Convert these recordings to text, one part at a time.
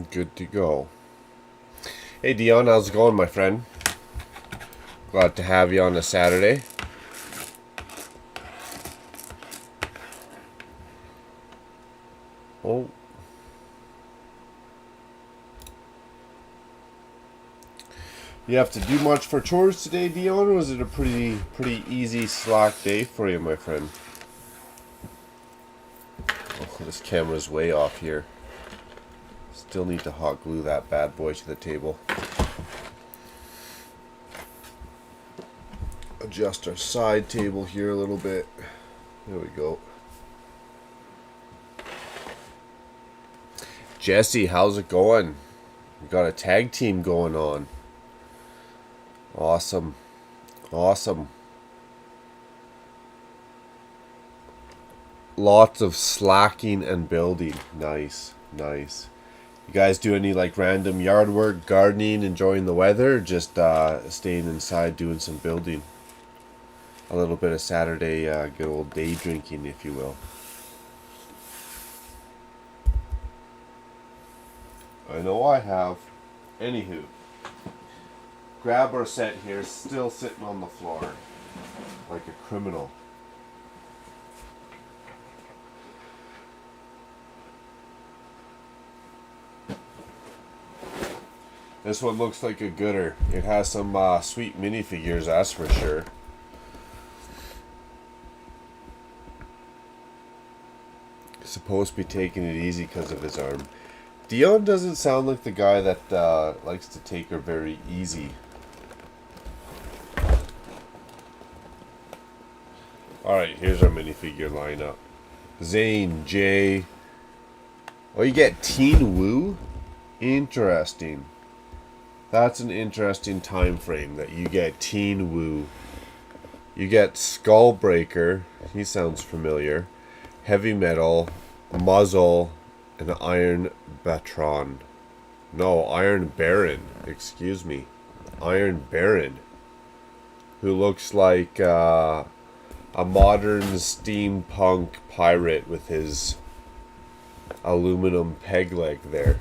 Good to go. Hey Dion, how's it going, my friend? Glad to have you on a Saturday. Oh. You have to do much for chores today, Dion, or was it a pretty easy, slack day for you, my friend? Oh, this camera's way off here. Still need to hot glue that bad boy to the table. Adjust our side table here a little bit. There we go. Jesse, how's it going? We got a tag team going on. Awesome. Awesome. Lots of slacking and building. Nice. Nice. You guys do any like random yard work, gardening, enjoying the weather, or just staying inside doing some building? A little bit of Saturday good old day drinking, if you will. I know I have. Anywho, grab our set here, still sitting on the floor like a criminal. This one looks like a gooder. It has some sweet minifigures, that's for sure. Supposed to be taking it easy because of his arm. Dion doesn't sound like the guy that likes to take her very easy. Alright, here's our minifigure lineup. Zane, Jay. Oh, you get Teen Woo? Interesting. That's an interesting time frame that you get Teen Woo. You get Skullbreaker. He sounds familiar. Heavy Metal, Muzzle, and Iron Baron. No, Iron Baron. Excuse me. Iron Baron. Who looks like a modern steampunk pirate with his aluminum peg leg there.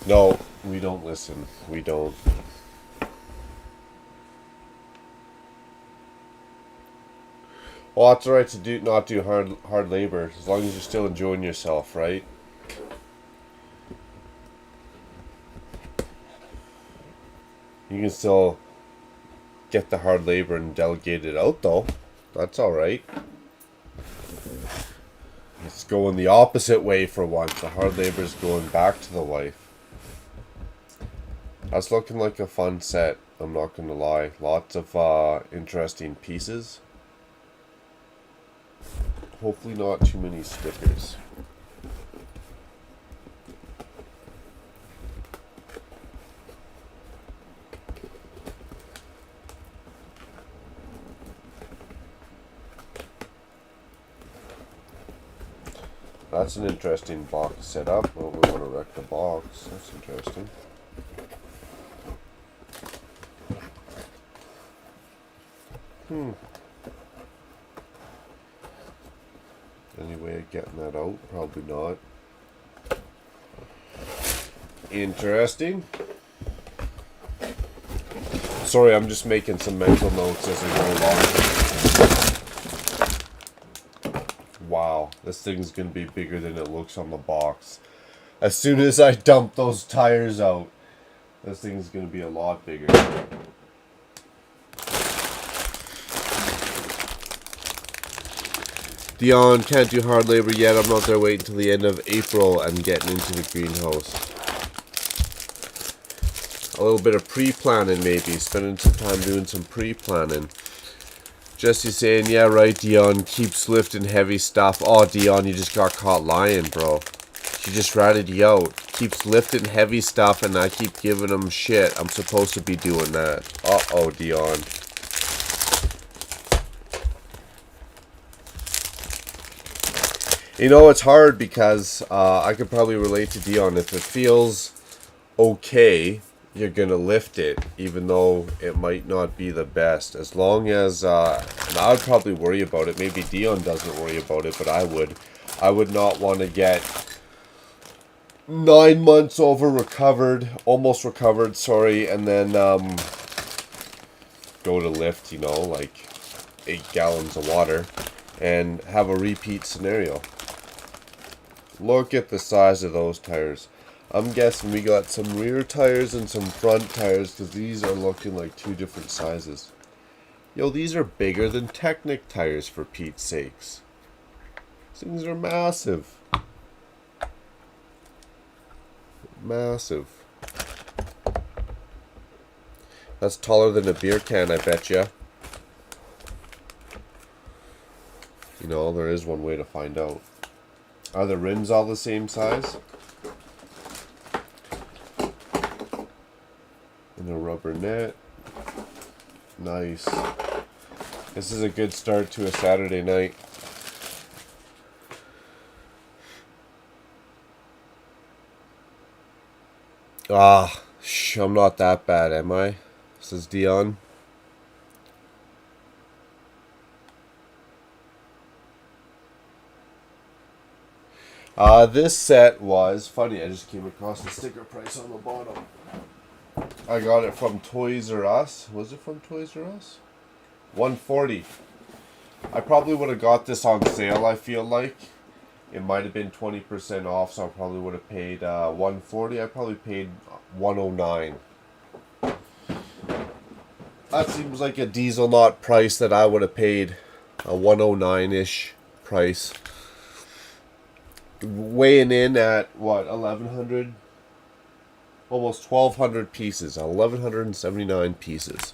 No, we don't listen. We don't. Well, it's alright to not do hard labor as long as you're still enjoying yourself, right? You can still get the hard labor and delegate it out, though. That's alright. It's going the opposite way for once. The hard labor is going back to the wife. That's looking like a fun set, I'm not going to lie. Lots of interesting pieces. Hopefully not too many stickers. That's an interesting box setup. Well, we want to wreck the box. That's interesting. Any way of getting that out? Probably not. Interesting. Sorry, I'm just making some mental notes as we go along. Wow, this thing's gonna be bigger than it looks on the box. As soon as I dump those tires out, this thing's gonna be a lot bigger. Dion, can't do hard labor yet. I'm not there waiting until the end of April and getting into the greenhouse. A little bit of pre-planning maybe. Spending some time doing some pre-planning. Jesse saying, yeah, right, Dion. Keeps lifting heavy stuff. Oh, Dion, you just got caught lying, bro. She just ratted you out. Keeps lifting heavy stuff and I keep giving him shit. I'm supposed to be doing that. Uh-oh, Dion. You know, it's hard because I could probably relate to Dion. If it feels okay, you're gonna lift it, even though it might not be the best. As long as, and I would probably worry about it. Maybe Dion doesn't worry about it, but I would. I would not want to get 9 months over recovered, almost recovered, sorry, and then go to lift, you know, like 8 gallons of water, and have a repeat scenario. Look at the size of those tires. I'm guessing we got some rear tires and some front tires, because these are looking like 2 different sizes. Yo, these are bigger than Technic tires, for Pete's sakes. These things are massive. Massive. That's taller than a beer can, I bet ya. You know, there is one way to find out. Are the rims all the same size? And a rubber net. Nice. This is a good start to a Saturday night. I'm not that bad, am I? Says Dion. This set was funny. I just came across the sticker price on the bottom. I got it from Toys R Us. Was it from Toys R Us? $140. I probably would have got this on sale, I feel like. It might have been 20% off, so I probably would have paid $140. I probably paid $109. That seems like a Dieselnaut price that I would have paid. A $109-ish price. Weighing in at, what, 1,100? Almost 1,200 pieces. 1,179 pieces.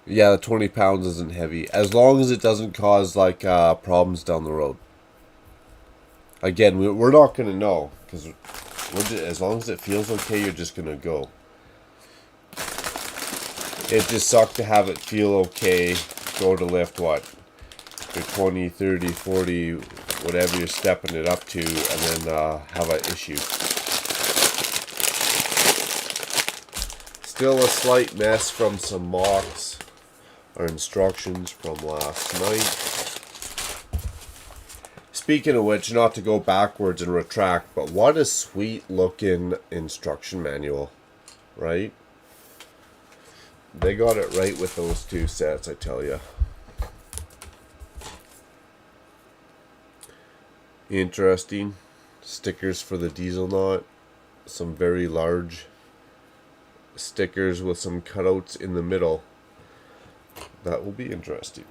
Yeah, the 20 pounds isn't heavy. As long as it doesn't cause, like, problems down the road. Again, we're not going to know. Because as long as it feels okay, you're just going to go. It just sucked to have it feel okay. Go to lift, what? Your 20, 30, 40, whatever you're stepping it up to, and then have an issue. Still a slight mess from some mocks or instructions from last night. Speaking of which, not to go backwards and retract, but what a sweet looking instruction manual, right? They got it right with those 2 sets, I tell you. Interesting. Stickers for the Dieselnaut. Some very large stickers with some cutouts in the middle. That will be interesting.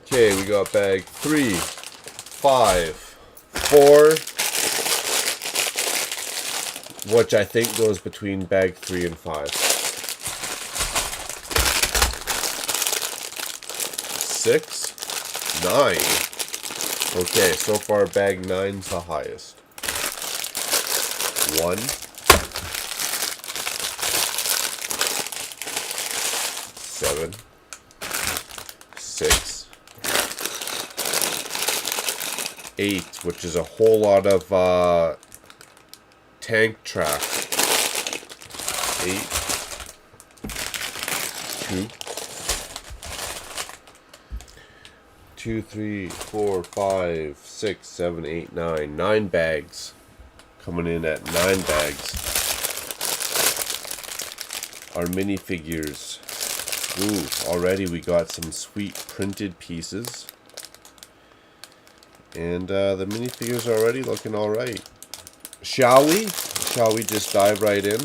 Okay, we got bag 3, 5, 4, which I think goes between bag 3 and 5. 6, 9. Okay, so far bag 9's the highest. 1, 7, 6, 8, which is a whole lot of tank track. 8, 2, 3, 4, 5, 6, 7, 8, 9. 9 bags. Coming in at 9 bags. Our minifigures. Ooh, already we got some sweet printed pieces. And the minifigures are already looking alright. Shall we? Shall we just dive right in?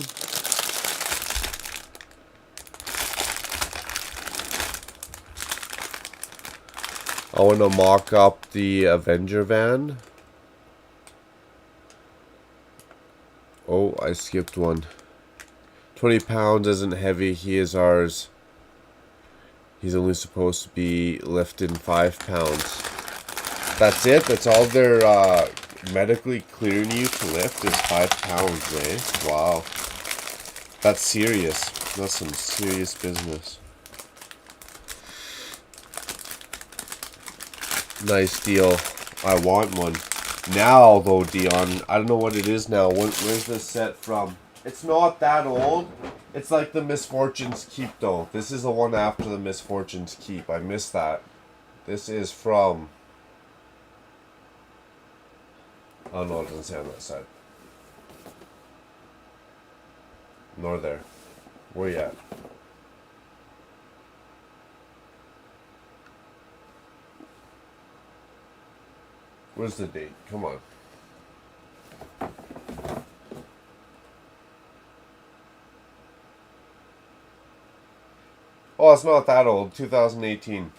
I want to mock up the Avenger van. Oh, I skipped one. 20 pounds isn't heavy. He is ours. He's only supposed to be lifting 5 pounds. That's it? That's all they're medically clearing you to lift is 5 pounds, eh? Wow. That's serious. That's some serious business. Nice deal. I want one. Now, though, Dion, I don't know what it is now. Where's this set from? It's not that old. It's like the Misfortunes Keep, though. This is the one after the Misfortunes Keep. I missed that. This is from... Oh, no, it doesn't say on that side. Nor there. Where you at? Where's the date? Come on. Oh, it's not that old. 2018.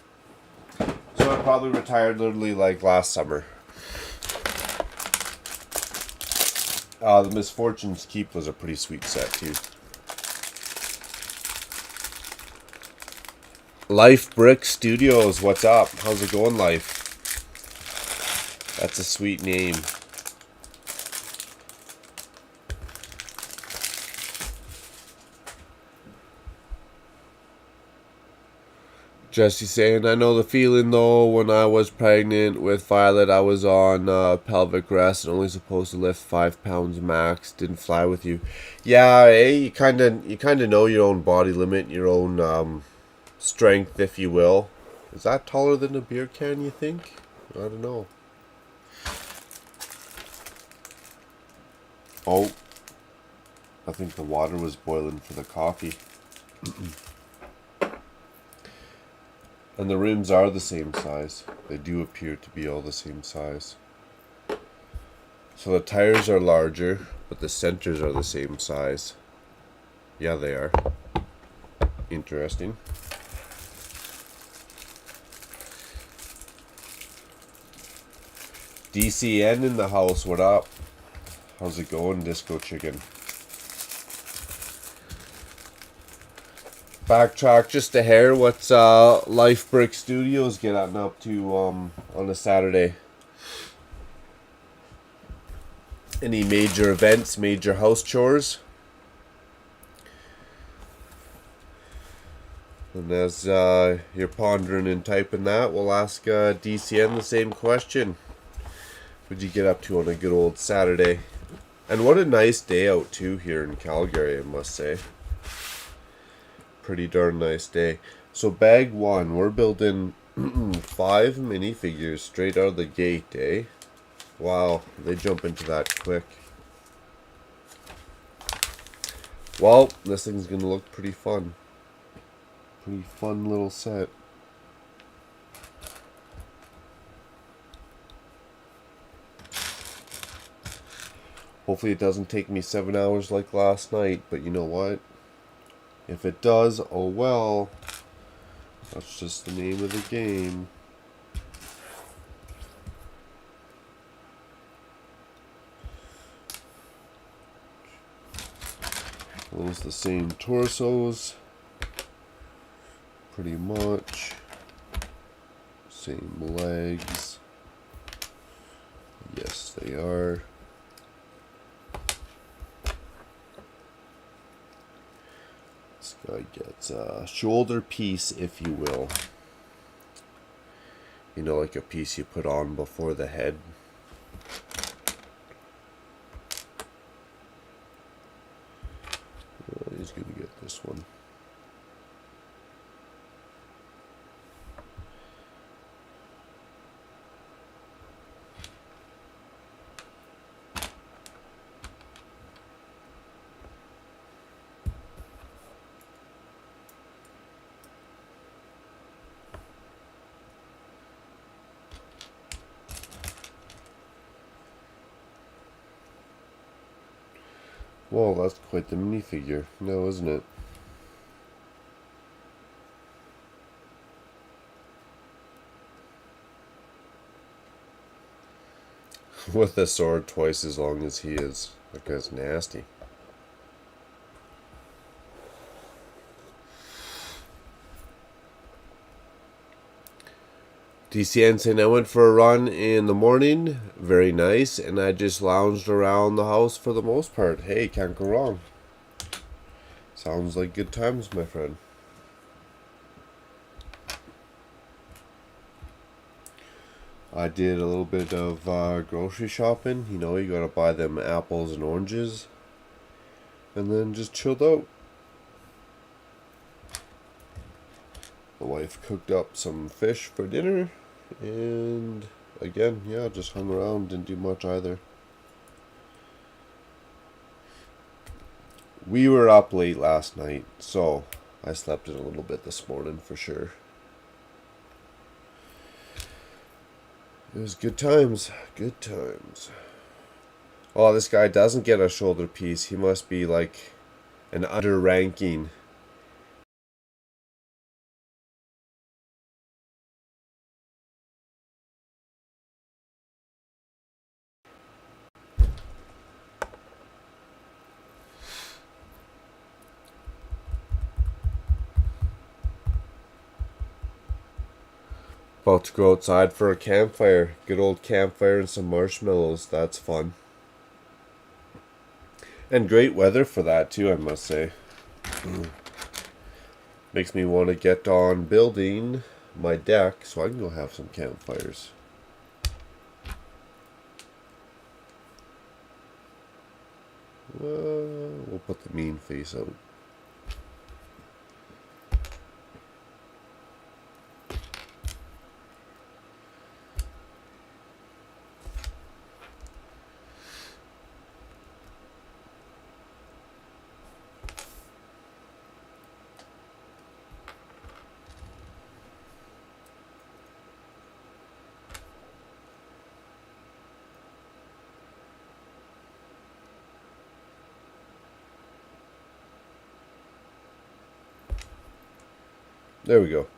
So I probably retired literally like last summer. The Misfortunes Keep was a pretty sweet set too. Life Brick Studios, what's up? How's it going, Life? That's a sweet name. Jesse saying, I know the feeling though. When I was pregnant with Violet, I was on pelvic rest and only supposed to lift 5 pounds max. Didn't fly with you. Yeah, you kind of know your own body limit, your own strength, if you will. Is that taller than a beer can, you think? I don't know. Oh, I think the water was boiling for the coffee. And the rims are the same size. They do appear to be all the same size. So the tires are larger, but the centers are the same size. Yeah, they are. Interesting. DCN in the house, what up? How's it going, Disco Chicken? Backtrack just a hair. What's Life Brick Studios getting up to on a Saturday? Any major events, major house chores? And as you're pondering and typing that, we'll ask DCN the same question. What'd you get up to on a good old Saturday? And what a nice day out too here in Calgary, I must say. Pretty darn nice day. So bag one, we're building 5 minifigures straight out of the gate, eh? Wow, they jump into that quick. Well, this thing's gonna look pretty fun. Pretty fun little set. Hopefully it doesn't take me 7 hours like last night, but you know what? If it does, oh well. That's just the name of the game. Those the same torsos. Pretty much. Same legs. Yes, they are. This guy gets a shoulder piece, if you will. You know, like a piece you put on before the head. He's going to get this one. Well, that's quite the minifigure, now isn't it? With a sword twice as long as he is. That guy's nasty. DCN saying, I went for a run in the morning. Very nice. And I just lounged around the house for the most part. Hey, can't go wrong. Sounds like good times, my friend. I did a little bit of grocery shopping. You know, you gotta buy them apples and oranges. And then just chilled out. The wife cooked up some fish for dinner. And again, yeah, just hung around, didn't do much either. We were up late last night, so I slept in a little bit this morning for sure. It was good times. Good times. Oh, this guy doesn't get a shoulder piece. He must be like an underranking. About to go outside for a campfire. Good old campfire and some marshmallows. That's fun. And great weather for that too, I must say. Makes me want to get on building my deck so I can go have some campfires. We'll put the mean face out. There we go.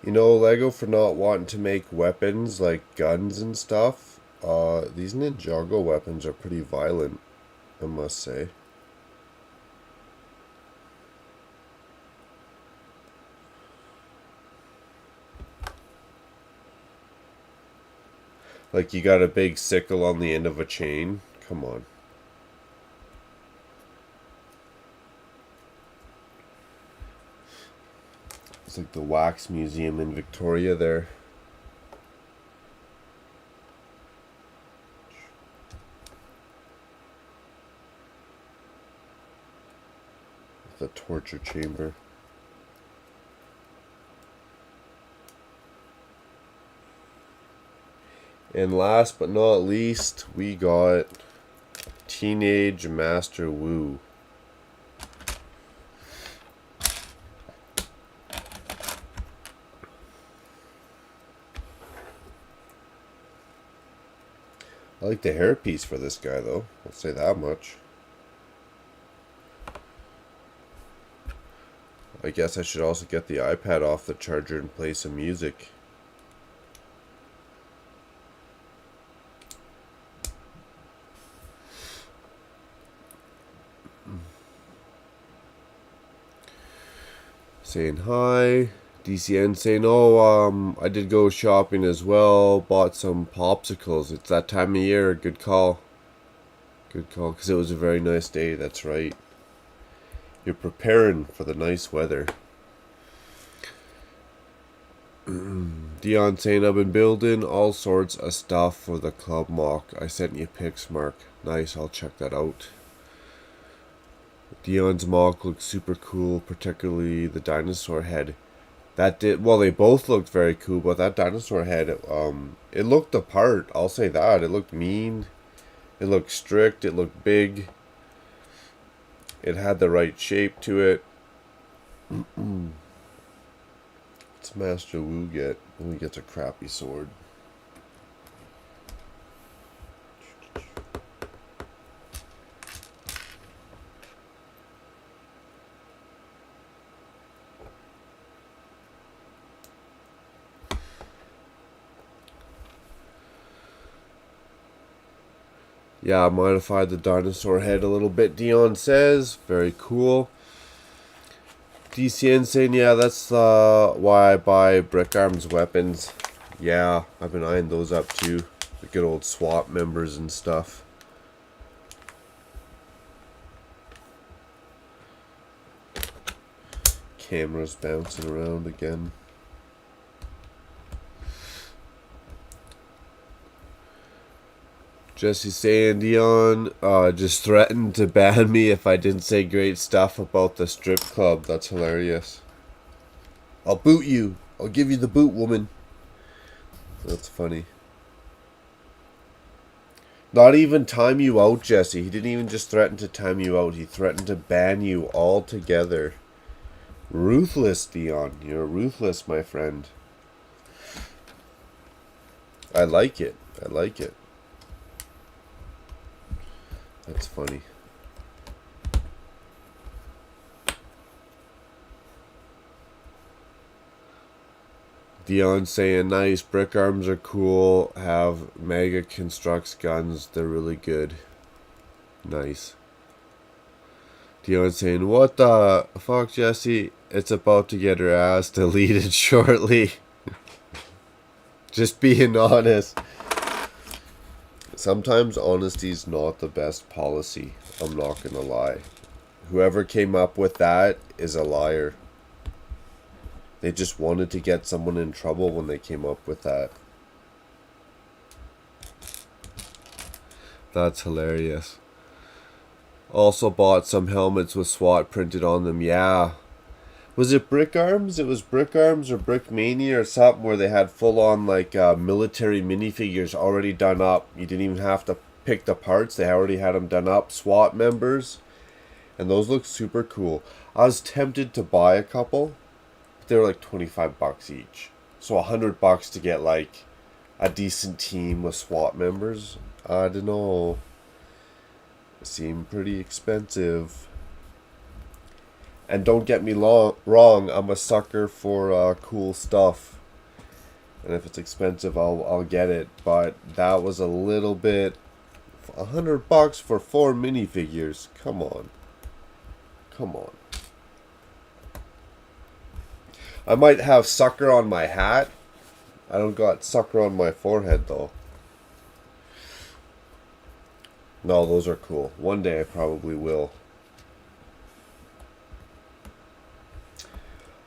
You know, Lego for not wanting to make weapons like guns and stuff. These Ninjago weapons are pretty violent, I must say. Like you got a big sickle on the end of a chain. Come on. It's like the wax museum in Victoria there. The torture chamber. And last but not least, we got Teenage Master Wu. I like the hairpiece for this guy though, I'll say that much. I guess I should also get the iPad off the charger and play some music. Saying hi. DCN saying, oh, I did go shopping as well. Bought some popsicles. It's that time of year. Good call. Good call, because it was a very nice day. That's right. You're preparing for the nice weather. Dion saying, I've been building all sorts of stuff for the club mock. I sent you pics, Mark. Nice, I'll check that out. Dion's mock looks super cool, particularly the dinosaur head. That did well. They both looked very cool, but that dinosaur head, it looked the part. I'll say that. It looked mean. It looked strict. It looked big. It had the right shape to it. What's Master Wu get when he gets a crappy sword? Yeah, I modified the dinosaur head a little bit, Dion says. Very cool. DCN saying, yeah, that's why I buy Brick Arms weapons. Yeah, I've been eyeing those up too. The good old SWAT members and stuff. Cameras bouncing around again. Jesse saying, Dion just threatened to ban me if I didn't say great stuff about the strip club. That's hilarious. I'll boot you. I'll give you the boot, woman. That's funny. Not even time you out, Jesse. He didn't even just threaten to time you out. He threatened to ban you altogether. Ruthless, Dion. You're ruthless, my friend. I like it. I like it. That's funny. Dion saying, nice, brick arms are cool. Have Mega Constructs guns. They're really good. Nice. Dion saying, what the fuck, Jesse? It's about to get her ass deleted shortly. Just being honest. Sometimes honesty's not the best policy. I'm not gonna lie. Whoever came up with that is a liar. They just wanted to get someone in trouble when they came up with that. That's hilarious. Also bought some helmets with SWAT printed on them. Yeah. Was it Brick Arms? It was Brick Arms or Brick Mania or something where they had full-on like military minifigures already done up. You didn't even have to pick the parts. They already had them done up. SWAT members. And those look super cool. I was tempted to buy a couple. But they were like 25 bucks each. So $100 to get like a decent team with SWAT members. I don't know. It seemed pretty expensive. And don't get me wrong, I'm a sucker for cool stuff. And if it's expensive, I'll get it. But that was a little bit. $100 for 4 minifigures. Come on. Come on. I might have sucker on my hat. I don't got sucker on my forehead though. No, those are cool. One day I probably will.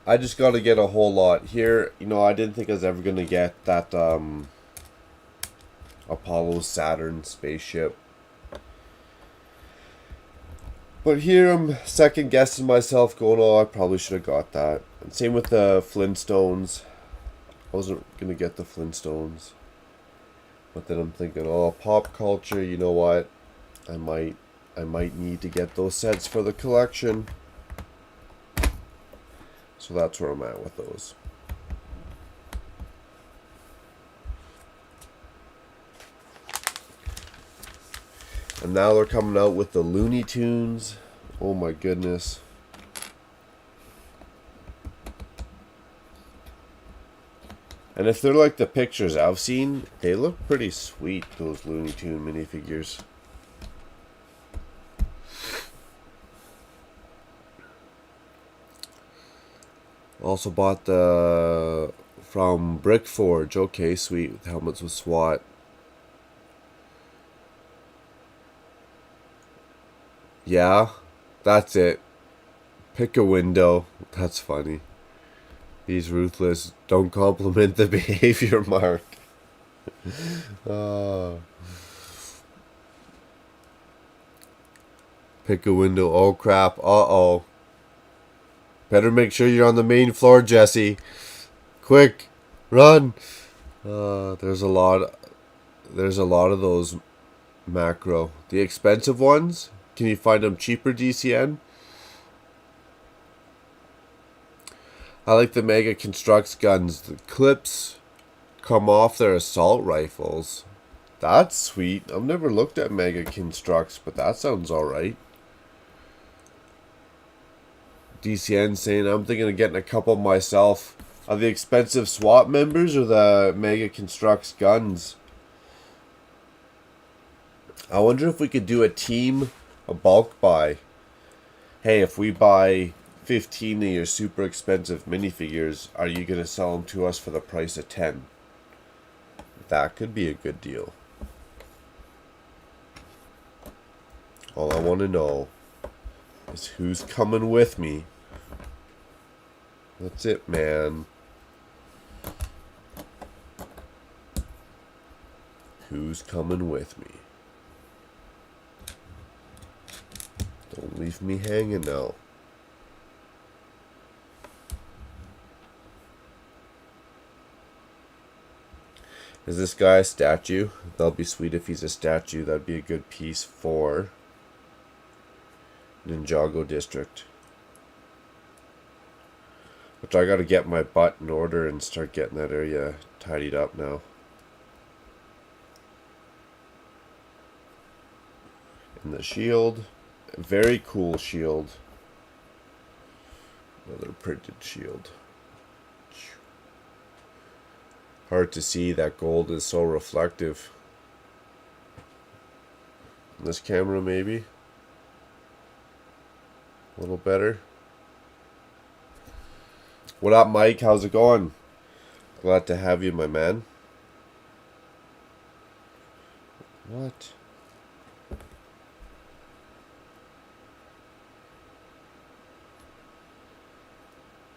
I just got to get a whole lot here. You know, I didn't think I was ever going to get that Apollo Saturn spaceship. But here I'm second guessing myself going, oh, I probably should have got that. And same with the Flintstones. I wasn't going to get the Flintstones. But then I'm thinking, oh, pop culture, you know what? I might need to get those sets for the collection. So that's where I'm at with those. And now they're coming out with the Looney Tunes. Oh my goodness. And if they're like the pictures I've seen, they look pretty sweet, those Looney Tune minifigures. Also bought the from Brick Forge. Okay, sweet. With helmets with SWAT. Yeah, that's it. Pick a window. That's funny. He's ruthless. Don't compliment the behavior, Mark. Pick a window. Oh crap. Uh-oh. Better make sure you're on the main floor, Jesse. Quick, run. There's a lot of those macro. The expensive ones, can you find them cheaper, DCN? I like the Mega Constructs guns. The clips come off their assault rifles. That's sweet. I've never looked at Mega Constructs, but that sounds alright. DCN saying, I'm thinking of getting a couple myself. Are the expensive SWAT members or the Mega Constructs guns? I wonder if we could do a team, a bulk buy. Hey, if we buy 15 of your super expensive minifigures, are you going to sell them to us for the price of 10? That could be a good deal. All I want to know is who's coming with me. That's it, man. Who's coming with me? Don't leave me hanging now. Is this guy a statue? That'll be sweet if he's a statue. That'd be a good piece for Ninjago district. Which I gotta get my butt in order and start getting that area tidied up now. And the shield. Very cool shield. Another printed shield. Hard to see, that gold is so reflective. This camera maybe a little better. What up, Mike? How's it going? Glad to have you, my man. What?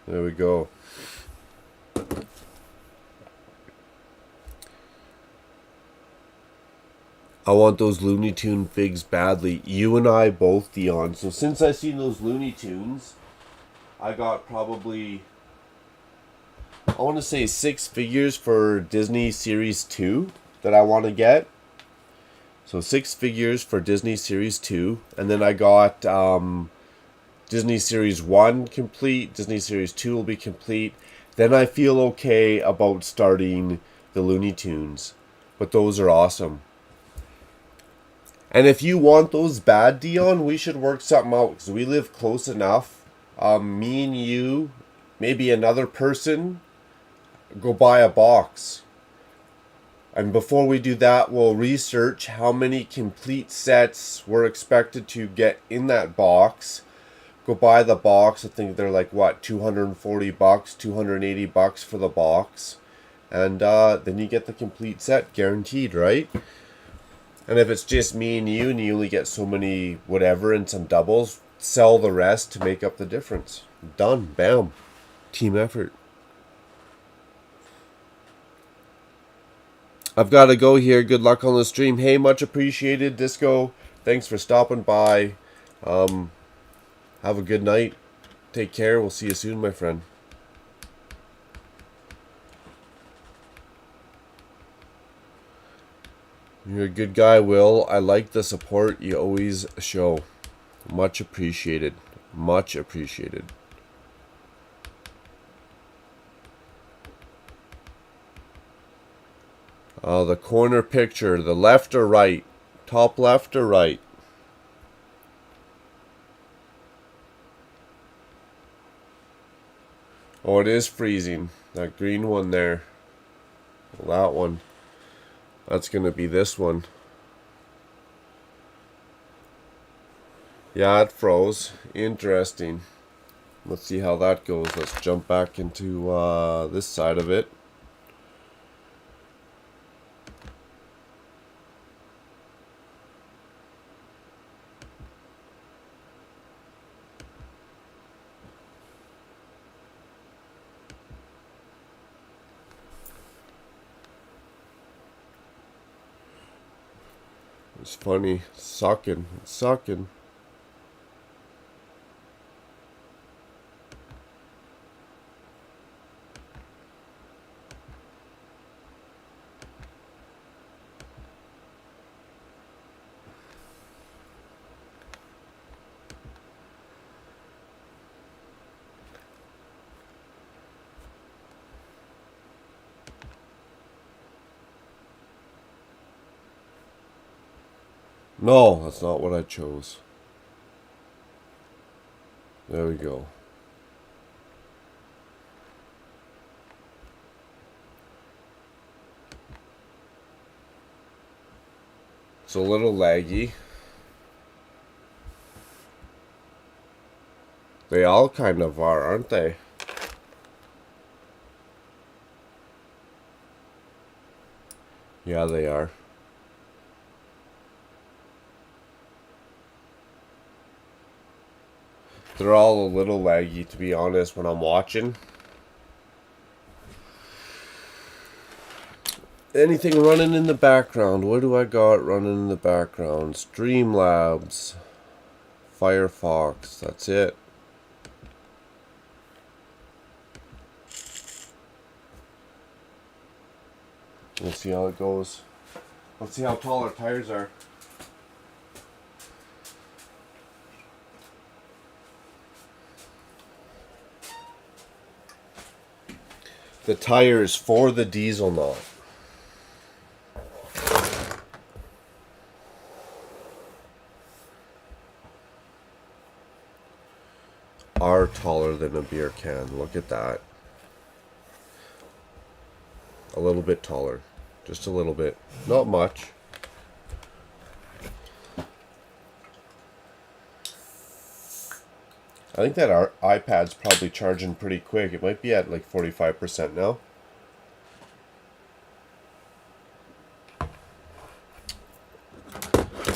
There we go. I want those Looney Tune figs badly. You and I both, Dion. So since I seen those Looney Tunes, I got probably, I want to say 6 figures for Disney Series 2 that I want to get. So 6 figures for Disney Series 2. And then I got Disney Series 1 complete. Disney Series 2 will be complete. Then I feel okay about starting the Looney Tunes. But those are awesome. And if you want those bad, Dion, we should work something out. Because we live close enough. Me and you, maybe another person, go buy a box. And before we do that, we'll research how many complete sets we're expected to get in that box. Go buy the box. I think they're like, what, $240, $280 for the box. And then you get the complete set, guaranteed, right? And if it's just me and you only get so many whatever and some doubles, sell the rest to make up the difference. Done. Bam. Team effort. I've got to go here. Good luck on the stream. Hey, much appreciated, Disco. Thanks for stopping by. Have a good night. Take care. We'll see you soon, my friend. You're a good guy, Will. I like the support you always show. Much appreciated. Much appreciated. The corner picture, the left or right? Top left or right? Oh, it is freezing. That green one there. Well, that one. That's going to be this one. Yeah, it froze. Interesting. Let's see how that goes. Let's jump back into this side of it. It's funny. It's sucking. It's sucking. No, that's not what I chose. There we go. It's a little laggy. They all kind of are, aren't they? Yeah, they are. They're all a little laggy, to be honest, when I'm watching. Anything running in the background? What do I got running in the background? Streamlabs. Firefox. That's it. Let's see how it goes. Let's see how tall our tires are. The tires for the Dieselnaut are taller than a beer can. Look at that. A little bit taller. Just a little bit. Not much. I think that our iPad's probably charging pretty quick. It might be at like 45% now.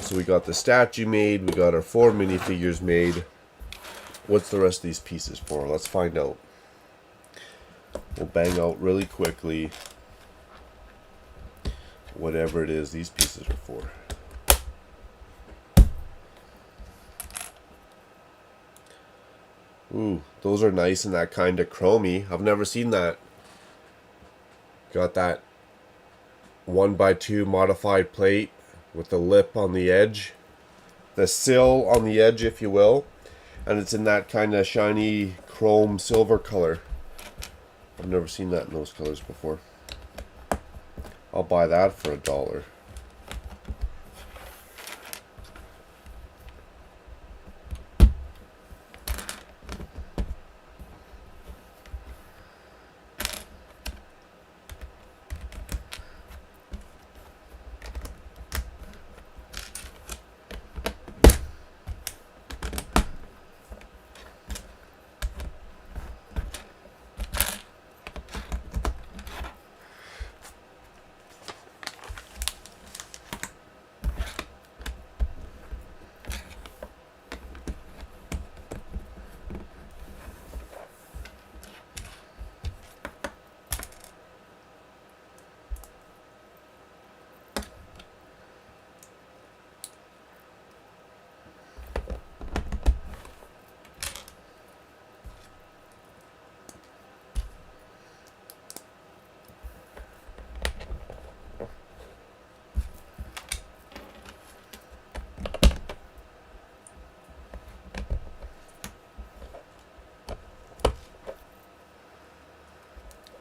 So we got the statue made. We got our 4 minifigures made. What's the rest of these pieces for? Let's find out. We'll bang out really quickly whatever it is these pieces are for. Ooh, those are nice and that kind of chromey. I've never seen that. Got that 1x2 modified plate with the lip on the edge. The sill on the edge, if you will. And it's in that kind of shiny chrome silver color. I've never seen that in those colors before. I'll buy that for $1.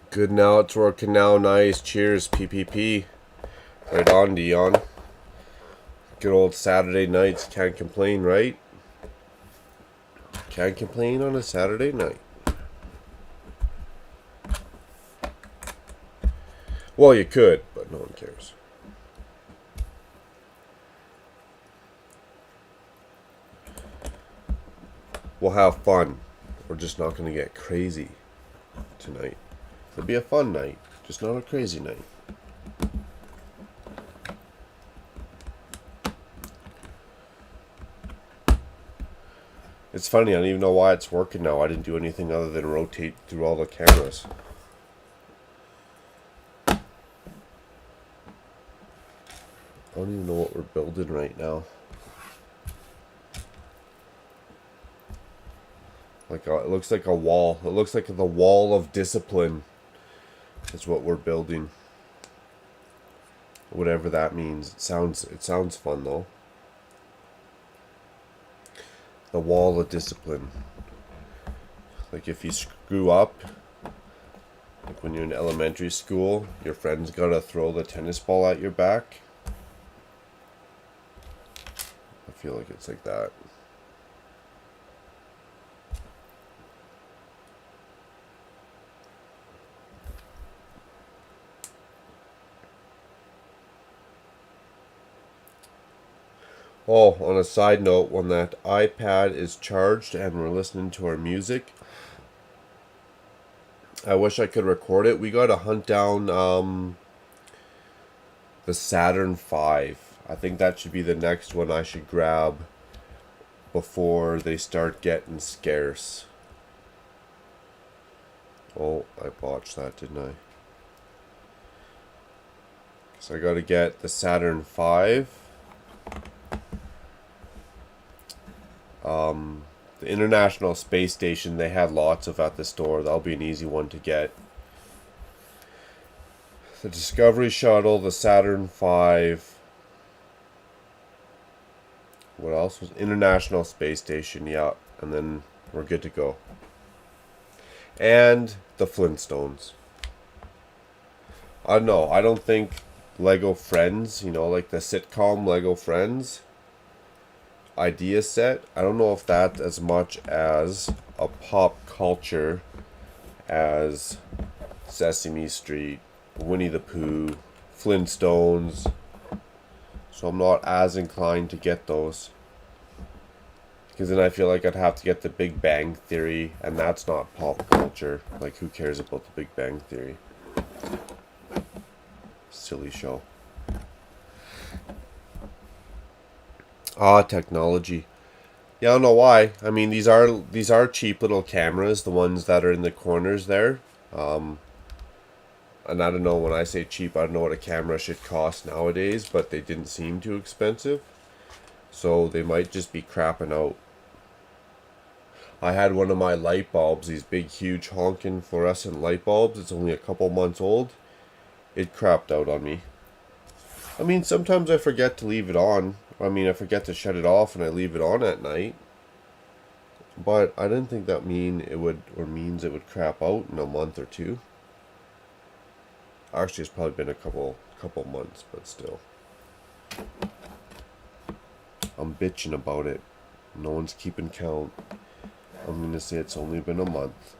Good now, it's working now. Nice. Cheers, PPP. Right on, Dion. Good old Saturday nights. Can't complain, right? Can't complain on a Saturday night. Well, you could, but no one cares. We'll have fun. We're just not going to get crazy tonight. It'll be a fun night, just not a crazy night. It's funny, I don't even know why it's working now. I didn't do anything other than rotate through all the cameras. I don't even know what we're building right now. Like it looks like a wall. It looks like the wall of discipline is what we're building. Whatever that means. It sounds fun though. The wall of discipline. Like if you screw up, like when you're in elementary school, your friend's gotta throw the tennis ball at your back. I feel like it's like that. Oh, on a side note, when that iPad is charged and we're listening to our music, I wish I could record it. We gotta hunt down the Saturn V. I think that should be the next one I should grab before they start getting scarce. Oh, I botched that, didn't I? So I gotta get the Saturn V. The International Space Station, they had lots of at the store. That'll be an easy one to get. The Discovery Shuttle, the Saturn V. What else was International Space Station? Yeah, and then we're good to go. And the Flintstones. I don't know. I don't think Lego Friends, you know, like the sitcom Lego Friends idea set, I don't know if that's as much as a pop culture as Sesame Street, Winnie the Pooh, Flintstones. So I'm not as inclined to get those. Because then I feel like I'd have to get the Big Bang Theory, and that's not pop culture. Like, who cares about the Big Bang Theory? Silly show. Ah, technology. Yeah, I don't know why. I mean, these are cheap little cameras, the ones that are in the corners there. And I don't know, when I say cheap, I don't know what a camera should cost nowadays, but they didn't seem too expensive. So they might just be crapping out. I had one of my light bulbs, these big, huge, honking fluorescent light bulbs. It's only a couple months old. It crapped out on me. I mean, sometimes I forget to leave it on. I mean, I forget to shut it off and I leave it on at night. But I didn't think that means it would crap out in a month or two. Actually, it's probably been a couple months, but still. I'm bitching about it. No one's keeping count. I'm gonna say it's only been a month.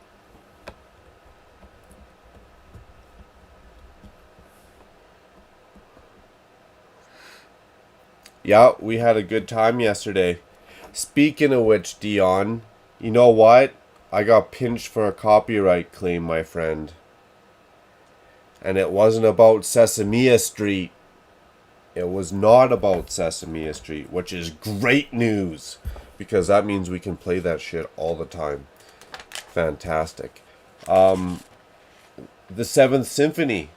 Yeah, we had a good time yesterday. Speaking of which, Dion, you know what? I got pinched for a copyright claim, my friend. And it wasn't about Sesame Street. It was not about Sesame Street, which is great news. Because that means we can play that shit all the time. Fantastic. The 7th Symphony.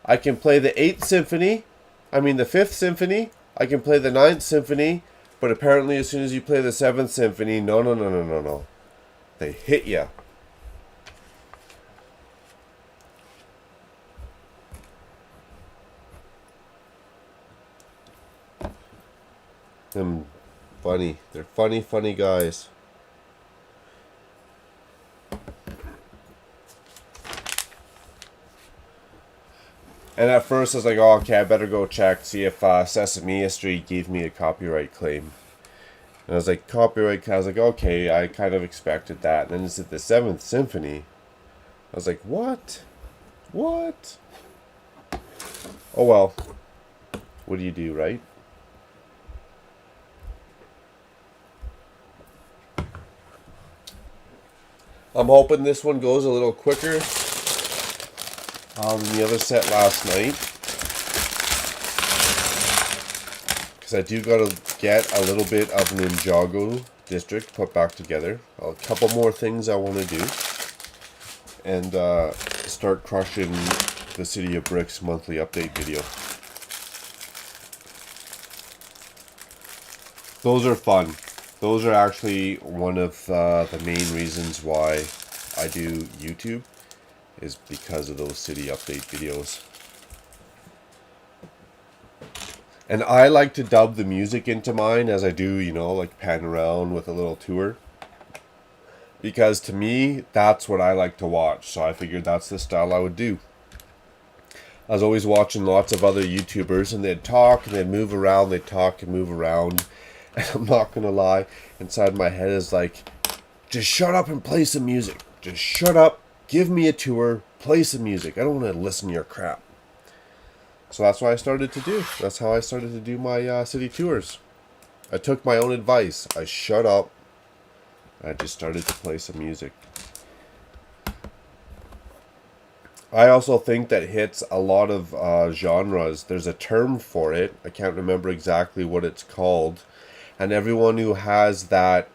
I can play the 8th Symphony. I mean the 5th Symphony. I can play the 9th Symphony. But apparently as soon as you play the 7th Symphony, no. They hit ya. Them funny. They're funny guys. And at first I was like, oh, okay, I better go check, see if Sesame Street gave me a copyright claim. And I was like, copyright, I was like, okay, I kind of expected that. And then it said the 7th Symphony. I was like, what? What? Oh well. What do you do, right? I'm hoping this one goes a little quicker than the other set last night. Because I do gotta get a little bit of Ninjago district put back together. A couple more things I want to do. And start crushing the City of Bricks monthly update video. Those are fun. Those are actually one of the main reasons why I do YouTube, is because of those city update videos. And I like to dub the music into mine as I do, you know, like pan around with a little tour. Because to me, that's what I like to watch. So I figured that's the style I would do. I was always watching lots of other YouTubers and they'd talk and they'd move around, they'd talk and move around. And I'm not going to lie, inside my head is like, just shut up and play some music. Just shut up, give me a tour, play some music. I don't want to listen to your crap. So that's what I started to do. That's how I started to do my city tours. I took my own advice. I shut up. I just started to play some music. I also think that hits a lot of genres. There's a term for it. I can't remember exactly what it's called. And everyone who has that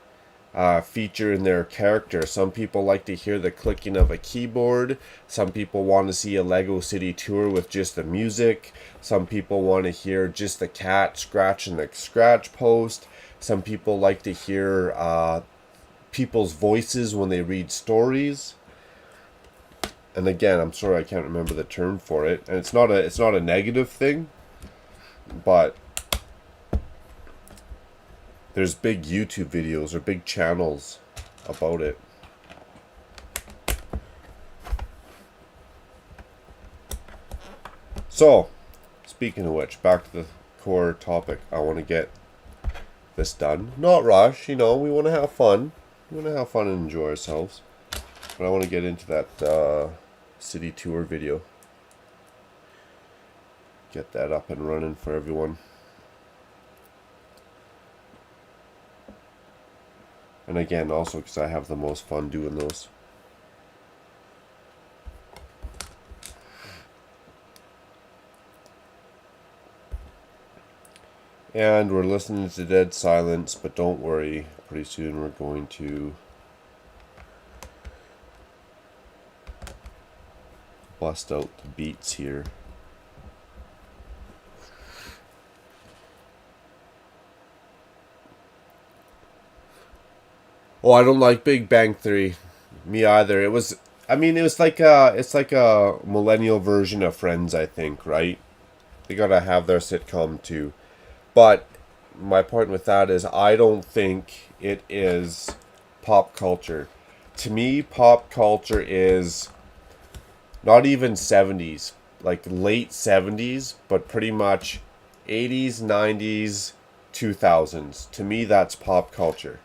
feature in their character. Some people like to hear the clicking of a keyboard. Some people want to see a Lego City tour with just the music. Some people want to hear just the cat scratching the scratch post. Some people like to hear people's voices when they read stories. And again, I'm sorry I can't remember the term for it. And it's not a negative thing, but there's big YouTube videos or big channels about it. So, speaking of which, back to the core topic. I want to get this done. Not rush, we want to have fun. We want to have fun and enjoy ourselves. But I want to get into that city tour video. Get that up and running for everyone. And again, also because I have the most fun doing those. And we're listening to dead silence, but don't worry. Pretty soon we're going to bust out the beats here. Oh, I don't like Big Bang Theory. Me either. It was like a millennial version of Friends, I think, right? They gotta have their sitcom too. But my point with that is I don't think it is pop culture. To me, pop culture is not even 70s, like late 70s, but pretty much 80s, 90s, 2000s. To me, that's pop culture.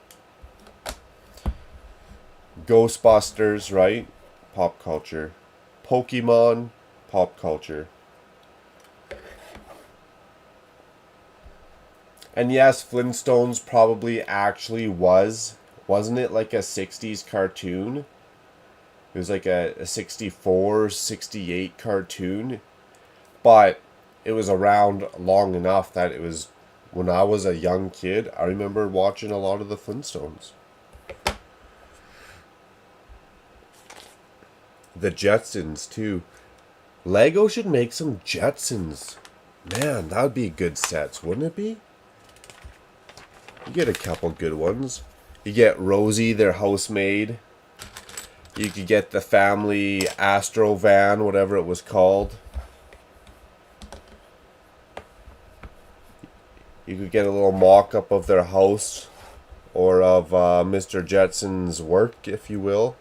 Ghostbusters, right? Pop culture. Pokemon, pop culture. And yes, Flintstones probably actually wasn't it like a 60s cartoon? It was like a 64, 68 cartoon. But it was around long enough that it was, when I was a young kid, I remember watching a lot of the Flintstones. The Jetsons, too. Lego should make some Jetsons. Man, that would be good sets, wouldn't it be? You get a couple good ones. You get Rosie, their housemaid. You could get the family Astro van, whatever it was called. You could get a little mock-up of their house, or of Mr. Jetson's work, if you will.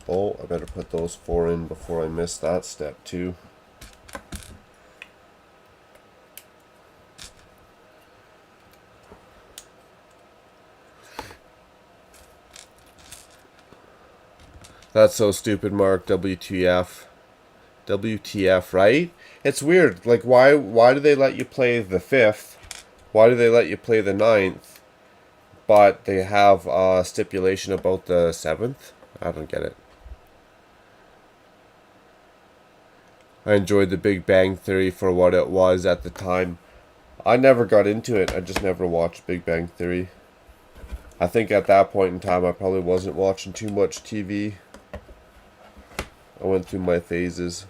Oh, I better put those 4 in before I miss that step too. That's so stupid, Mark. WTF. WTF, right? It's weird. Like, why do they let you play the 5th? Why do they let you play the 9th? But they have a stipulation about the 7th? I don't get it. I enjoyed the Big Bang Theory for what it was at the time. I never got into it. I just never watched Big Bang Theory. I think at that point in time I probably wasn't watching too much TV. I went through my phases.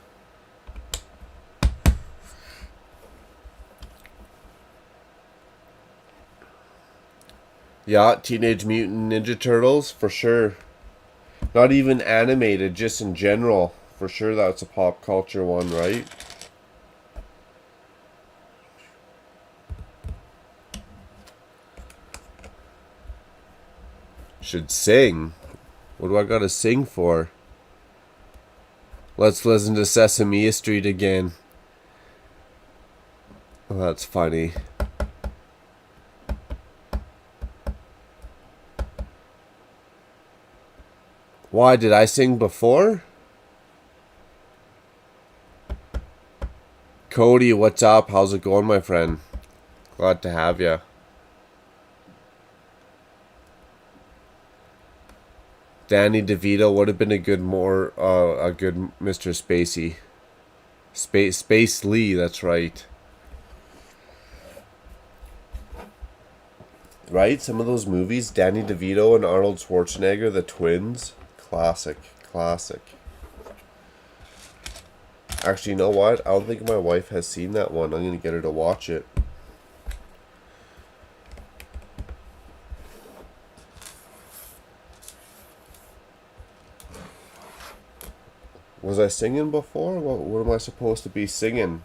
Yeah, Teenage Mutant Ninja Turtles, for sure. Not even animated, just in general. For sure that's a pop culture one, right? Should sing? What do I gotta sing for? Let's listen to Sesame Street again. Oh, that's funny. Why, did I sing before? Cody, what's up? How's it going, my friend? Glad to have you. Danny DeVito would have been a good Mr. Spacey. Space Lee, that's right. Right? Some of those movies, Danny DeVito and Arnold Schwarzenegger, the twins. Classic. Actually, you know what? I don't think my wife has seen that one. I'm going to get her to watch it. Was I singing before? What am I supposed to be singing?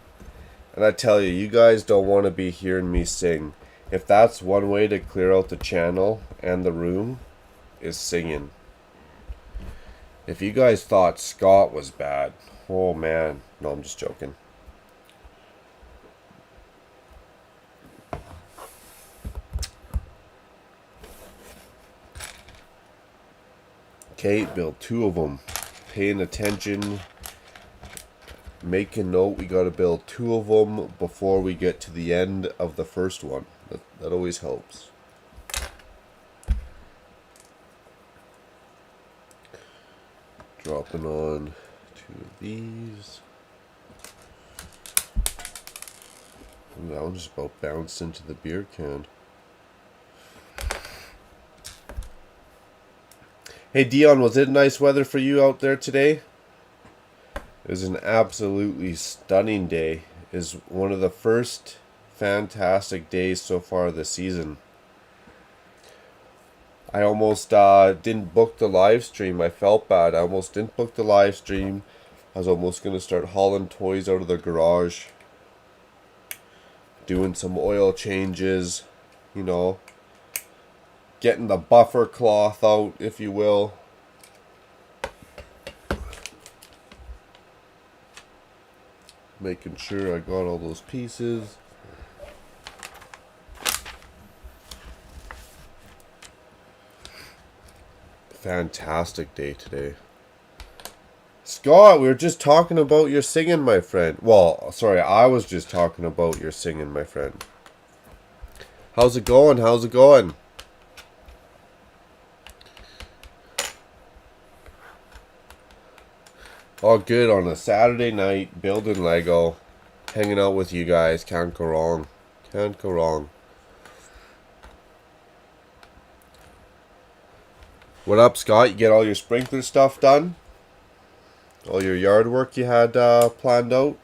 And I tell you, you guys don't want to be hearing me sing. If that's one way to clear out the channel and the room, is singing. If you guys thought Scott was bad, oh man. No, I'm just joking. Okay, build 2 of them. Paying attention. Make a note, we gotta build 2 of them before we get to the end of the first one. That always helps. Dropping on 2 of these. Ooh, that one just about bounced into the beer can. Hey Dion, was it nice weather for you out there today? It was an absolutely stunning day. It is one of the first fantastic days so far this season. I almost didn't book the live stream. I felt bad. I almost didn't book the live stream. I was almost going to start hauling toys out of the garage. Doing some oil changes, you know. Getting the buffer cloth out, if you will. Making sure I got all those pieces. Fantastic day today. Scott, we were just talking about your singing, my friend. Well, sorry, I was just talking about your singing, my friend. How's it going? How's it going? All good on a Saturday night, building Lego, hanging out with you guys. Can't go wrong. Can't go wrong. What up, Scott? You get all your sprinkler stuff done? All your yard work you had planned out?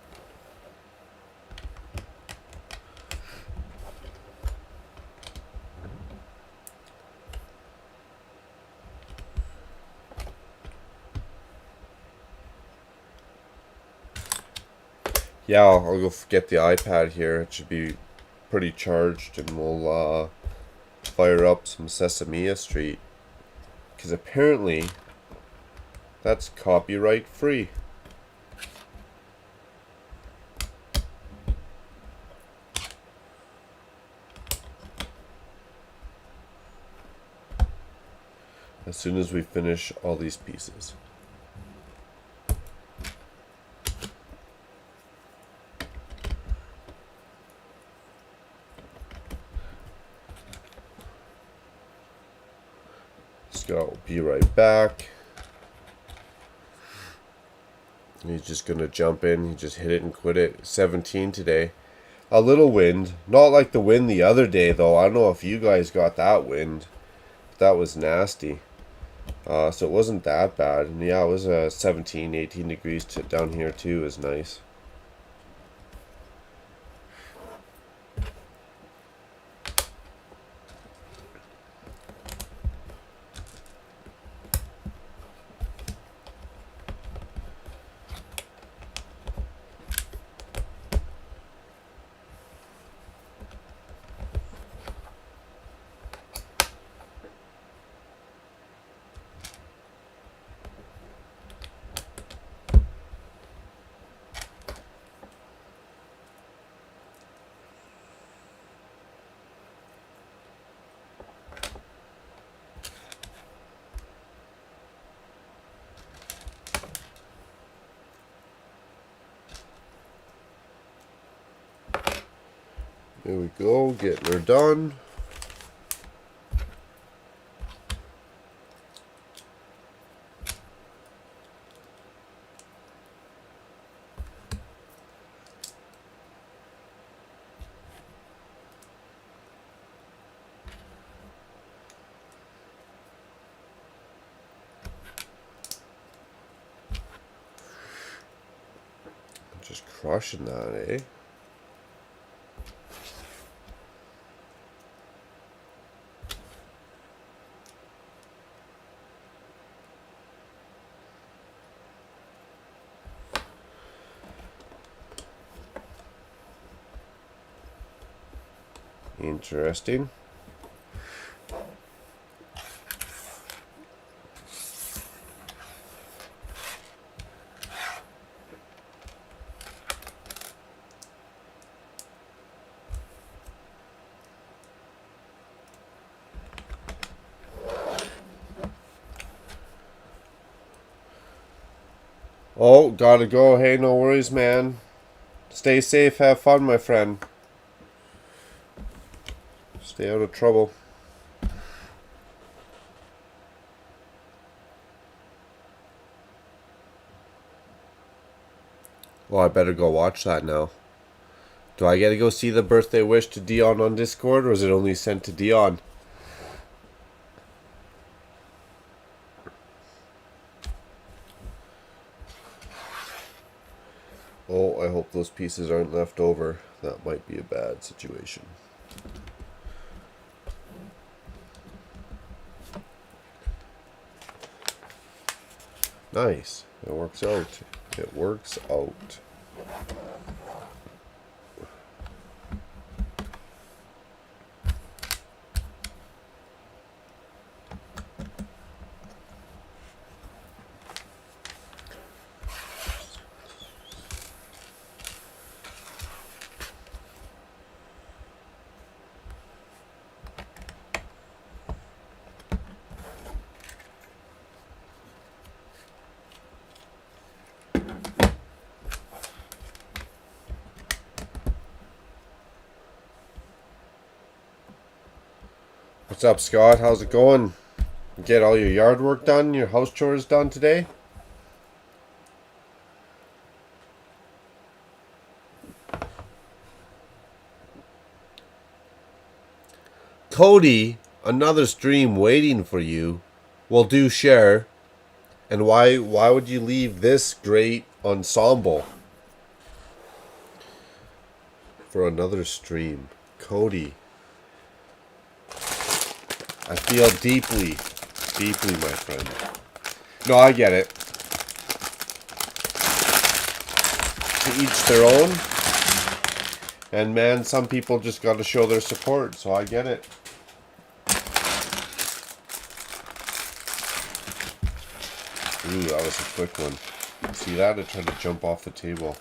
Yeah, I'll go get the iPad here. It should be pretty charged, and we'll fire up some Sesame Street. Because apparently, that's copyright free. As soon as we finish all these pieces. Scott will be right back. He's just going to jump in. He just hit it and quit it. 17 today. A little wind. Not like the wind the other day, though. I don't know if you guys got that wind. That was nasty. So it wasn't that bad. And yeah, it was 17, 18 degrees down here, too. Is nice. There we go, getting her done. Just crushing that, eh? Interesting. Oh, gotta go. Hey, no worries, man. Stay safe, have fun, my friend. Stay out of trouble. Well, I better go watch that now. Do I get to go see the birthday wish to Dion on Discord, or is it only sent to Dion? Oh, I hope those pieces aren't left over. That might be a bad situation. Nice. It works out. It works out. What's up, Scott? How's it going? Get all your yard work done? Your house chores done today? Cody, another stream waiting for you. Well, do share. And why would you leave this great ensemble for another stream? Cody, I feel deeply, my friend. No, I get it. To each their own. And man, some people just got to show their support, so I get it. Ooh, that was a quick one. See that? It tried to jump off the table.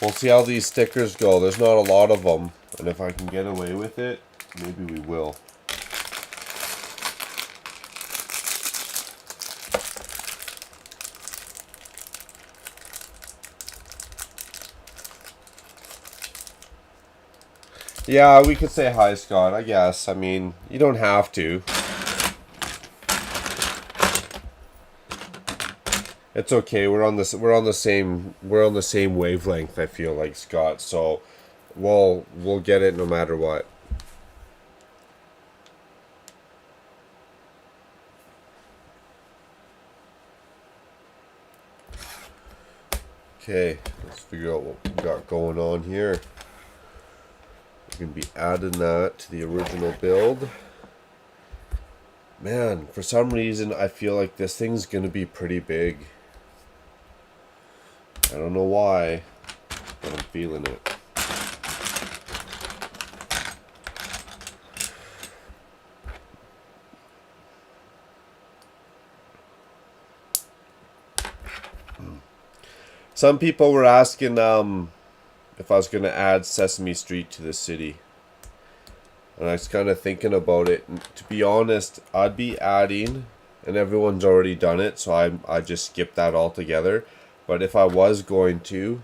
We'll see how these stickers go. There's not a lot of them. And if I can get away with it, maybe we will. Yeah, we could say hi, Scott, I guess. I mean, you don't have to. It's okay. We're on the same wavelength, I feel like, Scott. So we'll get it no matter what. Okay, let's figure out what we got going on here. We're going to be adding that to the original build. Man, for some reason, I feel like this thing's going to be pretty big. I don't know why, but I'm feeling it. Some people were asking if I was going to add Sesame Street to the city. And I was kind of thinking about it. And to be honest, I'd be adding and everyone's already done it, so I just skipped that altogether. But if I was going to,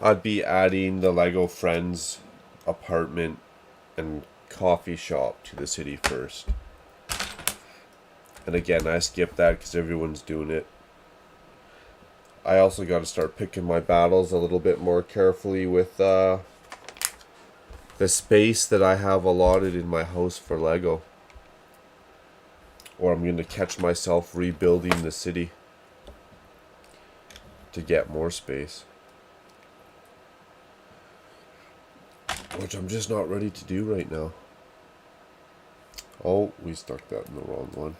I'd be adding the Lego Friends apartment and coffee shop to the city first. And again, I skipped that because everyone's doing it. I also got to start picking my battles a little bit more carefully with the space that I have allotted in my house for Lego. Or I'm going to catch myself rebuilding the city to get more space. Which I'm just not ready to do right now. Oh, we stuck that in the wrong one.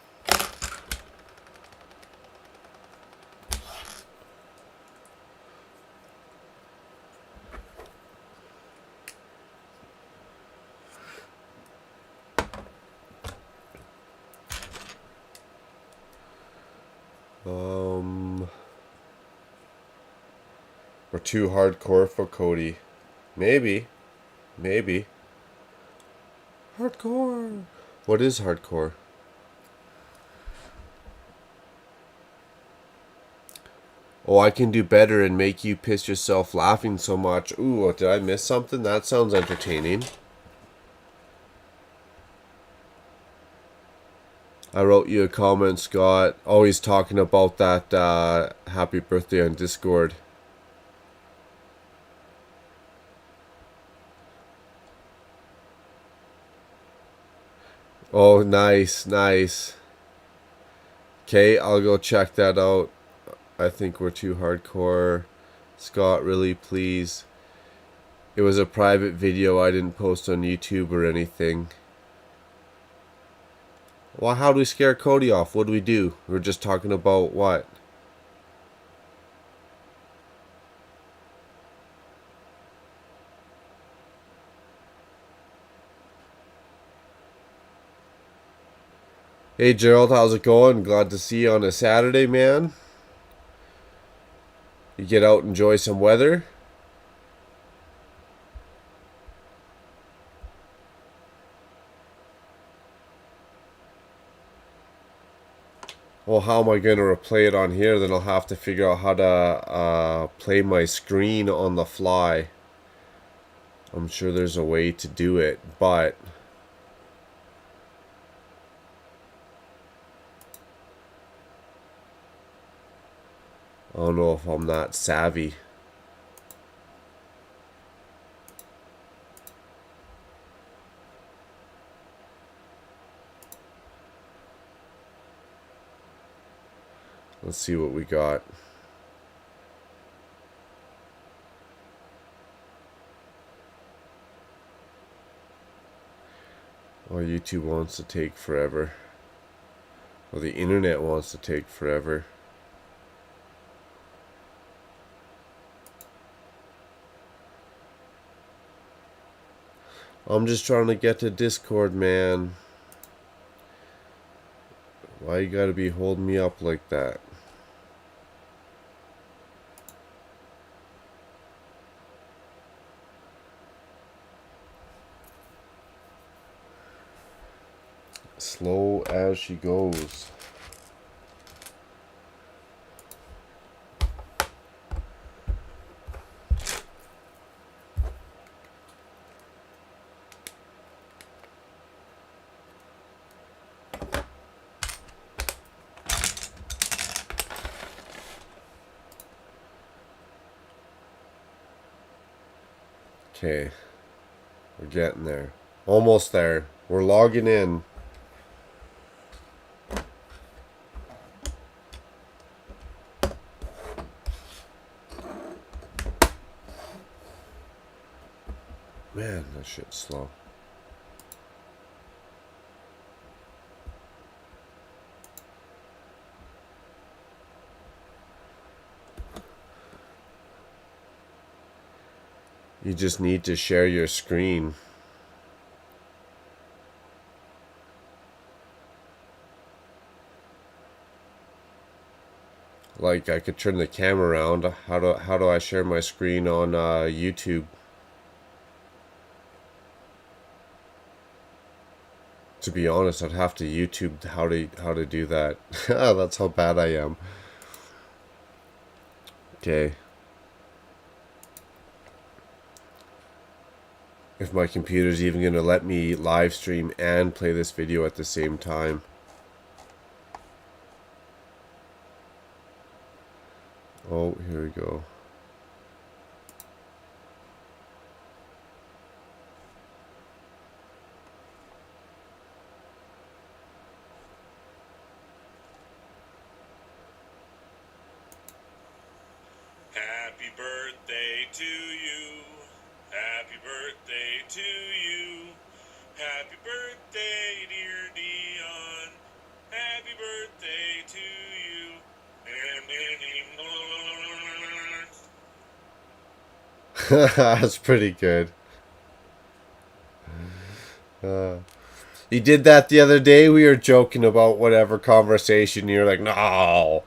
We're too hardcore for Cody. Maybe. Hardcore. What is hardcore? Oh, I can do better and make you piss yourself laughing so much. Ooh, did I miss something? That sounds entertaining. I wrote you a comment, Scott. Always talking about that happy birthday on Discord. Oh, nice. Okay, I'll go check that out. I think we're too hardcore. Scott, really, please. It was a private video. I didn't post on YouTube or anything. Well, how do we scare Cody off? What do we do? We're just talking about what? Hey Gerald, how's it going? Glad to see you on a Saturday, man. You get out and enjoy some weather? Well, how am I going to replay it on here? Then I'll have to figure out how to play my screen on the fly. I'm sure there's a way to do it, but I don't know if I'm that savvy. Let's see what we got. Oh, YouTube wants to take forever. Well, the internet wants to take forever. I'm just trying to get to Discord, man. Why you gotta be holding me up like that? Slow as she goes. Okay, we're getting there. Almost there. We're logging in. Man, that shit's slow. You just need to share your screen. Like, I could turn the camera around. How do I share my screen on YouTube? To be honest, I'd have to YouTube how to do that. That's how bad I am. Okay. If my computer's even going to let me live stream and play this video at the same time. Oh, here we go. Happy birthday to you. Happy birthday to you. Happy birthday, dear Dion. Happy birthday to you. And many more. That's pretty good. You did that the other day. We were joking about whatever conversation. You're like, no.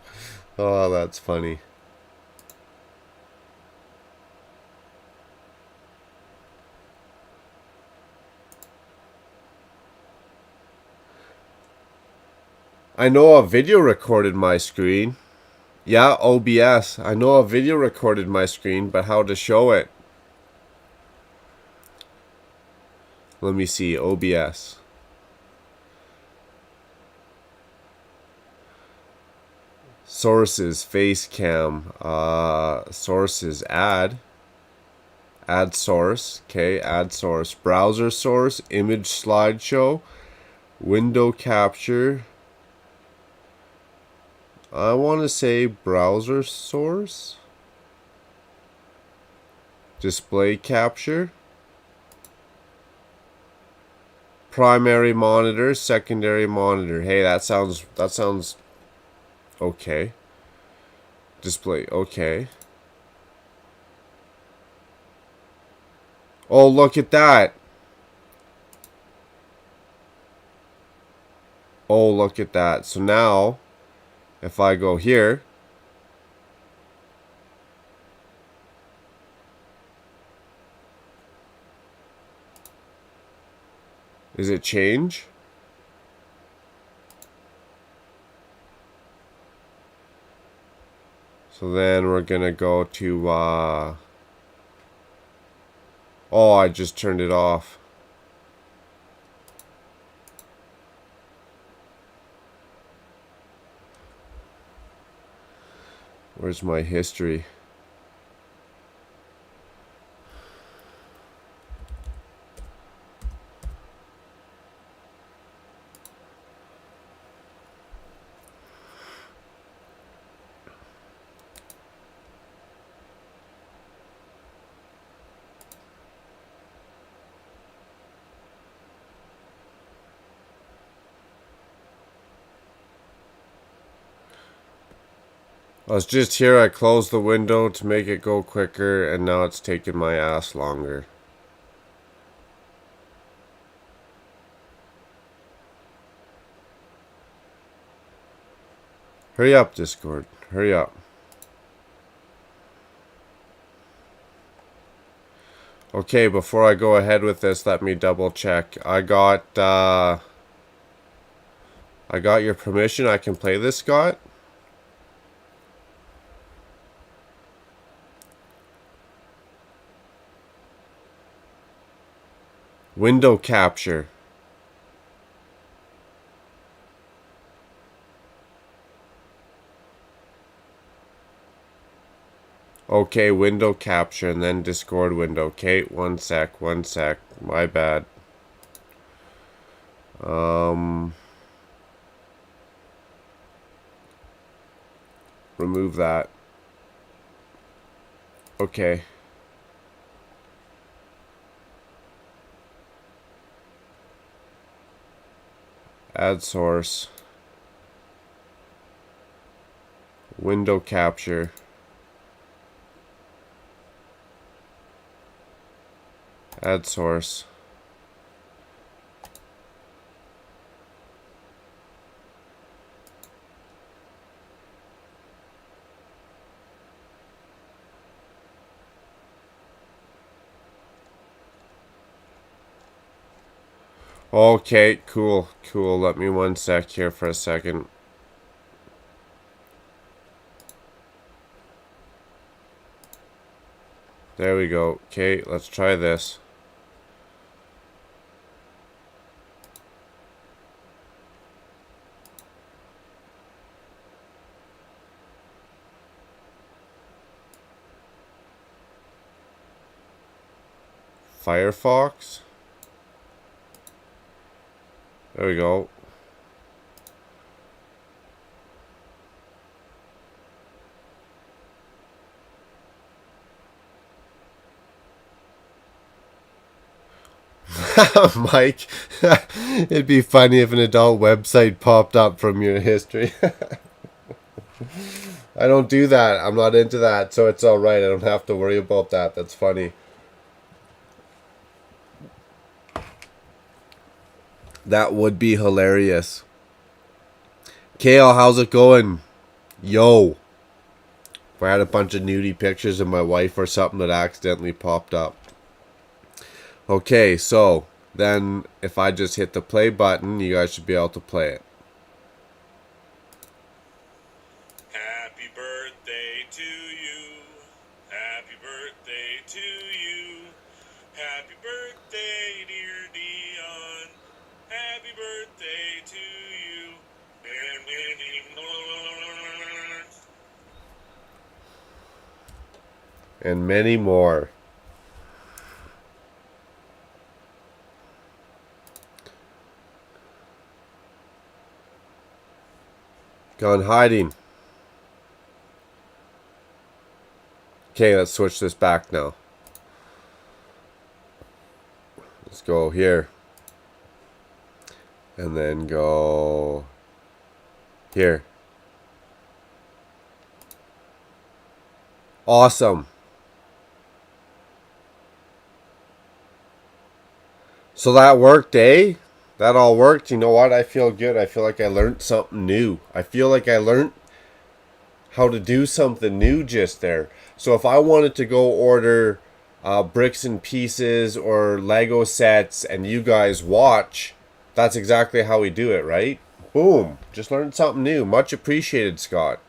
Oh, that's funny. I know a video recorded my screen. Yeah, OBS. I know a video recorded my screen, but how to show it? Let me see. OBS. Sources, face cam, sources, add source, okay, add source, browser source, image slideshow, window capture. I want to say browser source, display capture, primary monitor, secondary monitor. Hey, that sounds okay. Display, okay. Oh, look at that. Oh, look at that. So now, if I go here, is it change? So then we're gonna go to, oh, I just turned it off. Where's my history? I was just here, I closed the window to make it go quicker, and now it's taking my ass longer. Hurry up, Discord. Hurry up. Okay, before I go ahead with this, let me double check. I got your permission. I can play this, Scott? Window capture. Okay, window capture and then Discord window. Okay, one sec. My bad. Remove that. Okay. Add source. Window capture. Add source. Okay, cool. Let me one sec here for a second. There we go. Okay, let's try this. Firefox. There we go. Mike, it'd be funny if an adult website popped up from your history. I don't do that. I'm not into that, so it's alright. I don't have to worry about that. That's funny. That would be hilarious. Kale, how's it going? Yo. If I had a bunch of nudie pictures of my wife or something that accidentally popped up. Okay, so then if I just hit the play button, you guys should be able to play it. Happy birthday to you. Happy birthday to you. Happy birthday, dear Dion. Happy birthday to you. And many more. And many more. Gone hiding. Okay, let's switch this back now. Let's go here. And then go here. Awesome. So that worked, eh? That all worked. You know what? I feel good. I feel like I learned something new. I feel like I learned how to do something new just there. So if I wanted to go order bricks and pieces or Lego sets and you guys watch, that's exactly how we do it, right? Boom. Just learned something new. Much appreciated, Scott.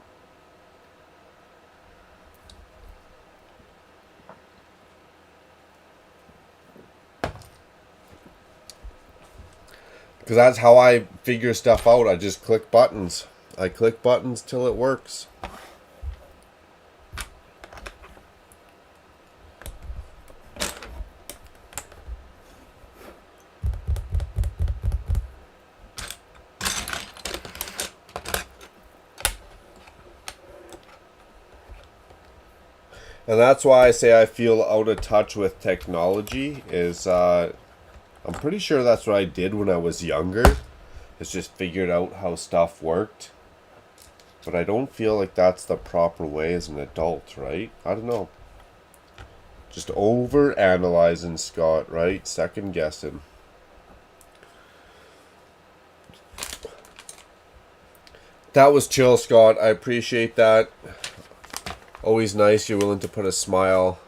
Because that's how I figure stuff out. I just click buttons. I click buttons till it works. And that's why I say I feel out of touch with technology is I'm pretty sure that's what I did when I was younger. Is just figured out how stuff worked. But I don't feel like that's the proper way as an adult, right? I don't know. Just over analyzing, Scott, right? Second guessing. That was chill, Scott. I appreciate that. Always nice you're willing to put a smile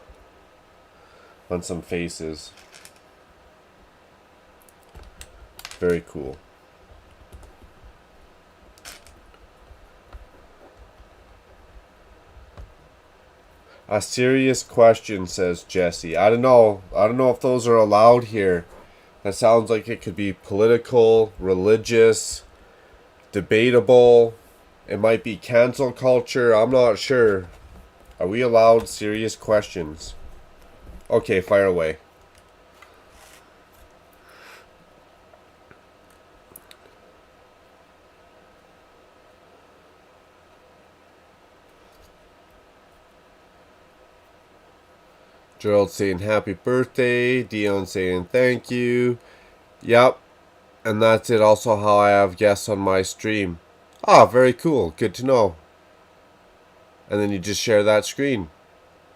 on some faces. Very cool. A serious question, says Jesse. I don't know. I don't know if those are allowed here. That sounds like it could be political, religious, debatable. It might be cancel culture. I'm not sure. Are we allowed serious questions? Okay, fire away. Gerald saying happy birthday. Dion saying thank you. Yep. And that's it. Also how I have guests on my stream. Ah, very cool. Good to know. And then you just share that screen.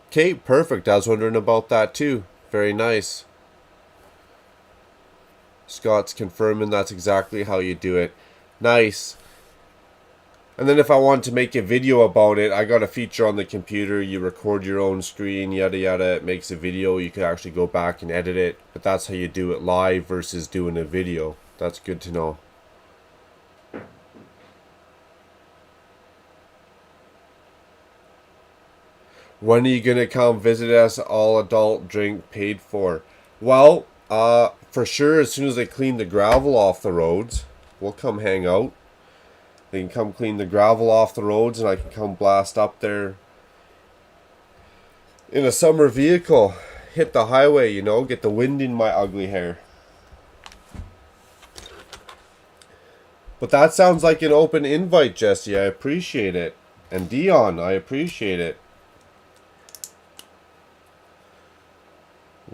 Okay, perfect. I was wondering about that too. Very nice. Scott's confirming that's exactly how you do it. Nice. And then if I want to make a video about it, I got a feature on the computer. You record your own screen, yada yada. It makes a video. You can actually go back and edit it. But that's how you do it live versus doing a video. That's good to know. When are you gonna come visit us? All adult drink paid for. Well, for sure, as soon as they clean the gravel off the roads, we'll come hang out. They can come clean the gravel off the roads, and I can come blast up there in a summer vehicle. Hit the highway, you know, get the wind in my ugly hair. But that sounds like an open invite, Jesse. I appreciate it. And Dion, I appreciate it.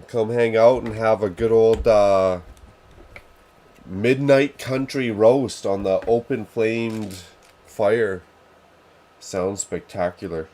Come hang out and have a good old midnight country roast on the open flamed fire. Sounds spectacular.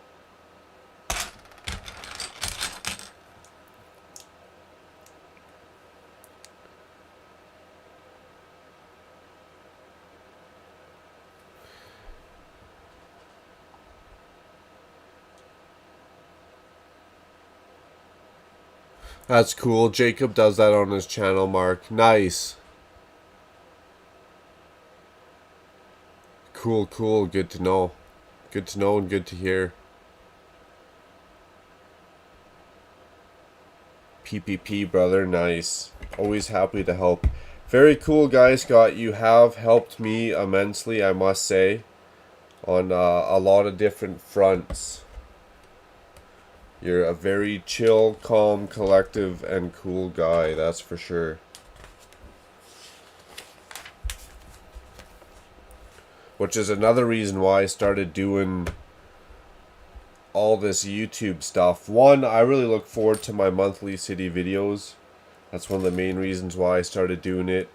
That's cool. Jacob does that on his channel, Mark. Nice. Cool, cool. Good to know. Good to know and good to hear. PPP, brother. Nice. Always happy to help. Very cool, guys. Scott, you have helped me immensely, I must say, on a lot of different fronts. You're a very chill, calm, collective, and cool guy, that's for sure. Which is another reason why I started doing all this YouTube stuff. One, I really look forward to my monthly city videos. That's one of the main reasons why I started doing it.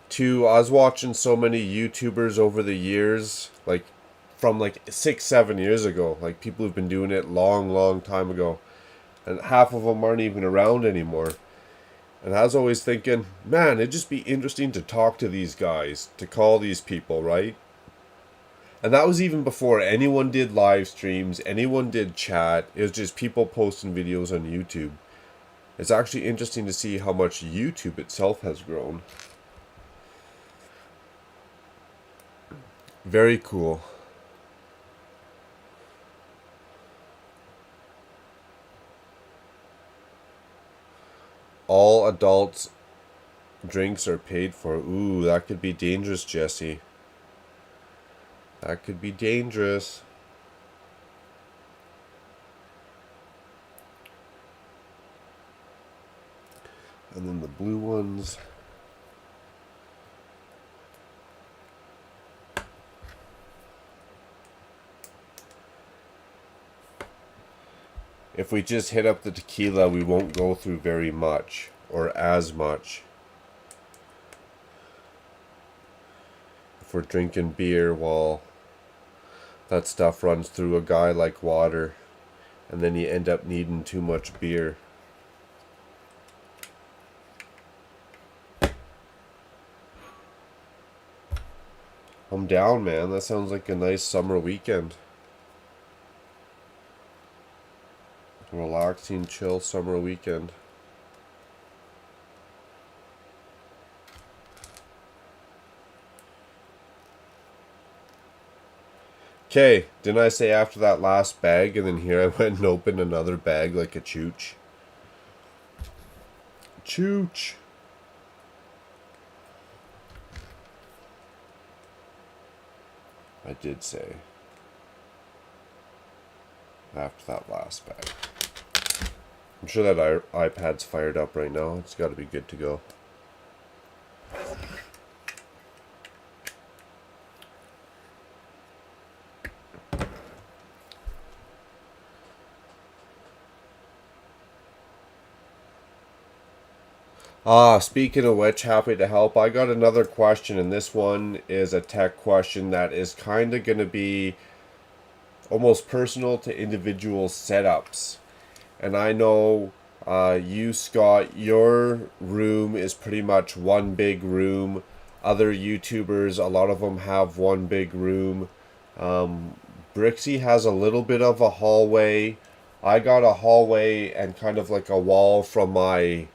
Two, I was watching so many YouTubers over the years, like from like 6-7 years ago, like people who've been doing it long time ago, and half of them aren't even around anymore. And I was always thinking, man, it'd just be interesting to talk to these guys, to call these people, right? And that was even before anyone did live streams, anyone did chat. It was just people posting videos on YouTube. It's actually interesting to see how much YouTube itself has grown. Very cool. All adults drinks are paid for. Ooh, that could be dangerous, Jesse. That could be dangerous. And then the blue ones. If we just hit up the tequila, we won't go through very much, or as much. If we're drinking beer, well, that stuff runs through a guy like water, and then you end up needing too much beer. I'm down, man. That sounds like a nice summer weekend. Relaxing, chill summer weekend. Okay, didn't I say after that last bag, and then here I went and opened another bag like a chooch? Chooch! I did say after that last bag. I'm sure that our iPad's fired up right now. It's got to be good to go. Speaking of which, happy to help. I got another question, and this one is a tech question that is kind of going to be almost personal to individual setups. And I know you, Scott, your room is pretty much one big room. Other YouTubers, a lot of them have one big room. Brixie has a little bit of a hallway. I got a hallway and kind of like a wall from my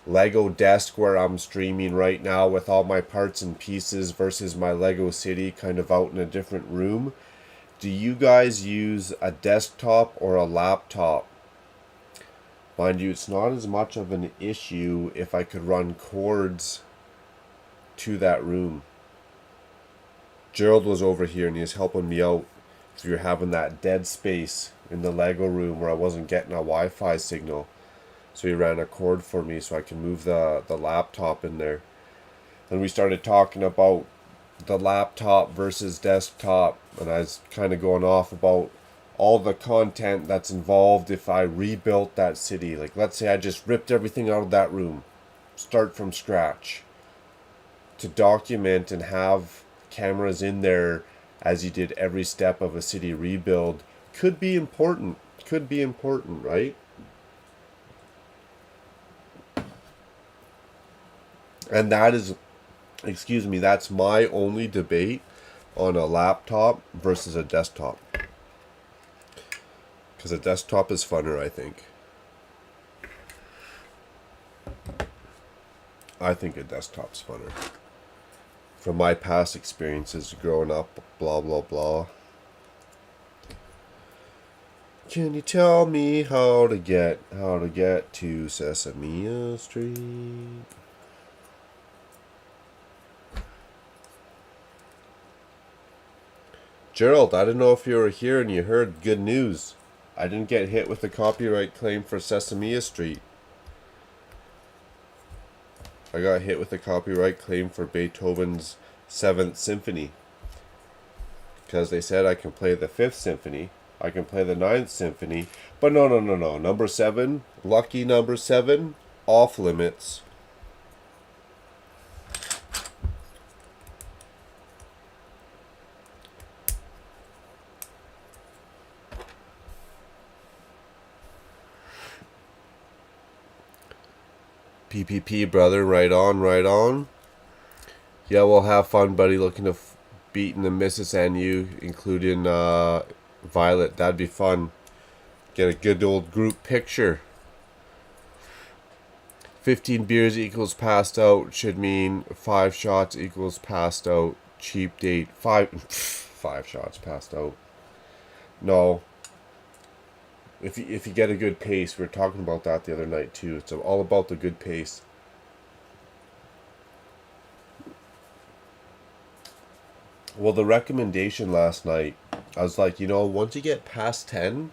Lego desk where I'm streaming right now with all my parts and pieces versus my Lego city kind of out in a different room. Do you guys use a desktop or a laptop? Mind you, it's not as much of an issue if I could run cords to that room. Gerald was over here and he was helping me out because we were having that dead space in the Lego room where I wasn't getting a Wi-Fi signal. So he ran a cord for me so I can move the laptop in there. And we started talking about the laptop versus desktop, and I was kind of going off about all the content that's involved if I rebuilt that city. Like, let's say I just ripped everything out of that room, start from scratch, to document and have cameras in there as you did every step of a city rebuild could be important. Could be important, right? And that is, excuse me, that's my only debate on a laptop versus a desktop. Because a desktop is funner, I think. I think a desktop's funner. From my past experiences growing up, blah, blah, blah. Can you tell me how to get to Sesame Street? Gerald, I don't know if you were here and you heard good news. I didn't get hit with a copyright claim for Sesame Street. I got hit with a copyright claim for Beethoven's 7th Symphony. Because they said I can play the 5th Symphony, I can play the 9th Symphony, but no. Number 7, lucky number 7, off limits. PPP, brother, right on, right on. Yeah, we'll have fun, buddy, looking to beating the missus and you, including Violet. That'd be fun. Get a good old group picture. 15 beers equals passed out should mean 5 shots equals passed out. Cheap date. 5 shots passed out. No. If you get a good pace, we were talking about that the other night too. It's all about the good pace. Well, the recommendation last night, I was like, once you get past 10,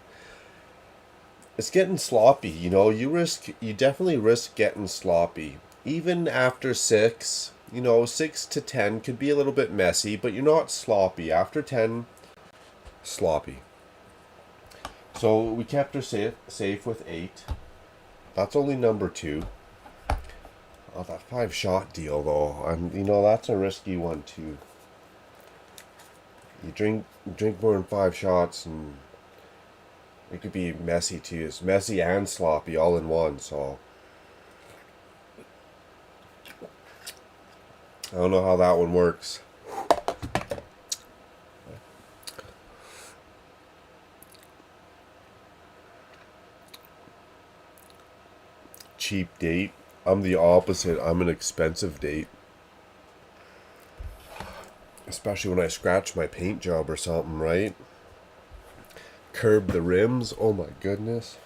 it's getting sloppy. You definitely risk getting sloppy. Even after 6, 6 to 10 could be a little bit messy, but you're not sloppy. After 10, sloppy. So we kept her safe with 8. That's only number 2. Oh, that 5 shot deal though, and that's a risky one too. You drink more than 5 shots, and it could be messy too. It's messy and sloppy all in one. So I don't know how that one works. Cheap date. I'm the opposite. I'm an expensive date. Especially when I scratch my paint job or something, right? Curb the rims. Oh my goodness.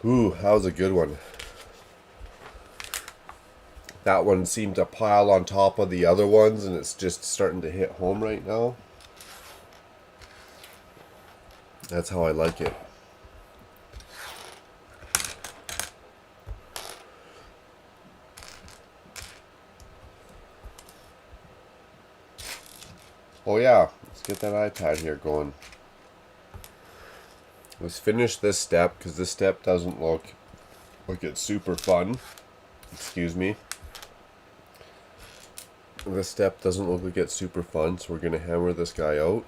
Ooh, that was a good one. That one seemed to pile on top of the other ones, and it's just starting to hit home right now. That's how I like it. Oh yeah, let's get that iPad here going. Let's finish this step, because this step doesn't look like it's super fun. Excuse me. This step doesn't look like it's super fun, so we're going to hammer this guy out.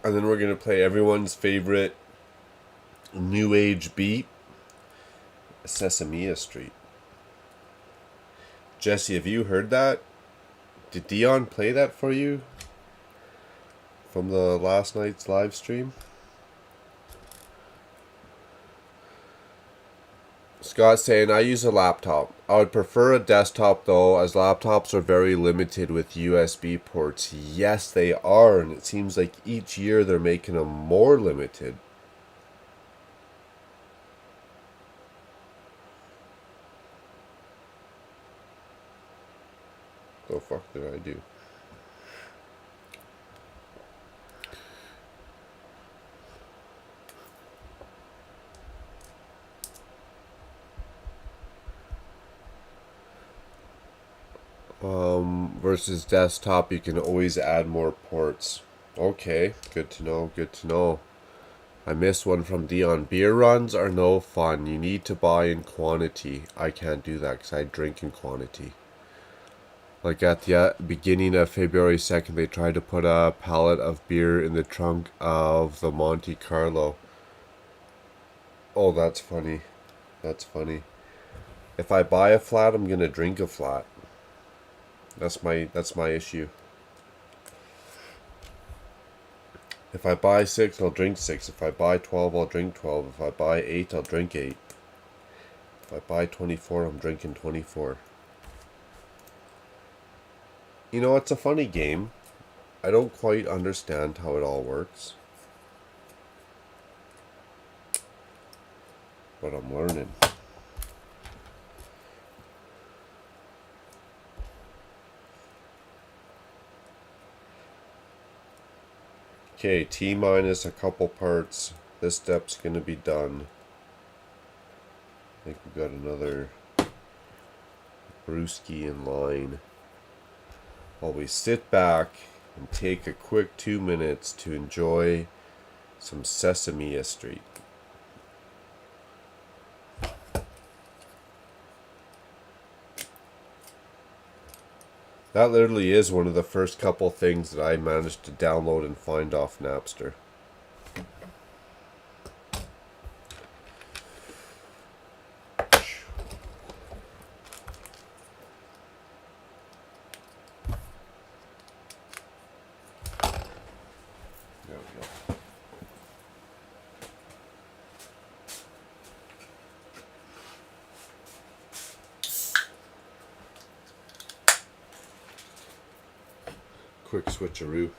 And then we're going to play everyone's favorite new age beat, Sesame Street. Jesse, have you heard that? Did Dion play that for you? from the last night's live stream? Scott saying, I use a laptop. I would prefer a desktop though, as laptops are very limited with USB ports. Yes, they are, and it seems like each year they're making them more limited. The fuck did I do? Versus desktop, you can always add more ports. Okay, good to know, good to know. I missed one from Dion. Beer runs are no fun. You need to buy in quantity. I can't do that because I drink in quantity. Like at the beginning of February 2nd, they tried to put a pallet of beer in the trunk of the Monte Carlo. Oh, that's funny. That's funny. If I buy a flat, I'm gonna drink a flat. That's my issue. If I buy 6, I'll drink 6. If I buy 12, I'll drink 12. If I buy 8, I'll drink 8. If I buy 24, I'm drinking 24. You know, it's a funny game. I don't quite understand how it all works. But I'm learning. Okay, T minus a couple parts. This step's gonna be done. I think we've got another brewski in line. While we sit back and take a quick 2 minutes to enjoy some Sesame Street. That literally is one of the first couple things that I managed to download and find off Napster. There we go. Quick switcheroo.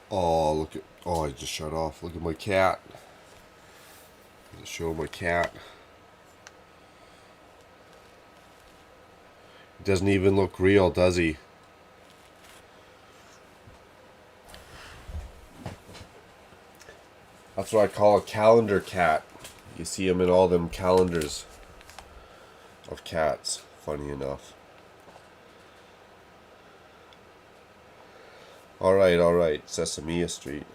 Oh, look at, oh, I just shut off. Look at my cat. Show my cat. It doesn't even look real, does he? That's what I call a calendar cat. You see him in all them calendars of cats, funny enough. Alright, Sesame Street.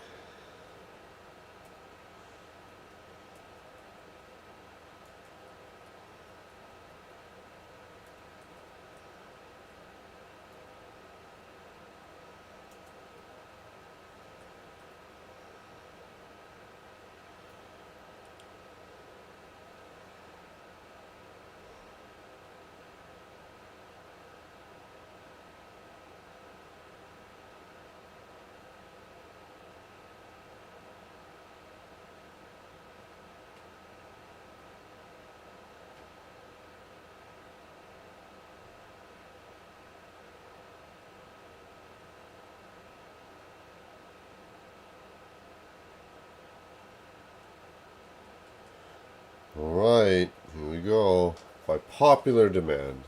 Alright, here we go. By popular demand.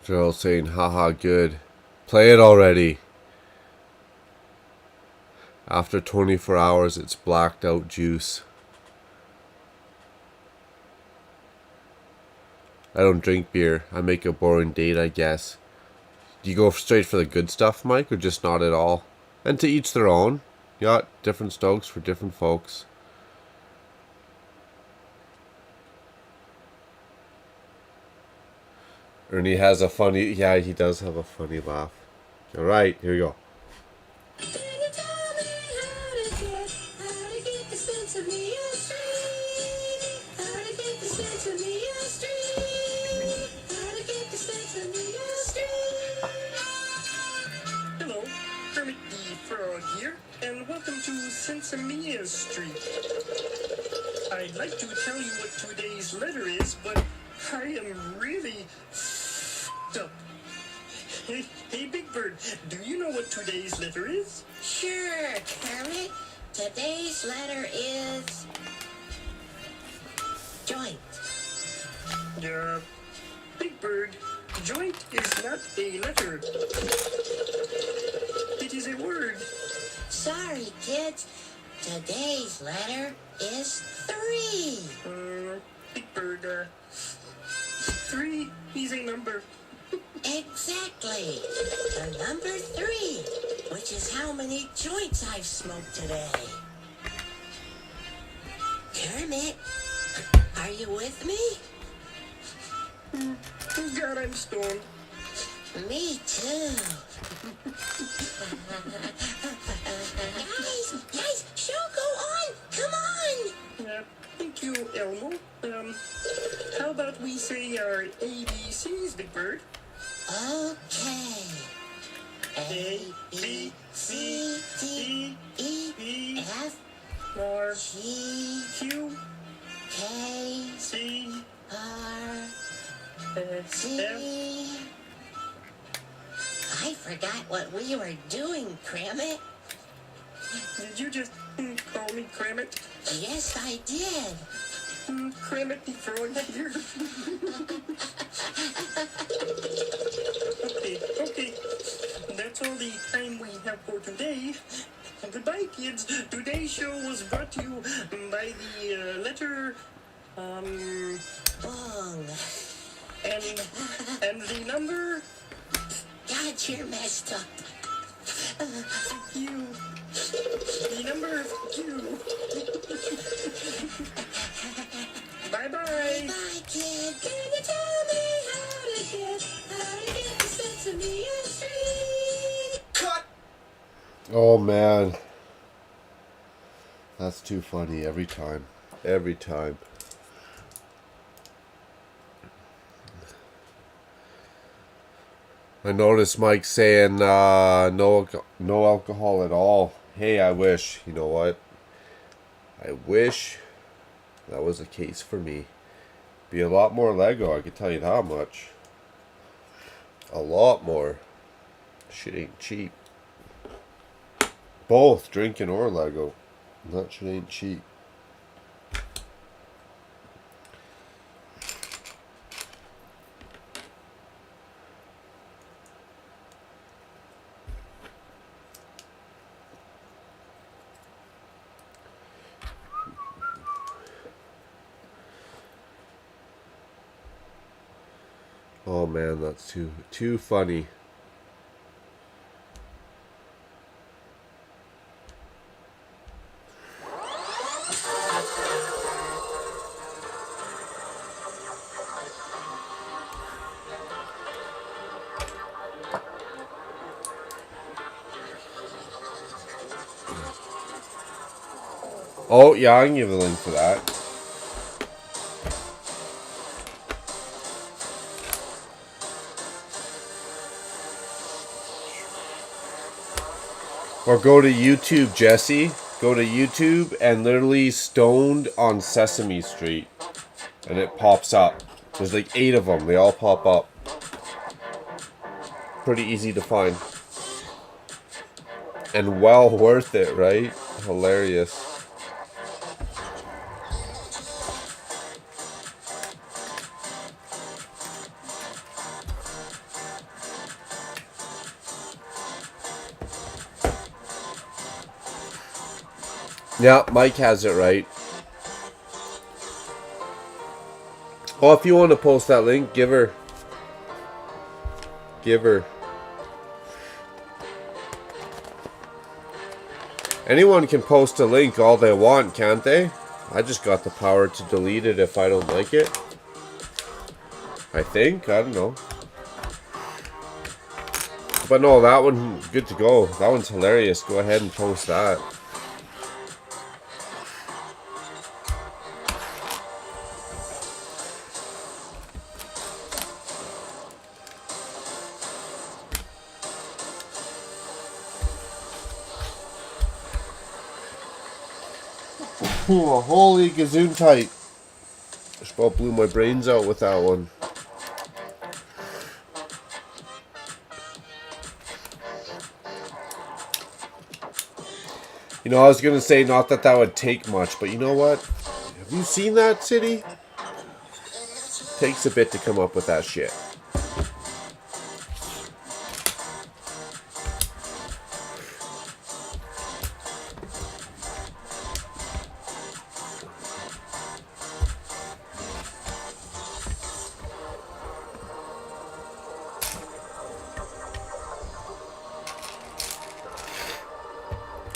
Gerald saying, haha, good. Play it already. After 24 hours, it's blacked out juice. I don't drink beer. I make a boring date, I guess. Do you go straight for the good stuff, Mike, or just not at all? And to each their own. Yeah, different Stokes for different folks. Ernie has a funny... Yeah, he does have a funny laugh. Alright, here we go. Hello, Kermit the Frog here, and welcome to Sensimia Street. I'd like to tell you what today's letter is, but I am really up. Hey, Big Bird, do you know what today's letter is? Sure, Kermit. Today's letter is joint. Big Bird, joint is not a letter. It is a word. Sorry, kids. Today's letter is 3. Big Bird, 3 is a number. Exactly. The number 3, which is how many joints I've smoked today. Kermit, are you with me? God, I'm stoned. Me too. Guys, show go on. Come on. Thank you, Elmo. How about we say our ABCs, Big Bird? Okay. A, B, C, D, E, F, R, G, Q, K, C, R, F. C. I forgot what we were doing, Kermit. Did you just call me Kermit? Yes, I did. Kermit the Frog here. Okay. That's all the time we have for today. Goodbye, kids. Today's show was brought to you by the letter, Bong. and the number. God, you're messed up. Q. The number Q. Bye-bye. Bye, kid. Can you tell me how to get the Sesame Street? Cut! Oh, man. That's too funny every time. Every time. I noticed Mike saying no alcohol at all. Hey, I wish. You know what? I wish that was the case for me. Be a lot more Lego, I can tell you that much. A lot more. Shit ain't cheap. Both drinking or Lego. That shit ain't cheap. Oh man, that's too funny. Oh yeah, I can give a link for that. Or go to YouTube, Jesse. Go to YouTube and literally Stoned on Sesame Street. And it pops up. There's like 8 of them. They all pop up. Pretty easy to find. And well worth it, right? Hilarious. Yeah, Mike has it right. Oh, if you want to post that link, give her. Give her. Anyone can post a link all they want, can't they? I just got the power to delete it if I don't like it. I think. I don't know. But no, that one, good to go. That one's hilarious. Go ahead and post that. Oh, holy gazoon tight. Just about blew my brains out with that one. You know, I was gonna say not that that would take much, but you know what? Have you seen that city? Takes a bit to come up with that shit.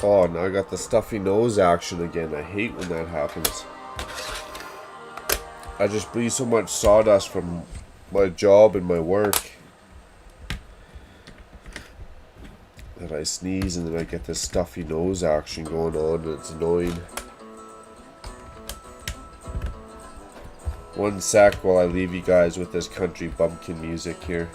Oh, now I got the stuffy nose action again. I hate when that happens. I just breathe so much sawdust from my job and my work that I sneeze and then I get this stuffy nose action going on and it's annoying. One sec while I leave you guys with this country bumpkin music here.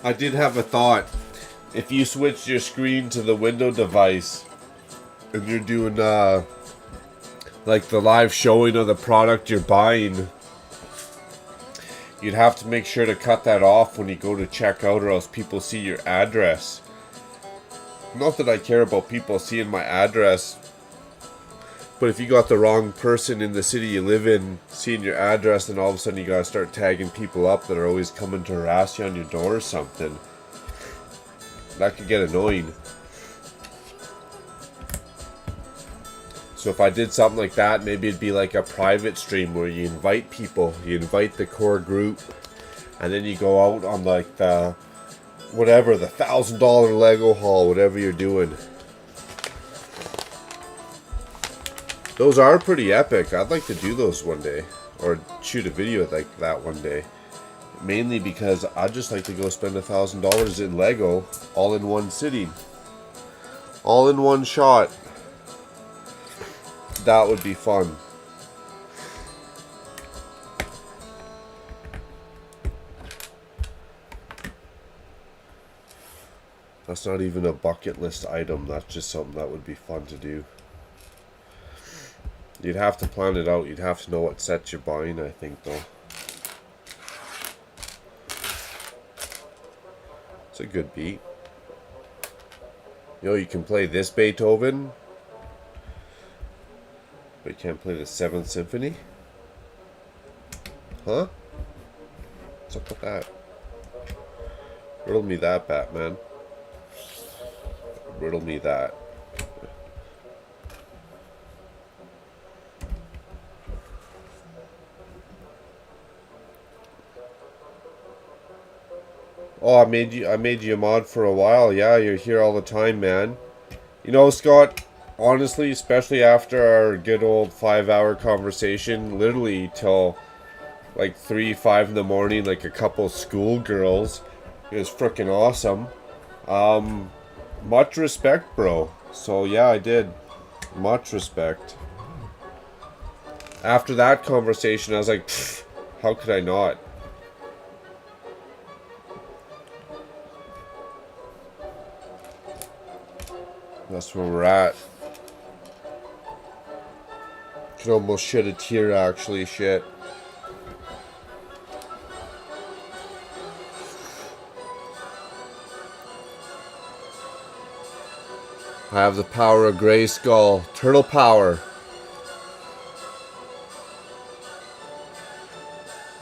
I did have a thought. If you switch your screen to the window device and you're doing like the live showing of the product you're buying, you'd have to make sure to cut that off when you go to check out or else people see your address. Not that I care about people seeing my address, but if you got the wrong person in the city you live in seeing your address, then all of a sudden you gotta start tagging people up that are always coming to harass you on your door or something. That could get annoying. So if I did something like that, maybe it'd be like a private stream where you invite people, you invite the core group, and then you go out on like the whatever, the $1,000 Lego haul, whatever you're doing. Those are pretty epic. I'd like to do those one day. Or shoot a video like that one day. Mainly because I'd just like to go spend $1,000 in Lego all in one sitting. All in one shot. That would be fun. That's not even a bucket list item. That's just something that would be fun to do. You'd have to plan it out. You'd have to know what sets you're buying, I think, though. It's a good beat. You know, you can play this Beethoven, but you can't play the 7th Symphony? Huh? What's up with that? Riddle me that, Batman. Riddle me that. Oh, I made you a mod for a while. Yeah, you're here all the time, man. You know, Scott, honestly, especially after our good old 5-hour conversation, literally till like 3, 5 in the morning, like a couple schoolgirls, it was freaking awesome. Much respect, bro. So yeah, I did. Much respect. After that conversation, I was like, how could I not? That's where we're at. Could almost shed a tear, actually. Shit. I have the power of Gray Skull. Turtle power.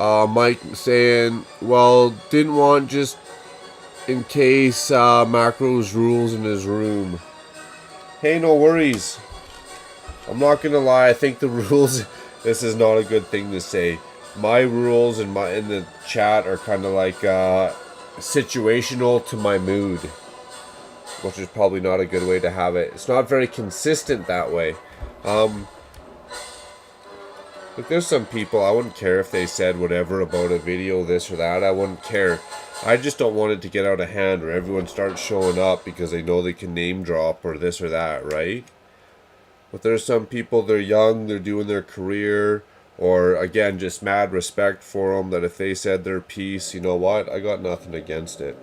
Mike saying, well, didn't want just in case Macro's rules in his room. Hey, no worries. I'm not gonna lie, I think the rules, this is not a good thing to say. My rules in the chat are kind of like situational to my mood, which is probably not a good way to have it. It's not very consistent that way. Look, there's some people, I wouldn't care if they said whatever about a video, this or that. I wouldn't care. I just don't want it to get out of hand where everyone starts showing up because they know they can name drop or this or that, right? But there's some people, they're young, they're doing their career, or again, just mad respect for them, that if they said their piece, you know what, I got nothing against it.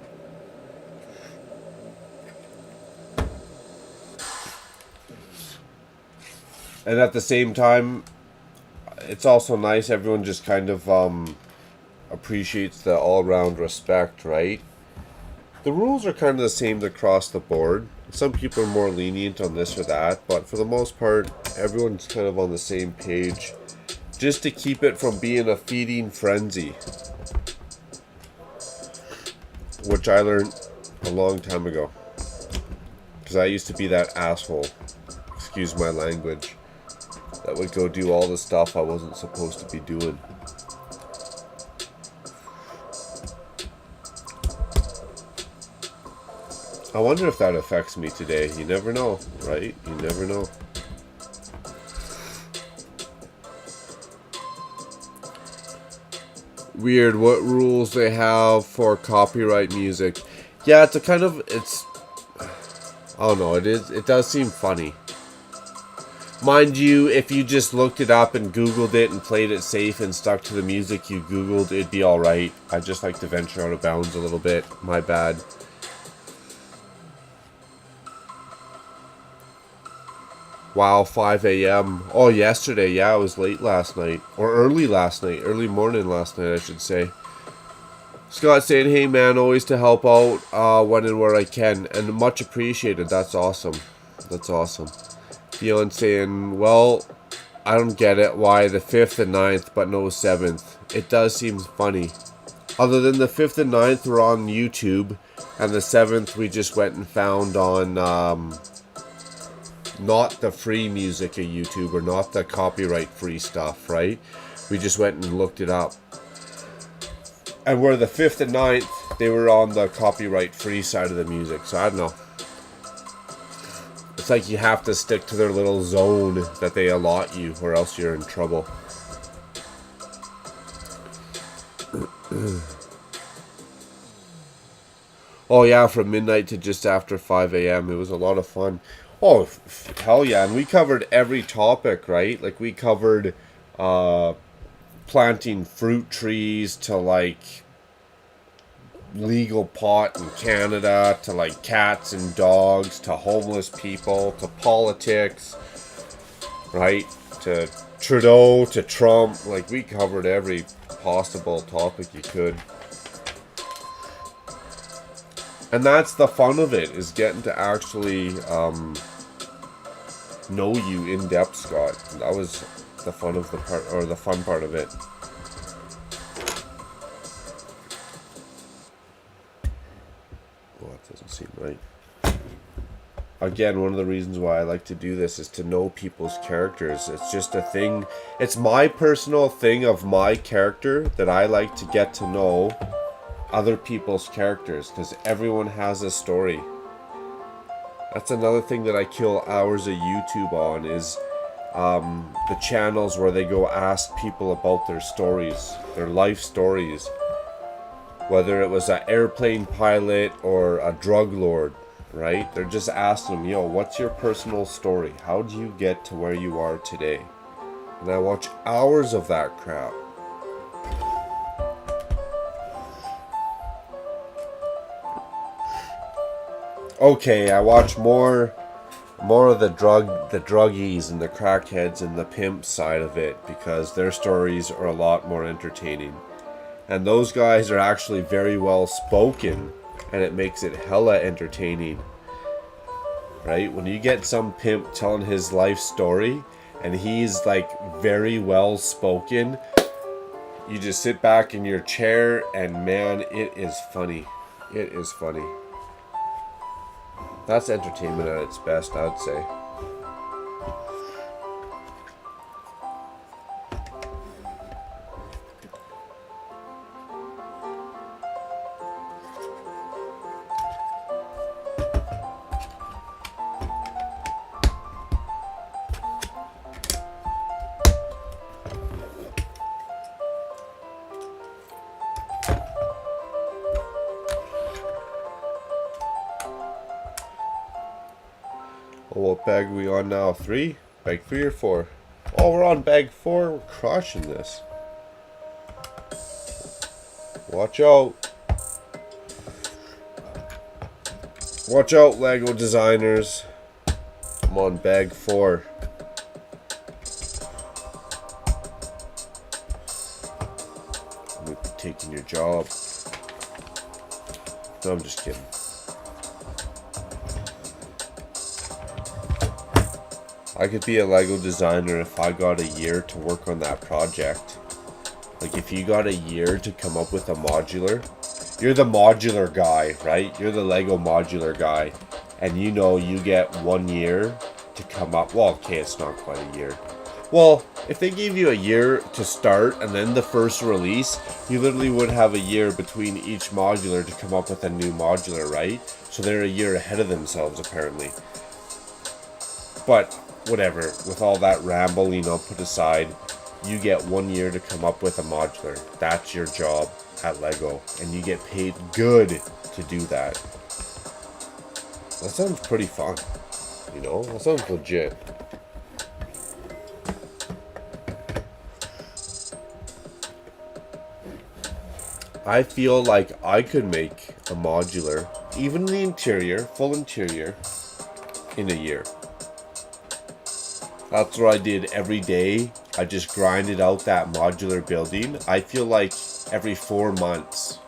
And at the same time, it's also nice, everyone just kind of appreciates the all-round respect, right? The rules are kind of the same across the board. Some people are more lenient on this or that, but for the most part, everyone's kind of on the same page, just to keep it from being a feeding frenzy, which I learned a long time ago, because I used to be that asshole, excuse my language, that would go do all the stuff I wasn't supposed to be doing. I wonder if that affects me today. You never know, right? You never know. Weird what rules they have for copyright music. Yeah, it's a kind of, it's, I don't know, it does seem funny. Mind you, if you just looked it up and Googled it and played it safe and stuck to the music you Googled, it'd be alright. I just like to venture out of bounds a little bit. My bad. Wow, 5 a.m. Oh, yesterday. Yeah, it was late last night. Or early last night. Early morning last night, I should say. Scott saying, hey man, always to help out when and where I can. And much appreciated. That's awesome. That's awesome. Dion saying, well, I don't get it. Why the 5th and 9th, but no 7th? It does seem funny. Other than the 5th and 9th were on YouTube. And the 7th we just went and found on... not the free music of YouTube, or not the copyright free stuff, right? We just went and looked it up. And where the 5th and 9th, they were on the copyright free side of the music. So I don't know. It's like you have to stick to their little zone that they allot you, or else you're in trouble. Oh yeah, from midnight to just after 5 a.m. It was a lot of fun. Oh, hell yeah. And we covered every topic, right? Like, we covered planting fruit trees to, like, legal pot in Canada, to, like, cats and dogs, to homeless people, to politics, right? To Trudeau, to Trump. Like, we covered every possible topic you could. And that's the fun of it, is getting to actually know you in depth, Scott. That was the fun of the part, or the fun part of it. Oh, that doesn't seem right. Again, one of the reasons why I like to do this is to know people's characters. It's just a thing. It's my personal thing of my character that I like to get to know other people's characters, because everyone has a story. That's another thing that I kill hours of YouTube on, is the channels where they go ask people about their stories, their life stories. Whether it was an airplane pilot or a drug lord, right? They're just asking them, yo, what's your personal story? How do you get to where you are today? And I watch hours of that crap. Okay, I watch more of the druggies and the crackheads and the pimp side of it, because their stories are a lot more entertaining. And those guys are actually very well spoken, and it makes it hella entertaining. right? When you get some pimp telling his life story and he's like very well spoken, you just sit back in your chair and man, it is funny. It is funny. That's entertainment at its best, I'd say. Oh, what bag are we on now? 3? Bag 3 or 4? Oh, we're on bag 4. We're crushing this. Watch out. Watch out, Lego designers. I'm on bag 4. I'm taking your job. No, I'm just kidding. I could be a Lego designer if I got a year to work on that project. Like if you got a year to come up with a modular, you're the modular guy, right? You're the Lego modular guy. And you know you get 1 year to come up. Well, okay, it's not quite a year. Well, if they gave you a year to start and then the first release, you literally would have a year between each modular to come up with a new modular, right? So they're a year ahead of themselves, apparently. But whatever, with all that rambling put aside, you get 1 year to come up with a modular. That's your job at Lego, and you get paid good to do that. That sounds pretty fun, you know? That sounds legit. I feel like I could make a modular, even the interior, full interior, in a year. That's what I did every day. I just grinded out that modular building. I feel like every 4 months,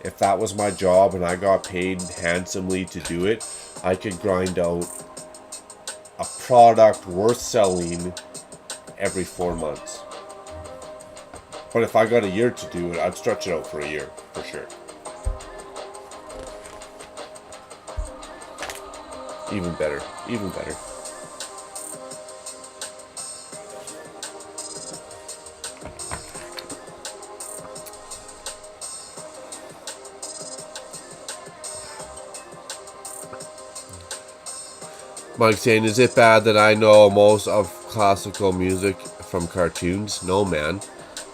if that was my job and I got paid handsomely to do it, I could grind out a product worth selling every 4 months. But if I got a year to do it, I'd stretch it out for a year, for sure. Even better, even better. Mike saying, is it bad that I know most of classical music from cartoons? No, man.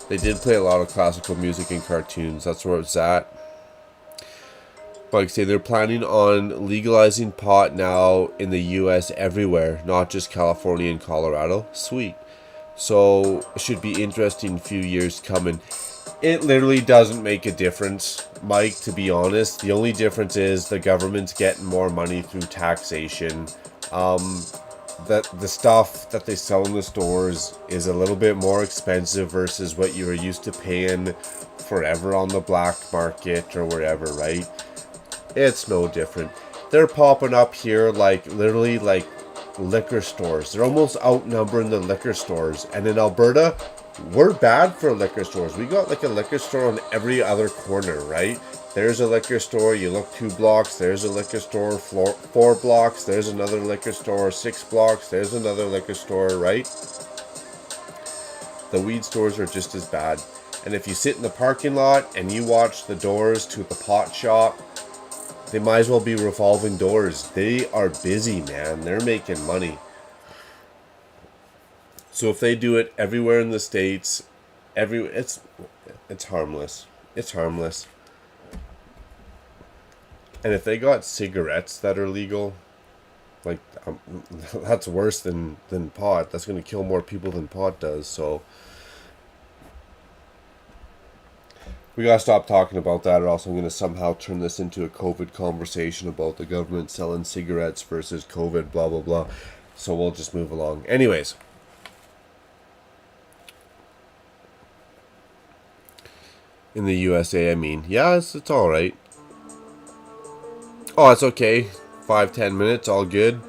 They did play a lot of classical music in cartoons. That's where it's at. Mike saying, they're planning on legalizing pot now in the U.S. everywhere, not just California and Colorado. Sweet. So, it should be interesting few years coming. It literally doesn't make a difference, Mike, to be honest. The only difference is the government's getting more money through taxation. That the stuff that they sell in the stores is a little bit more expensive versus what you were used to paying forever on the black market or wherever, right? It's no different. They're popping up here like literally like liquor stores. They're almost outnumbering the liquor stores. And in Alberta, we're bad for liquor stores. We got like a liquor store on every other corner, right? There's a liquor store, you look 2 blocks, there's a liquor store, 4 blocks, there's another liquor store, 6 blocks, there's another liquor store, right? The weed stores are just as bad. And if you sit in the parking lot and you watch the doors to the pot shop, they might as well be revolving doors. They are busy, man. They're making money. So if they do it everywhere in the States, it's harmless. It's harmless. And if they got cigarettes that are legal, like that's worse than pot. That's going to kill more people than pot does. So we got to stop talking about that, or else I'm going to somehow turn this into a COVID conversation about the government selling cigarettes versus COVID, blah, blah, blah. So we'll just move along. Anyways. In the USA, I mean. Yeah, it's all right. Oh, it's okay. 5-10 minutes, all good.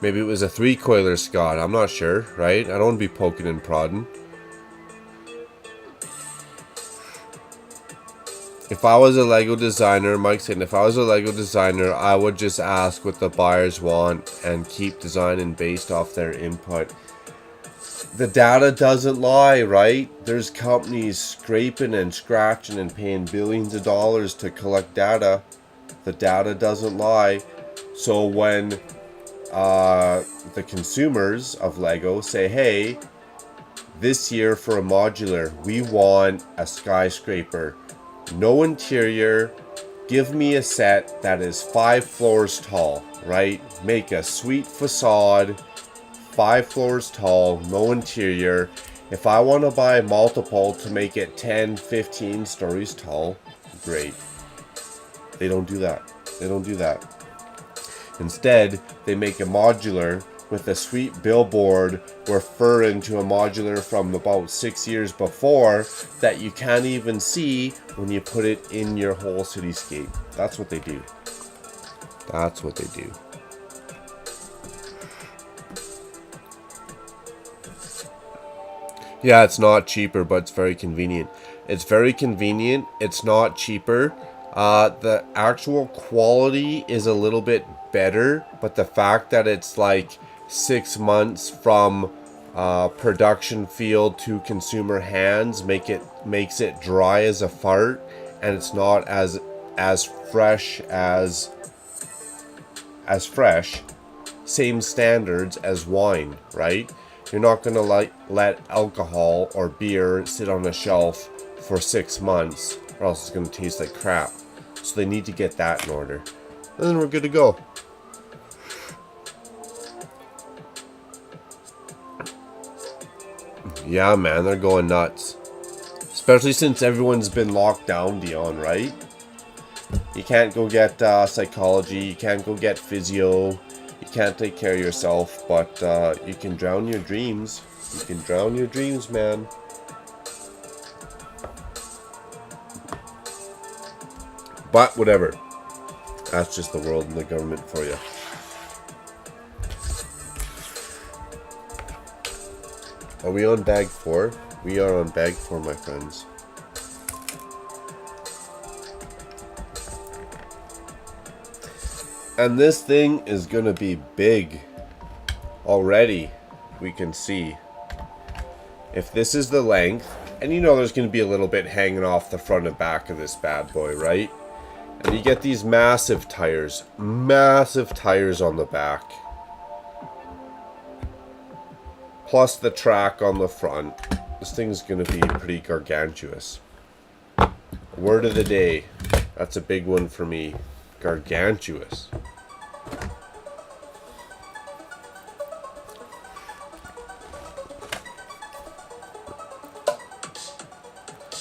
Maybe it was a 3-coiler, Scott. I'm not sure, right? I don't want to be poking and prodding. If I was a Lego designer, Mike said, if I was a Lego designer, I would just ask what the buyers want and keep designing based off their input. The data doesn't lie, right? There's companies scraping and scratching and paying billions of dollars to collect data. The data doesn't lie. So when the consumers of Lego say, hey, this year for a modular, we want a skyscraper. No interior. Give me a set that is 5 floors tall, right? Make a sweet facade, 5 floors tall, no interior. If I want to buy multiple to make it 10, 15 stories tall, great. They don't do that. They don't do that. Instead, they make a modular with a sweet billboard referring to a modular from about 6 years before that you can't even see when you put it in your whole cityscape. That's what they do. That's what they do. Yeah, it's not cheaper, but it's very convenient. It's very convenient. It's not cheaper. The actual quality is a little bit better, but the fact that it's like 6 months from production field to consumer hands makes it dry as a fart, and it's not as fresh as fresh. Same standards as wine, right? You're not gonna let alcohol or beer sit on a shelf for 6 months, or else it's gonna taste like crap. So they need to get that in order, and then we're good to go. Yeah, man, they're going nuts. Especially since everyone's been locked down, Dion, right? You can't go get psychology, you can't go get physio, you can't take care of yourself, but you can drown your dreams. You can drown your dreams, man. But whatever. That's just the world and the government for you. Are we on bag 4? We are on bag 4, my friends. And this thing is gonna be big. Already, we can see. If this is the length, and you know there's gonna be a little bit hanging off the front and back of this bad boy, right? And you get these massive tires on the back. Plus the track on the front. This thing's gonna be pretty gargantuous. Word of the day. That's a big one for me. Gargantuous.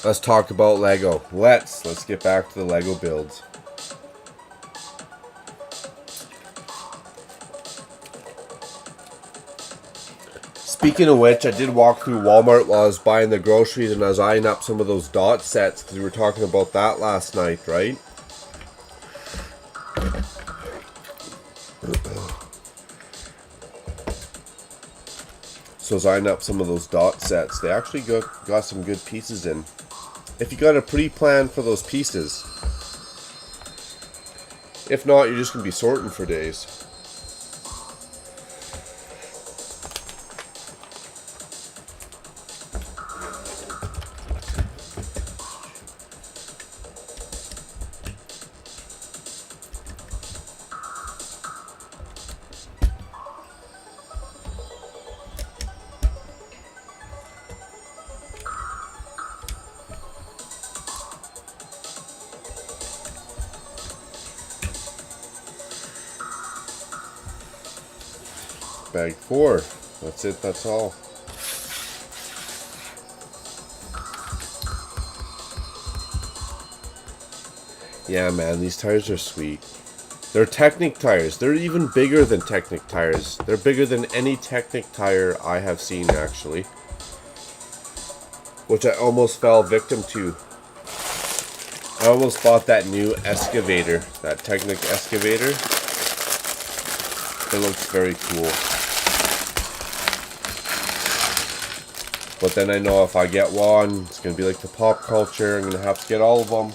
Let's talk about Lego. Let's get back to the Lego builds. Speaking of which, I did walk through Walmart while I was buying the groceries, and I was eyeing up some of those dot sets because we were talking about that last night, right? So I was eyeing up some of those dot sets. They actually got some good pieces in. If you got a pre-plan for those pieces. If not, you're just going to be sorting for days. Bag 4. That's it, that's all. Yeah, man, these tires are sweet. They're Technic tires. They're even bigger than Technic tires. They're bigger than any Technic tire I have seen, actually. Which I almost fell victim to. I almost bought that new excavator. That Technic excavator. It looks very cool. But then I know if I get one, it's going to be like the pop culture. I'm going to have to get all of them.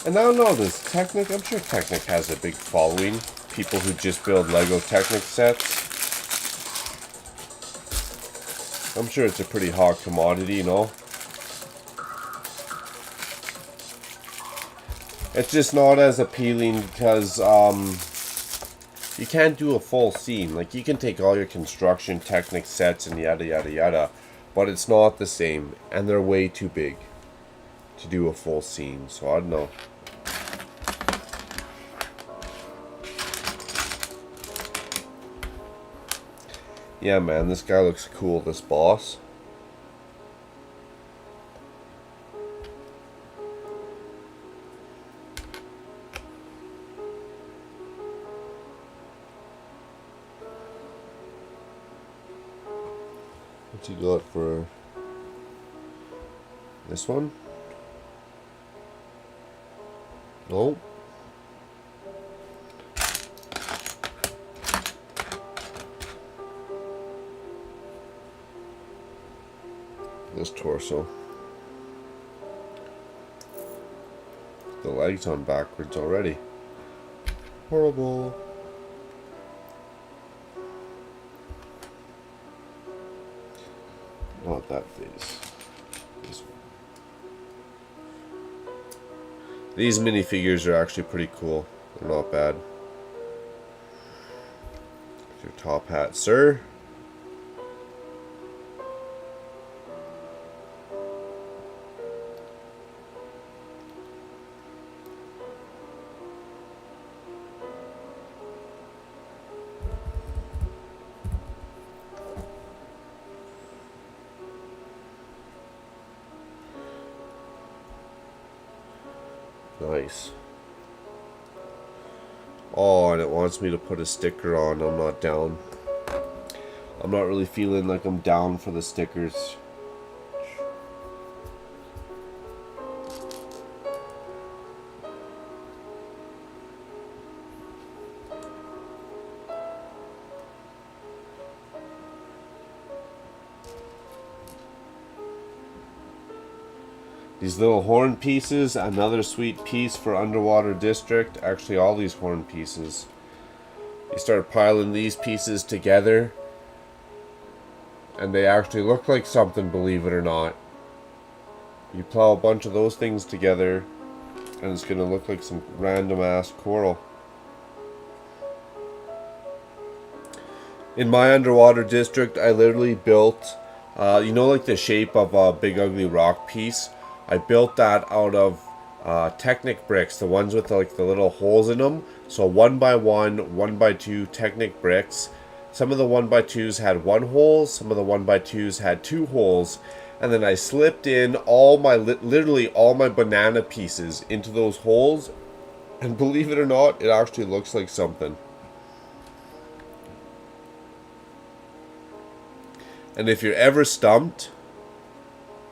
And I don't know, this Technic, I'm sure Technic has a big following. People who just build Lego Technic sets. I'm sure it's a pretty hot commodity, you know. It's just not as appealing because you can't do a full scene. Like, you can take all your construction Technic sets and yada yada yada, but it's not the same, and they're way too big to do a full scene, so I don't know. Yeah, man, this guy looks cool, this boss. What's he got for this one? No. This torso. The legs on backwards already. Horrible. Not that face. This one. These minifigures are actually pretty cool. They're not bad. Your top hat, sir. Nice. Oh, and it wants me to put a sticker on. I'm not down. I'm not really feeling like I'm down for the stickers. These little horn pieces, another sweet piece for Underwater District. Actually, all these horn pieces. You start piling these pieces together, and they actually look like something, believe it or not. You plow a bunch of those things together, and it's going to look like some random ass coral. In my Underwater District, I literally built, you know, like the shape of a big ugly rock piece. I built that out of Technic bricks, the ones with like the little holes in them. So 1x1, 1x2 Technic bricks. Some of the 1x2s had one hole, some of the 1x2s had two holes, and then I slipped in all my literally all my banana pieces into those holes, and believe it or not, it actually looks like something. And if you're ever stumped,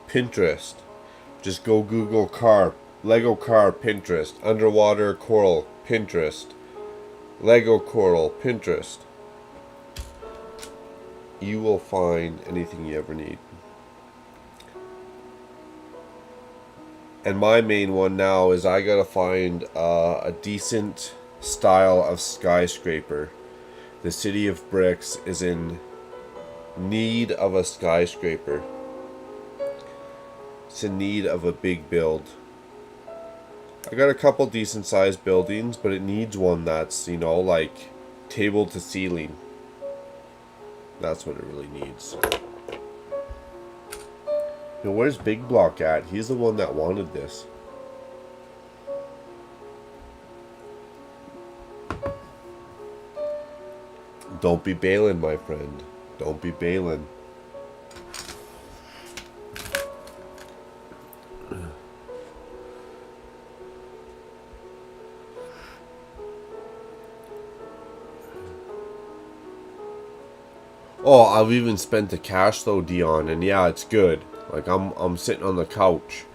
Pinterest. Just go Google car, Lego car, Pinterest, underwater coral, Pinterest, Lego coral, Pinterest. You will find anything you ever need. And my main one now is I gotta find a decent style of skyscraper. The city of bricks is in need of a skyscraper. It's in need of a big build. I got a couple decent sized buildings, but it needs one that's, you know, like table to ceiling. That's what it really needs. You know, where's Big Block at? He's the one that wanted this. Don't be bailing, my friend. Don't be bailing. Oh, I've even spent the cash though, Dion, and yeah, it's good. Like I'm sitting on the couch,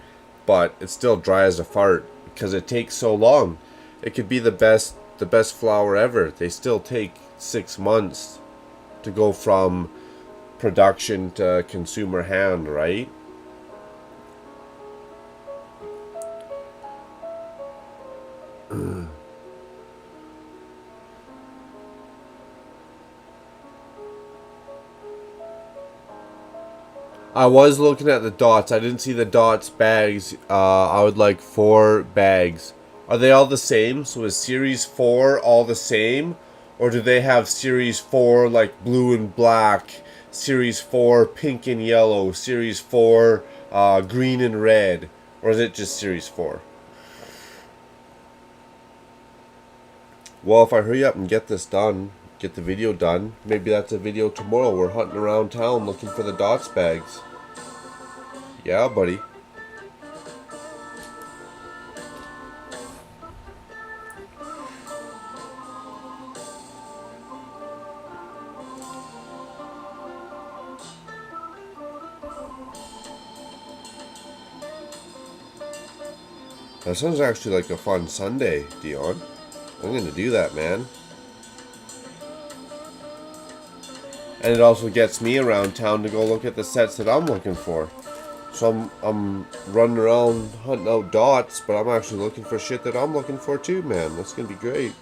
but it's still dry as a fart because it takes so long. It could be the best flour ever. They still take 6 months to go from production to consumer hand, right? I was looking at the dots. I didn't see the dots bags. I would like 4 bags. Are they all the same? So is Series 4 all the same? Or do they have Series 4 like blue and black, Series 4 pink and yellow, Series 4 green and red? Or is it just Series 4? Well, if I hurry up and get this done, get the video done, maybe that's a video tomorrow. We're hunting around town looking for the dots bags. Yeah, buddy. That sounds actually like a fun Sunday, Dion. I'm gonna do that, man. And it also gets me around town to go look at the sets that I'm looking for. So I'm running around hunting out dots, but I'm actually looking for shit that I'm looking for too, man. That's gonna be great.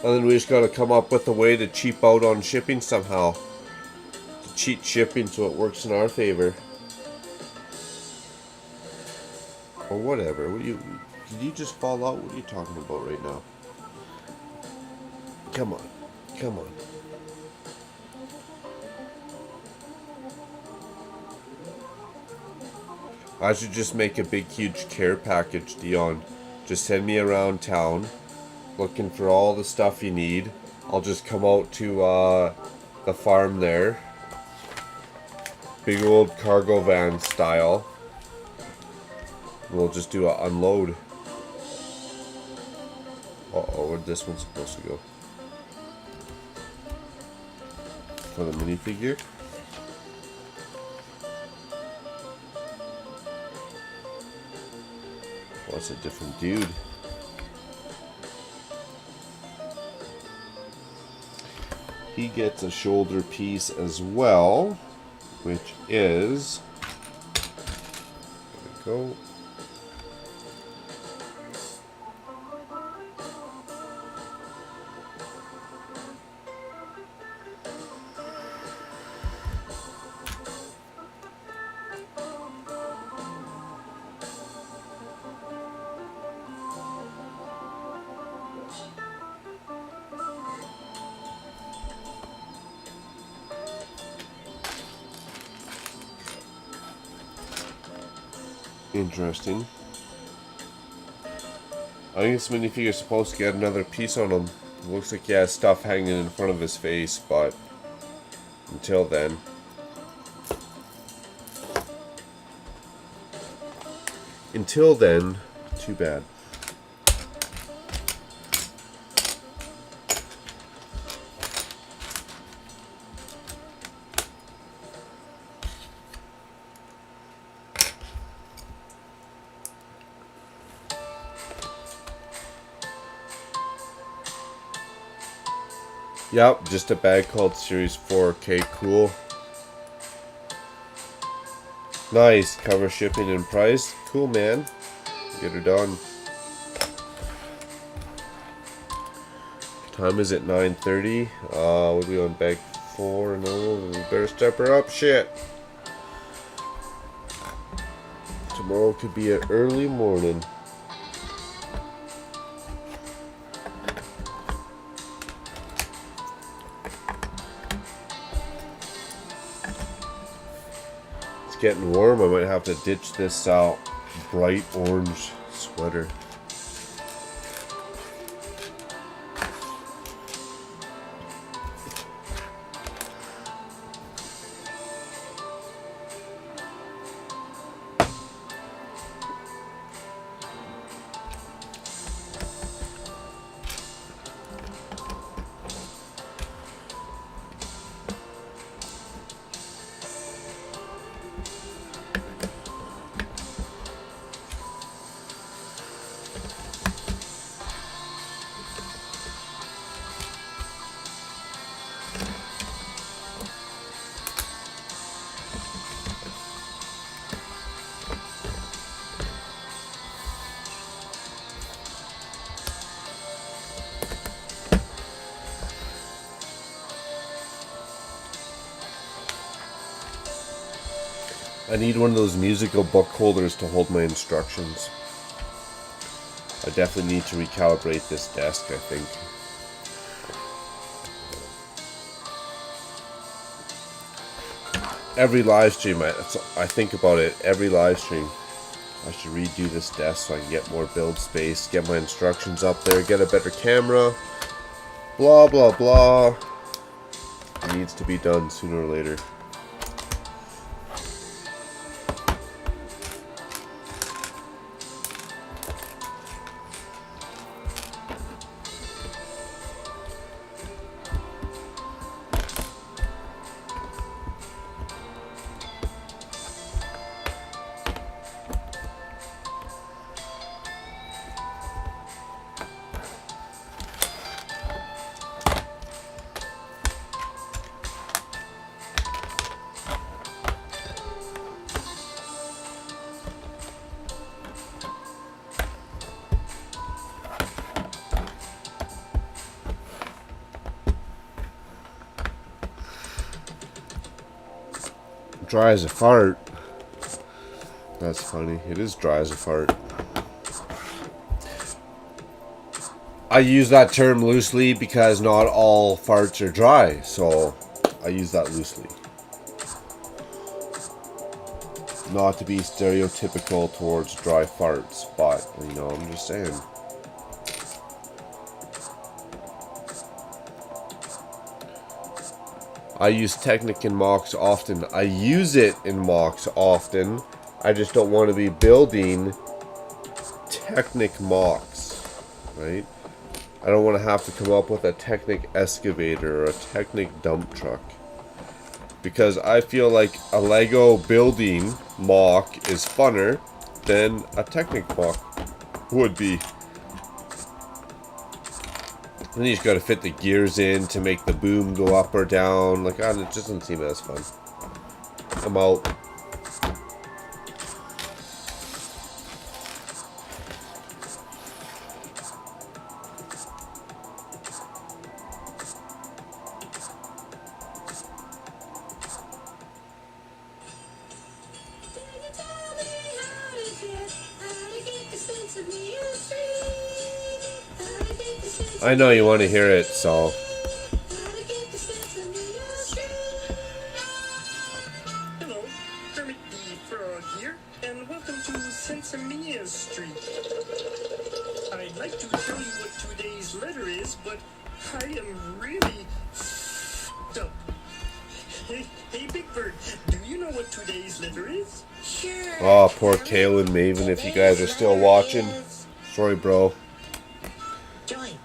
And then we just gotta come up with a way to cheap out on shipping somehow. To cheat shipping so it works in our favor. Or whatever. Did you just fall out? What are you talking about right now? Come on. Come on. I should just make a big huge care package, Dion. Just send me around town looking for all the stuff you need. I'll just come out to the farm there. Big old cargo van style. We'll just do an unload. Uh-oh, where'd this one supposed to go? For the minifigure? Oh, it's a different dude. He gets a shoulder piece as well, which is... There we go. Interesting. I think this minifigure is supposed to get another piece on him. It looks like he has stuff hanging in front of his face, but until then. Until then, too bad. Yep, just a bag called Series 4K. Cool. Nice. Cover shipping and price. Cool, man. Get her done. Time is at 9:30. We'll be on bag 4. No, we better step her up. Shit. Tomorrow could be an early morning. Getting warm. I might have to ditch this bright orange sweater. I need one of those musical book holders to hold my instructions. I definitely need to recalibrate this desk, I think. Every live stream, I think about it, every live stream, I should redo this desk so I can get more build space, get my instructions up there, get a better camera, blah, blah, blah. It needs to be done sooner or later. Dry as a fart. That's funny. It is dry as a fart. I use that term loosely because not all farts are dry, so I use that loosely. Not to be stereotypical towards dry farts, but, you know, I'm just saying. I use Technic in mocks often. I use it in mocks often. I just don't want to be building Technic mocks, right? I don't want to have to come up with a Technic excavator or a Technic dump truck. Because I feel like a Lego building mock is funner than a Technic mock would be. And then you just gotta fit the gears in to make the boom go up or down. Like, it just doesn't seem as fun. I'm out. I know you want to hear it, so. Hello, Kermit the Frog here, and welcome to Sensimilia Street. I'd like to tell you what today's letter is, but I am really up. Hey, Big Bird, do you know what today's letter is? Sure. Oh, poor Kale and Maven, if you guys are still watching. Sorry, bro. Joint.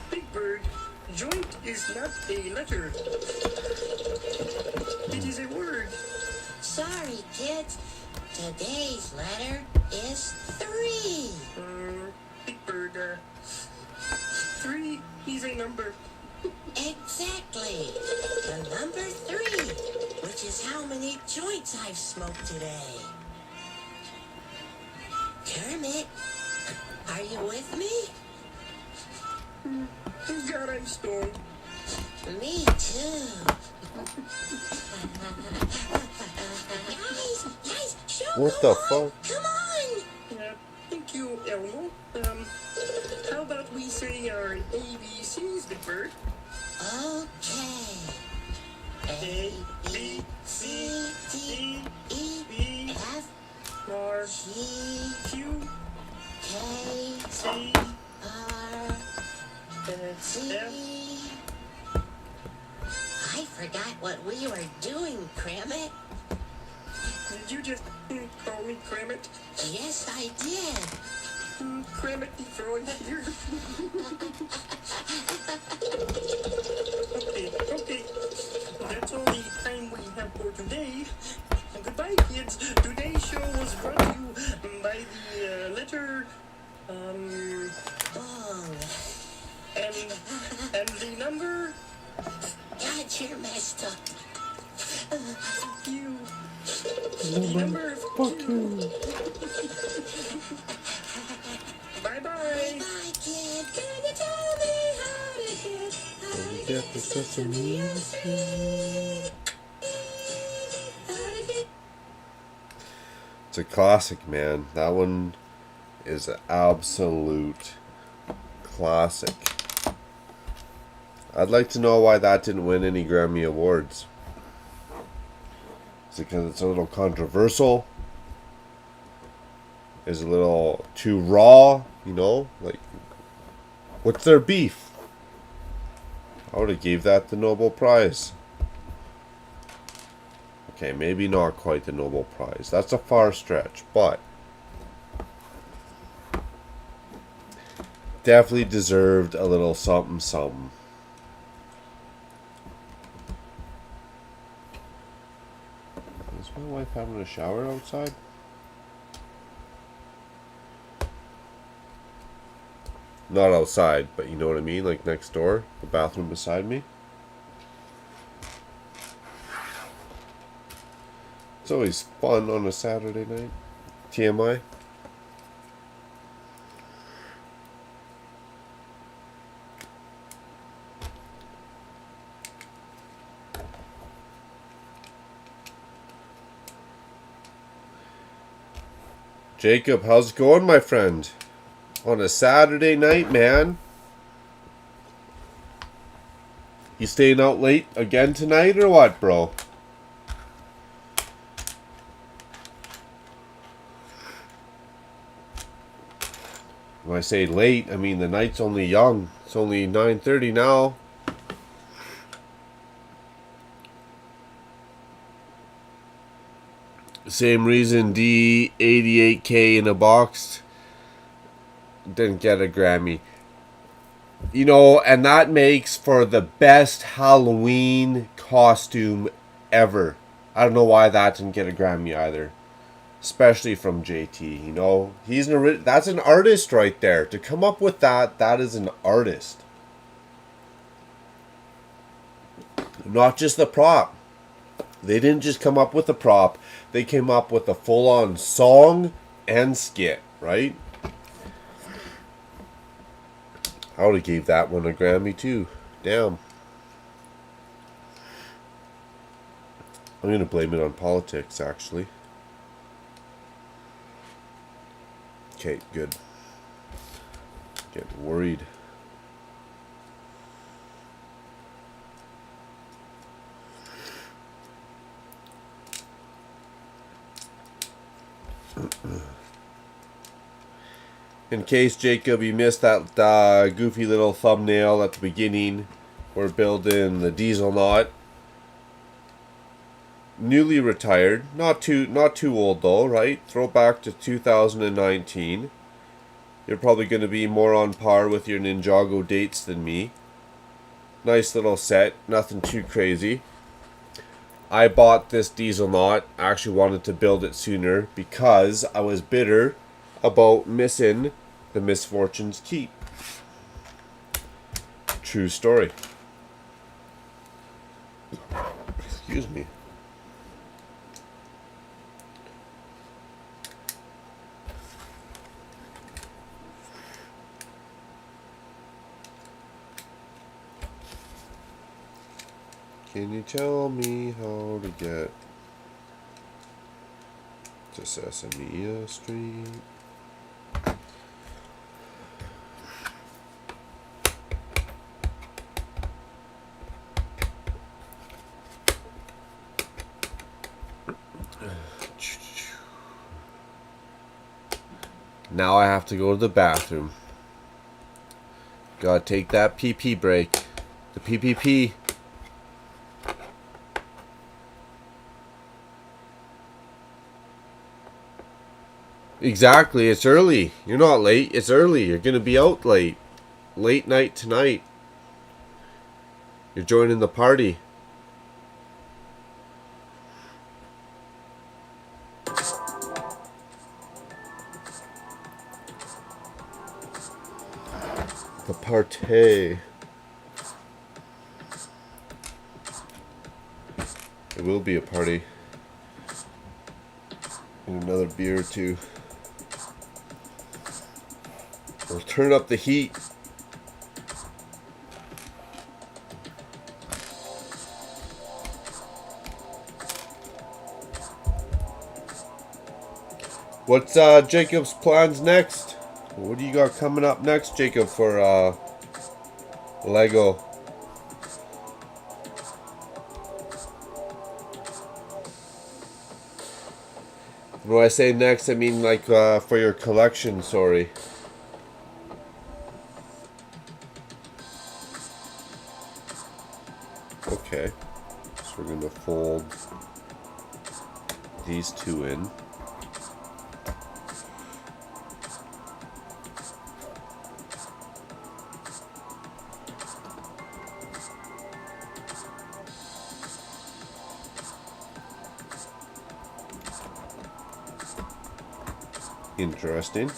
Big Bird, joint is not a letter. It is a word. Sorry, kids. Today's letter is 3. Big Bird, 3 is a number. Exactly. The number 3, which is how many joints I've smoked today. Kermit, are you with me? God, I'm stoned. Me too. Guys, show What the more. fuck? Come on. Thank you, Elmo. How about we say our ABCs, Big Bird? Okay. A, B, C, D, E, F, R, G, Q, K, C, R, S, F. T. I forgot what we were doing, Kermit. Did you just call me Kermit? Yes, I did. Kermit the Frog here. Okay. That's all the time we have for today. Goodbye, kids. Today's show was brought to you by the letter, Bong. and the number God, you're messed up. Q. The number Fuck Q. you. Bye-bye. Bye, kid. Can you tell me how to get Get the sesame. Sesame Street? It's a classic, man. That one is an absolute classic. I'd like to know why that didn't win any Grammy Awards. Is it because it's a little controversial? Is it a little too raw? You know? Like, what's their beef? I would have gave that the Nobel Prize. Okay, maybe not quite the Nobel Prize. That's a far stretch, but definitely deserved a little something something. Is my wife having a shower outside? Not outside, but you know what I mean? Like next door, the bathroom beside me. It's always fun on a Saturday night. TMI. Jacob, how's it going, my friend? On a Saturday night, man. You staying out late again tonight or what, bro? When I say late, I mean the night's only young. It's only 9:30 now. Same reason D88K in a box didn't get a Grammy. You know, and that makes for the best Halloween costume ever. I don't know why that didn't get a Grammy either. Especially from JT, you know. That's an artist right there. To come up with that is an artist. Not just the prop. They didn't just come up with the prop. They came up with a full-on song and skit, right? I would have gave that one a Grammy too. Damn. I'm going to blame it on politics, actually. Okay, good. Getting worried. In case, Jacob, you missed that goofy little thumbnail at the beginning, we're building the Dieselnaut. Newly retired, not too old though, right? Throwback to 2019. You're probably going to be more on par with your Ninjago dates than me. Nice little set, nothing too crazy. I bought this Dieselnaut. I actually wanted to build it sooner because I was bitter about missing the Misfortune's Keep. True story. Excuse me. Can you tell me how to get to Sesame Street? Now I have to go to the bathroom. Gotta take that pee-pee break. The pee-pee-pee. Exactly, it's early. You're not late, it's early. You're gonna be out late. Late night tonight. You're joining the party. The party. It will be a party. And another beer or two. We'll turn up the heat. What's Jacob's plans next? What do you got coming up next, Jacob, for Lego? When I say next, I mean like for your collection, sorry. Okay, so we're going to fold these two in. Interesting.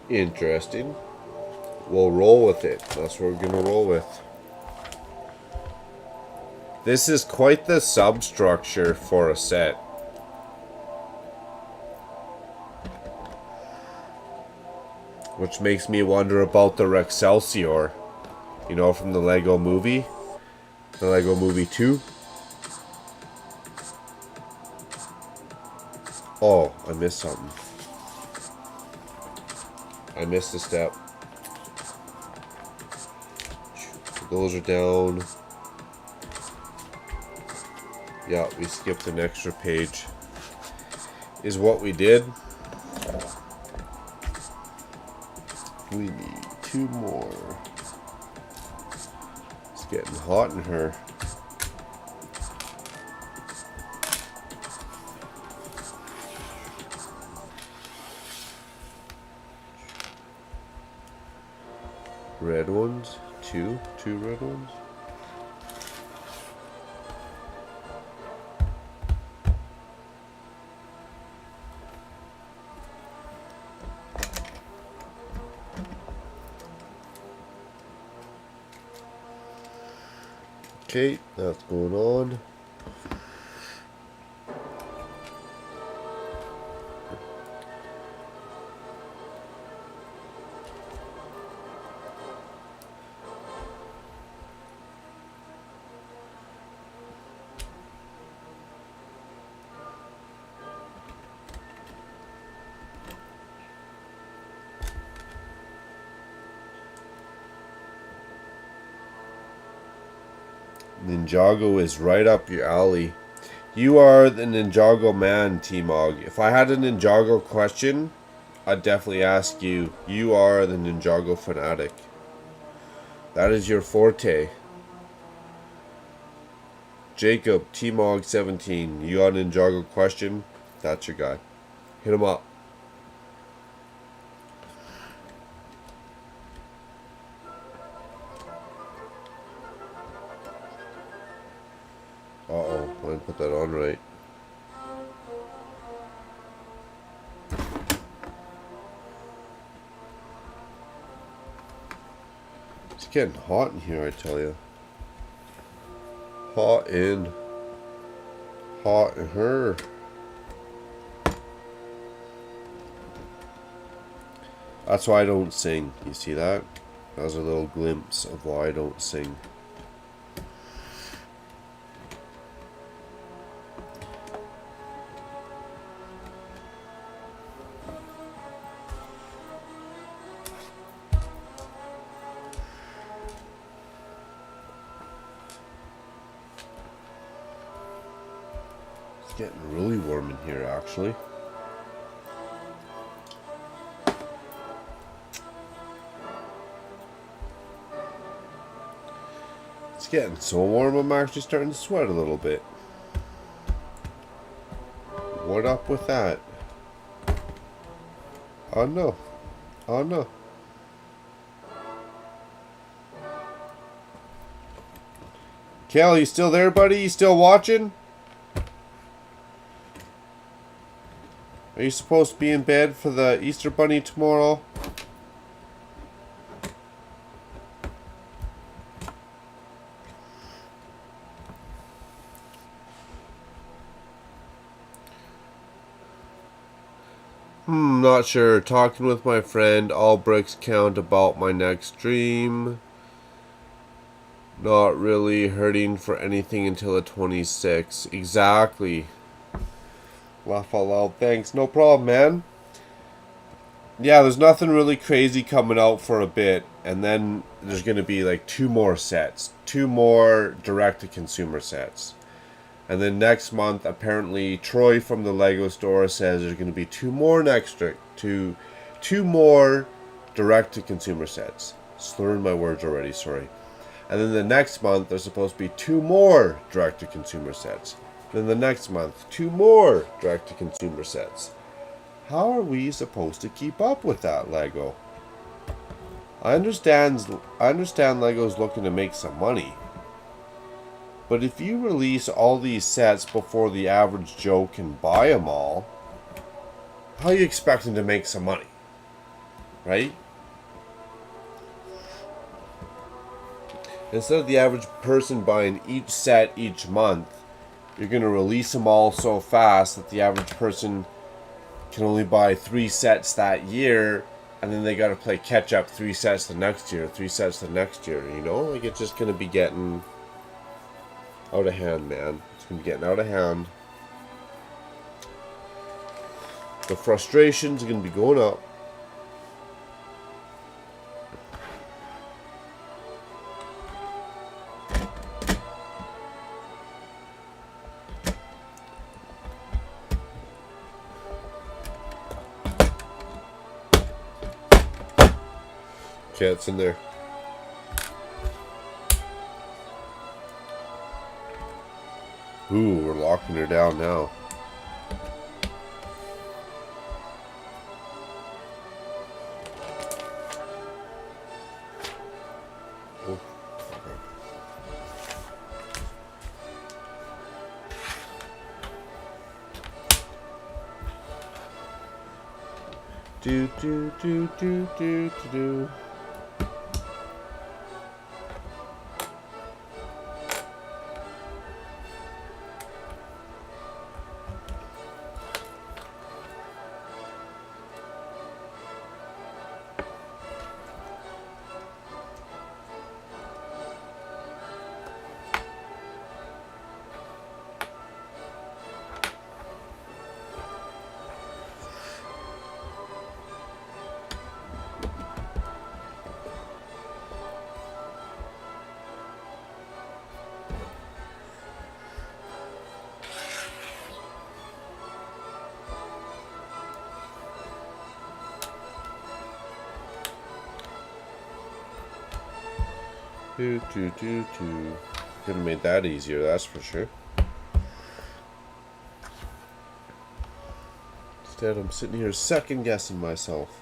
Interesting. We'll roll with it. That's what we're gonna roll with. This is quite the substructure for a set. Which makes me wonder about the Rexcelsior. You know, from the Lego movie. The Lego movie 2. Oh, I missed something. I missed a step. Those are down. Yeah, we skipped an extra page. Is what we did. We need 2 more. It's getting hot in her. Red ones. Two red ones. Okay, that's going on. Ninjago is right up your alley. You are the Ninjago man, T-Mog. If I had a Ninjago question, I'd definitely ask you. You are the Ninjago fanatic. That is your forte. Jacob, T-Mog 17. You got a Ninjago question? That's your guy. Hit him up. Uh-oh, I didn't put that on right. It's getting hot in here, I tell you. Hot in her. That's why I don't sing. You see that? That was a little glimpse of why I don't sing. Getting really warm in here, actually. It's getting so warm, I'm actually starting to sweat a little bit. What up with that? Oh no. Oh no. Cal, you still there, buddy? You still watching? Are you supposed to be in bed for the Easter Bunny tomorrow? Not sure. Talking with my friend. All bricks count about my next dream. Not really hurting for anything until the 26. Exactly. Laugh out loud. Thanks. No problem, man. Yeah, there's nothing really crazy coming out for a bit. And then there's going to be like 2 more sets. 2 more direct-to-consumer sets. And then next month, apparently, Troy from the Lego store says there's going to be 2 more two more direct-to-consumer sets. Slurring my words already, sorry. And then the next month, there's supposed to be 2 more direct-to-consumer sets. Then the next month, 2 more direct-to-consumer sets. How are we supposed to keep up with that, Lego? I understand Lego's looking to make some money. But if you release all these sets before the average Joe can buy them all, how are you expecting to make some money? Right? Instead of the average person buying each set each month, you're going to release them all so fast that the average person can only buy 3 sets that year, and then they got to play catch up 3 sets the next year, 3 sets the next year, you know? Like, it's just going to be getting out of hand, man. It's going to be getting out of hand. The frustrations are going to be going up. Okay, it's in there. Ooh, we're locking her down now. Oh, okay. Do do do do do do do. Do do do do. Could have made that easier, that's for sure. Instead, I'm sitting here second guessing myself.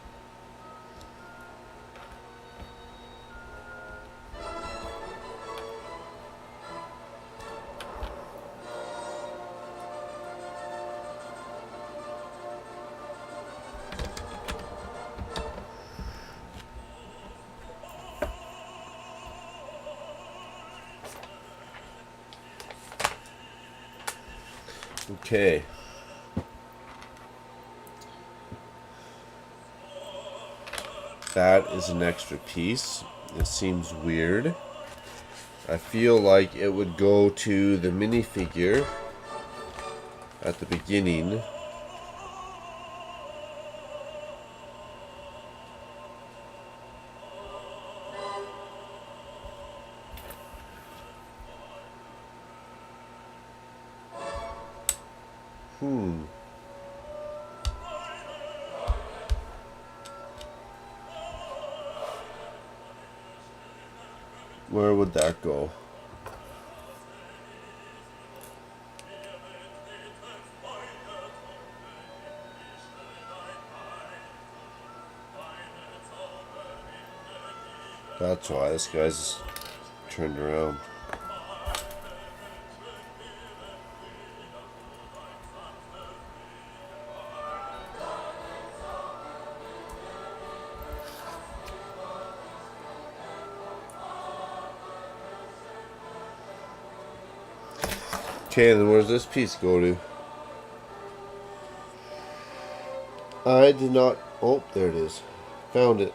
Okay. That is an extra piece. It seems weird. I feel like it would go to the minifigure at the beginning. Where would that go? That's why this guy's turned around. Okay, then where's this piece go to? I did not. Oh, there it is. Found it.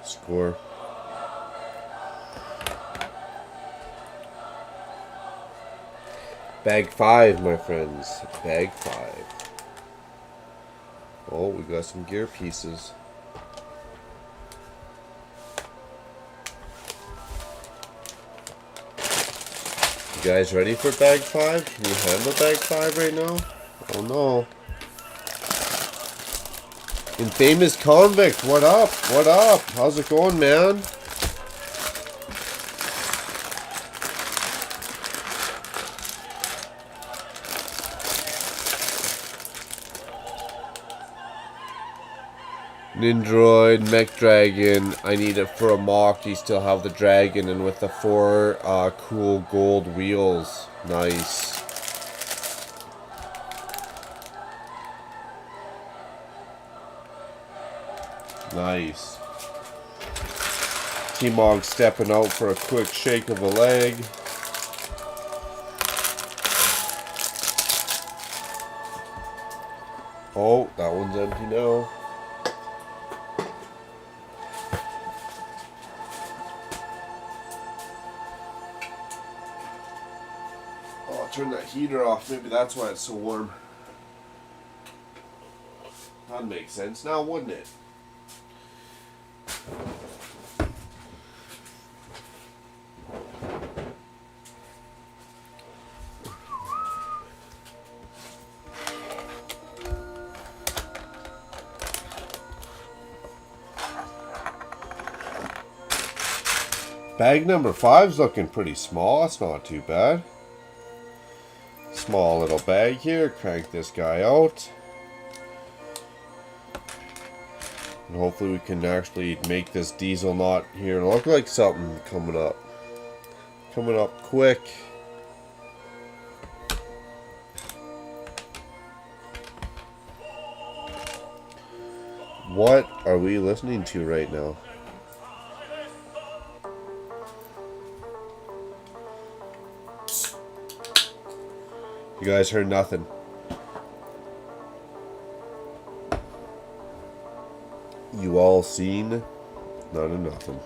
Score. Bag 5, my friends. Bag 5. Oh, we got some gear pieces. You guys ready for bag 5? Can you handle bag 5 right now? Oh no. Infamous Convict, what up? What up? How's it going, man? Nindroid, Mech Dragon. I need it for a mock. You still have the dragon and with the 4 cool gold wheels. Nice. Nice. T-Mog stepping out for a quick shake of a leg. Oh, that one's empty now. Oh, I'll turn that heater off. Maybe that's why it's so warm. That'd make sense now, wouldn't it? Bag number 5's looking pretty small. That's not too bad. Small little bag here. Crank this guy out. And hopefully we can actually make this Dieselnaut here look like something coming up. Coming up quick. What are we listening to right now? You guys heard nothing. You all seen none of nothing.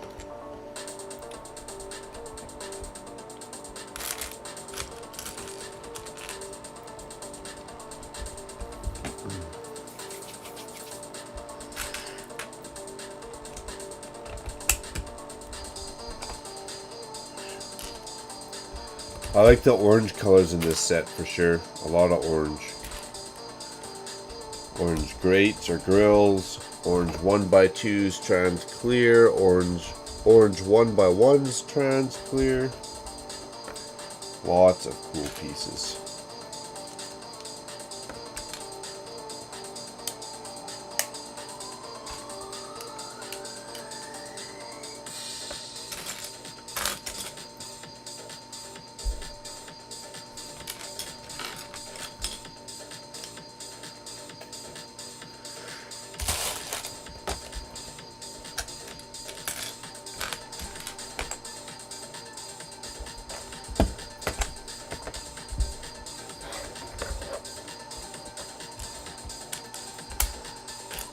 I like the orange colors in this set for sure. A lot of orange. Orange grates or grills. Orange 1x2s trans clear. Orange 1x1s trans clear. Lots of cool pieces.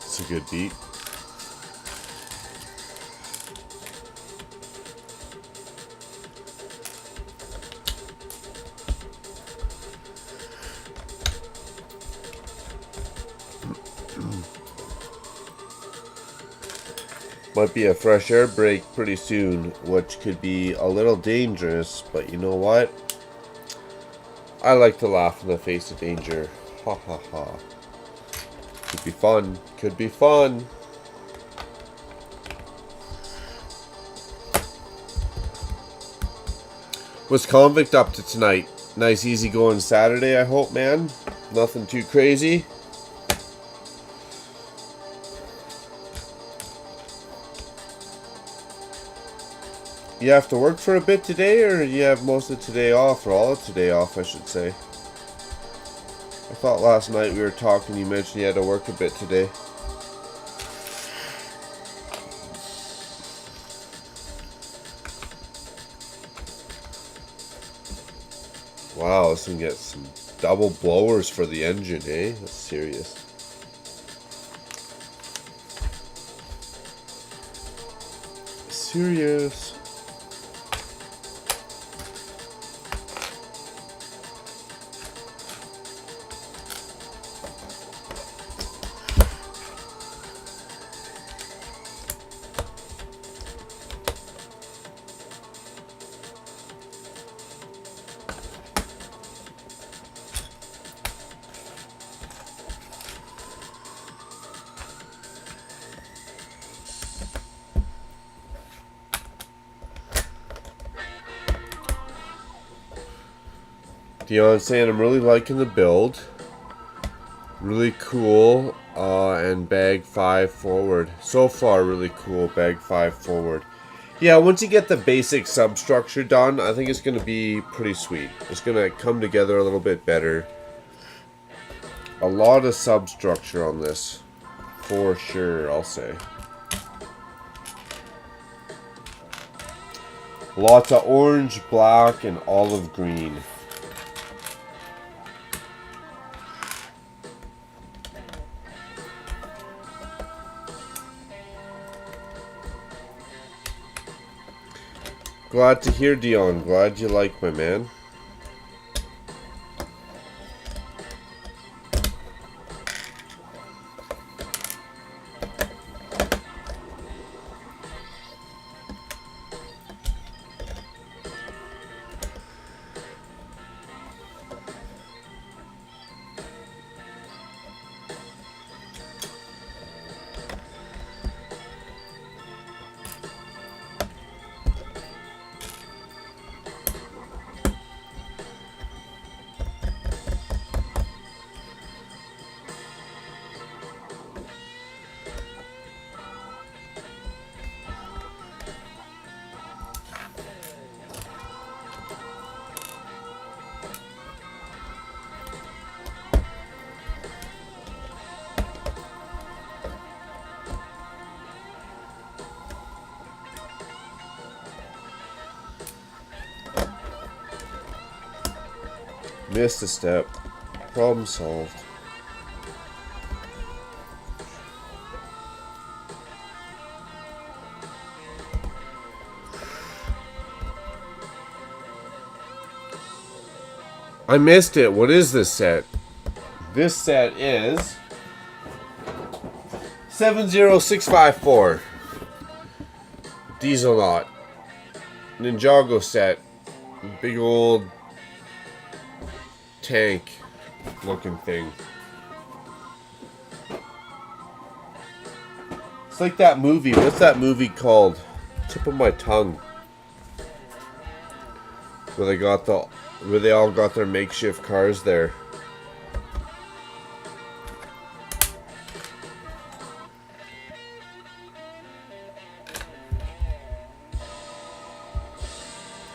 It's a good beat. Might be a fresh air break pretty soon, which could be a little dangerous, but you know what? I like to laugh in the face of danger. Ha ha ha. Could be fun. Could be fun. What's Convict up to tonight? Nice easy going Saturday, I hope, man. Nothing too crazy. You have to work for a bit today, or you have most of today off, or all of today off, I should say. I thought last night we were talking, you mentioned you had to work a bit today. Wow, this can get some double blowers for the engine, eh? That's serious. Serious. Dion saying I'm really liking the build. Really cool. And bag 5 forward. So far, really cool. Bag 5 forward. Yeah, once you get the basic substructure done, I think it's going to be pretty sweet. It's going to come together a little bit better. A lot of substructure on this. For sure, I'll say. Lots of orange, black, and olive green. Glad to hear, Dion. Glad you like my man. Missed a step. Problem solved. I missed it. What is this set? This set is 70654. Dieselnaut. Ninjago set. Big old tank looking thing. It's like that movie. What's that movie called? Tip of my tongue. Where they all got their makeshift cars there.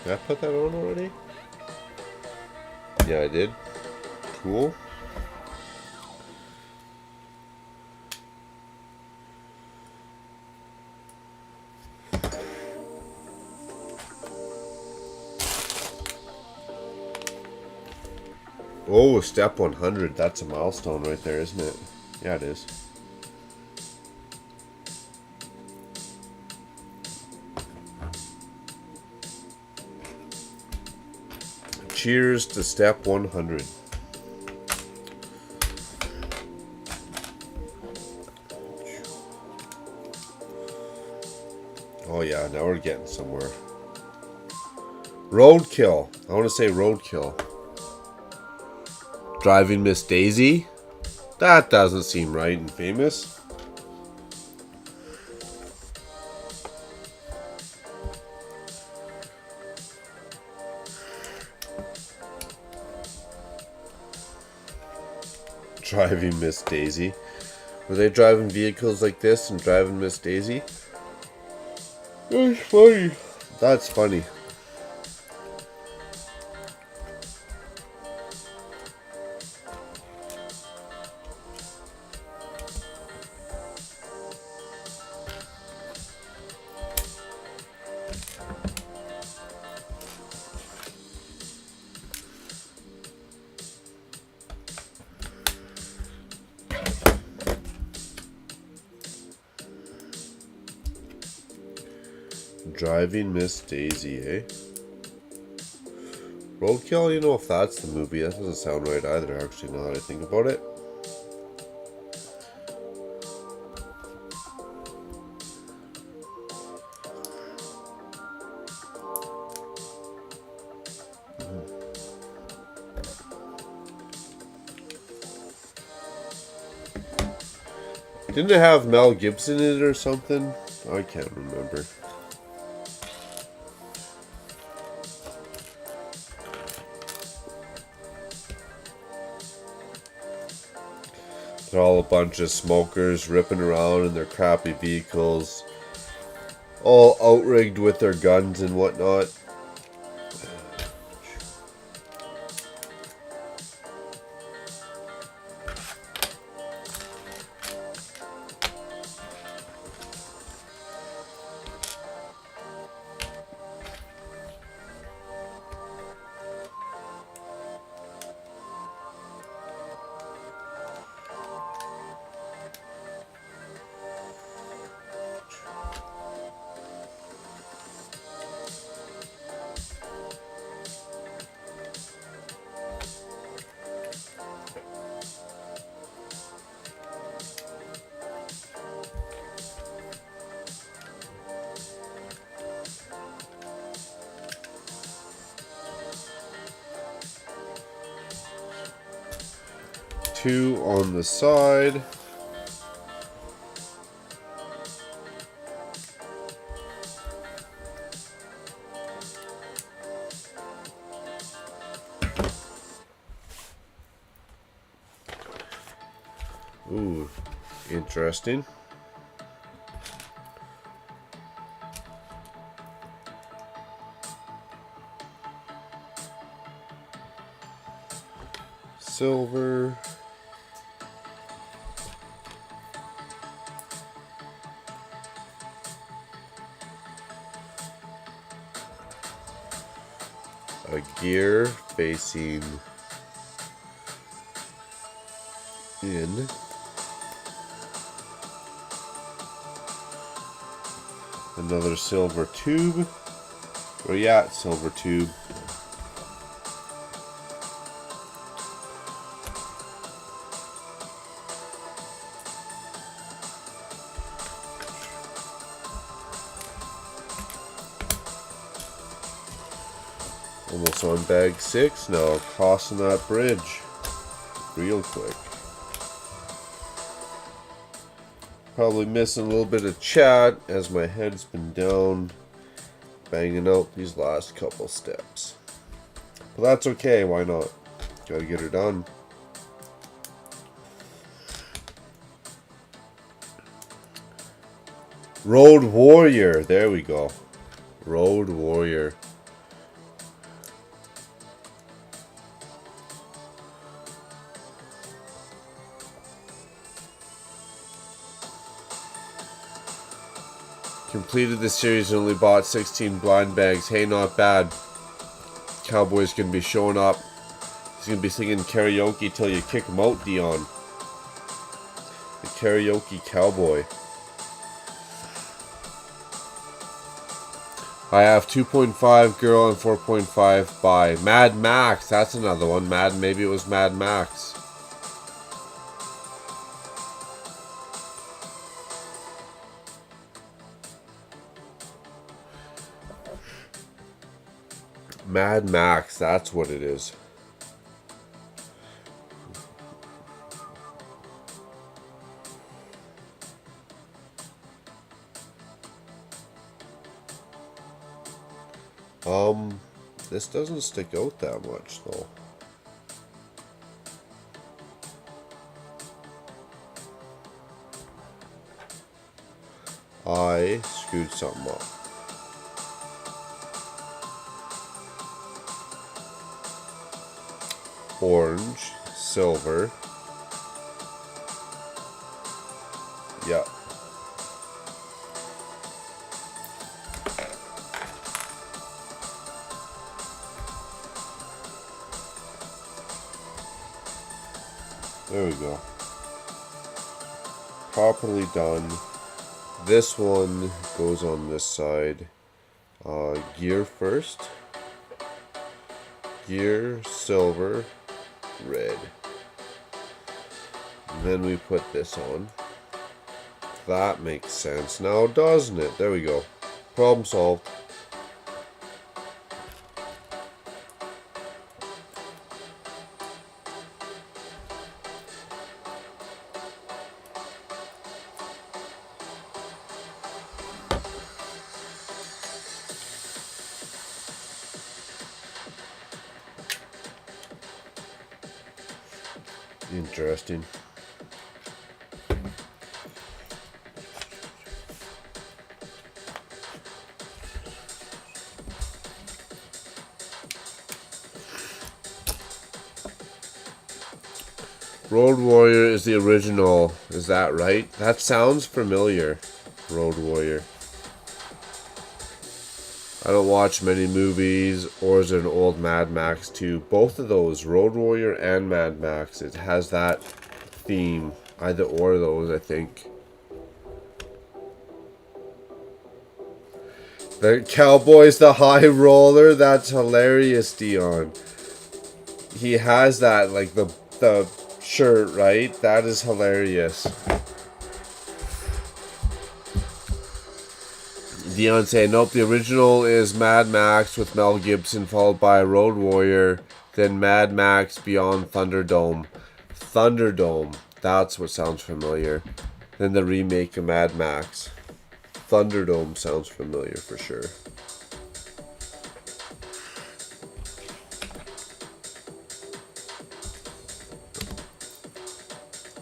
Did I put that on already? Yeah, I did. Cool. Oh, step 100. That's a milestone right there, isn't it? Yeah, it is. Cheers to step 100. Oh yeah, now we're getting somewhere. Roadkill. I want to say roadkill. Driving Miss Daisy? That doesn't seem right and famous. Driving Miss Daisy. Were they driving vehicles like this and driving Miss Daisy? That's funny. That's funny. Driving Miss Daisy, eh? Roadkill, you know if that's the movie. That doesn't sound right either, actually, now that I think about it. Didn't it have Mel Gibson in it or something? I can't remember. They're all a bunch of smokers ripping around in their crappy vehicles, all outrigged with their guns and whatnot. Two on the side. Ooh, interesting. Silver. A gear facing in. Another silver tube. Where you at, silver tube? Almost on bag 6 now, crossing that bridge real quick. Probably missing a little bit of chat as my head's been down banging out these last couple steps. But that's okay, why not? Gotta get her done. Road Warrior, there we go. Road Warrior. Completed the series and only bought 16 blind bags. Hey, not bad. Cowboy's gonna be showing up. He's gonna be singing karaoke till you kick him out, Dion. The karaoke cowboy. I have 2.5 girl and 4.5 by Mad Max. That's another one. Maybe it was Mad Max. Mad Max, that's what it is. This doesn't stick out that much though. I screwed something up. orange, silver. Yeah. There we go. Properly done. This one goes on this side. Gear first. Gear, silver, red. And then we put this on. That makes sense now, doesn't it? There we go. Problem solved. Interesting. Road Warrior is the original. Is that right? That sounds familiar. Road Warrior. I don't watch many movies, or is it an old Mad Max too? Both of those, Road Warrior and Mad Max, it has that theme. Either or of those, I think. The Cowboy's the High Roller, that's hilarious, Dion. He has that, like the shirt, right? That is hilarious. Dion saying, nope, the original is Mad Max with Mel Gibson, followed by Road Warrior, then Mad Max Beyond Thunderdome. Thunderdome, that's what sounds familiar. Then the remake of Mad Max. Thunderdome sounds familiar for sure.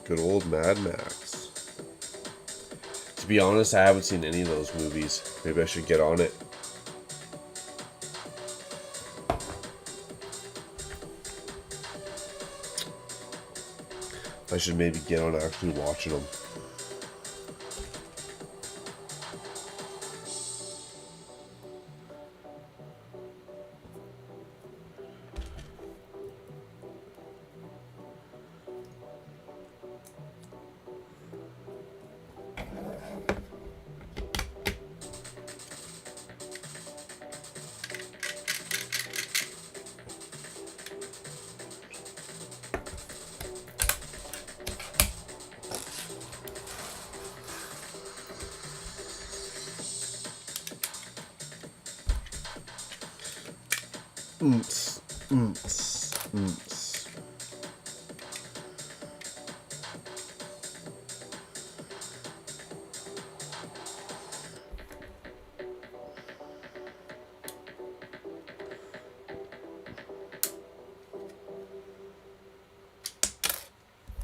Good old Mad Max. To be honest, I haven't seen any of those movies. Maybe I should get on it. I should maybe get on actually watching them.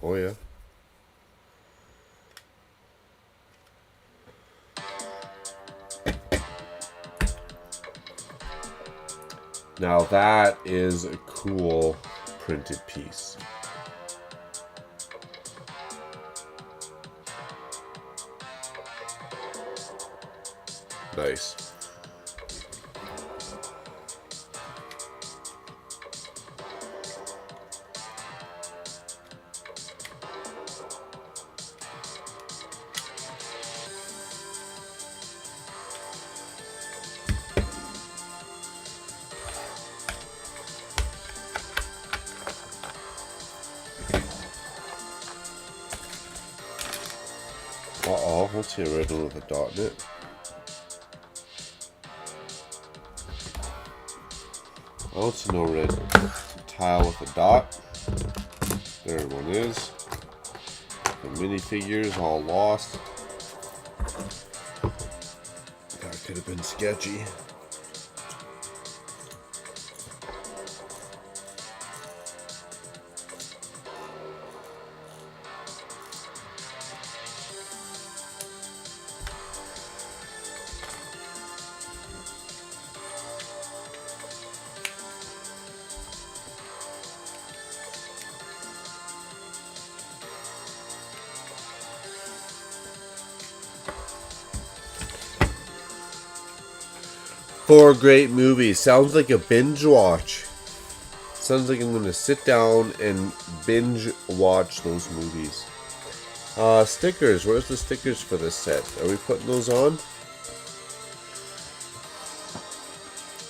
Oh yeah. Now that is a cool printed piece. Nice. Uh-oh, let's see a red one with a dot in it. I don't see no red tile with a dot. There one is. The minifigures all lost. That could have been sketchy. 4 great movies. Sounds like a binge watch. Sounds like I'm gonna sit down and binge watch those movies. Stickers. Where's the stickers for this set? Are we putting those on?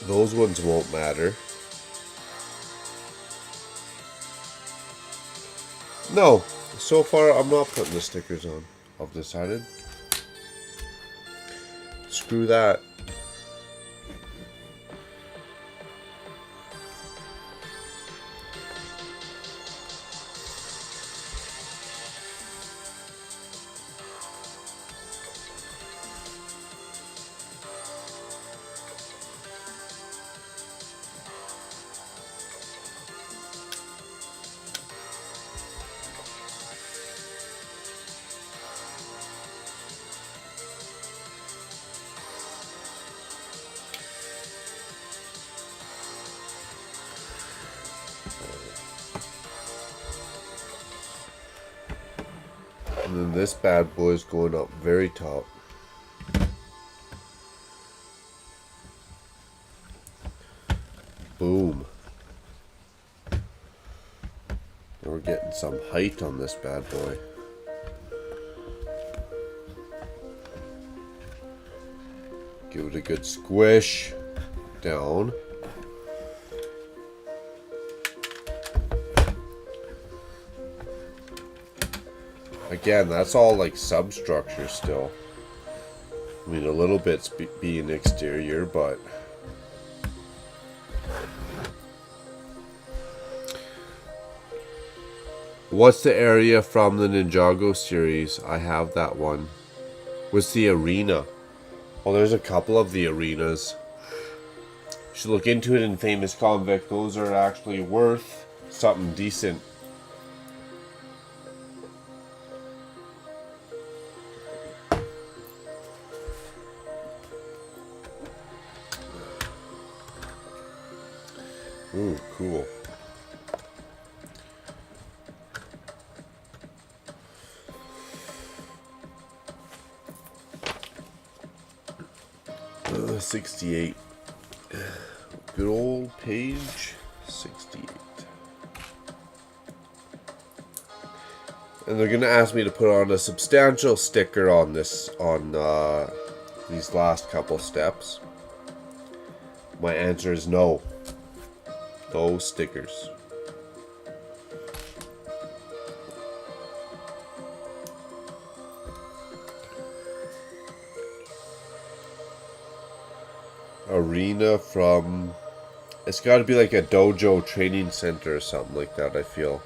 Those ones won't matter. No. So far, I'm not putting the stickers on. I've decided. Screw that. And then this bad boy is going up very top. Boom. And we're getting some height on this bad boy. Give it a good squish. Down. Again, that's all like substructure still. I mean, a little bit's being exterior, but what's the area from the Ninjago series? I have that one. What's the arena? Well, there's a couple of the arenas. You should look into it in Famous Convict. Those are actually worth something decent. Ooh, cool. Uh, 68. Good old page 68. And they're gonna ask me to put on a substantial sticker on this, on these last couple steps. My answer is no. No stickers. Arena from... It's got to be like a dojo training center or something like that, I feel.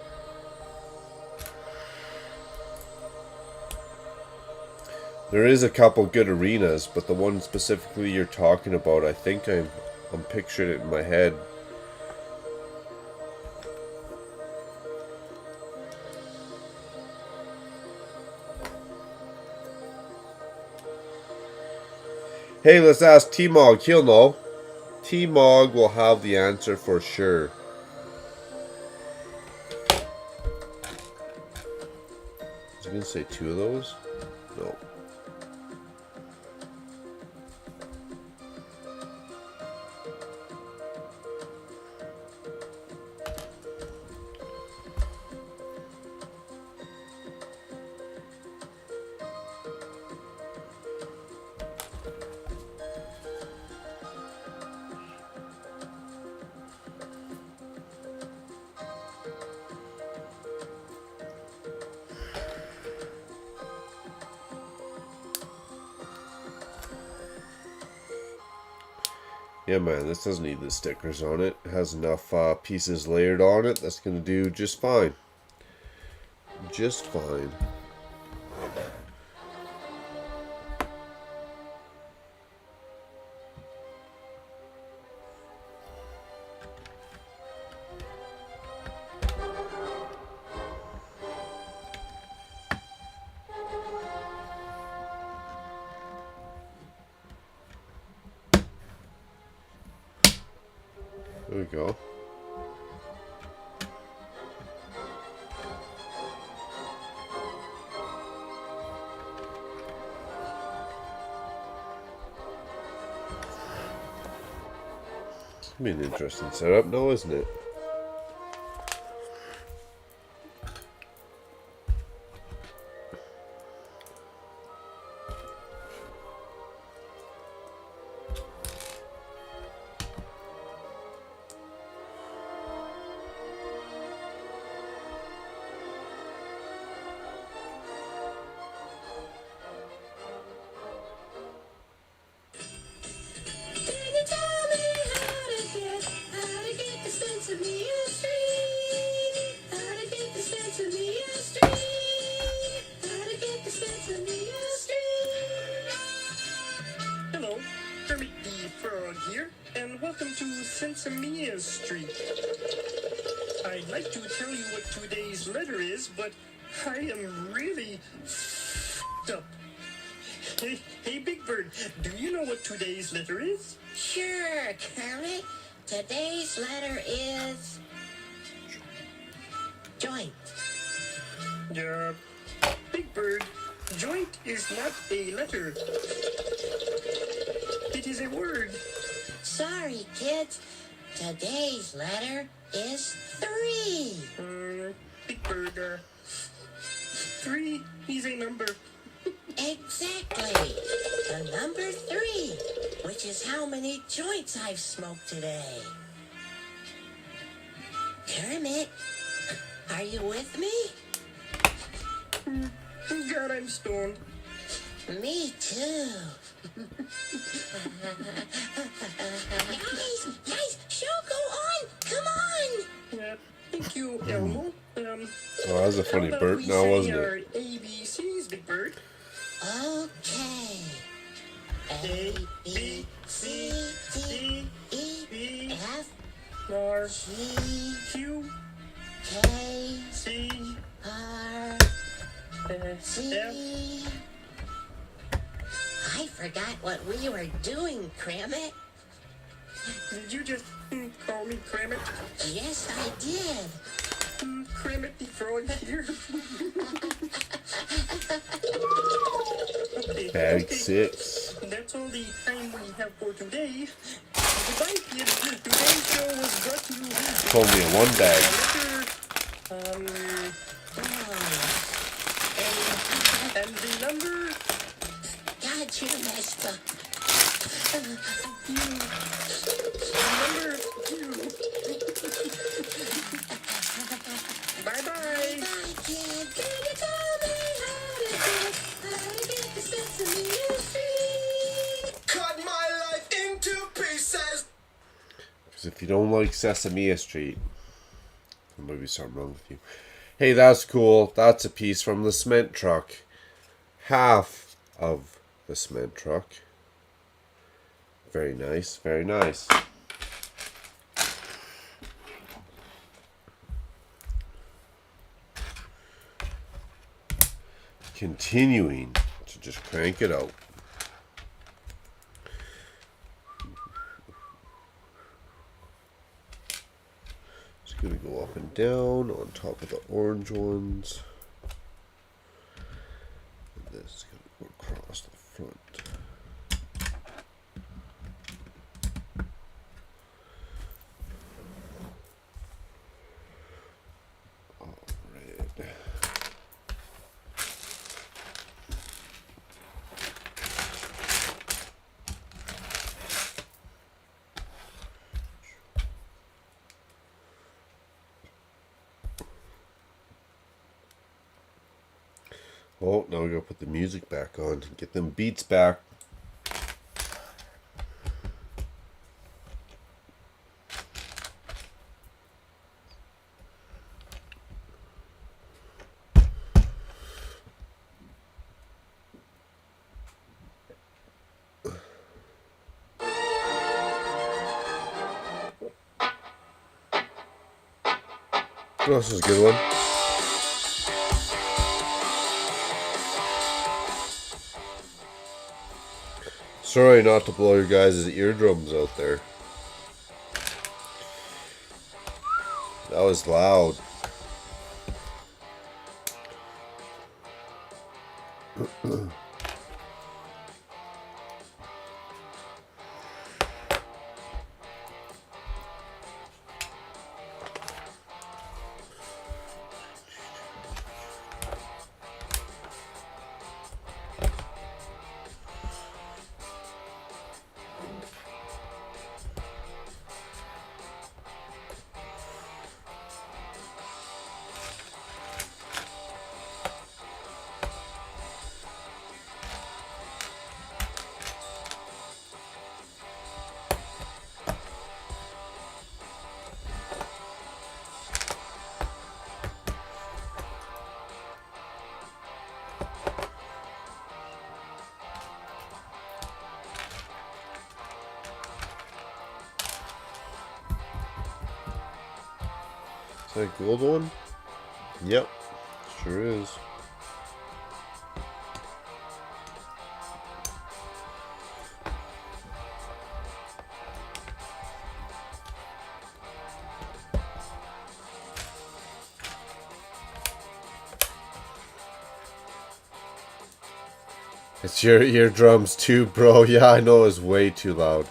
There is a couple good arenas, but the one specifically you're talking about, I think I'm picturing it in my head. Hey, let's ask T-Mog. He'll know. T-Mog will have the answer for sure. Was I going to say 2 of those? No. Yeah, man, this doesn't need the stickers on it. It has enough pieces layered on it. That's going to do just fine. Just fine. There we go. Be an interesting setup, no, isn't it? Can you tell me how to get the Sesame Street? How to get the Sesame Street? How to get the Sesame Street? Hello, Kermit the Frog here, and welcome to Sensimia Street. I'd like to tell you what today's letter is, but I am really up. Hey, Big Bird, do you know what today's letter is? Sure, Kermit. Today's letter is joint. Big Bird, joint is not a letter. It is a word. Sorry, kids. Today's letter is 3. Big Bird, 3 is a number. Exactly. The number 3, which is how many joints I've smoked today. Kermit, are you with me? God, I'm stoned. Me too. Guys, show go on. Come on. Thank you, Elmo. Oh, that was a funny how about burp we now, say wasn't our it? ABCs, Big Bird? Okay. A, B, C, D, E, F, R, G, Q, K, C, R, F. C. I forgot what we were doing, Kermit. Did you just call me Kermit? Yes, I did. Kermit the Frog here. Bag 6. That's all the time we have for today. Goodbye, kids. Today's show was brought to you It's only a 1 bag. and the number. God, you messed up. Number 2. Bye-bye. Bye, kid. Can you tell me how to get the Sesame Street? Cut my life into pieces. Because if you don't like Sesame Street, there might be something wrong with you. Hey, that's cool. That's a piece from the cement truck. Half of the cement truck. Very nice, very nice. Continuing to just crank it out. It's going to go up and down on top of the orange ones. And this is going to go across the front. Oh, now we gotta put the music back on. Get them beats back. Oh, this is a good one. Sorry not to blow your guys' eardrums out there. That was loud. Is that a gold one? Yep, sure is. It's your eardrums too, bro. Yeah, I know it's way too loud.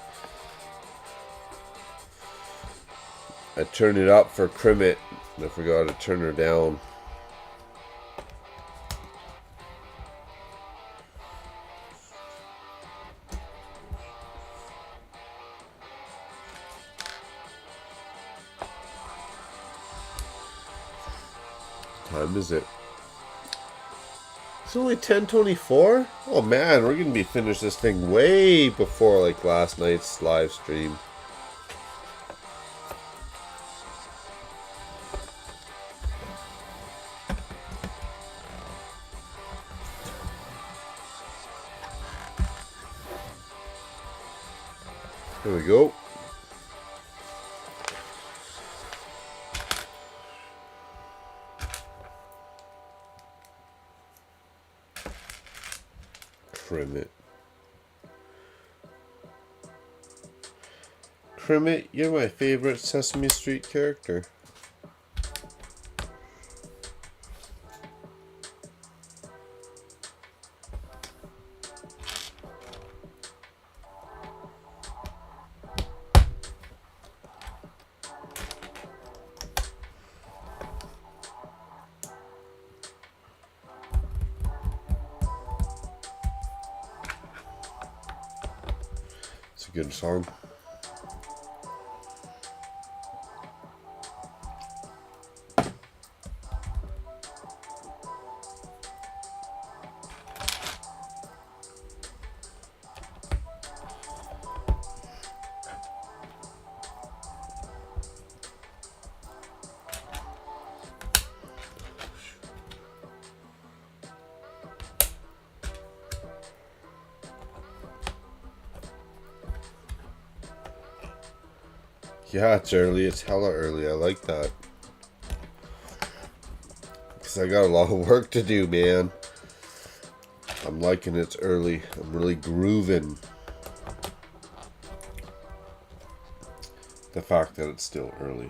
I turned it up for Crimit, and I forgot to turn her down. What time is it? It's only 10:24? Oh man, we're gonna be finished this thing way before like last night's live stream. Here we go. Crimit. Crimit, you're my favorite Sesame Street character. It's a good song. Yeah, it's early. It's hella early. I like that. Because I got a lot of work to do, man. I'm liking it's early. I'm really grooving. The fact that it's still early.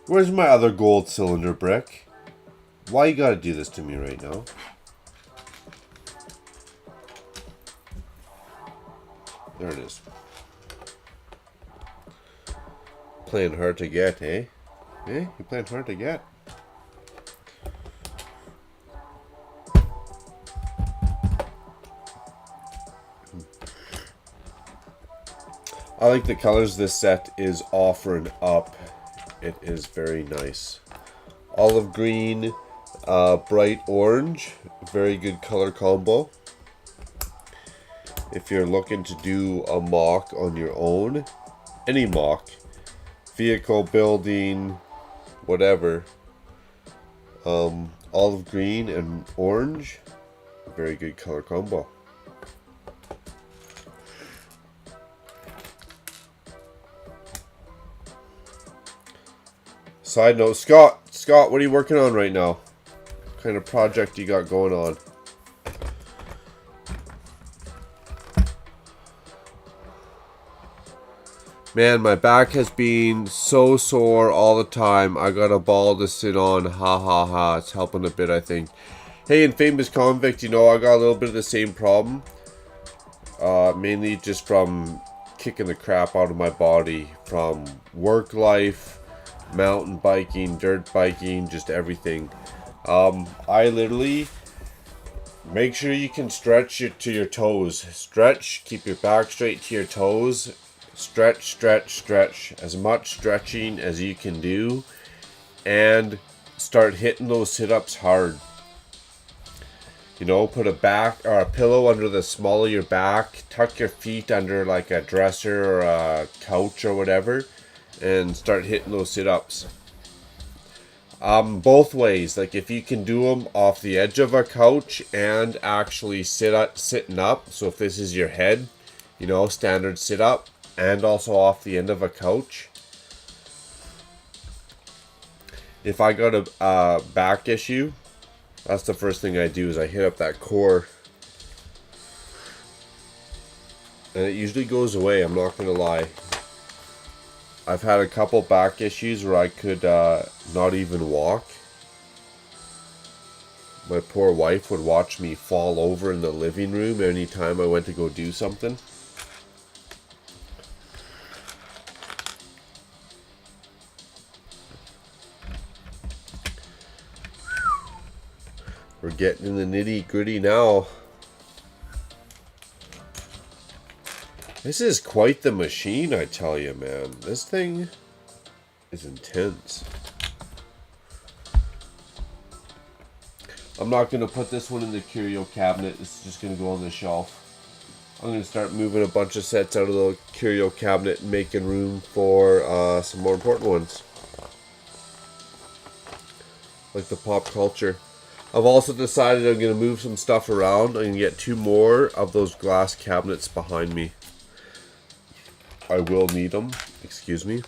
Where's my other gold cylinder brick? Why you gotta do this to me right now? There it is. Playing hard to get, eh? Eh? You playing hard to get? I like the colors this set is offering up. It is very nice. Olive green, bright orange. Very good color combo. If you're looking to do a mock on your own, any mock, vehicle building, whatever, olive green and orange, very good color combo. Side note, Scott, what are you working on right now? What kind of project you got going on? Man, my back has been so sore all the time. I got a ball to sit on. Ha ha ha. It's helping a bit, I think. Hey, in Famous Convict, you know, I got a little bit of the same problem. Mainly just from kicking the crap out of my body. From work life, mountain biking, dirt biking, just everything. I literally... Make sure you can stretch it to your toes. Stretch. Keep your back straight to your toes. Stretch, stretch, stretch. As much stretching as you can do. And start hitting those sit-ups hard. You know, put a back or a pillow under the small of your back. Tuck your feet under like a dresser or a couch or whatever. And start hitting those sit-ups. Both ways. Like if you can do them off the edge of a couch and actually sitting up. So if this is your head, you know, standard sit-up. and also off the end of a couch. If I got a back issue, that's the first thing I do is I hit up that core. And it usually goes away, I'm not going to lie. I've had a couple back issues where I could not even walk. My poor wife would watch me fall over in the living room anytime I went to go do something. We're getting in the nitty gritty now. This is quite the machine, I tell you, man. This thing is intense. I'm not going to put this one in the curio cabinet. This is just going to go on the shelf. I'm going to start moving a bunch of sets out of the curio cabinet and making room for some more important ones. Like the pop culture. I've also decided I'm going to move some stuff around. I'm going to get 2 more of those glass cabinets behind me. I will need them. Excuse me.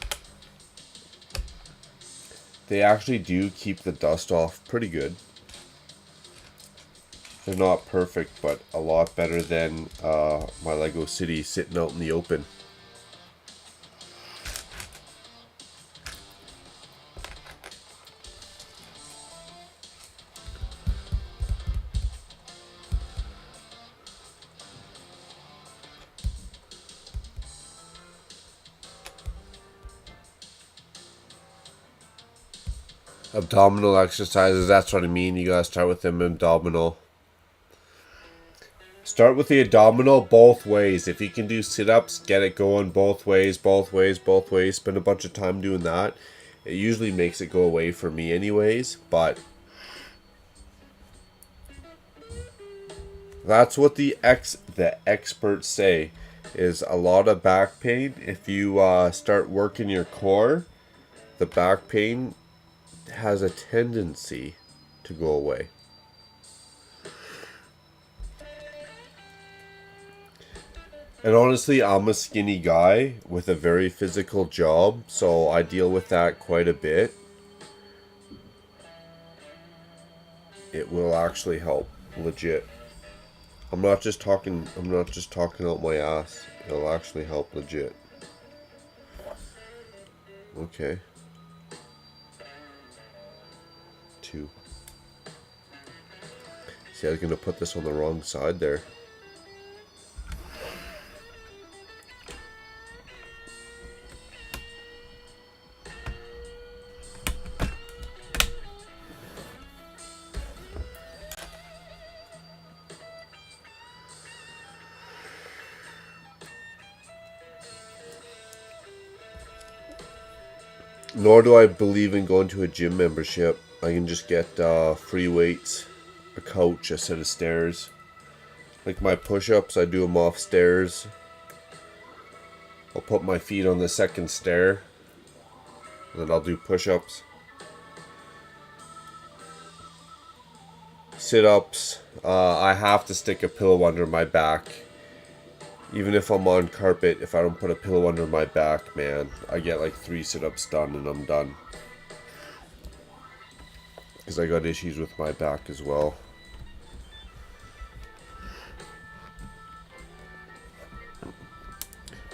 They actually do keep the dust off pretty good. They're not perfect, but a lot better than my Lego City sitting out in the open. Abdominal exercises, that's what I mean. You gotta start with them abdominal. Start with the abdominal both ways. If you can do sit-ups, get it going both ways, both ways, both ways. Spend a bunch of time doing that. It usually makes it go away for me anyways, but that's what the experts say, is a lot of back pain. If you start working your core, the back pain has a tendency to go away. And honestly, I'm a skinny guy with a very physical job, so I deal with that quite a bit. It will actually help, legit. I'm not just talking out my ass. It'll actually help legit. Okay. 2. See, I was gonna put this on the wrong side there. Nor do I believe in going to a gym membership. I can just get free weights, a couch, a set of stairs. Like my push-ups, I do them off stairs. I'll put my feet on the second stair. And then I'll do push-ups. Sit-ups, I have to stick a pillow under my back. Even if I'm on carpet, if I don't put a pillow under my back, man, I get like 3 sit-ups done and I'm done. Because I got issues with my back as well.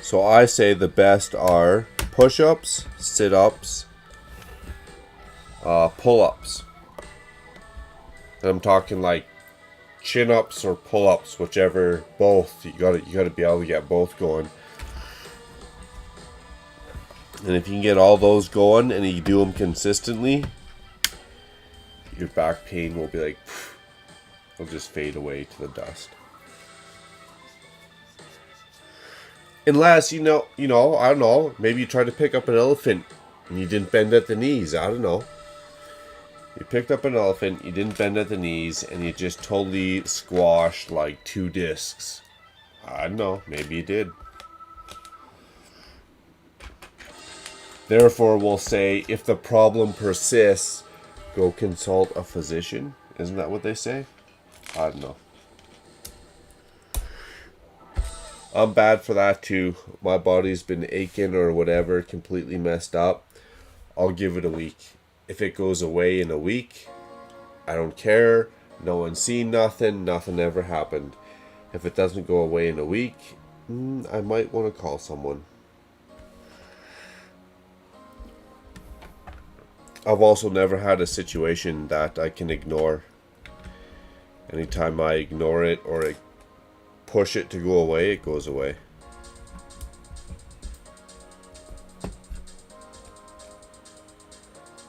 So I say the best are push-ups, sit-ups, pull-ups. And I'm talking like chin-ups or pull-ups, whichever, both. You gotta be able to get both going. And if you can get all those going and you do them consistently, your back pain will be like, it'll just fade away to the dust. Unless, I don't know, maybe you tried to pick up an elephant and you didn't bend at the knees. I don't know. You picked up an elephant, you didn't bend at the knees, and you just totally squashed like 2 discs. I don't know, maybe you did. Therefore, we'll say, if the problem persists, go consult a physician. Isn't that what they say? I don't know. I'm bad for that too. My body's been aching or whatever, completely messed up. I'll give it a week. If it goes away in a week, I don't care. No one's seen nothing. Nothing ever happened. If it doesn't go away in a week, I might want to call someone. I've also never had a situation that I can ignore. Anytime I ignore it or push it to go away, it goes away.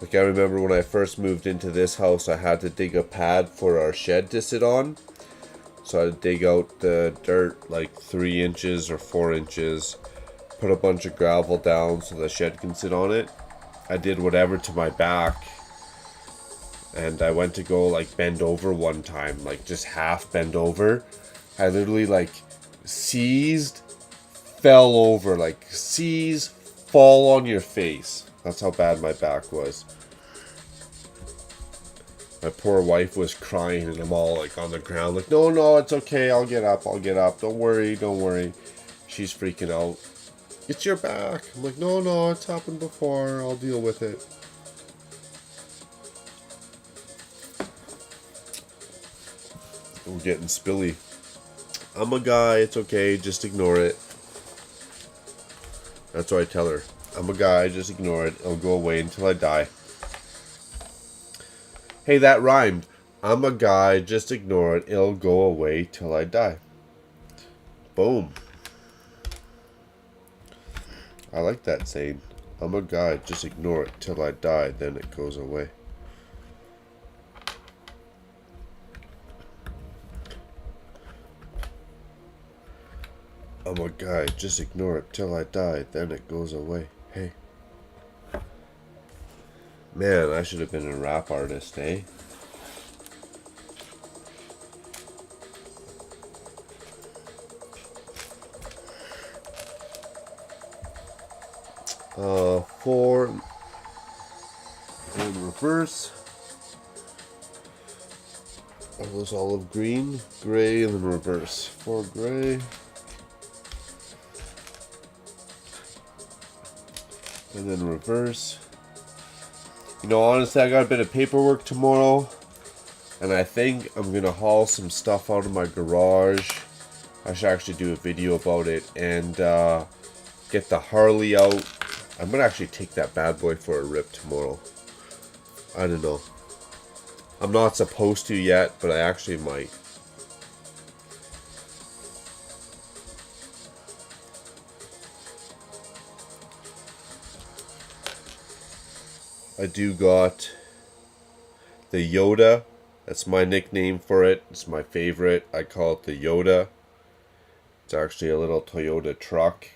Like I remember when I first moved into this house, I had to dig a pad for our shed to sit on. So I had to dig out the dirt like 3 inches or 4 inches, put a bunch of gravel down so the shed can sit on it. I did whatever to my back, and I went to go like bend over one time, like just half bend over. I literally like seized, fell over, like seize, fall on your face. That's how bad my back was. My poor wife was crying and I'm all like on the ground like, no, it's okay, I'll get up, don't worry. She's freaking out. It's your back. I'm like, no, it's happened before, I'll deal with it. I'm getting spilly. I'm a guy, it's okay, just ignore it. That's what I tell her. I'm a guy, just ignore it. It'll go away until I die. Hey, that rhymed. I'm a guy, just ignore it. It'll go away till I die. Boom. I like that saying. I'm a guy, just ignore it till I die, then it goes away. I'm a guy, just ignore it till I die, then it goes away. Hey. Man, I should have been a rap artist, eh? Four in reverse. Are those olive green? Gray and then reverse. 4 gray. And then reverse. You know, honestly, I got a bit of paperwork tomorrow, and I think I'm gonna haul some stuff out of my garage. I should actually do a video about it and get the Harley out. I'm gonna actually take that bad boy for a rip tomorrow. I don't know. I'm not supposed to yet, but I actually might. I do got the Yoda. That's my nickname for it. It's my favorite. I call it the Yoda. It's actually a little Toyota truck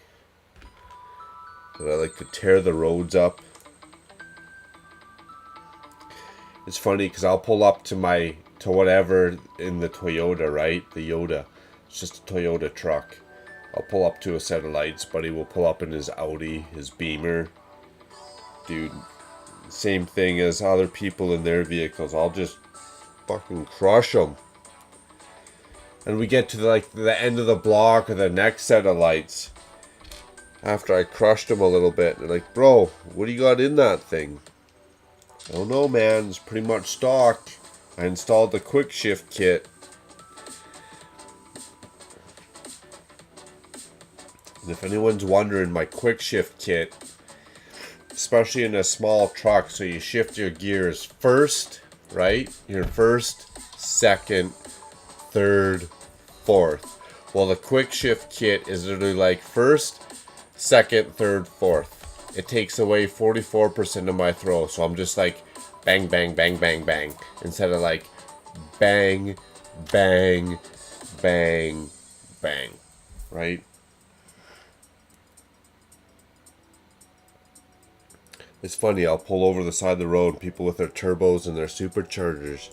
that I like to tear the roads up. It's funny because I'll pull up to whatever in the Toyota, right? The Yoda. It's just a Toyota truck. I'll pull up to a set of lights. Buddy will pull up in his Audi, his Beamer. Dude, same thing as other people in their vehicles. I'll just fucking crush them. And we get to the end of the block or the next set of lights. After I crushed them a little bit, they're like, bro, what do you got in that thing? I don't know, man. It's pretty much stock. I installed the quick shift kit. And if anyone's wondering, my quick shift kit, especially in a small truck, so you shift your gears first, right? Your first, second, third, fourth. Well, the quick shift kit is literally like first, second, third, fourth. It takes away 44% of my throw, so I'm just like bang, bang, bang, bang, bang, instead of like bang, bang, bang, bang, right? It's funny, I'll pull over the side of the road, people with their turbos and their superchargers.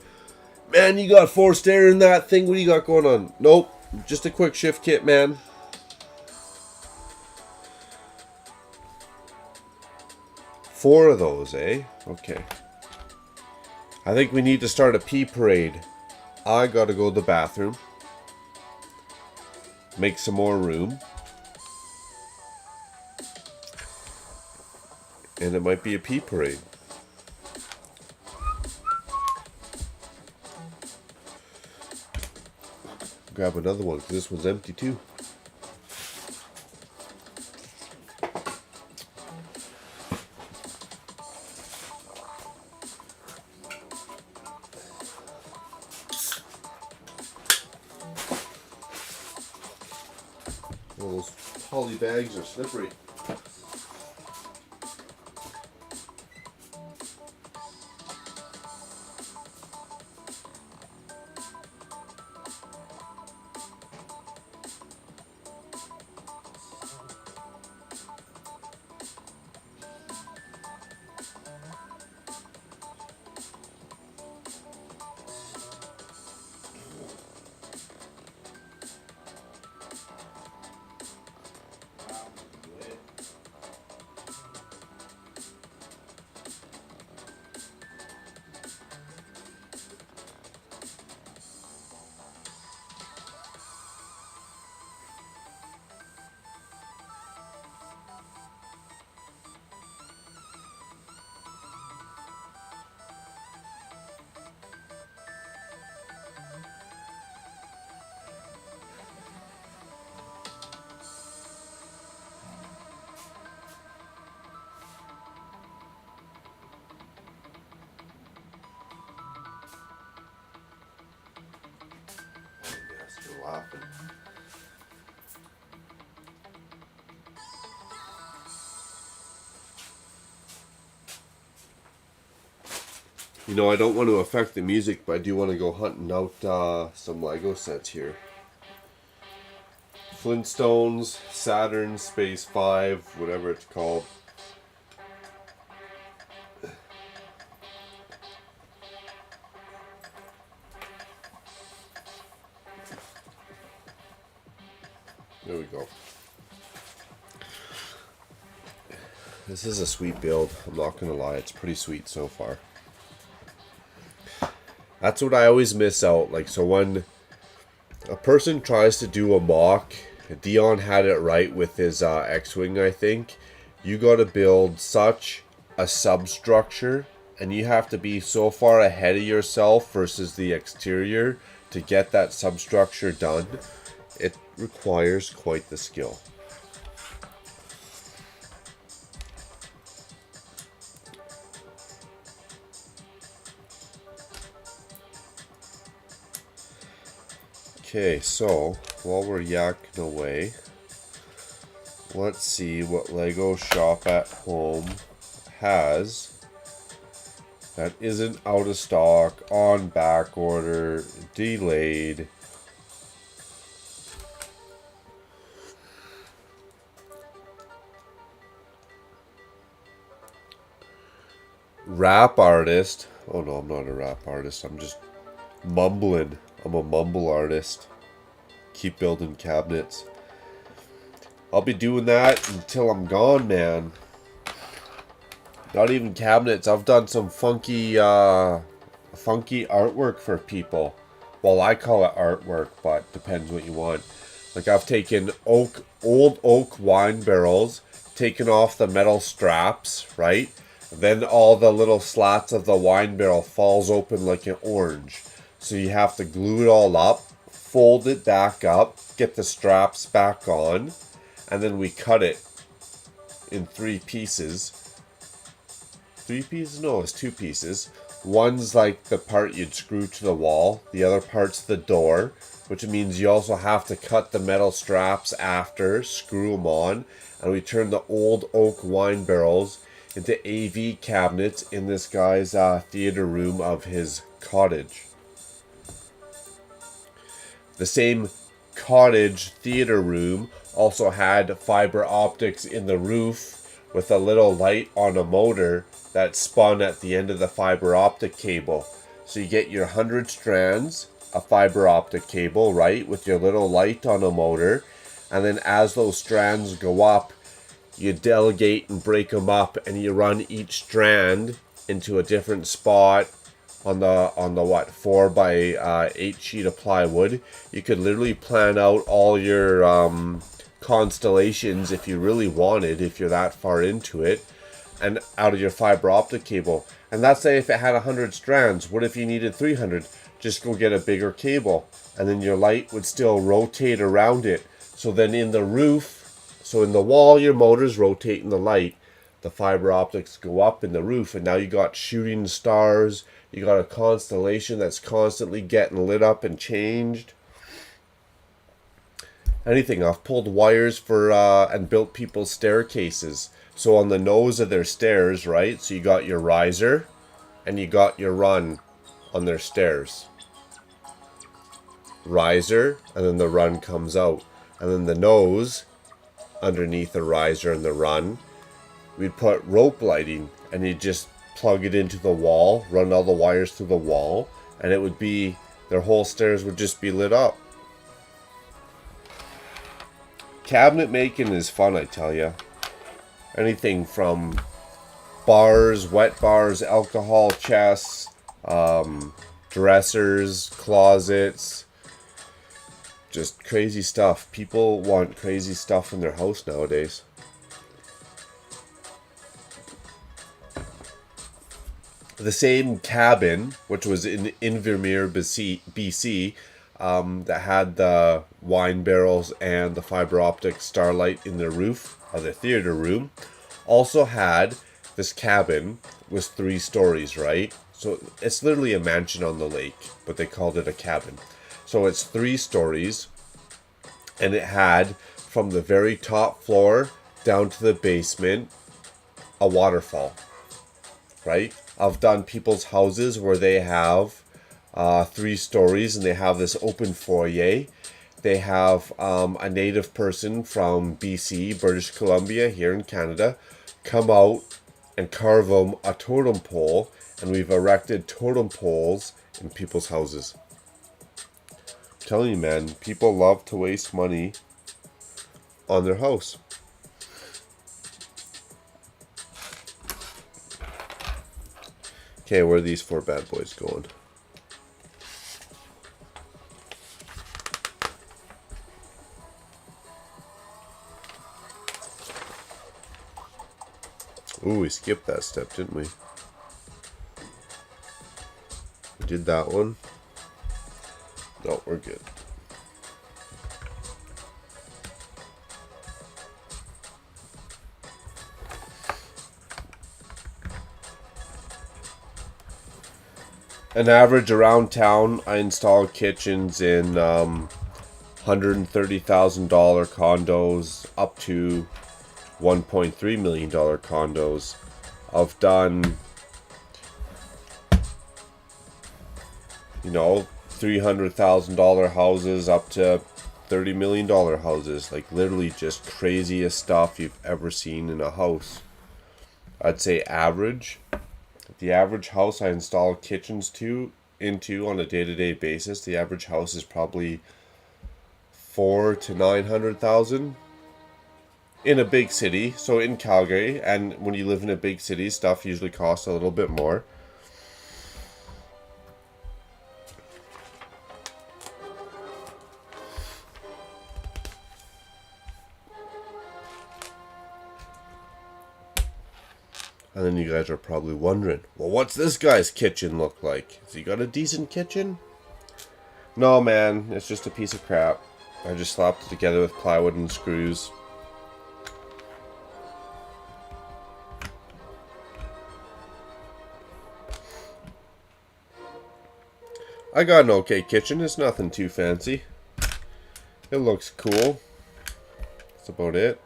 Man, you got forced air in that thing? What do you got going on? Nope, just a quick shift kit, man. Four of those, eh? Okay. I think we need to start a pee parade. I gotta go to the bathroom. make some more room. And it might be a pee parade. Grab another one because this one's empty too. Oh, those poly bags are slippery. Still laughing. You know, I don't want to affect the music, but I do want to go hunting out some Lego sets here. Flintstones, Saturn, Space 5, whatever it's called. There we go. This is a sweet build, I'm not gonna lie, it's pretty sweet so far. That's what I always miss out, like, so when a person tries to do a mock, Dion had it right with his X-Wing, I think. You gotta build such a substructure, and you have to be so far ahead of yourself versus the exterior to get that substructure done. It requires quite the skill. Okay, so while we're yakking away, let's see what Lego Shop at Home has that isn't out of stock, on back order, delayed. Rap artist. Oh no, I'm not a rap artist. I'm just mumbling. I'm a mumble artist. Keep building cabinets. I'll be doing that until I'm gone, man. Not even cabinets. I've done some funky artwork for people. Well, I call it artwork, but depends what you want. Like, I've taken old oak wine barrels, taken off the metal straps, right? Then all the little slats of the wine barrel falls open like an orange. So you have to glue it all up, fold it back up, get the straps back on, and then we cut it in 3 pieces. 3 pieces? No, it's 2 pieces. One's like the part you'd screw to the wall. The other part's the door, which means you also have to cut the metal straps after, screw them on, and we turn the old oak wine barrels into AV cabinets in this guy's theater room of his cottage. The same cottage theater room also had fiber optics in the roof with a little light on a motor that spun at the end of the fiber optic cable. So you get your 100 strands of fiber optic cable, right, with your little light on a motor. And then as those strands go up, you delegate and break them up, and you run each strand into a different spot on the what 4 by 8 sheet of plywood, you could literally plan out all your constellations if you really wanted, if you're that far into it, and out of your fiber optic cable. And that's say if it had 100 strands. What if you needed 300? Just go get a bigger cable, and then your light would still rotate around it. So then in the roof, so in the wall, your motor's rotating the light. The fiber optics go up in the roof, and now you got shooting stars. You got a constellation that's constantly getting lit up and changed. Anything. I've pulled wires for and built people's staircases. So on the nose of their stairs, right? So you got your riser and you got your run on their stairs. Riser, and then the run comes out. And then the nose underneath the riser and the run, we'd put rope lighting, and you'd just plug it into the wall, run all the wires through the wall, and it would be, their whole stairs would just be lit up. Cabinet making is fun, I tell you. Anything from bars, wet bars, alcohol chests, dressers, closets, just crazy stuff. People want crazy stuff in their house nowadays. The same cabin, which was in Invermere, BC, that had the wine barrels and the fiber optic starlight in the roof of the theater room, also had this cabin with 3 stories, right? So it's literally a mansion on the lake, but they called it a cabin. So it's 3 stories, and it had from the very top floor down to the basement a waterfall, right? I've done people's houses where they have 3 stories and they have this open foyer. They have a native person from BC, British Columbia, here in Canada, come out and carve them a totem pole, and we've erected totem poles in people's houses. I'm telling you, man, people love to waste money on their house. Okay, where are these 4 bad boys going? Ooh, we skipped that step, didn't we? We did that one. No, we're good. An average around town, I install kitchens in $130,000 condos up to $1.3 million condos. I've done, $300,000 houses up to $30 million houses. Like literally just craziest stuff you've ever seen in a house. I'd say average. The average house I install kitchens into on a day-to-day basis, the average house is probably $400,000 to $900,000 in a big city. So in Calgary, and when you live in a big city, stuff usually costs a little bit more. And then you guys are probably wondering, well, what's this guy's kitchen look like? Has he got a decent kitchen? No, man, it's just a piece of crap. I just slapped it together with plywood and screws. I got an okay kitchen. It's nothing too fancy. It looks cool. That's about it.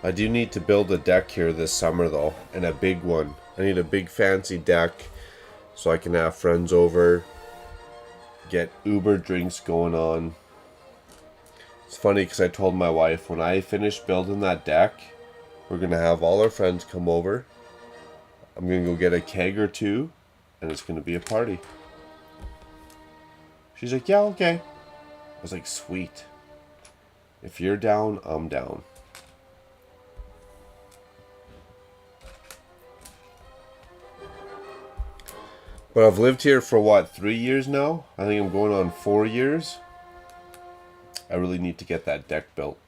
I do need to build a deck here this summer though, and a big one. I need a big fancy deck so I can have friends over, get Uber drinks going on. It's funny because I told my wife when I finish building that deck, we're going to have all our friends come over. I'm going to go get a keg or 2, and it's going to be a party. She's like, yeah, okay. I was like, sweet. If you're down, I'm down. But I've lived here for what, 3 years now? I think I'm going on 4 years. I really need to get that deck built.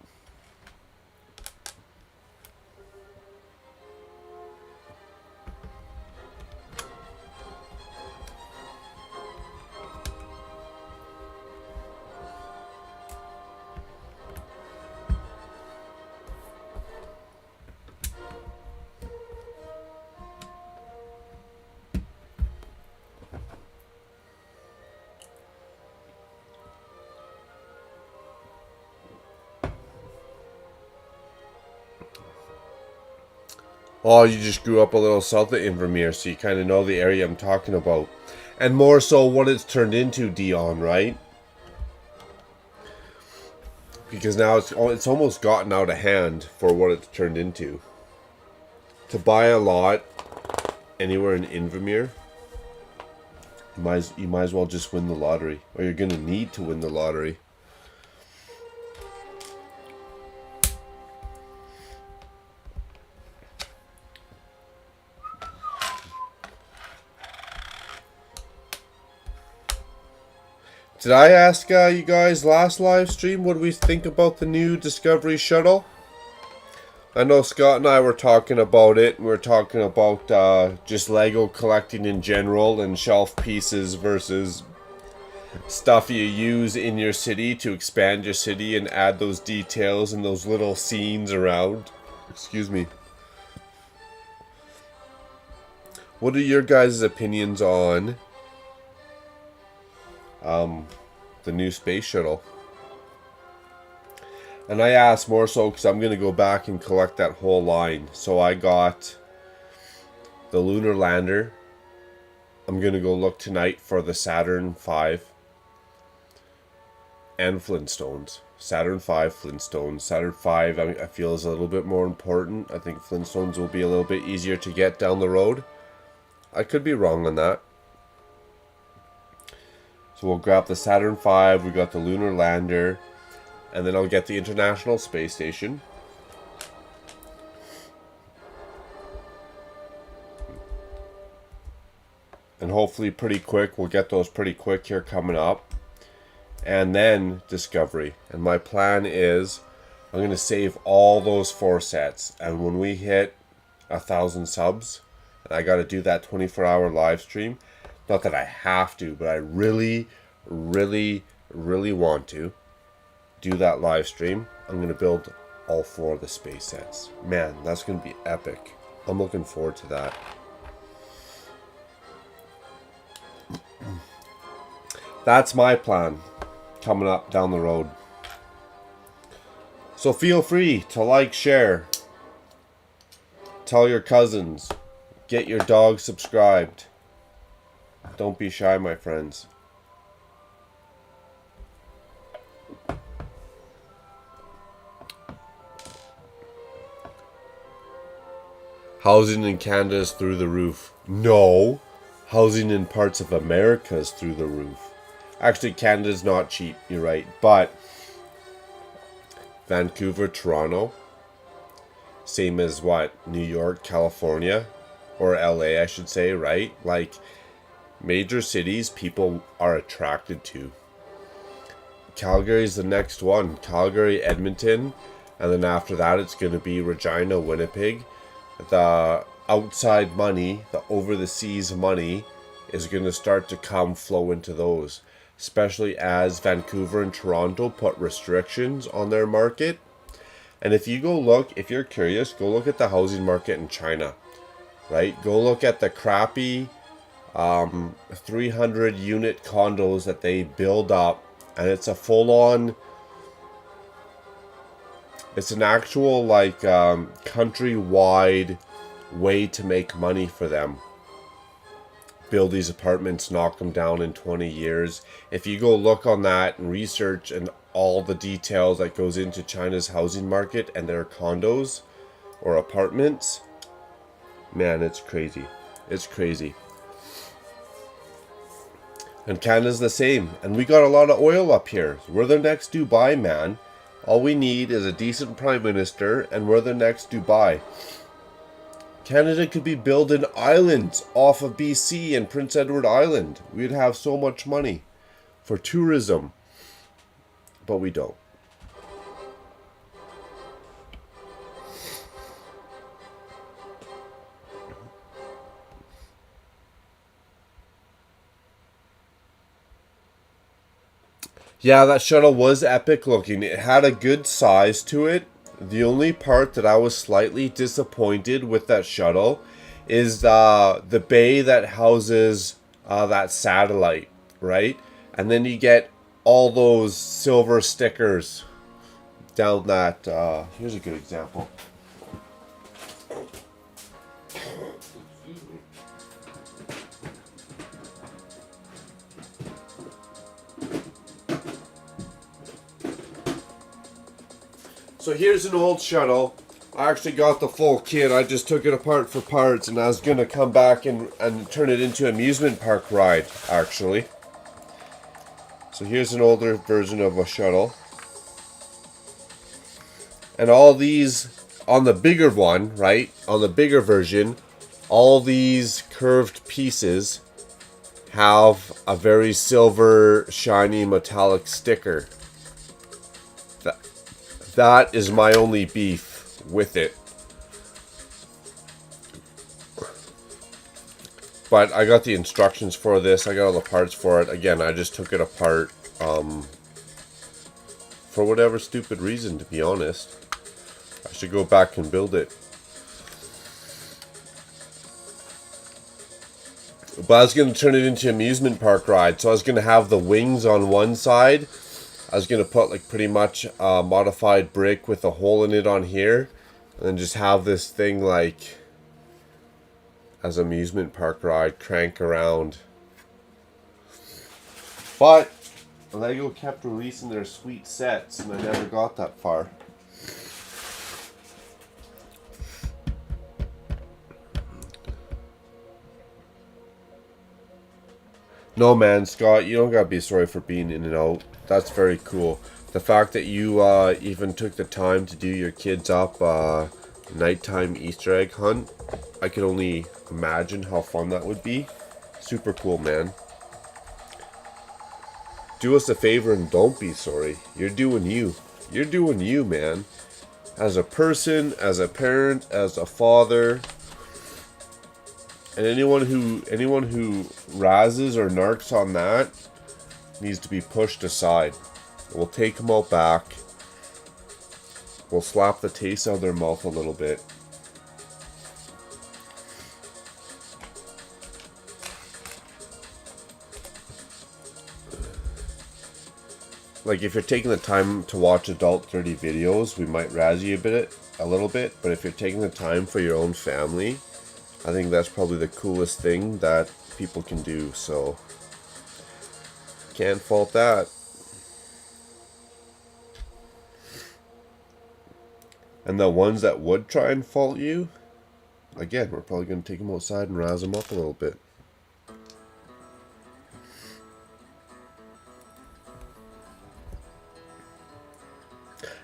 Oh, you just grew up a little south of Invermere, so you kind of know the area I'm talking about. And more so what it's turned into, Dion, right? Because now it's almost gotten out of hand for what it's turned into. To buy a lot anywhere in Invermere, you might as well just win the lottery. Or you're going to need to win the lottery. Did I ask you guys last live stream what we think about the new Discovery shuttle? I know Scott and I were talking about it. We were talking about just Lego collecting in general and shelf pieces versus stuff you use in your city to expand your city and add those details and those little scenes around. Excuse me. What are your guys' opinions on the new space shuttle? And I asked more so because I'm going to go back and collect that whole line. So I got the lunar lander. I'm going to go look tonight for the Saturn V and Flintstones. Saturn V, Flintstones. Saturn V I feel is a little bit more important. I think Flintstones will be a little bit easier to get down the road. I could be wrong on that. So we'll grab the Saturn V, we got the lunar lander, and then I'll get the International Space Station. And hopefully pretty quick, we'll get those pretty quick here coming up. And then Discovery. And my plan is, I'm going to save all those 4 sets. And when we hit 1,000 subs, and I got to do that 24-hour live stream, not that I have to, but I really, really, really want to do that live stream. I'm going to build all 4 of the space sets. Man, that's going to be epic. I'm looking forward to that. That's my plan coming up down the road. So feel free to like, share, tell your cousins, get your dog subscribed. Don't be shy, my friends. Housing in Canada is through the roof. No, housing in parts of America is through the roof. Actually, Canada's not cheap, you're right. But Vancouver, Toronto, same as what? New York, California, or LA, I should say, right? Like, major cities people are attracted to. Calgary's the next one. Calgary, Edmonton, and then after that it's going to be Regina, Winnipeg. The outside money, the over the seas money, is going to start to flow into those. Especially as Vancouver and Toronto put restrictions on their market. And if you go look, if you're curious, go look at the housing market in China. Right? Go look at the crappy 300 unit condos that they build up, and it's a full-on, it's an actual like countrywide way to make money for them. Build these apartments, knock them down in 20 years. If you go look on that and research and all the details that goes into China's housing market and their condos or apartments, man, it's crazy. It's crazy. And Canada's the same. And we got a lot of oil up here. We're the next Dubai, man. All we need is a decent prime minister, and we're the next Dubai. Canada could be building islands off of BC and Prince Edward Island. We'd have so much money for tourism. But we don't. Yeah, that shuttle was epic looking. It had a good size to it. The only part that I was slightly disappointed with that shuttle is the bay that houses that satellite, right? And then you get all those silver stickers down that. Here's a good example. So here's an old shuttle. I actually got the full kit. I just took it apart for parts, and I was going to come back and turn it into an amusement park ride, actually. So here's an older version of a shuttle. And all these, on the bigger one, right, on the bigger version, all these curved pieces have a very silver, shiny, metallic sticker. That is my only beef with it. But I got the instructions for this. I got all the parts for it. Again, I just took it apart for whatever stupid reason, to be honest. I should go back and build it. But I was going to turn it into an amusement park ride. So I was going to have the wings on one side. I was going to put like pretty much a modified brick with a hole in it on here. And then just have this thing like as an amusement park ride, crank around. But LEGO kept releasing their sweet sets and I never got that far. No man, Scott, you don't gotta be sorry for being in and out. That's very cool. The fact that you even took the time to do your kids up nighttime Easter egg hunt, I can only imagine how fun that would be. Super cool, man. Do us a favor and don't be sorry. You're doing you. You're doing you, man. As a person, as a parent, as a father. And anyone who razzes or narks on that needs to be pushed aside. We'll take them out back. We'll slap the taste out of their mouth a little bit. Like if you're taking the time to watch adult 30 videos, we might razz you a little bit. But if you're taking the time for your own family, I think that's probably the coolest thing that people can do, so can't fault that. And the ones that would try and fault you, again, we're probably going to take them outside and razz them up a little bit.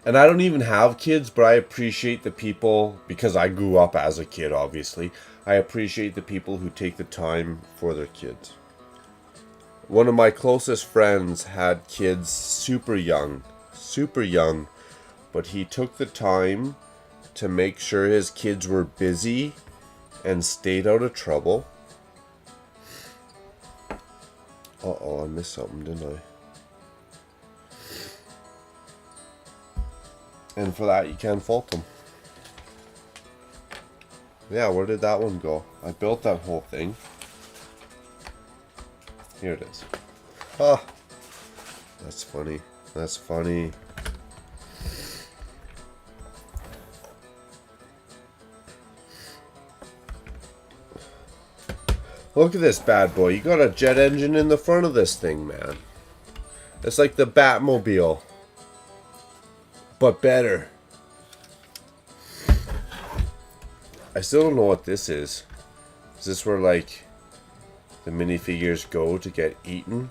And I don't even have kids, but I appreciate the people, because I grew up as a kid, obviously. I appreciate the people who take the time for their kids. One of my closest friends had kids super young, but he took the time to make sure his kids were busy and stayed out of trouble. Uh-oh, I missed something, didn't I? And for that, you can't fault them. Yeah, where did that one go? I built that whole thing. Here it is. Ah, that's funny. That's funny. Look at this bad boy. You got a jet engine in the front of this thing, man. It's like the Batmobile, but better. I still don't know what this is. Is this where, like, the minifigures go to get eaten.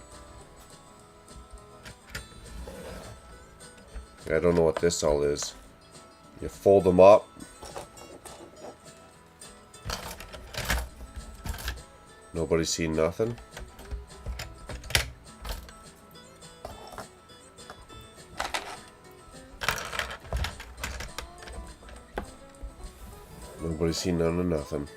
I don't know what this all is. You fold them up. Nobody's seen nothing. Nobody's seen none of nothing.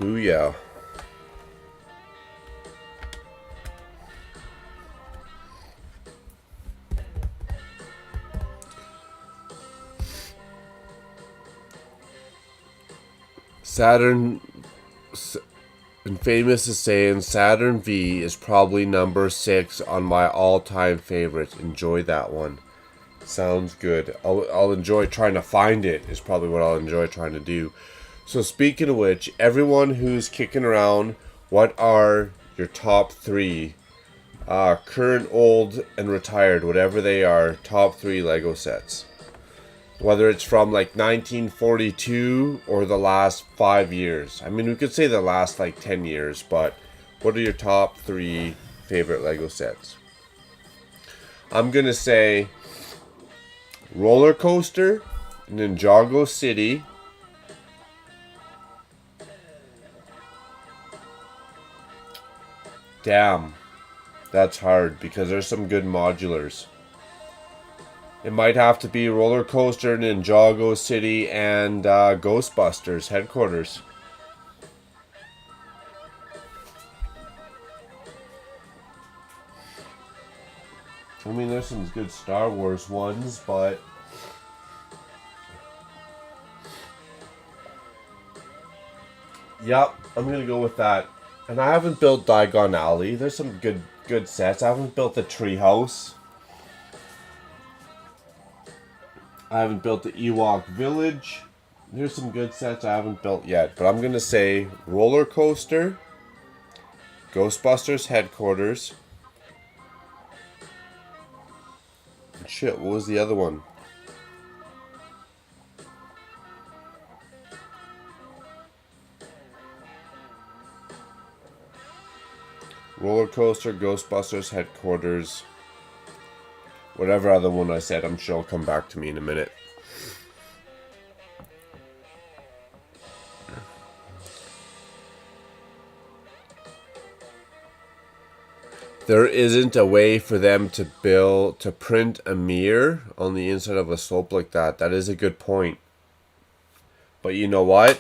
Booyah. Saturn, and famous is saying Saturn V is probably number 6 on my all-time favorites. Enjoy that one. Sounds good. I'll enjoy trying to find it, is probably what I'll enjoy trying to do. So speaking of which, everyone who's kicking around, what are your top 3, current, old, and retired, whatever they are, top 3 Lego sets? Whether it's from like 1942 or the last 5 years. I mean, we could say the last like 10 years, but what are your top 3 favorite Lego sets? I'm gonna say Roller Coaster, Ninjago City, damn, that's hard because there's some good modulars. It might have to be Roller Coaster, Ninjago City, and Ghostbusters Headquarters. I mean, there's some good Star Wars ones, but yep, I'm gonna go with that. And I haven't built Diagon Alley. There's some good sets. I haven't built the Treehouse. I haven't built the Ewok Village. There's some good sets I haven't built yet. But I'm going to say Roller Coaster, Ghostbusters Headquarters. Shit, what was the other one? Roller Coaster, Ghostbusters Headquarters. Whatever other one I said, I'm sure will come back to me in a minute. There isn't a way for them to print a mirror on the inside of a slope like that. That is a good point. But you know what?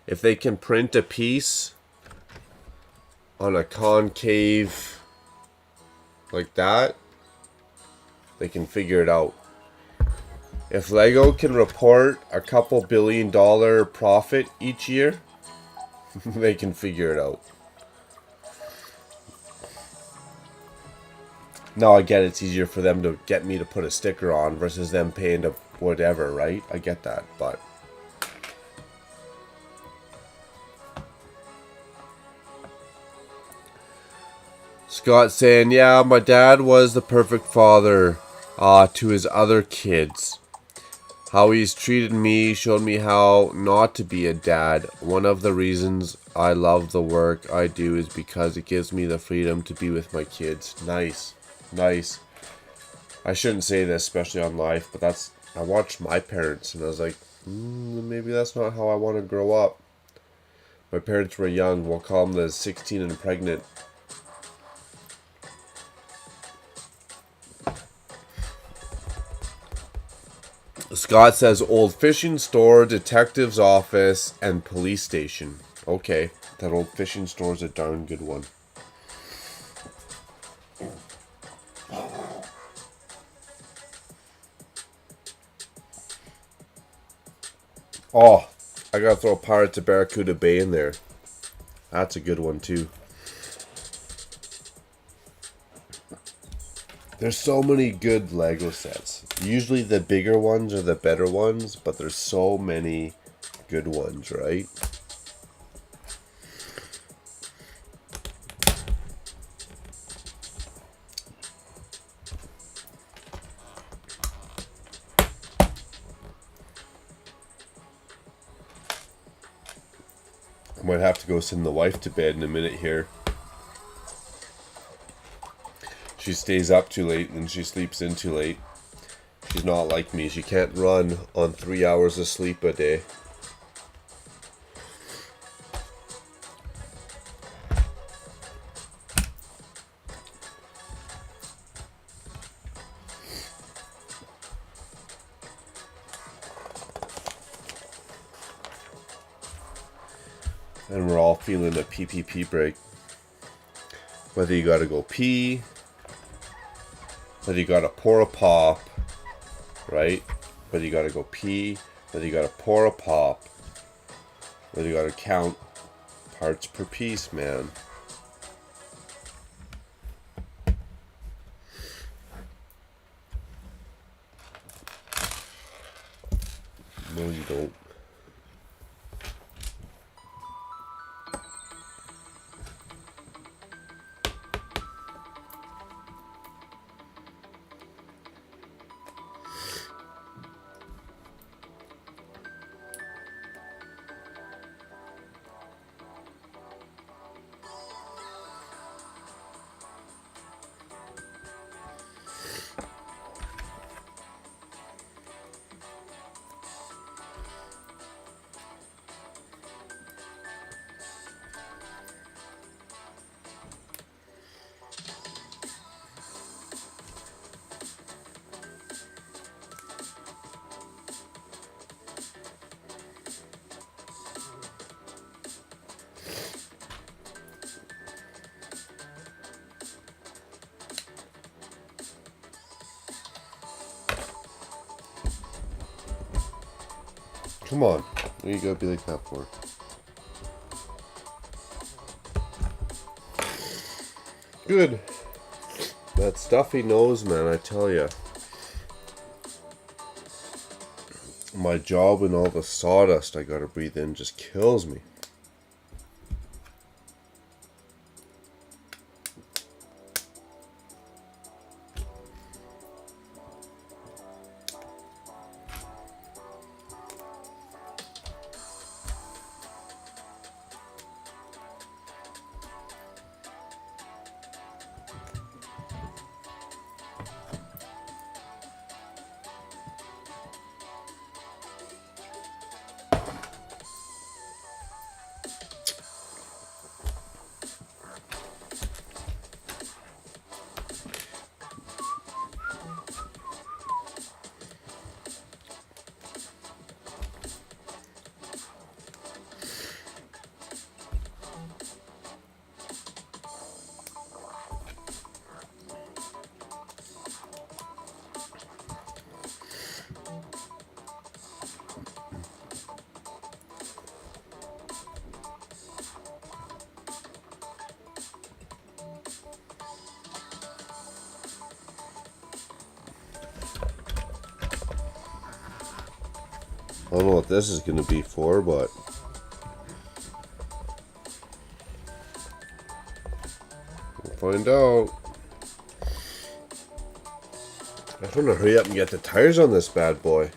If they can print a piece on a concave like that, they can figure it out. If Lego can report a couple $1 billion profit each year, they can figure it out. Now I get it's easier for them to get me to put a sticker on versus them paying to whatever, right? I get that, but Scott saying, yeah, my dad was the perfect father to his other kids. How he's treated me showed me how not to be a dad. One of the reasons I love the work I do is because it gives me the freedom to be with my kids. Nice. Nice. I shouldn't say this, especially on live, but I watched my parents and I was like, maybe that's not how I want to grow up. My parents were young. We'll call them the 16 and pregnant. Scott says old fishing store, detective's office, and police station. Okay, that old fishing store is a darn good one. Oh, I gotta throw Pirates of Barracuda Bay in there. That's a good one too. There's so many good Lego sets. Usually the bigger ones are the better ones, but there's so many good ones, right? I might have to go send the wife to bed in a minute here. She stays up too late and she sleeps in too late. She's not like me. She can't run on 3 hours of sleep a day. And we're all feeling a PPP break. Whether you gotta go pee, whether you gotta pour a pop, right? Whether you gotta go pee, whether you gotta pour a pop, whether you gotta count parts per piece, man. No, you don't. Come on. What are you gonna be like that for? Good. That stuffy nose, man, I tell ya. My job and all the sawdust I gotta breathe in just kills me. I don't know what this is going to be for, but we'll find out. I just want to hurry up and get the tires on this bad boy.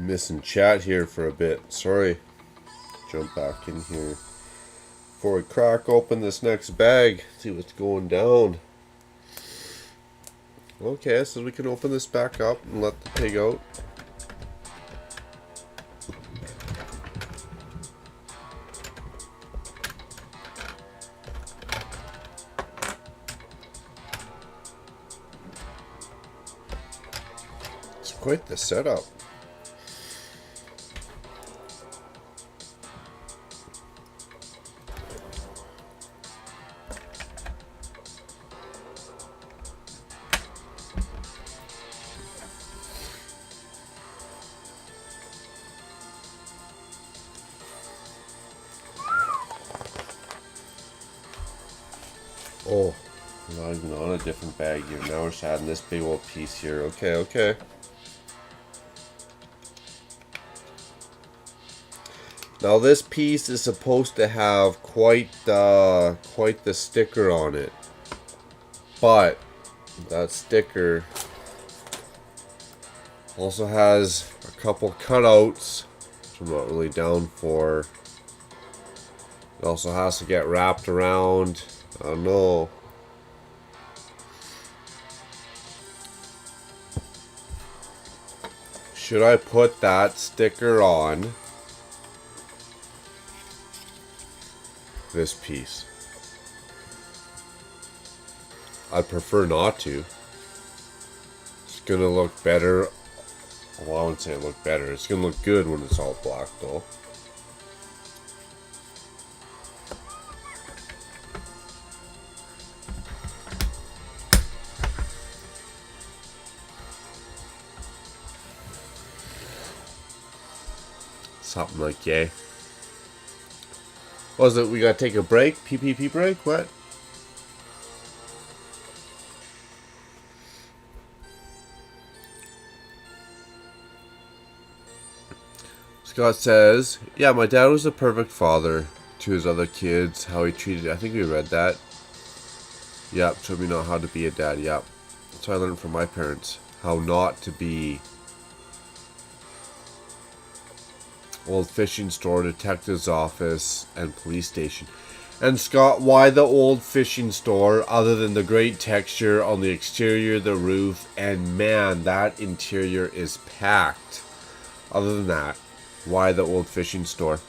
missing chat here for a bit. Sorry. Jump back in here before we crack open this next bag. See what's going down. Okay, so we can open this back up and let the pig out. It's quite the setup. Oh, not even on a different bag here. Now we're just adding this big old piece here. Okay, okay. Now this piece is supposed to have quite the sticker on it, but that sticker also has a couple cutouts, which I'm not really down for. It also has to get wrapped around. I don't know. Should I put that sticker on this piece? I'd prefer not to. It's gonna look better. Well, I wouldn't say look better. It's gonna look good when it's all black though. Something like yay. Was it we gotta take a break? PPP break? What? Scott says, yeah, my dad was a perfect father to his other kids. How he treated, I think we read that. Yep, showed me not how to be a dad. Yep. That's what I learned from my parents. How not to be. Old fishing store, detective's office, and police station. And Scott, why the old fishing store other than the great texture on the exterior, the roof, and man, that interior is packed. Other than that, why the old fishing store?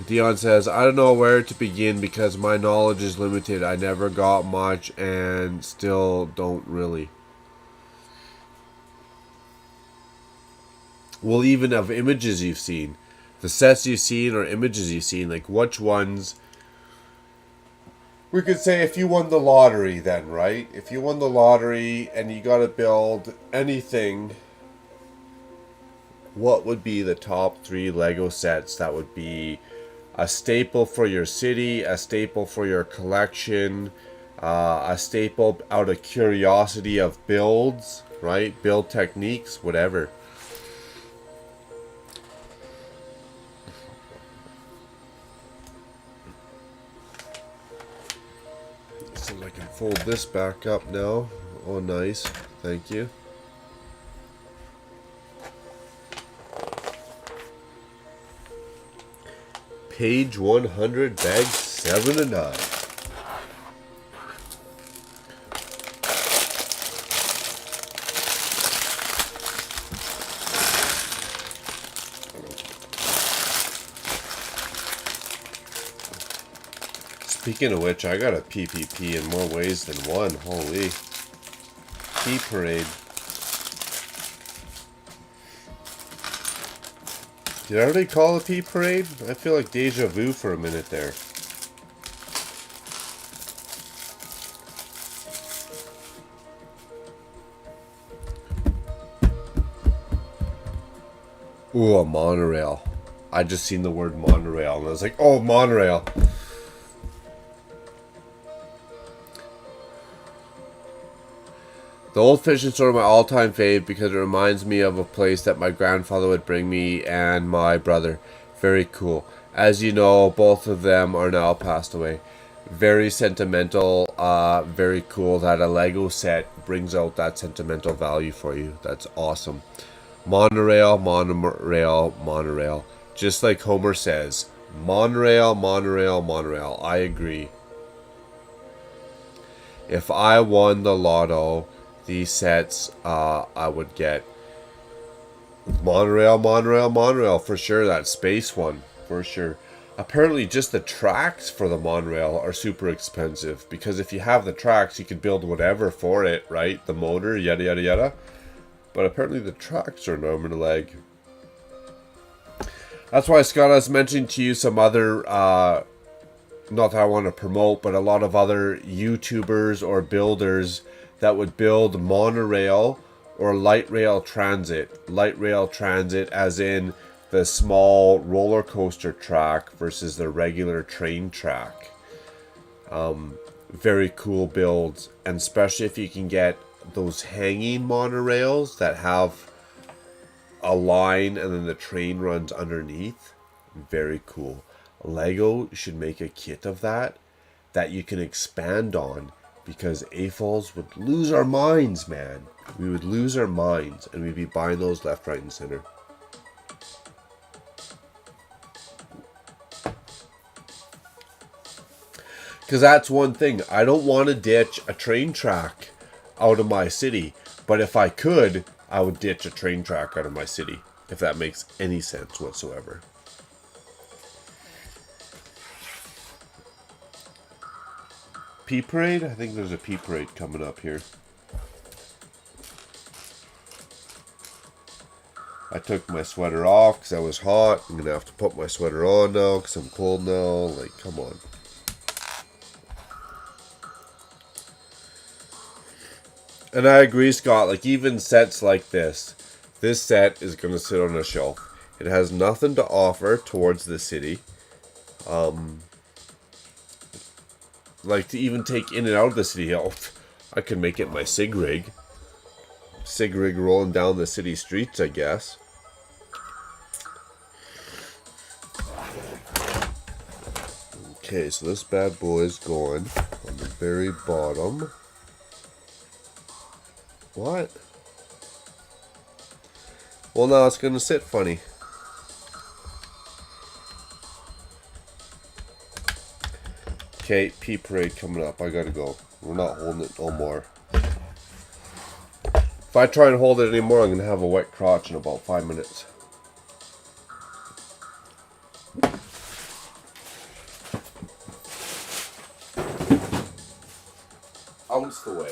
Dion says, I don't know where to begin because my knowledge is limited. I never got much and still don't really. Well, even of images you've seen. The sets you've seen or images you've seen. Like, which ones... We could say if you won the lottery then, right? If you won the lottery and you got to build anything, what would be the top 3 Lego sets that would be a staple for your city, a staple for your collection, a staple out of curiosity of builds, right? Build techniques, whatever. So I can fold this back up now. Oh, nice. Thank you. Page 100, bag 7 and 9. Speaking of which, I got a PPP in more ways than one. Holy. Pea parade. Did I already call a pea parade? I feel like deja vu for a minute there. Ooh, a monorail. I just seen the word monorail and I was like, oh, monorail. The old fishing store is my all-time fave because it reminds me of a place that my grandfather would bring me and my brother. Very cool. As you know, both of them are now passed away. Very sentimental, very cool that a Lego set brings out that sentimental value for you. That's awesome. Monorail, monorail, monorail. Just like Homer says, monorail, monorail, monorail. I agree. If I won the lotto, these sets, I would get monorail, monorail, monorail for sure. That space one for sure. Apparently, just the tracks for the monorail are super expensive because if you have the tracks, you can build whatever for it, right? The motor, yada yada yada. But apparently, the tracks are an arm and a leg. That's why, Scott, I was mentioning to you some other, not that I want to promote, but a lot of other YouTubers or builders that would build monorail or light rail transit. Light rail transit as in the small roller coaster track versus the regular train track. Very cool builds, and especially if you can get those hanging monorails that have a line and then the train runs underneath. Very cool. Lego should make a kit of that you can expand on, because AFOLs would lose our minds, man. We would lose our minds and we'd be buying those left, right, and center. Because that's one thing. I don't want to ditch a train track out of my city. But if I could, I would ditch a train track out of my city. If that makes any sense whatsoever. Pea Parade? I think there's a Pea Parade coming up here. I took my sweater off because I was hot. I'm going to have to put my sweater on now because I'm cold now. Like, come on. And I agree, Scott. Like, even sets like this set is going to sit on a shelf. It has nothing to offer towards the city. Like, to even take in and out of the city. Oh, I could make it my sig rig. Sig rig rolling down the city streets, I guess. Okay, so this bad boy is going on the very bottom. What? Well, now it's going to sit funny. Okay, Pea Parade coming up. I gotta go. We're not holding it no more. If I try and hold it anymore, I'm going to have a wet crotch in about 5 minutes. Ounce the way.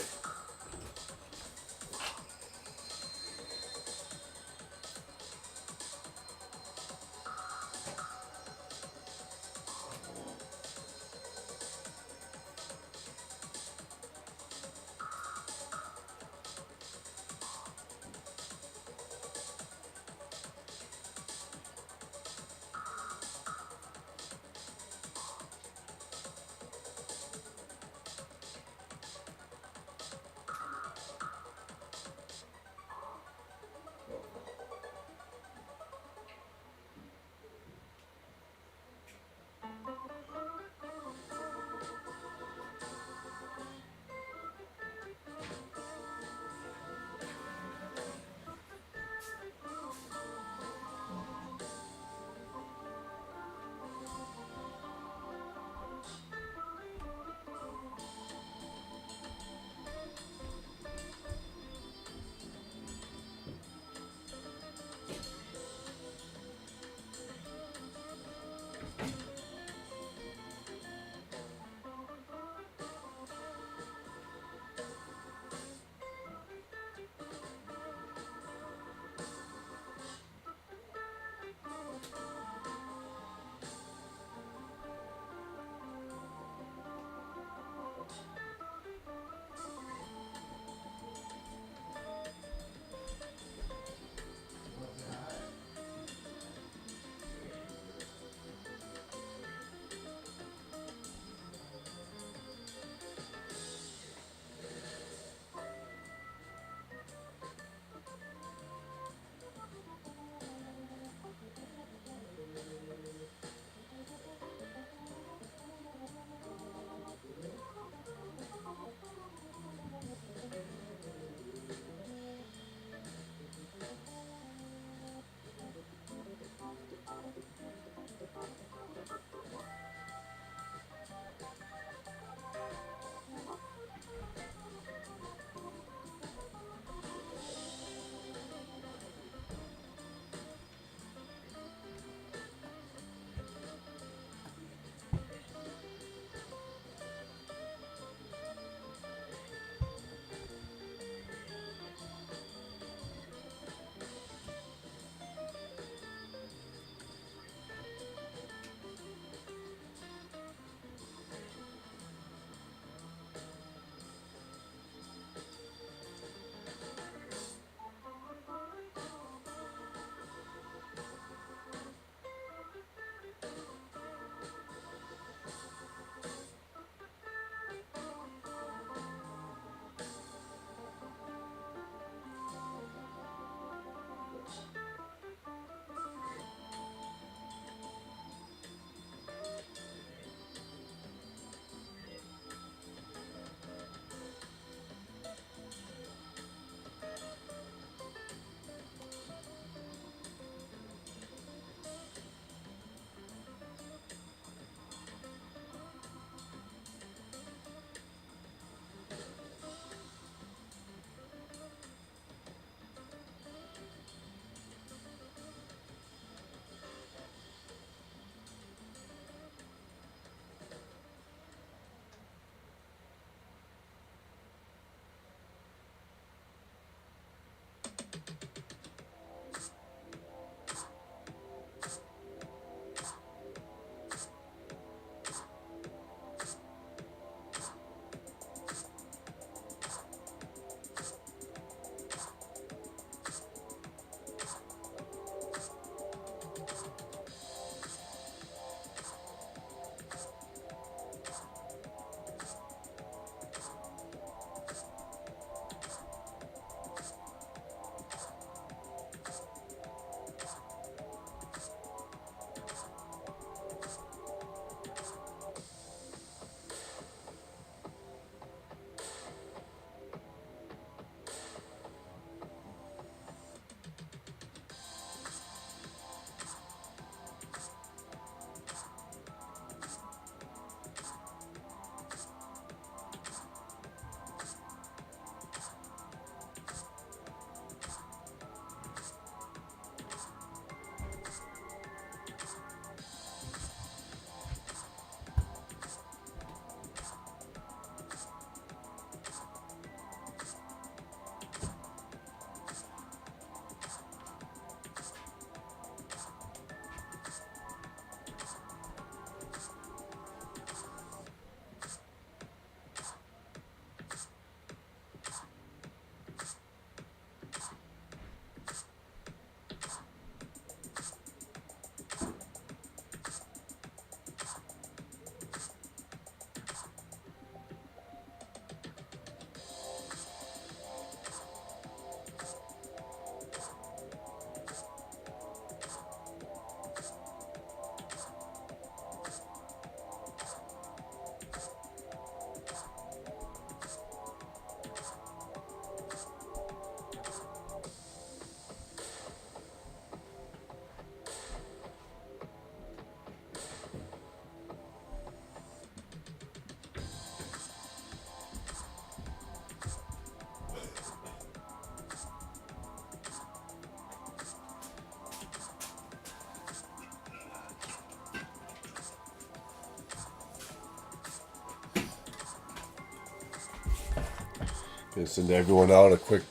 Gonna send everyone out a quick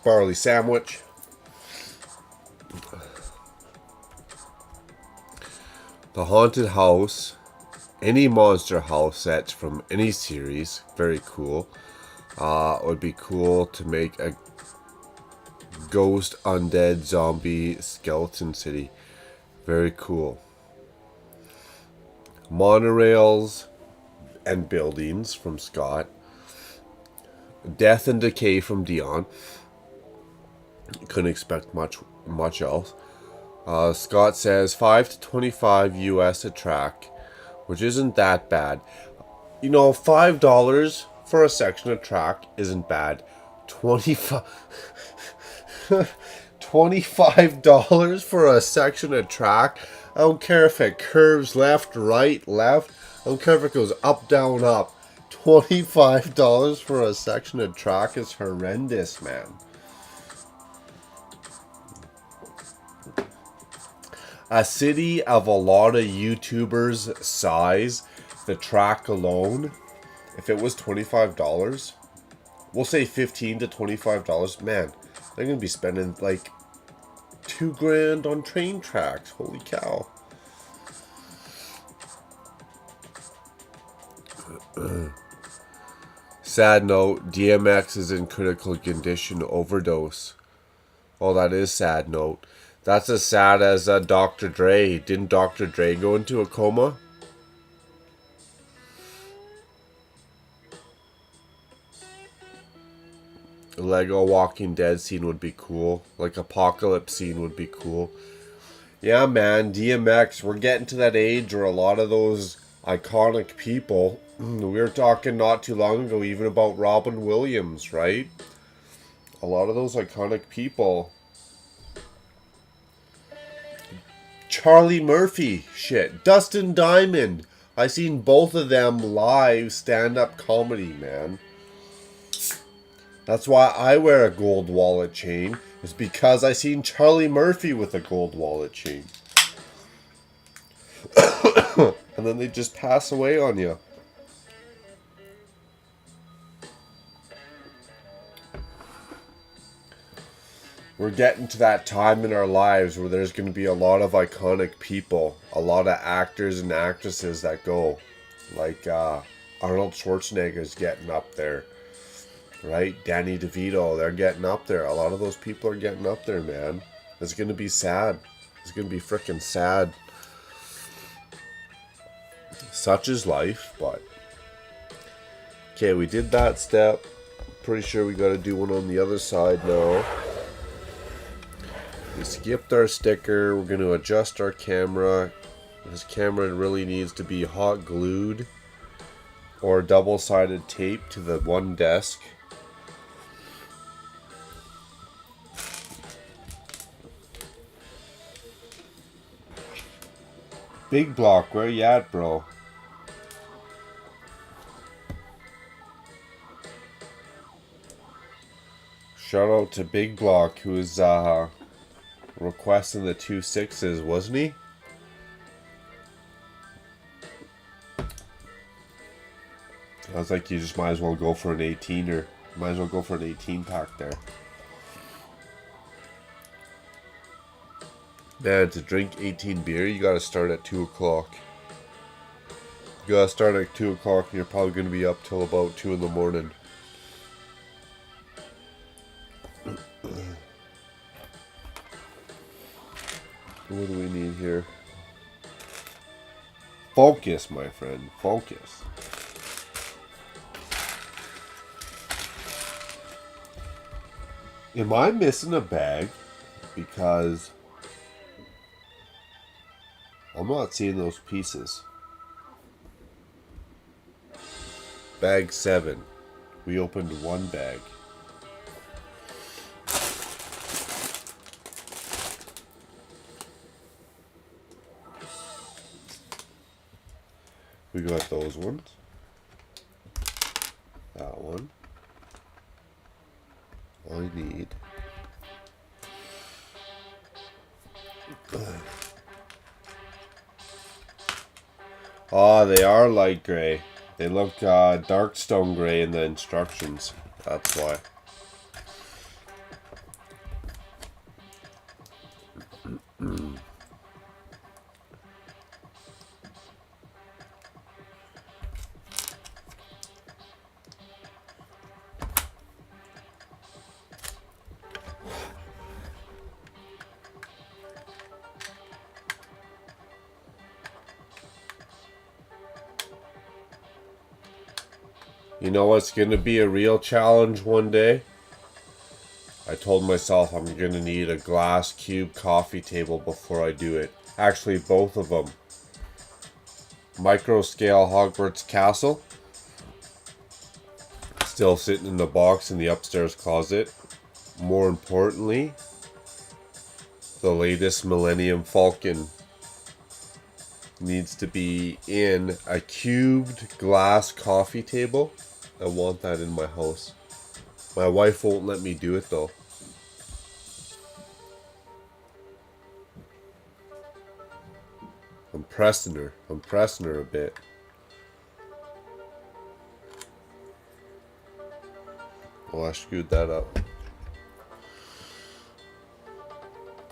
barley sandwich. The haunted house, any monster house set from any series, very cool. It would be cool to make a ghost, undead, zombie, skeleton city. Very cool. Monorails and buildings from Scott. Death and Decay from Dion. Couldn't expect much else. Scott says 5 to 25 US a track, which isn't that bad. You know, $5 for a section of track isn't bad. $25 for a section of track. I don't care if it curves left, right, left. I don't care if it goes up, down, up. $25 for a section of track is horrendous, man. A city of a lot of YouTubers' size, the track alone, if it was $25, we'll say $15 to $25, man, they're going to be spending like $2,000 on train tracks. Holy cow. Sad note, DMX is in critical condition, overdose. Oh, that is sad note. That's as sad as Dr. Dre. Didn't Dr. Dre go into a coma? A Lego Walking Dead scene would be cool. Like Apocalypse scene would be cool. Yeah, man, DMX, we're getting to that age where a lot of those iconic people, we were talking not too long ago even about Robin Williams, right? A lot of those iconic people. Charlie Murphy, shit. Dustin Diamond. I seen both of them live stand-up comedy, man. That's why I wear a gold wallet chain. It's because I seen Charlie Murphy with a gold wallet chain. And then they just pass away on you. We're getting to that time in our lives where there's going to be a lot of iconic people, a lot of actors and actresses that go. Like Arnold Schwarzenegger's getting up there, right? Danny DeVito, they're getting up there. A lot of those people are getting up there, man. It's going to be sad. It's going to be freaking sad. Such is life, but... Okay, we did that step. Pretty sure we got to do one on the other side now. We skipped our sticker. We're going to adjust our camera. This camera really needs to be hot glued or double-sided tape to the one desk. Big Block, where you at, bro? Shout out to Big Block, who is requesting the 2.6s, wasn't he? I was like, you just might as well go for an 18er. Might as well go for an 18 pack there. Man, to drink 18 beer, you gotta start at 2 o'clock. You gotta start at 2 o'clock and you're probably gonna be up till about 2 in the morning. What do we need here? Focus, my friend. Focus. Am I missing a bag? Because I'm not seeing those pieces. Bag 7. We opened one bag. We got those ones. That one. All I need. Oh, they are light gray. They look dark stone gray in the instructions. That's why. You know what's gonna be a real challenge one day? I told myself I'm gonna need a glass cube coffee table before I do it. Actually, both of them. Micro scale Hogwarts Castle. Still sitting in the box in the upstairs closet. More importantly, the latest Millennium Falcon needs to be in a cubed glass coffee table. I want that in my house. My wife won't let me do it though. I'm pressing her a bit. Oh, I screwed that up.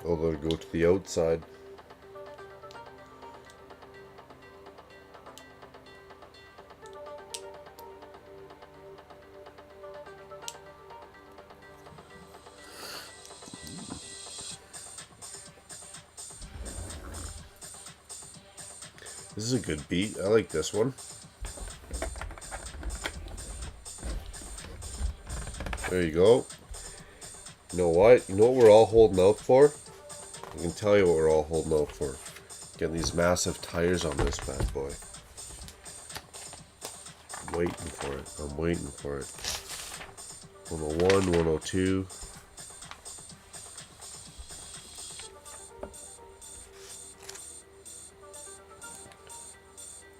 Oh, they'll go to the outside. This is a good beat. I like this one. There you go. You know what? You know what we're all holding out for? I can tell you what we're all holding out for. Getting these massive tires on this bad boy. I'm waiting for it. I'm waiting for it. 101, 102.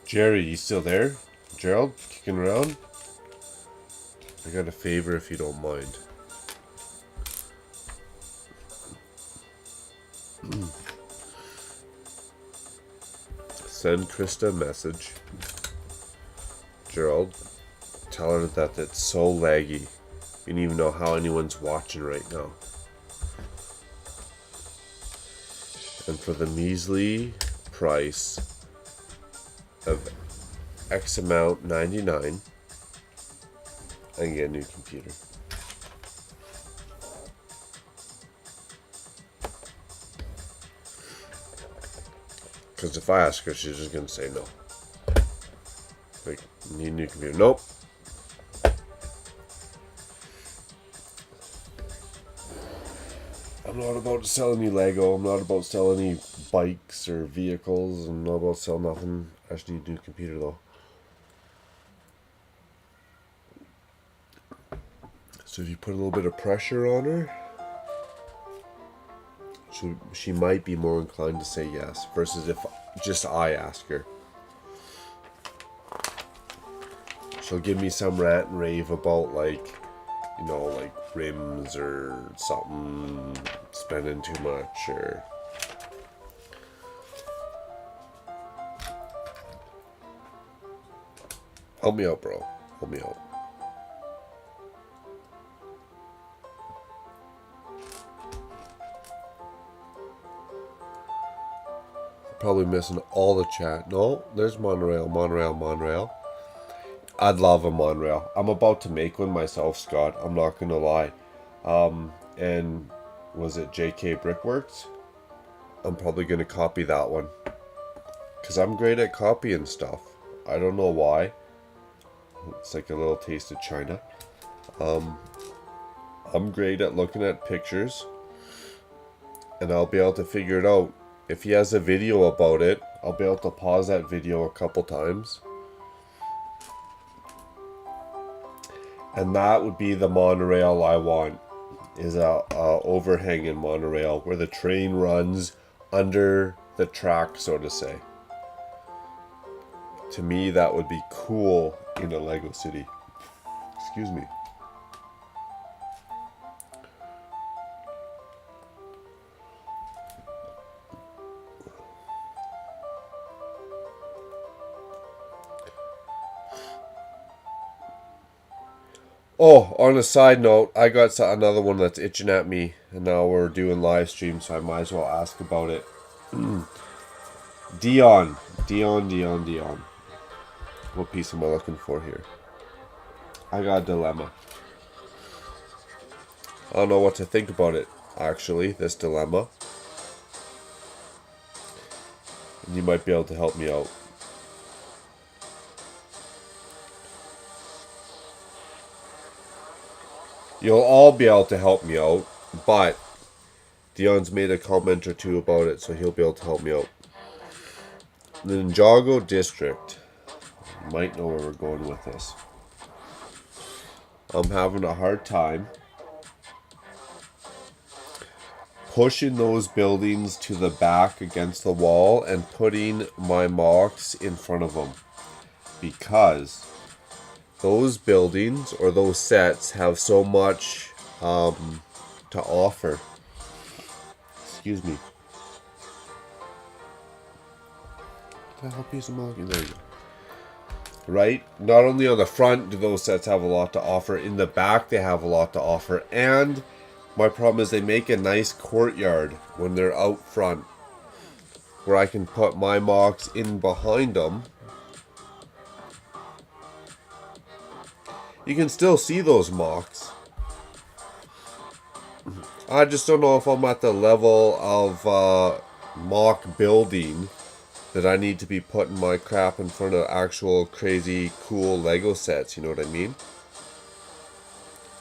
Jerry, you still there? Gerald, kicking around? I got a favor if you don't mind. Send Krista a message. Gerald, tell her that it's so laggy. You don't even know how anyone's watching right now. And for the measly price of X amount 99, I can get a new computer. Because if I ask her, she's just gonna say no. Like, need a new computer. Nope. I'm not about to sell any Lego. I'm not about to sell any bikes or vehicles. I'm not about to sell nothing. I just need a new computer though. So if you put a little bit of pressure on her, she might be more inclined to say yes versus if just I ask her. She'll give me some rant and rave about like, you know, like rims or something, spending too much or... Help me out, bro. Help me out. Probably missing all the chat. No, there's Monorail. I'd love a monorail. I'm about to make one myself, Scott. I'm not gonna lie. And was it JK Brickworks? I'm probably gonna copy that one. Cause I'm great at copying stuff. I don't know why. It's like a little taste of China. I'm great at looking at pictures. And I'll be able to figure it out. If he has a video about it, I'll be able to pause that video a couple times. And that would be the monorail I want. Is a overhanging monorail where the train runs under the track, so to say. To me, that would be cool in a Lego city. Excuse me. Oh, on a side note, I got another one that's itching at me, and now we're doing live stream, so I might as well ask about it. Dion. What piece am I looking for here? I got a dilemma. I don't know what to think about it, actually, this dilemma. And you might be able to help me out. You'll all be able to help me out, but Dion's made a comment or two about it, so he'll be able to help me out. The Ninjago district. You might know where we're going with this. I'm having a hard time pushing those buildings to the back against the wall and putting my mocks in front of them, because those buildings or those sets have so much to offer. Excuse me. What the hell piece of mocking? There you go. Right? Not only on the front do those sets have a lot to offer, in the back they have a lot to offer, and my problem is they make a nice courtyard when they're out front, where I can put my mocks in behind them. You can still see those mocks. I just don't know if I'm at the level of mock building that I need to be putting my crap in front of actual crazy cool Lego sets, you know what I mean?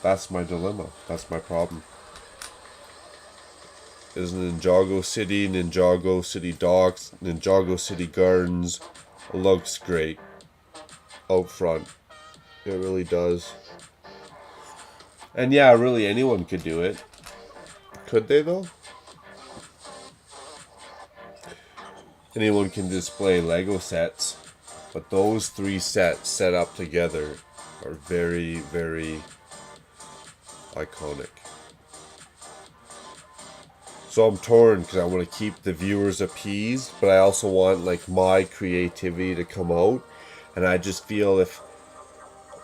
That's my dilemma. That's my problem. There's Ninjago City, Ninjago City Docks, Ninjago City Gardens. It looks great out front. It really does. And yeah, really anyone could do it. Could they though? Anyone can display Lego sets, but those three sets set up together are very, very iconic. So I'm torn because I want to keep the viewers appeased, but I also want like my creativity to come out. And I just feel if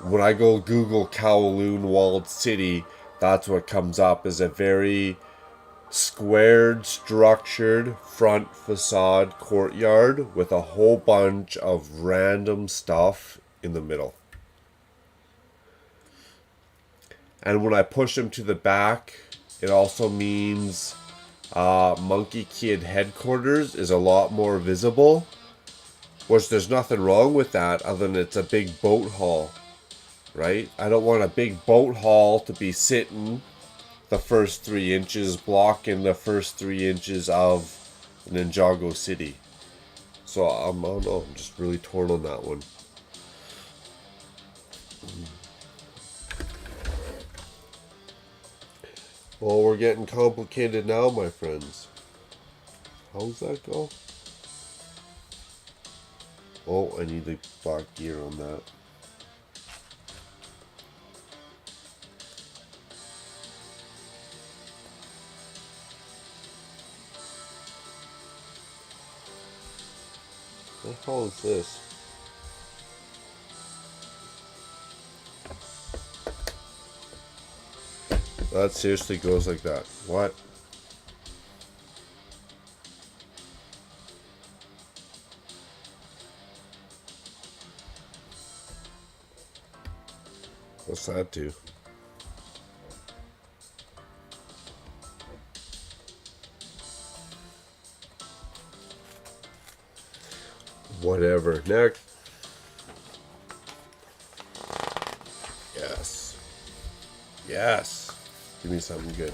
when I go Google Kowloon Walled City, that's what comes up as a very squared, structured front facade courtyard with a whole bunch of random stuff in the middle. And when I push them to the back, it also means Monkey Kid headquarters is a lot more visible, which there's nothing wrong with that other than it's a big boat hall, right? I don't want a big boat hall to be sitting the first 3 inches, blocking the first 3 inches of Ninjago City. So I don't know, I'm just really torn on that one. Well, we're getting complicated now, my friends. How's that go? Oh, I need the black gear on that. What the hell is this? That seriously goes like that. What? What's that do? Whatever. Next. Yes. Yes. Give me something good.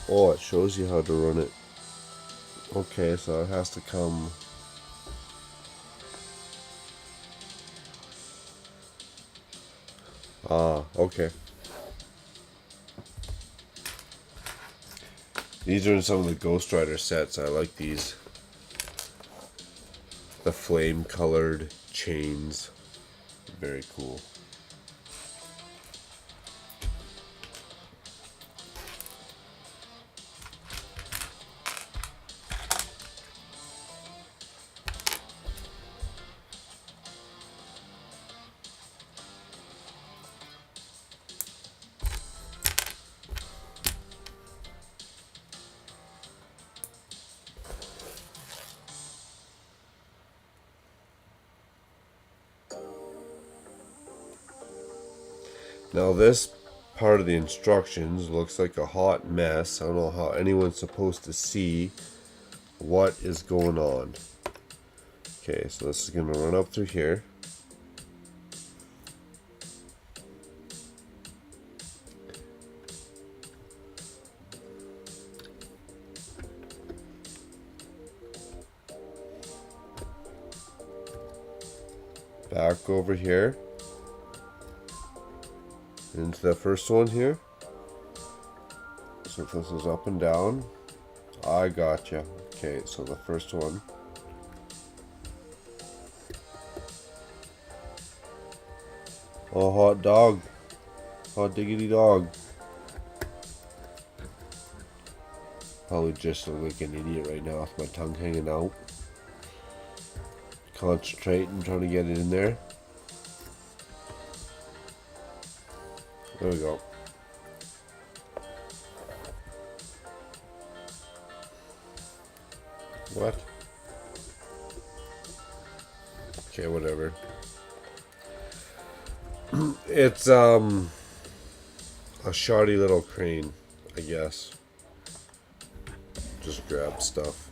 Oh, it shows you how to run it. Okay, so it has to come. Ah, okay. These are in some of the Ghost Rider sets. I like these. The flame colored chains. Very cool. Now this part of the instructions looks like a hot mess. I don't know how anyone's supposed to see what is going on. Okay, so this is going to run up through here. Back over here. Into the first one here. So if this is up and down. I gotcha. Okay, so the first one. Oh, hot dog. Hot diggity dog. Probably just look like an idiot right now with my tongue hanging out. Concentrating, trying to get it in there. There we go. What? Okay, whatever. It's a shoddy little crane, I guess. Just grab stuff.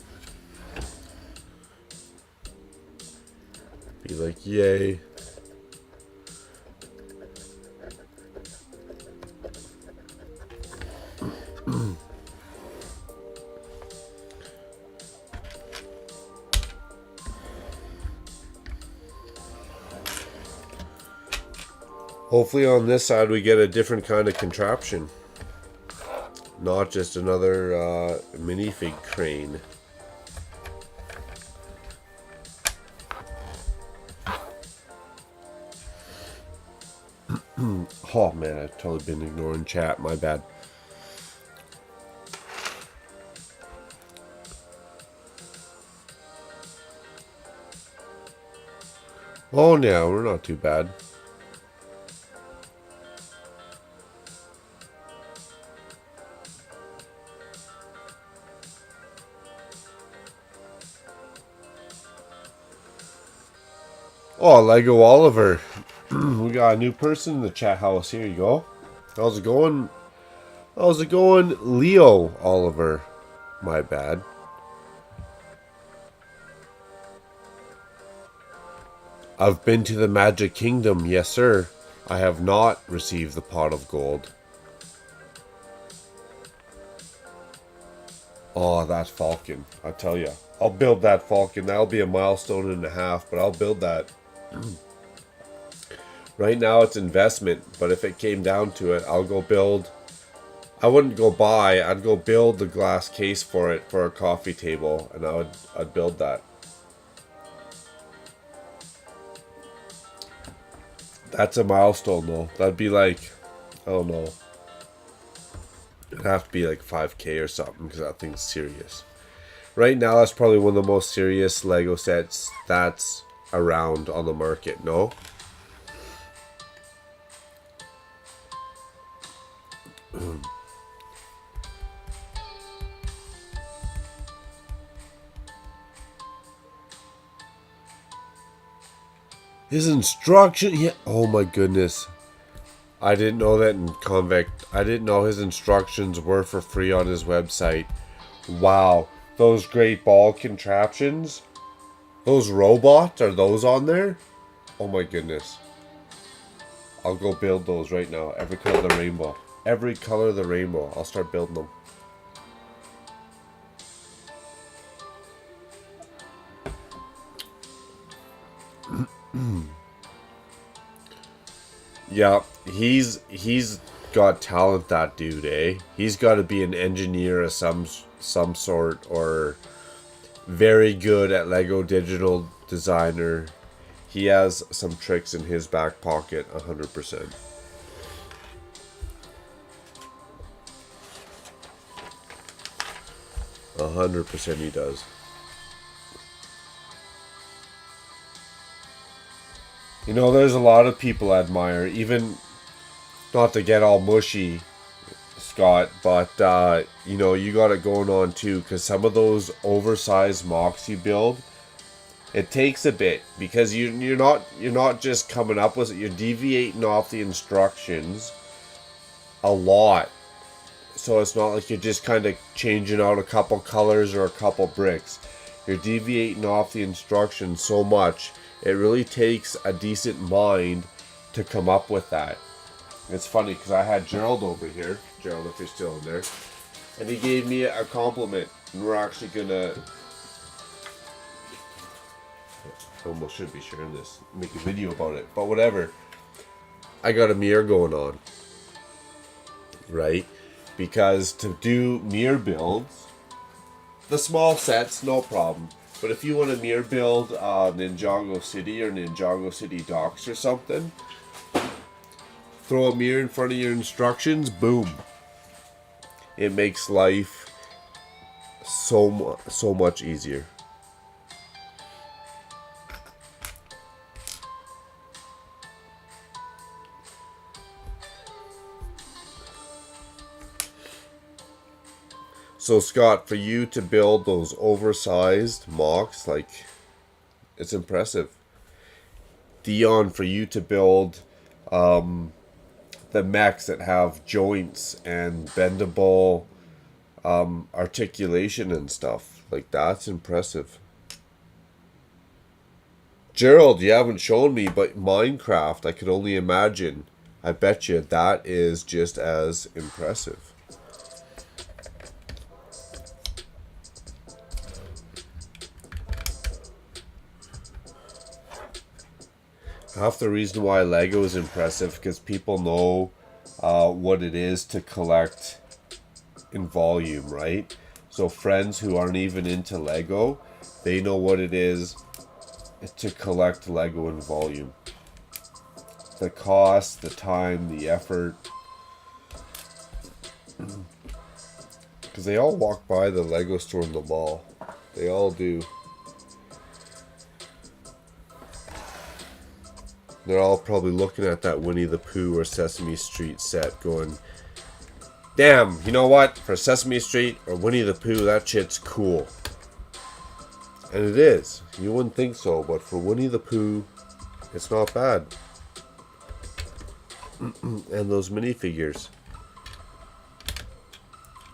Be like, yay. Hopefully on this side we get a different kind of contraption. Not just another minifig crane. Oh man, I've totally been ignoring chat, my bad. Oh no, we're not too bad. Oh, Lego Oliver. We got a new person in the chat house. Here you go. How's it going? How's it going, Leo Oliver? My bad. I've been to the Magic Kingdom. Yes, sir. I have not received the pot of gold. Oh, that falcon. I tell you. I'll build that falcon. That'll be a milestone and a half, but I'll build that. Right now it's investment, but if it came down to it, I'll go build. I wouldn't go buy. I'd go build the glass case for it for a coffee table, and I'd build that. That's a milestone though. That'd be like, I don't know. It'd have to be like 5K or something because that thing's serious. Right now, that's probably one of the most serious Lego sets that's around on the market. No. His instruction, yeah. Oh my goodness. I didn't know that in Convict. I didn't know his instructions were for free on his website. Wow. Those great ball contraptions. Those robots, are those on there? Oh my goodness. I'll go build those right now. Every color of the rainbow. Every color of the rainbow. I'll start building them. Yeah, he's got talent, that dude, eh? He's got to be an engineer of some sort, or very good at Lego digital designer. He has some tricks in his back pocket, 100%. 100% he does. You know, there's a lot of people I admire, even not to get all mushy, Scott, but you know, you got it going on too, because some of those oversized mocks you build, It takes a bit because you're not just coming up with it. You're deviating off the instructions a lot. So it's not like you're just kind of changing out a couple colors or a couple bricks. You're deviating off the instructions so much. It really takes a decent mind to come up with that. It's funny because I had Gerald over here. Gerald, if you're still in there. And he gave me a compliment. And we're actually going to... almost should be sharing this, make a video about it, but whatever. I got a mirror going on, right? Because to do mirror builds, the small sets, no problem. But if you want to mirror build Ninjago City or Ninjago City Docks or something, throw a mirror in front of your instructions, boom. It makes life so much easier. So Scott, for you to build those oversized mocks, like, it's impressive. Dion, for you to build the mechs that have joints and bendable articulation and stuff, like, that's impressive. Gerald, you haven't shown me, but Minecraft, I could only imagine. I bet you that is just as impressive. Half the reason why Lego is impressive because people know what it is to collect in volume, right? So friends who aren't even into Lego, they know what it is to collect Lego in volume. The cost, the time, the effort. Because they all walk by the Lego store in the mall. They all do. They're all probably looking at that Winnie the Pooh or Sesame Street set going, damn, you know what? For Sesame Street or Winnie the Pooh, that shit's cool. And it is. You wouldn't think so, but for Winnie the Pooh, it's not bad. And those minifigures.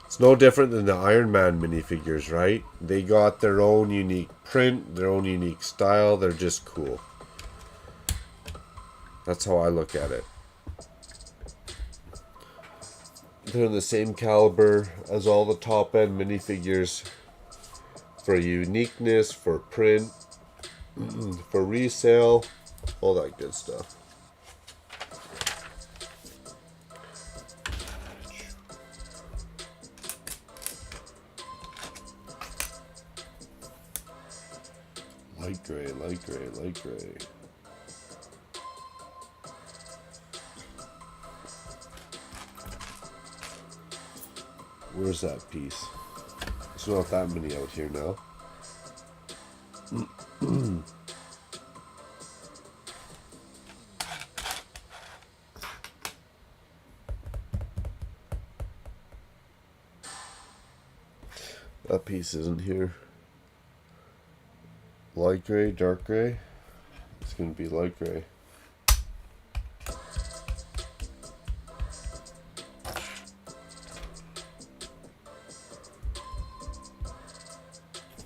It's no different than the Iron Man minifigures, right? They got their own unique print, their own unique style. They're just cool. That's how I look at it. They're in the same caliber as all the top end minifigures for uniqueness, for print, for resale, all that good stuff. Light gray, light gray, light gray. Where's that piece? There's not that many out here now. That piece isn't here. Light gray, dark gray. It's going to be light gray.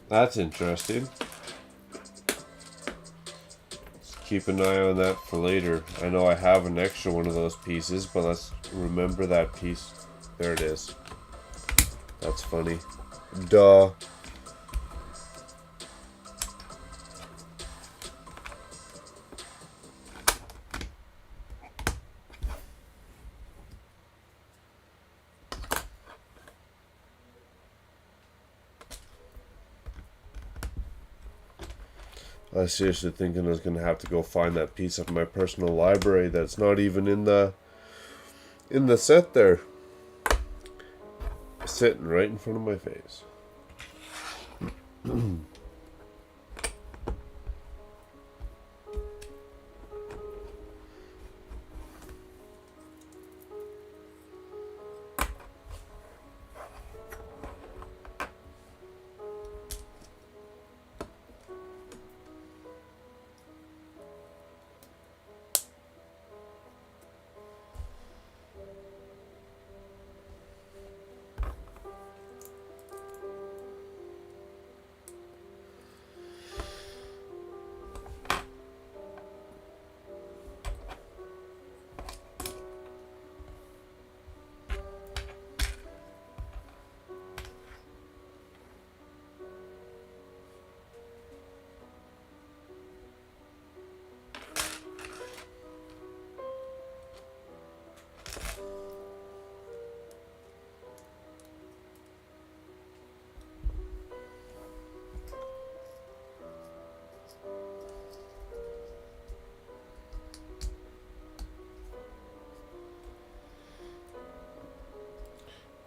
That's interesting. Let's keep an eye on that for later. I know I have an extra one of those pieces, but let's remember that piece. There it is. That's funny. Duh. I was seriously thinking I was going to have to go find that piece of my personal library that's not even in the set there. Sitting right in front of my face.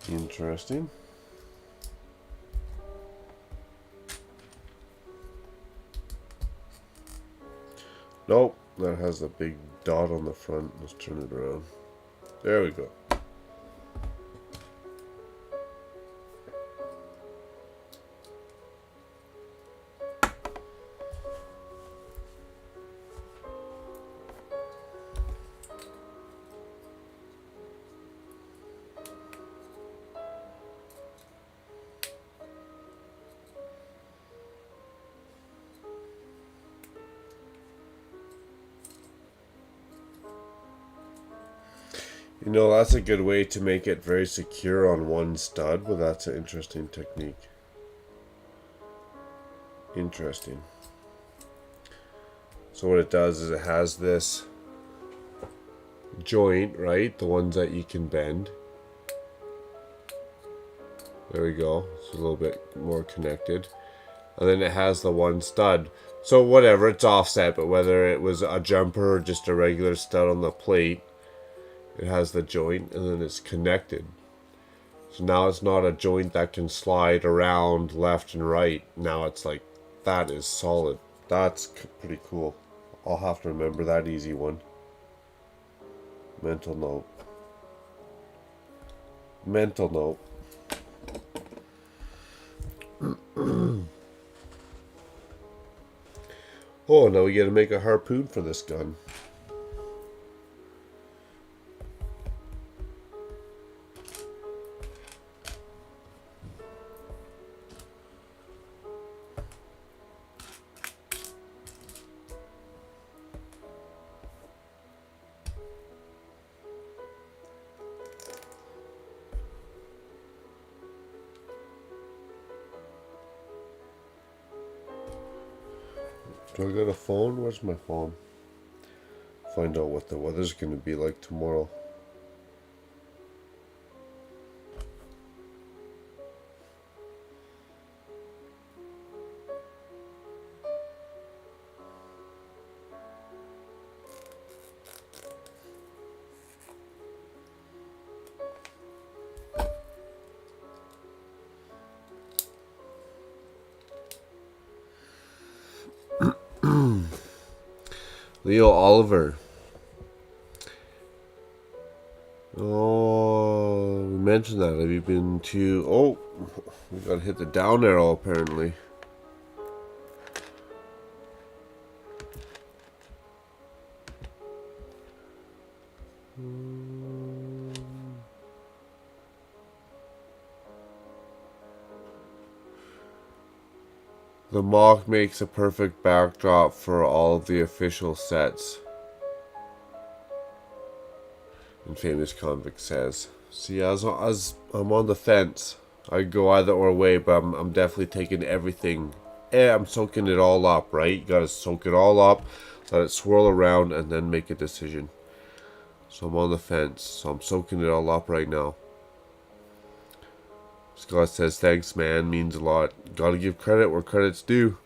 Interesting. Nope, that has a big dot on the front. Let's turn it around. There we go. You know, that's a good way to make it very secure on one stud, but that's an interesting technique. Interesting. So what it does is it has this joint, right? The ones that you can bend. There we go. It's a little bit more connected. And then it has the one stud. So whatever, it's offset, but whether it was a jumper or just a regular stud on the plate, it has the joint and then it's connected. So now it's not a joint that can slide around left and right. Now it's like, that is solid. That's pretty cool. I'll have to remember that easy one. Mental note. Mental note. Oh, now we gotta make a harpoon for this gun. Do I got a phone? Where's my phone? Find out what the weather's going to be like tomorrow. Leo Oliver. Oh, we mentioned that. Have you been to... Oh, we gotta hit the down arrow apparently. The mock makes a perfect backdrop for all of the official sets. And Famous Convict says. See, as I'm on the fence. I go either or way, but I'm definitely taking everything. I'm soaking it all up, right? You gotta soak it all up, let it swirl around, and then make a decision. So I'm on the fence. So I'm soaking it all up right now. Scott says, thanks, man. Means a lot. Gotta give credit where credit's due.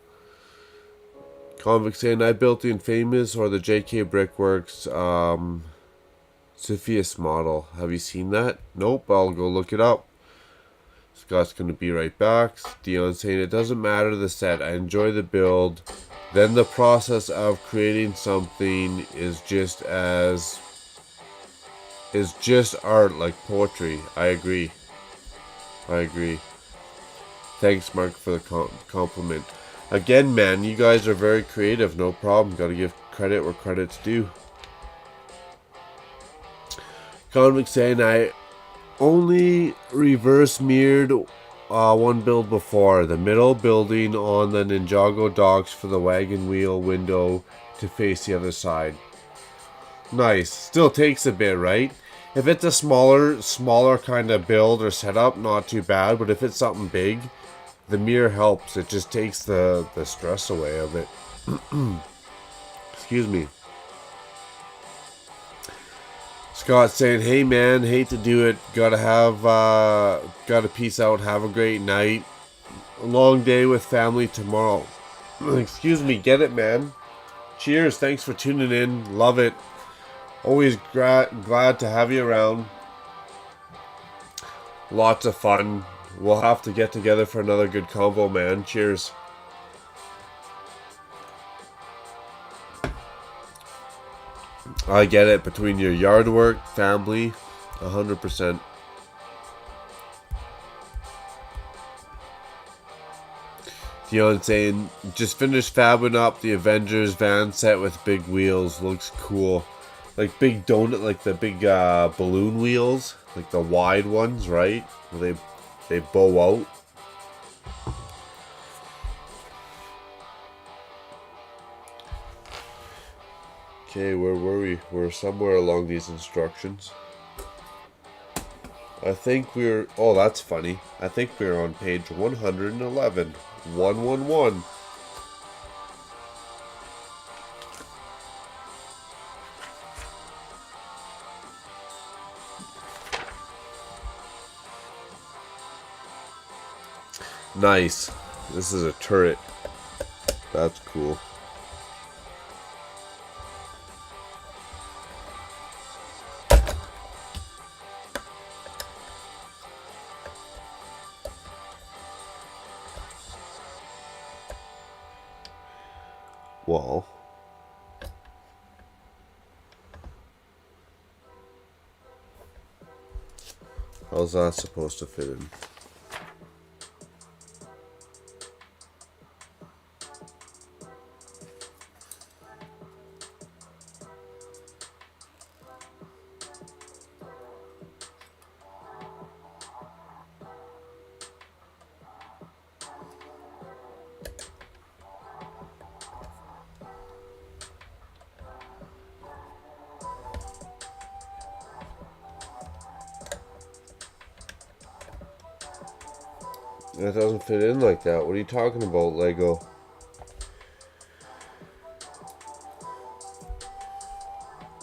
Convict saying, I built the Infamous or the JK Brickworks Cepheus model. Have you seen that? Nope, I'll go look it up. Scott's gonna be right back. Dion saying, it doesn't matter the set. I enjoy the build. Then the process of creating something is just art, like poetry. I agree. Thanks, Mark, for the compliment. Again, man, you guys are very creative. No problem. Gotta give credit where credit's due. Convict saying, I only reverse mirrored one build before. The middle building on the Ninjago docks for the wagon wheel window to face the other side. Nice. Still takes a bit, right? If it's a smaller kind of build or setup, not too bad. But if it's something big, the mirror helps. It just takes the stress away of it. Excuse me. Scott saying, hey man, hate to do it. Gotta peace out. Have a great night. A long day with family tomorrow. Excuse me. Get it, man. Cheers. Thanks for tuning in. Love it. Always glad to have you around. Lots of fun. We'll have to get together for another good combo, man. Cheers. I get it. Between your yard work, family, 100%. Dion saying, just finished fabbing up the Avengers van set with big wheels. Looks cool. Like big donut, like the big balloon wheels. Like the wide ones, right? Where they bow out. Okay, where were we? We're somewhere along these instructions. I think we're... Oh, that's funny. I think we're on page 111. 111. Nice. This is a turret. That's cool. Well, how's that supposed to fit in? That doesn't fit in like that. What are you talking about, Lego?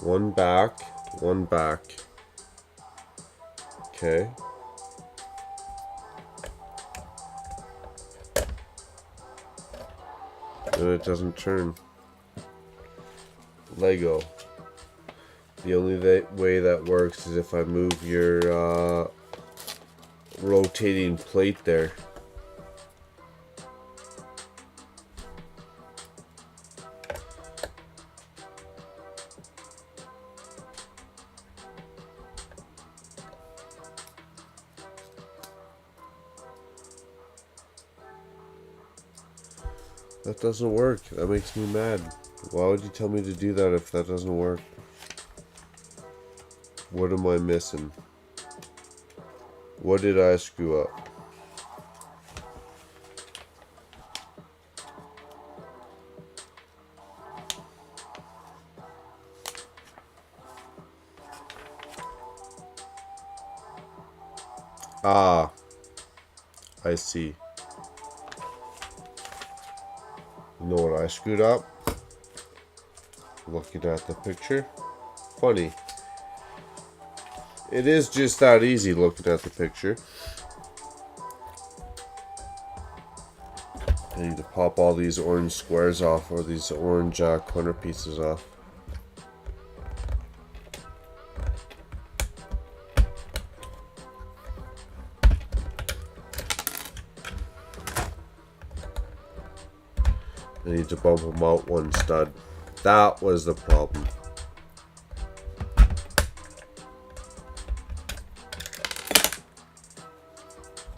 One back, one back. Okay. And it doesn't turn. Lego. The only way that works is if I move your rotating plate there. That doesn't work. That makes me mad. Why would you tell me to do that if that doesn't work? What am I missing? What did I screw up? Ah, I see. You know what I screwed up? Looking at the picture. Funny. It is just that easy looking at the picture. I need to pop all these orange squares off, or these orange corner pieces off. I need to bump them out one stud. That was the problem.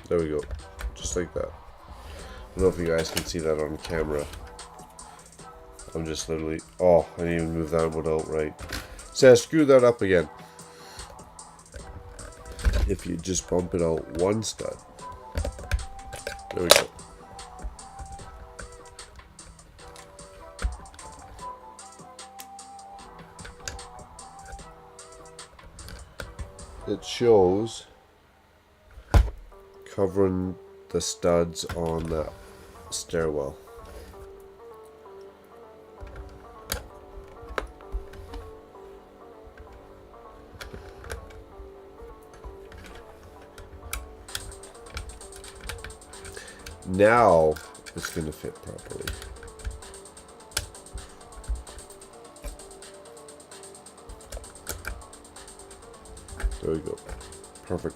There we go. Just like that. I don't know if you guys can see that on camera. I'm just literally... Oh, I didn't even move that one out right. So I screwed that up again. If you just bump it out one stud. There we go. It shows covering the studs on the stairwell. Now it's going to fit properly. There we go. Perfect.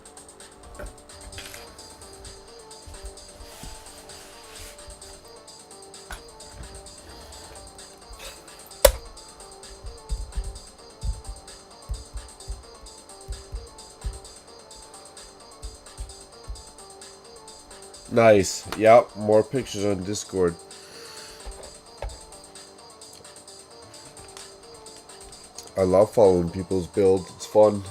Nice. Yep, more pictures on Discord. I love following people's builds. It's fun.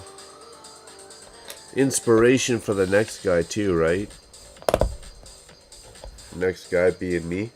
Inspiration for the next guy too, right? Next guy being me.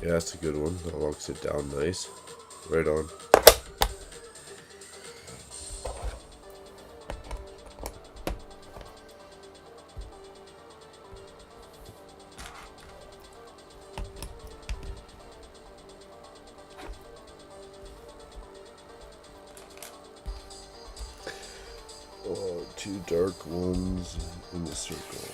Yeah, that's a good one. That locks it down nice. Right on. Oh, two dark ones in the circle.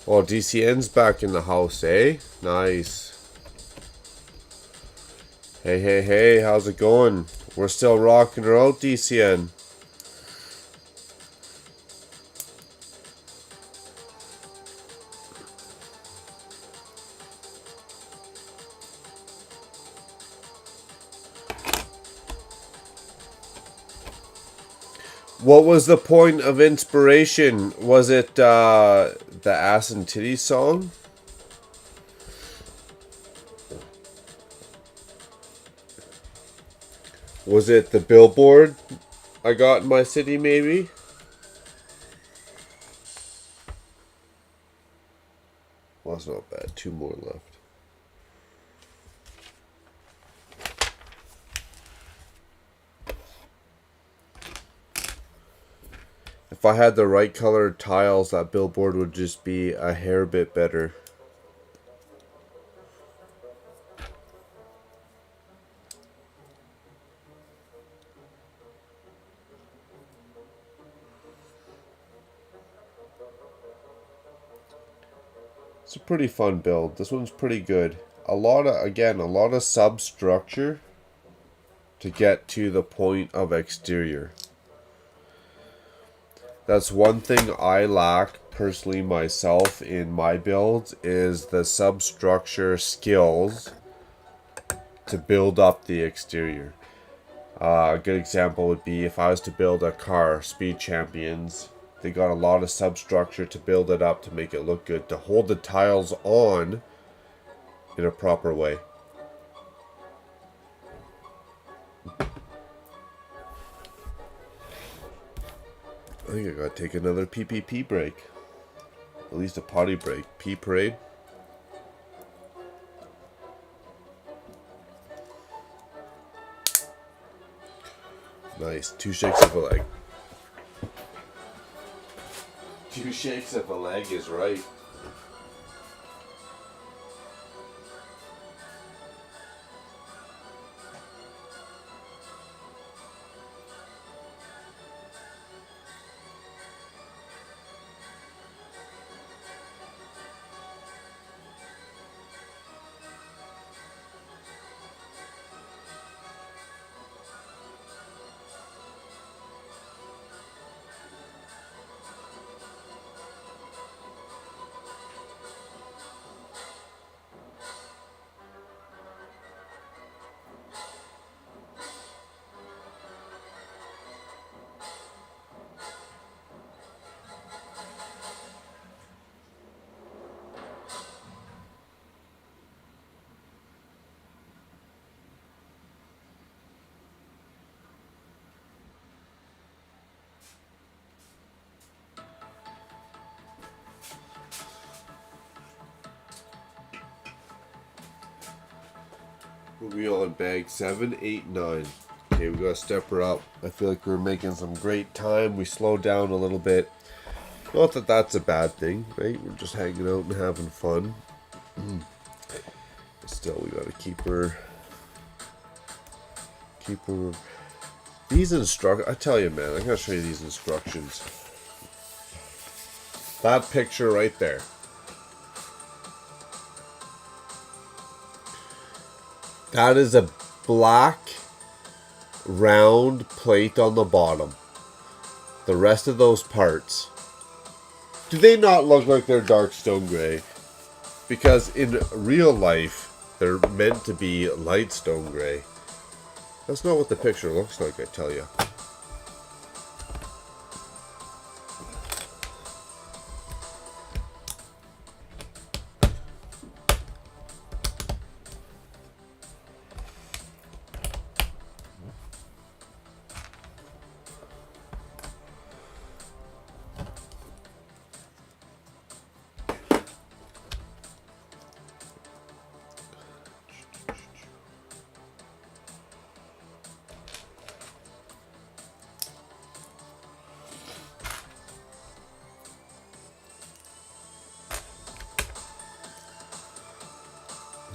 Oh, DCN's back in the house, eh? Nice. Hey, hey, hey, how's it going? We're still rocking her out, DCN. What was the point of inspiration? Was it the Ass and Titties song? Was it the billboard I got in my city, maybe? Well, that's not bad. Two more left. If I had the right colored tiles, that billboard would just be a hair bit better. It's a pretty fun build. This one's pretty good. A lot of substructure to get to the point of exterior. That's one thing I lack personally myself in my builds is the substructure skills to build up the exterior. A good example would be if I was to build a car, Speed Champions. They got a lot of substructure to build it up to make it look good, to hold the tiles on in a proper way. I think I gotta take another PPP break. At least a potty break. Pee parade. Nice. 2 shakes of a leg. 2 shakes of a leg is right. We on bag 7, 8, 9. Okay, we gotta step her up. I feel like we're making some great time. We slowed down a little bit. Not that that's a bad thing, right? We're just hanging out and having fun. But still, we gotta keep her. These I tell you, man, I'm gonna show you these instructions. That picture right there. That is a black round plate on the bottom. The rest of those parts, do they not look like they're dark stone gray? Because in real life, they're meant to be light stone gray. That's not what the picture looks like, I tell you.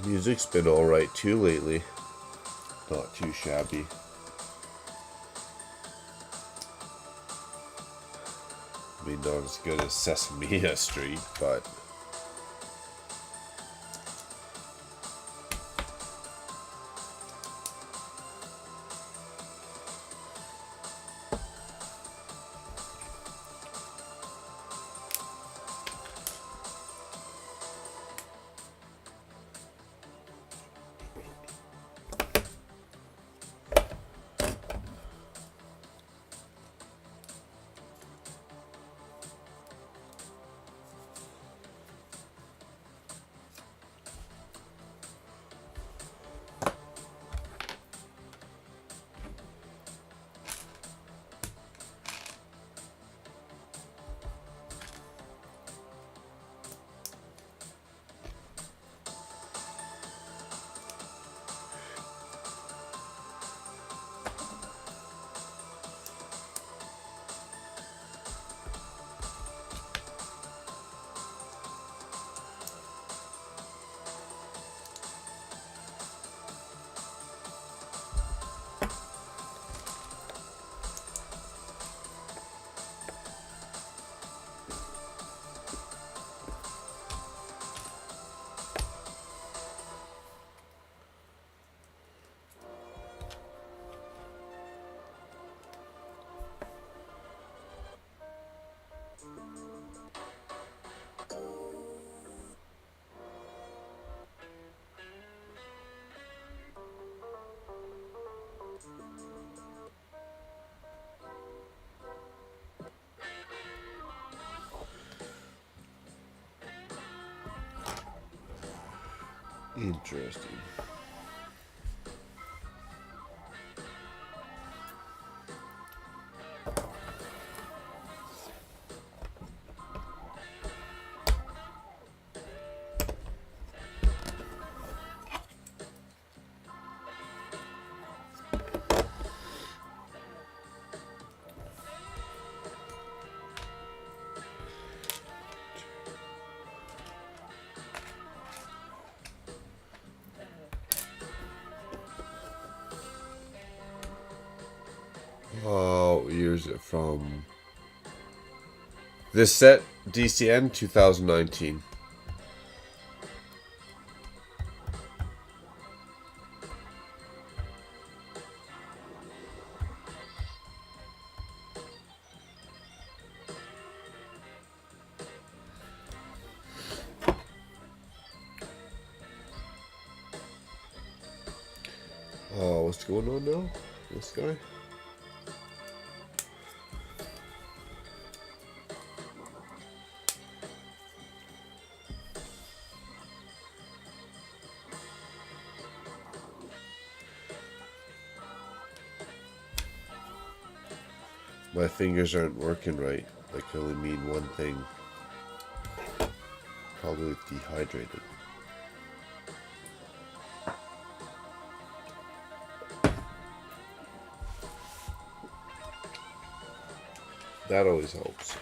Music's been alright too lately. Not too shabby. I mean, not as good as Sesame Street, but... Interesting. Oh, years it from? This set, DCN 2019. Oh, what's going on now? This guy? My fingers aren't working right. That can only mean one thing. Probably dehydrated. That always helps.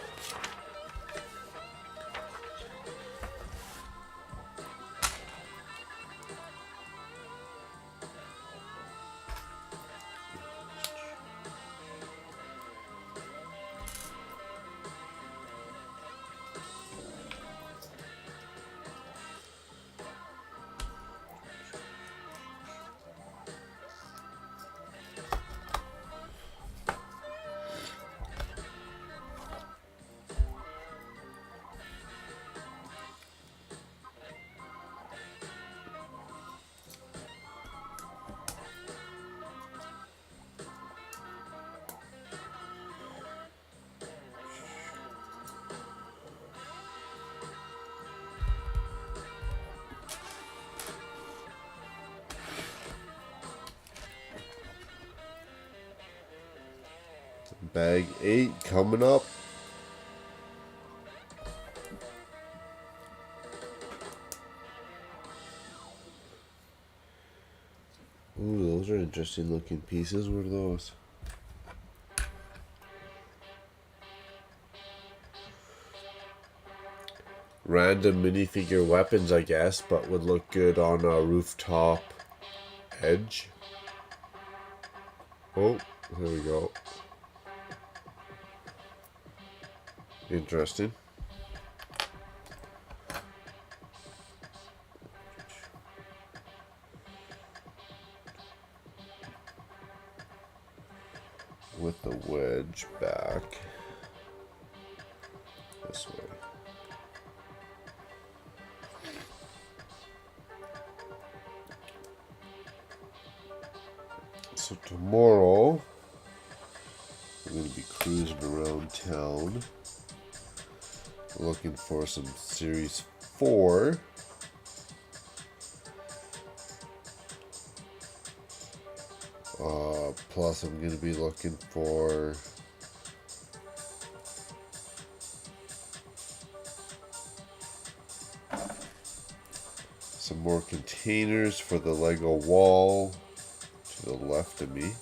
Bag 8 coming up. Ooh, those are interesting looking pieces. What are those? Random minifigure weapons, I guess, but would look good on a rooftop edge. Oh, there we go. Interesting. With the wedge back this way. So tomorrow we're going to be cruising around town looking for some Series 4. Plus I'm going to be looking for some more containers for the Lego wall to the left of me.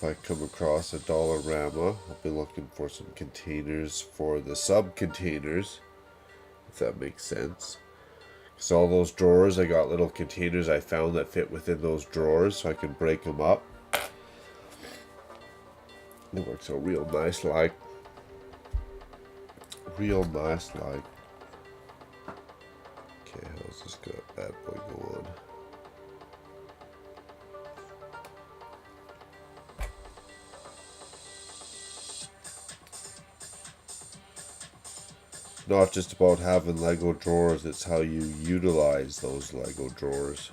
If I come across a Dollarama, I'll be looking for some containers for the sub-containers, if that makes sense. So all those drawers, I got little containers I found that fit within those drawers so I can break them up. It works out real nice like. Real nice like. Okay, how's this bad boy go on? Not just about having Lego drawers, it's how you utilize those Lego drawers.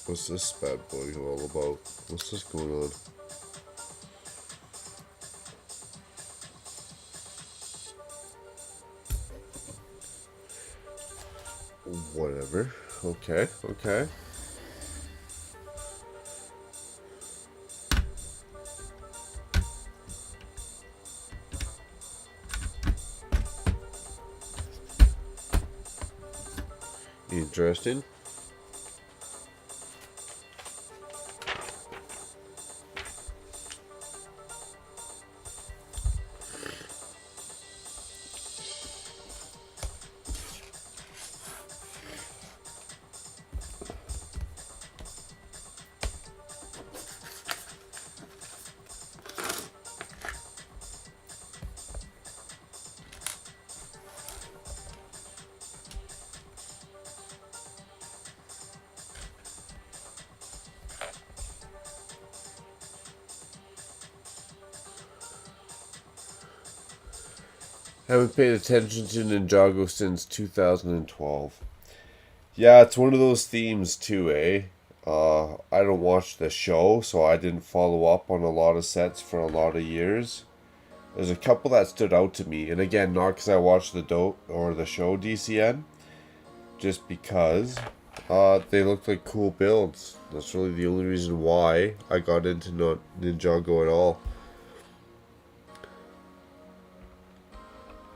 What's this bad boy all about? What's this going on? Whatever. Okay, okay. Interesting. Haven't paid attention to Ninjago since 2012. Yeah, it's one of those themes too, eh? I don't watch the show, so I didn't follow up on a lot of sets for a lot of years. There's a couple that stood out to me, and again, not because I watched the show DCN, just because they looked like cool builds. That's really the only reason why I got into Ninjago at all.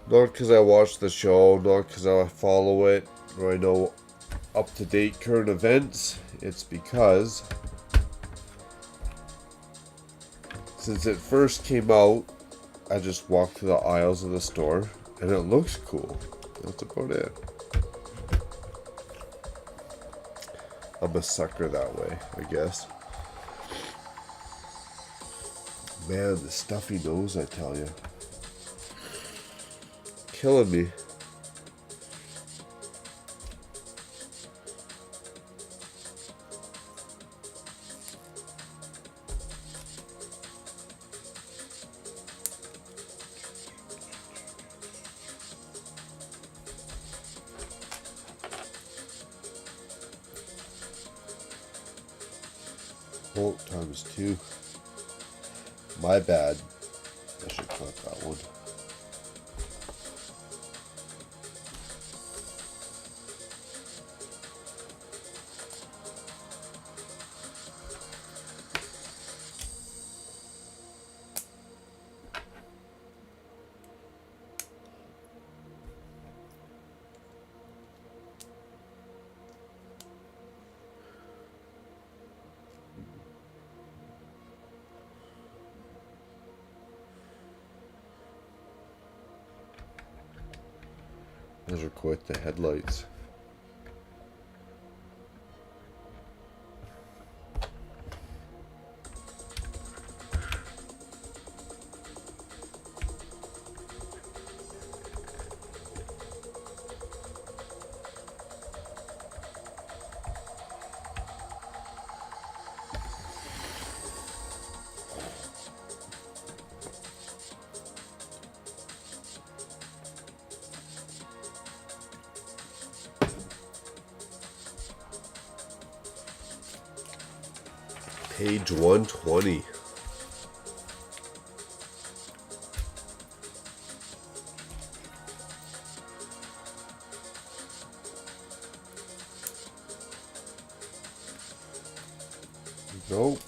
Not because I watch the show, not because I follow it, or I know up-to-date current events. It's because since it first came out, I just walked through the aisles of the store, and it looks cool. That's about it. I'm a sucker that way, I guess. Man, the stuffy nose, I tell you. Killing me. Volt times 2. My bad. I should click that one. Those are quite the headlights. Page 120. Nope.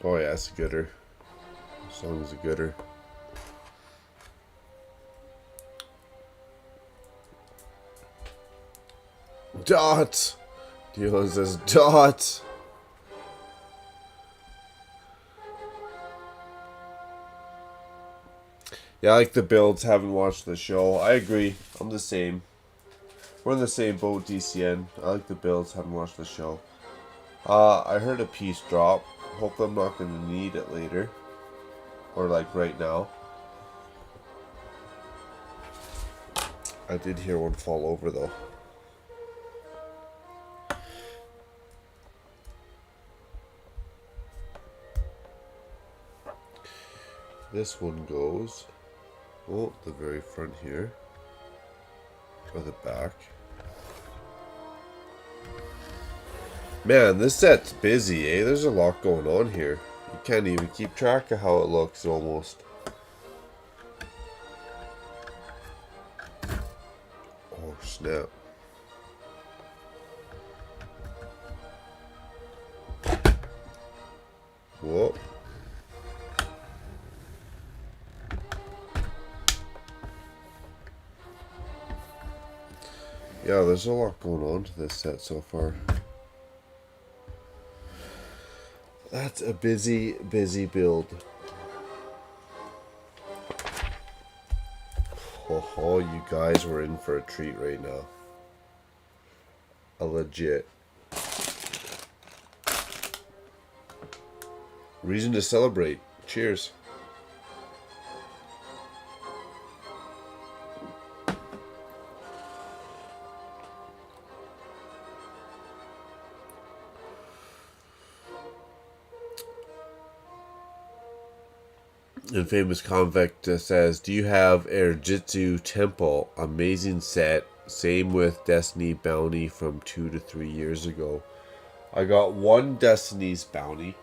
Oh yeah, it's a gooder. The song's a gooder. Dot! Dion says dot! Yeah, I like the builds. Haven't watched the show. I agree. I'm the same. We're in the same boat, DCN. I like the builds. Haven't watched the show. I heard a piece drop. Hope I'm not going to need it later. Or like right now. I did hear one fall over though. This one goes, oh, the very front here. Or the back. Man, this set's busy, eh? There's a lot going on here. You can't even keep track of how it looks almost. Oh, snap. Whoa. Yeah, there's a lot going on to this set so far. That's a busy, busy build. Oh, you guys were in for a treat right now. A legit reason to celebrate. Cheers. And Famous Convict says, do you have Erjitsu Temple? Amazing set. Same with Destiny Bounty from 2 to 3 years ago. I got one Destiny's Bounty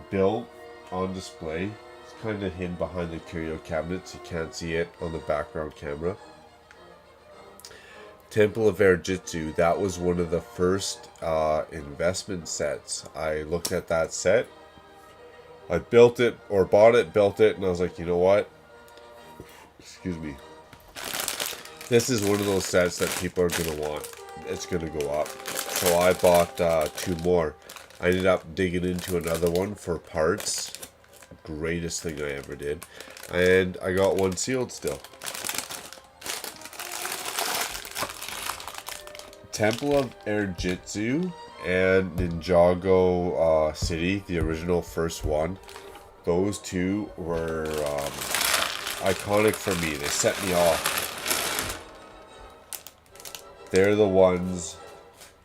built on display. It's kind of hidden behind the curio cabinets. You can't see it on the background camera. Temple of Jitsu. That was one of the first investment sets. I looked at that set. I built it, or bought it, built it, and I was like, you know what? Excuse me. This is one of those sets that people are going to want. It's going to go up. So I bought 2 more. I ended up digging into another one for parts. Greatest thing I ever did. And I got one sealed still. Temple of Jitsu and Ninjago City, the original first one. Those two were iconic for me. They set me off. They're the ones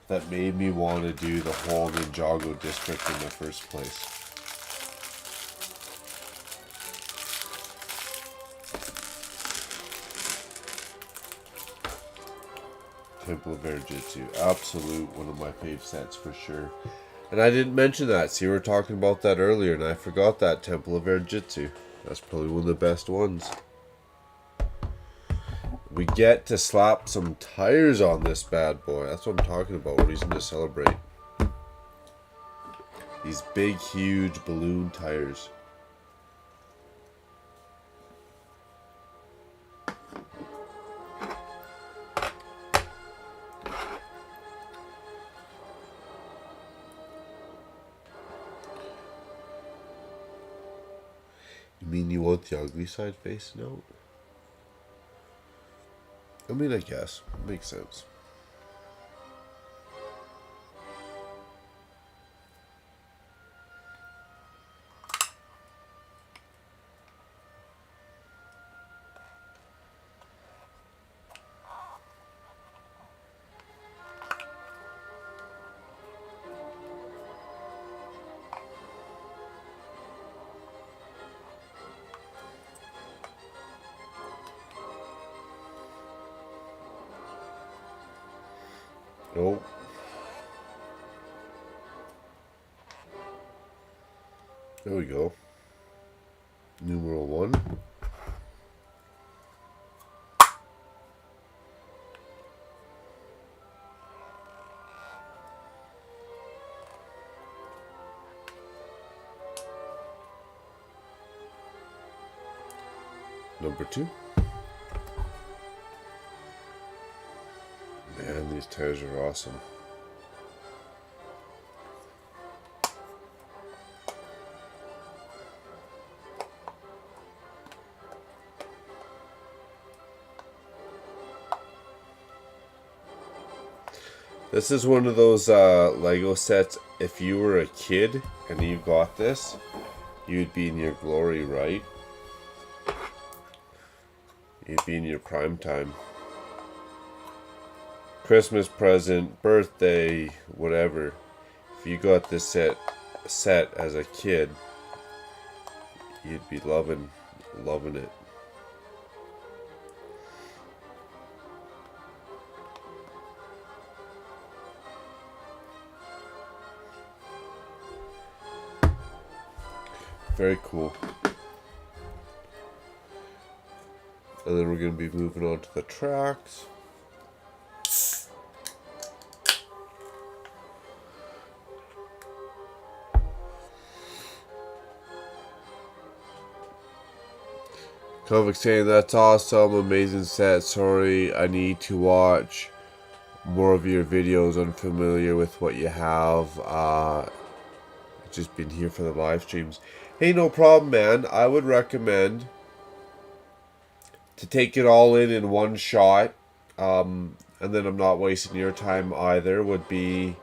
that made me want to do the whole Ninjago district in the first place. Temple of Jitsu, absolute one of my fave sets for sure. And I didn't mention that. See, we were talking about that earlier, and I forgot that Temple of Jitsu. That's probably one of the best ones. We get to slap some tires on this bad boy. That's what I'm talking about. What reason to celebrate. These big, huge balloon tires. You mean you want the ugly side face note? I mean, I guess. Makes sense. Nope. There we go. Numeral 1. Number 2. Man, these tires are awesome. This is one of those Lego sets. If you were a kid and you got this, you'd be in your glory, right? You'd be in your prime time. Christmas present, birthday, whatever. If you got this set as a kid, you'd be loving it. Very cool. And then we're going to be moving on to the tracks. Kovic saying, that's awesome, amazing set. Sorry, I need to watch more of your videos. Unfamiliar with what you have. Just been here for the live streams. Hey, no problem, man. I would recommend to take it all in one shot, and then I'm not wasting your time either, would be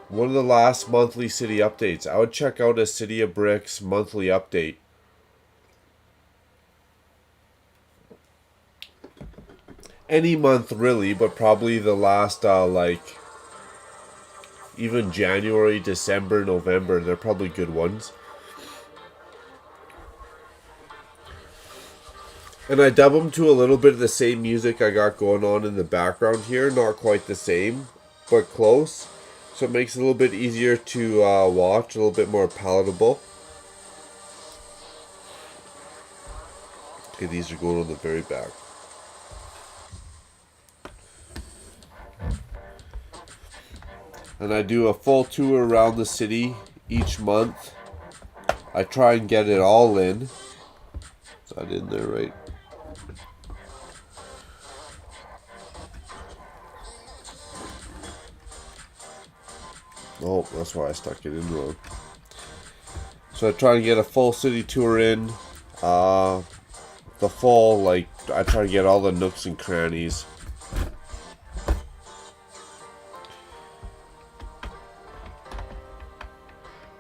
one of the last monthly city updates. I would check out a City of Bricks monthly update. Any month, really, but probably the last, even January, December, November, they're probably good ones. And I dub them to a little bit of the same music I got going on in the background here. Not quite the same, but close. So it makes it a little bit easier to watch, a little bit more palatable. Okay, these are going on the very back. And I do a full tour around the city each month. I try and get it all in. Is that in there right? Oh, that's why I stuck it in wrong. So I try and get a full city tour in. The full, like, I try to get all the nooks and crannies.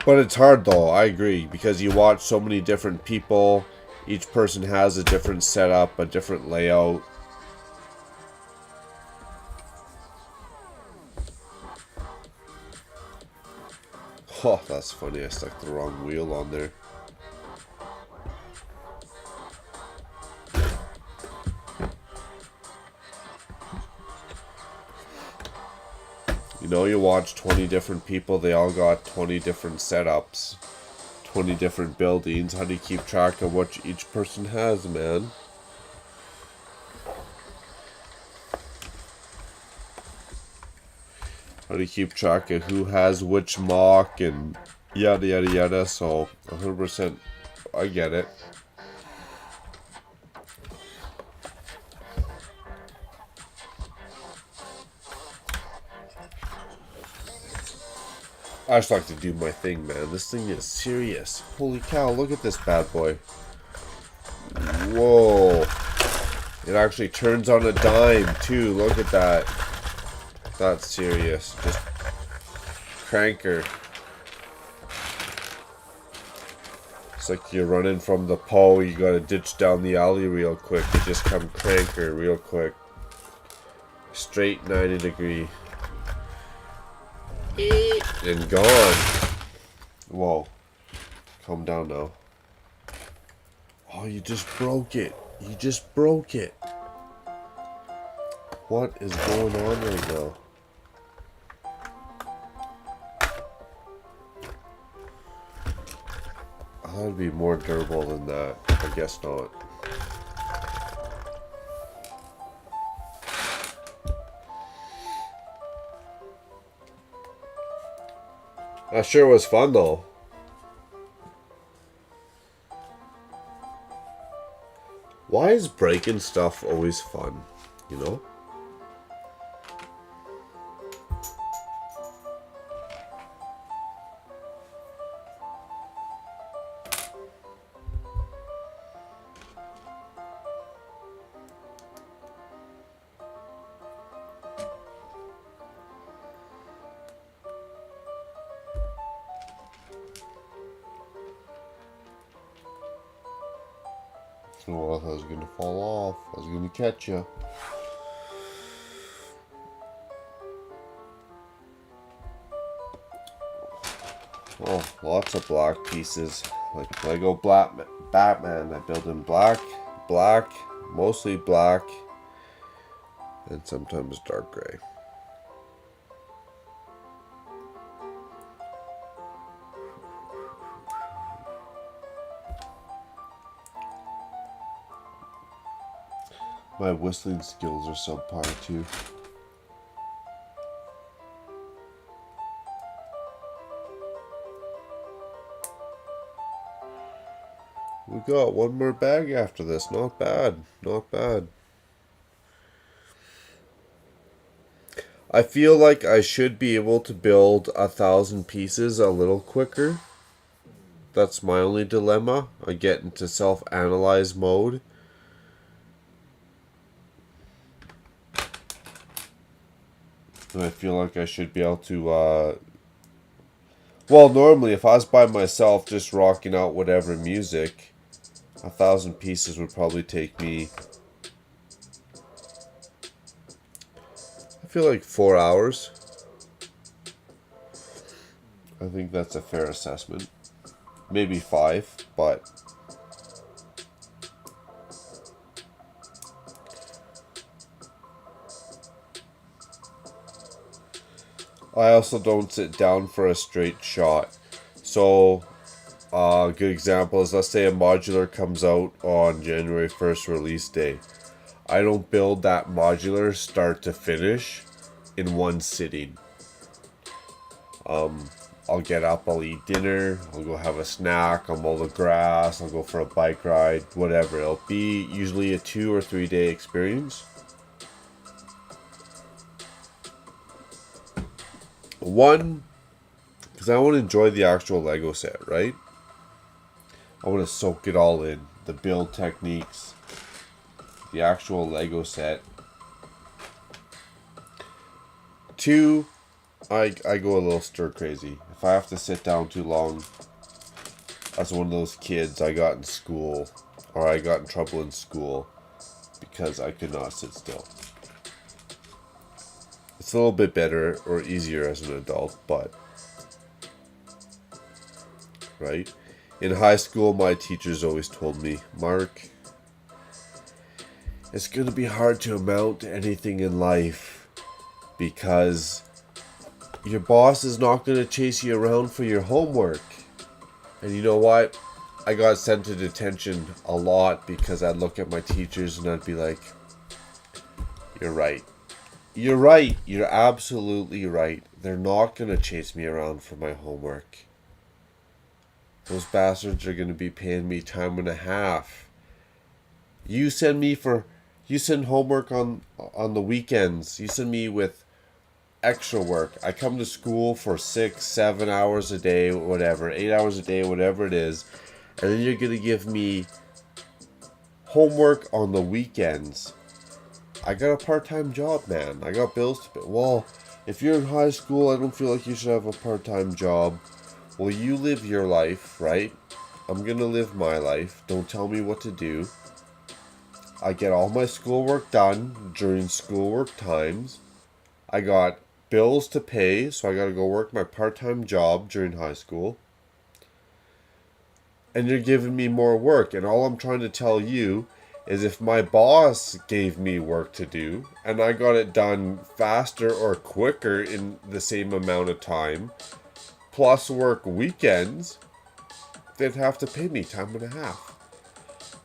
But it's hard though, I agree, because you watch so many different people. Each person has a different setup, a different layout. Oh, that's funny, I stuck the wrong wheel on there. You know, you watch 20 different people, they all got 20 different setups, 20 different buildings. How do you keep track of what each person has, man? How do you keep track of who has which mock and yada yada yada? So 100%, I get it. I just like to do my thing, man. This thing is serious. Holy cow, look at this bad boy. Whoa. It actually turns on a dime, too. Look at that. That's serious. Just cranker. It's like you're running from the pole. You gotta ditch down the alley real quick. You just come cranker real quick. Straight 90 degree. And gone. Whoa. Calm down now. Oh, you just broke it. You just broke it. What is going on right now? I thought it'd be more durable than that. I guess not. That sure was fun though. Why is breaking stuff always fun? You know? Well, I was gonna fall off. I was gonna catch you. Oh, lots of black pieces. Like Lego Batman. I build in black, mostly black, and sometimes dark gray. My whistling skills are subpar too. We got one more bag after this. Not bad. Not bad. I feel like I should be able to build 1,000 pieces a little quicker. That's my only dilemma. I get into self-analyze mode. And I feel like I should be able to, well, normally if I was by myself just rocking out whatever music, 1,000 pieces would probably take me, I feel like 4 hours. I think that's a fair assessment. Maybe 5, but I also don't sit down for a straight shot. So, a good example is, let's say a modular comes out on January 1st release day. I don't build that modular start to finish in one sitting. I'll get up, I'll eat dinner, I'll go have a snack, I'll mow the grass, I'll go for a bike ride, whatever. It'll be usually a 2 or 3 day experience. One, because I want to enjoy the actual Lego set, right? I want to soak it all in. The build techniques, the actual Lego set. Two, I go a little stir crazy. If I have to sit down too long, as one of those kids I got in school, or I got in trouble in school because I could not sit still. It's a little bit better or easier as an adult, but right? In high school, my teachers always told me, Mark, it's going to be hard to amount to anything in life because your boss is not going to chase you around for your homework. And you know what? I got sent to detention a lot because I'd look at my teachers and I'd be like, you're right. You're right. You're absolutely right. They're not going to chase me around for my homework. Those bastards are going to be paying me time and a half. You send homework on the weekends. You send me with extra work. I come to school for 6, 7 hours a day, whatever, 8 hours a day, whatever it is. And then you're going to give me homework on the weekends. I got a part-time job, man. I got bills to pay. Well, if you're in high school, I don't feel like you should have a part-time job. Well, you live your life, right? I'm gonna live my life. Don't tell me what to do. I get all my schoolwork done during schoolwork times. I got bills to pay, so I gotta go work my part-time job during high school. And you're giving me more work, and all I'm trying to tell you is if my boss gave me work to do and I got it done faster or quicker in the same amount of time, plus work weekends, they'd have to pay me time and a half.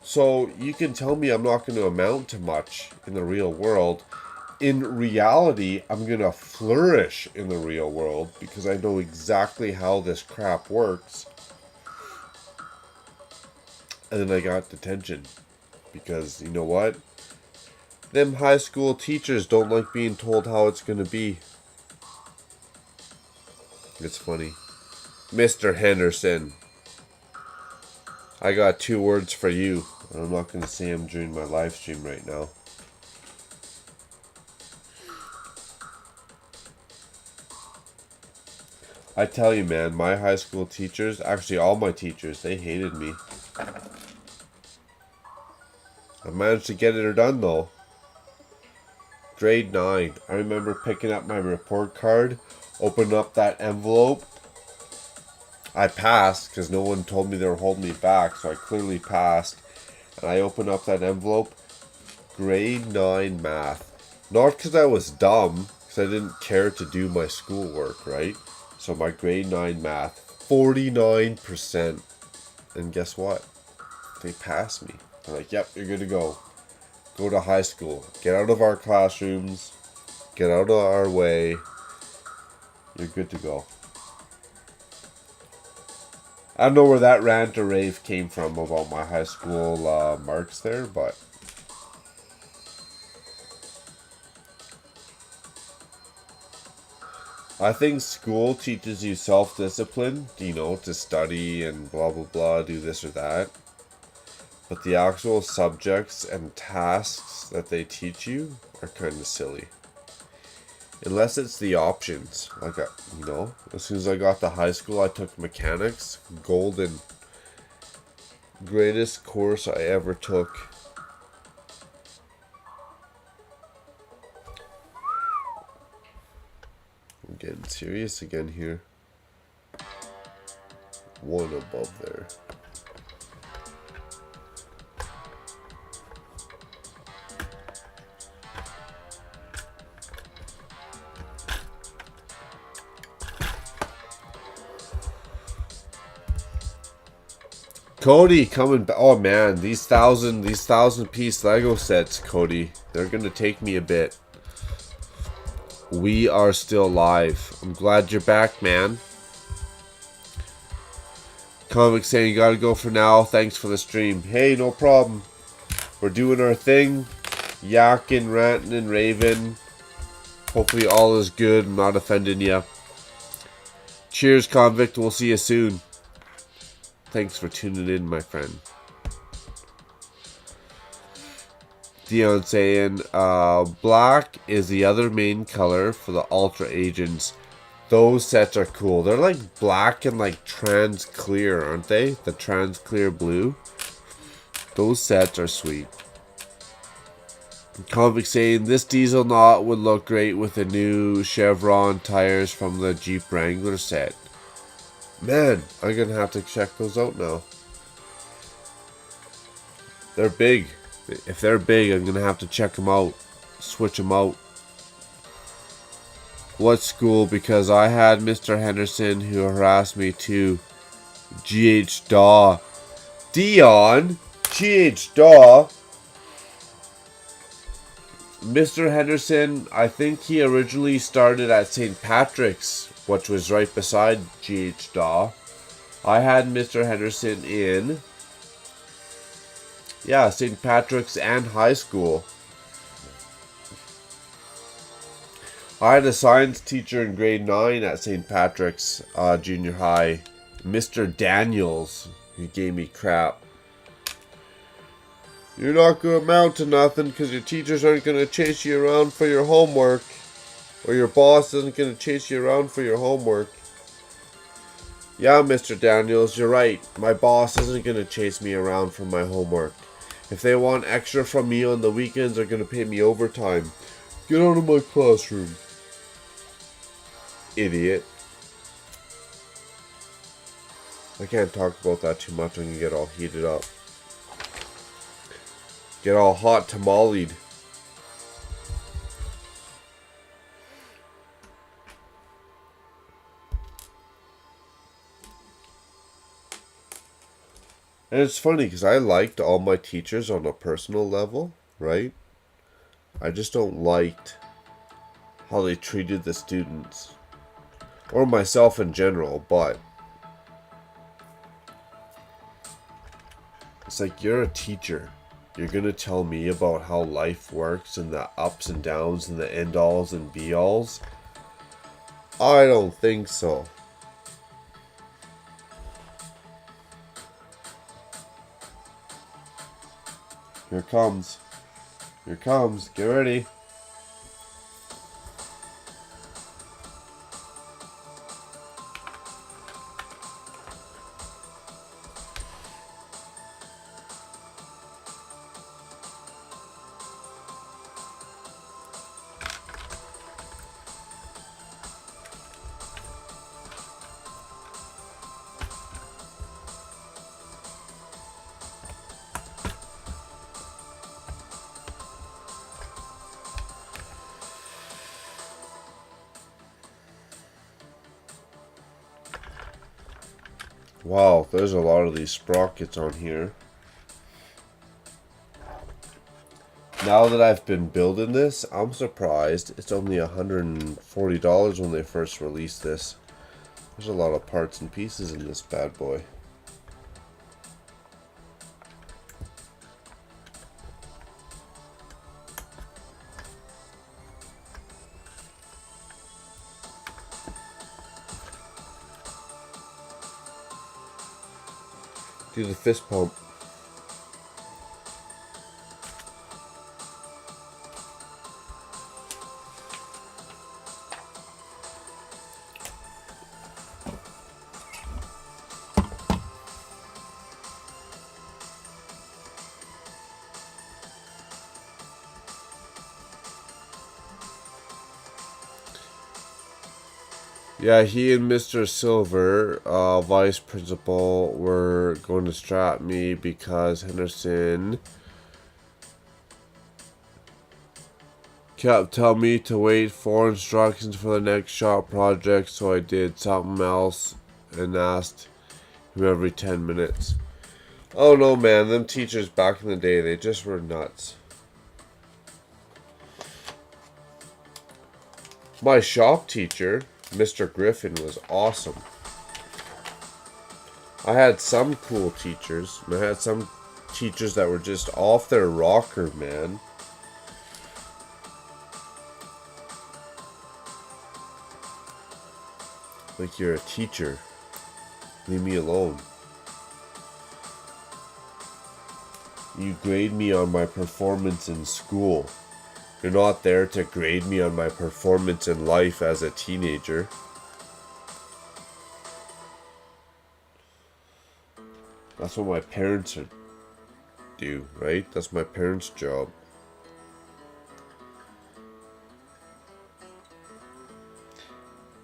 So you can tell me I'm not going to amount to much in the real world. In reality, I'm going to flourish in the real world because I know exactly how this crap works. And then I got detention. Because, you know what? Them high school teachers don't like being told how it's going to be. It's funny. Mr. Henderson, I got 2 words for you. I'm not going to say them during my live stream right now. I tell you, man, my high school teachers, actually all my teachers, they hated me. I managed to get it done though. Grade 9. I remember picking up my report card, opening up that envelope. I passed because no one told me they were holding me back, so I clearly passed. And I opened up that envelope. Grade 9 math. Not because I was dumb, because I didn't care to do my schoolwork, right? So my grade 9 math, 49%. And guess what? They passed me. They're like, yep, you're good to go. Go to high school. Get out of our classrooms. Get out of our way. You're good to go. I don't know where that rant or rave came from about my high school marks there, but I think school teaches you self-discipline, you know, to study and blah, blah, blah, do this or that. But the actual subjects and tasks that they teach you are kind of silly. Unless it's the options. Like, you know, as soon as I got to high school, I took mechanics. Golden. Greatest course I ever took. I'm getting serious again here. 1 above there. Cody coming back. Oh man, these thousand piece Lego sets, Cody. They're gonna take me a bit. We are still live. I'm glad you're back, man. Comic saying you gotta go for now. Thanks for the stream. Hey, no problem. We're doing our thing. Yakking, ranting, and raving. Hopefully all is good. I'm not offending you. Cheers, Convict. We'll see you soon. Thanks for tuning in, my friend. Dion saying, black is the other main color for the Ultra Agents. Those sets are cool. They're like black and like trans clear, aren't they? The trans clear blue. Those sets are sweet. Convict saying, this Dieselnaut would look great with the new Chevron tires from the Jeep Wrangler set. Man, I'm going to have to check those out now. They're big. If they're big, I'm going to have to check them out. Switch them out. What school? Because I had Mr. Henderson who harassed me too. GH Daw. Dion? GH Daw? Mr. Henderson, I think he originally started at St. Patrick's, which was right beside GH Daw. I had Mr. Henderson in, yeah, St. Patrick's and high school. I had a science teacher in grade 9 at St. Patrick's junior high, Mr. Daniels, who gave me crap. You're not going to amount to nothing because your teachers aren't going to chase you around for your homework. Or your boss isn't going to chase you around for your homework. Yeah, Mr. Daniels, you're right. My boss isn't going to chase me around for my homework. If they want extra from me on the weekends, they're going to pay me overtime. Get out of my classroom. Idiot. I can't talk about that too much. I'm going to get all heated up. Get all hot tamale'd. And it's funny because I liked all my teachers on a personal level, right? I just don't like how they treated the students. Or myself in general, but it's like, you're a teacher. You're going to tell me about how life works and the ups and downs and the end-alls and be-alls? I don't think so. Here it comes. Here it comes. Get ready. Wow, there's a lot of these sprockets on here. Now that I've been building this, I'm surprised it's only $140 when they first released this. There's a lot of parts and pieces in this bad boy. Do the fist pump. Yeah, he and Mr. Silver, vice principal, were going to strap me because Henderson kept telling me to wait for instructions for the next shop project, so I did something else and asked him every 10 minutes. Oh no, man, them teachers back in the day, they just were nuts. My shop teacher, Mr. Griffin, was awesome. I had some cool teachers, and I had some teachers that were just off their rocker, man. Like, you're a teacher. Leave me alone. You grade me on my performance in school. You're not there to grade me on my performance in life as a teenager. That's what my parents do, right? That's my parents' job.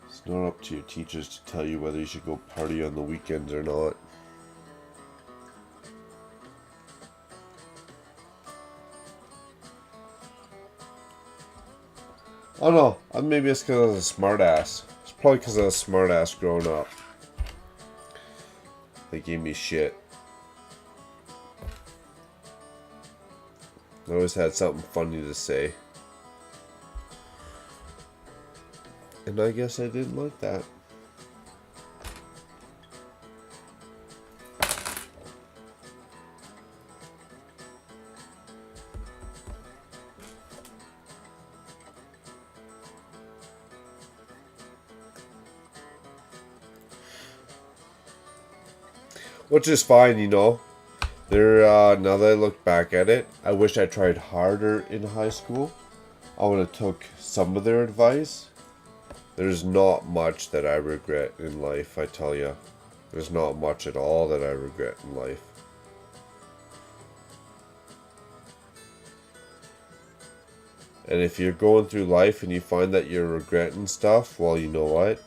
It's not up to your teachers to tell you whether you should go party on the weekends or not. Oh no, maybe it's because I was a smart ass. It's probably because I was a smart ass growing up. They gave me shit. I always had something funny to say. And I guess I didn't like that. Which is fine, you know. Now that I look back at it, I wish I tried harder in high school. I would have took some of their advice. There's not much that I regret in life, I tell you. There's not much at all that I regret in life. And if you're going through life and you find that you're regretting stuff, well, you know what?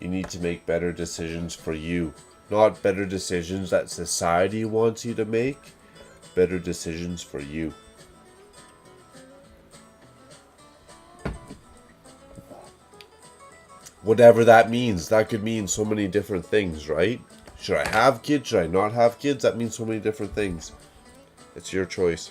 You need to make better decisions for you. Not better decisions that society wants you to make. Better decisions for you. Whatever that means. That could mean so many different things, right? Should I have kids? Should I not have kids? That means so many different things. It's your choice.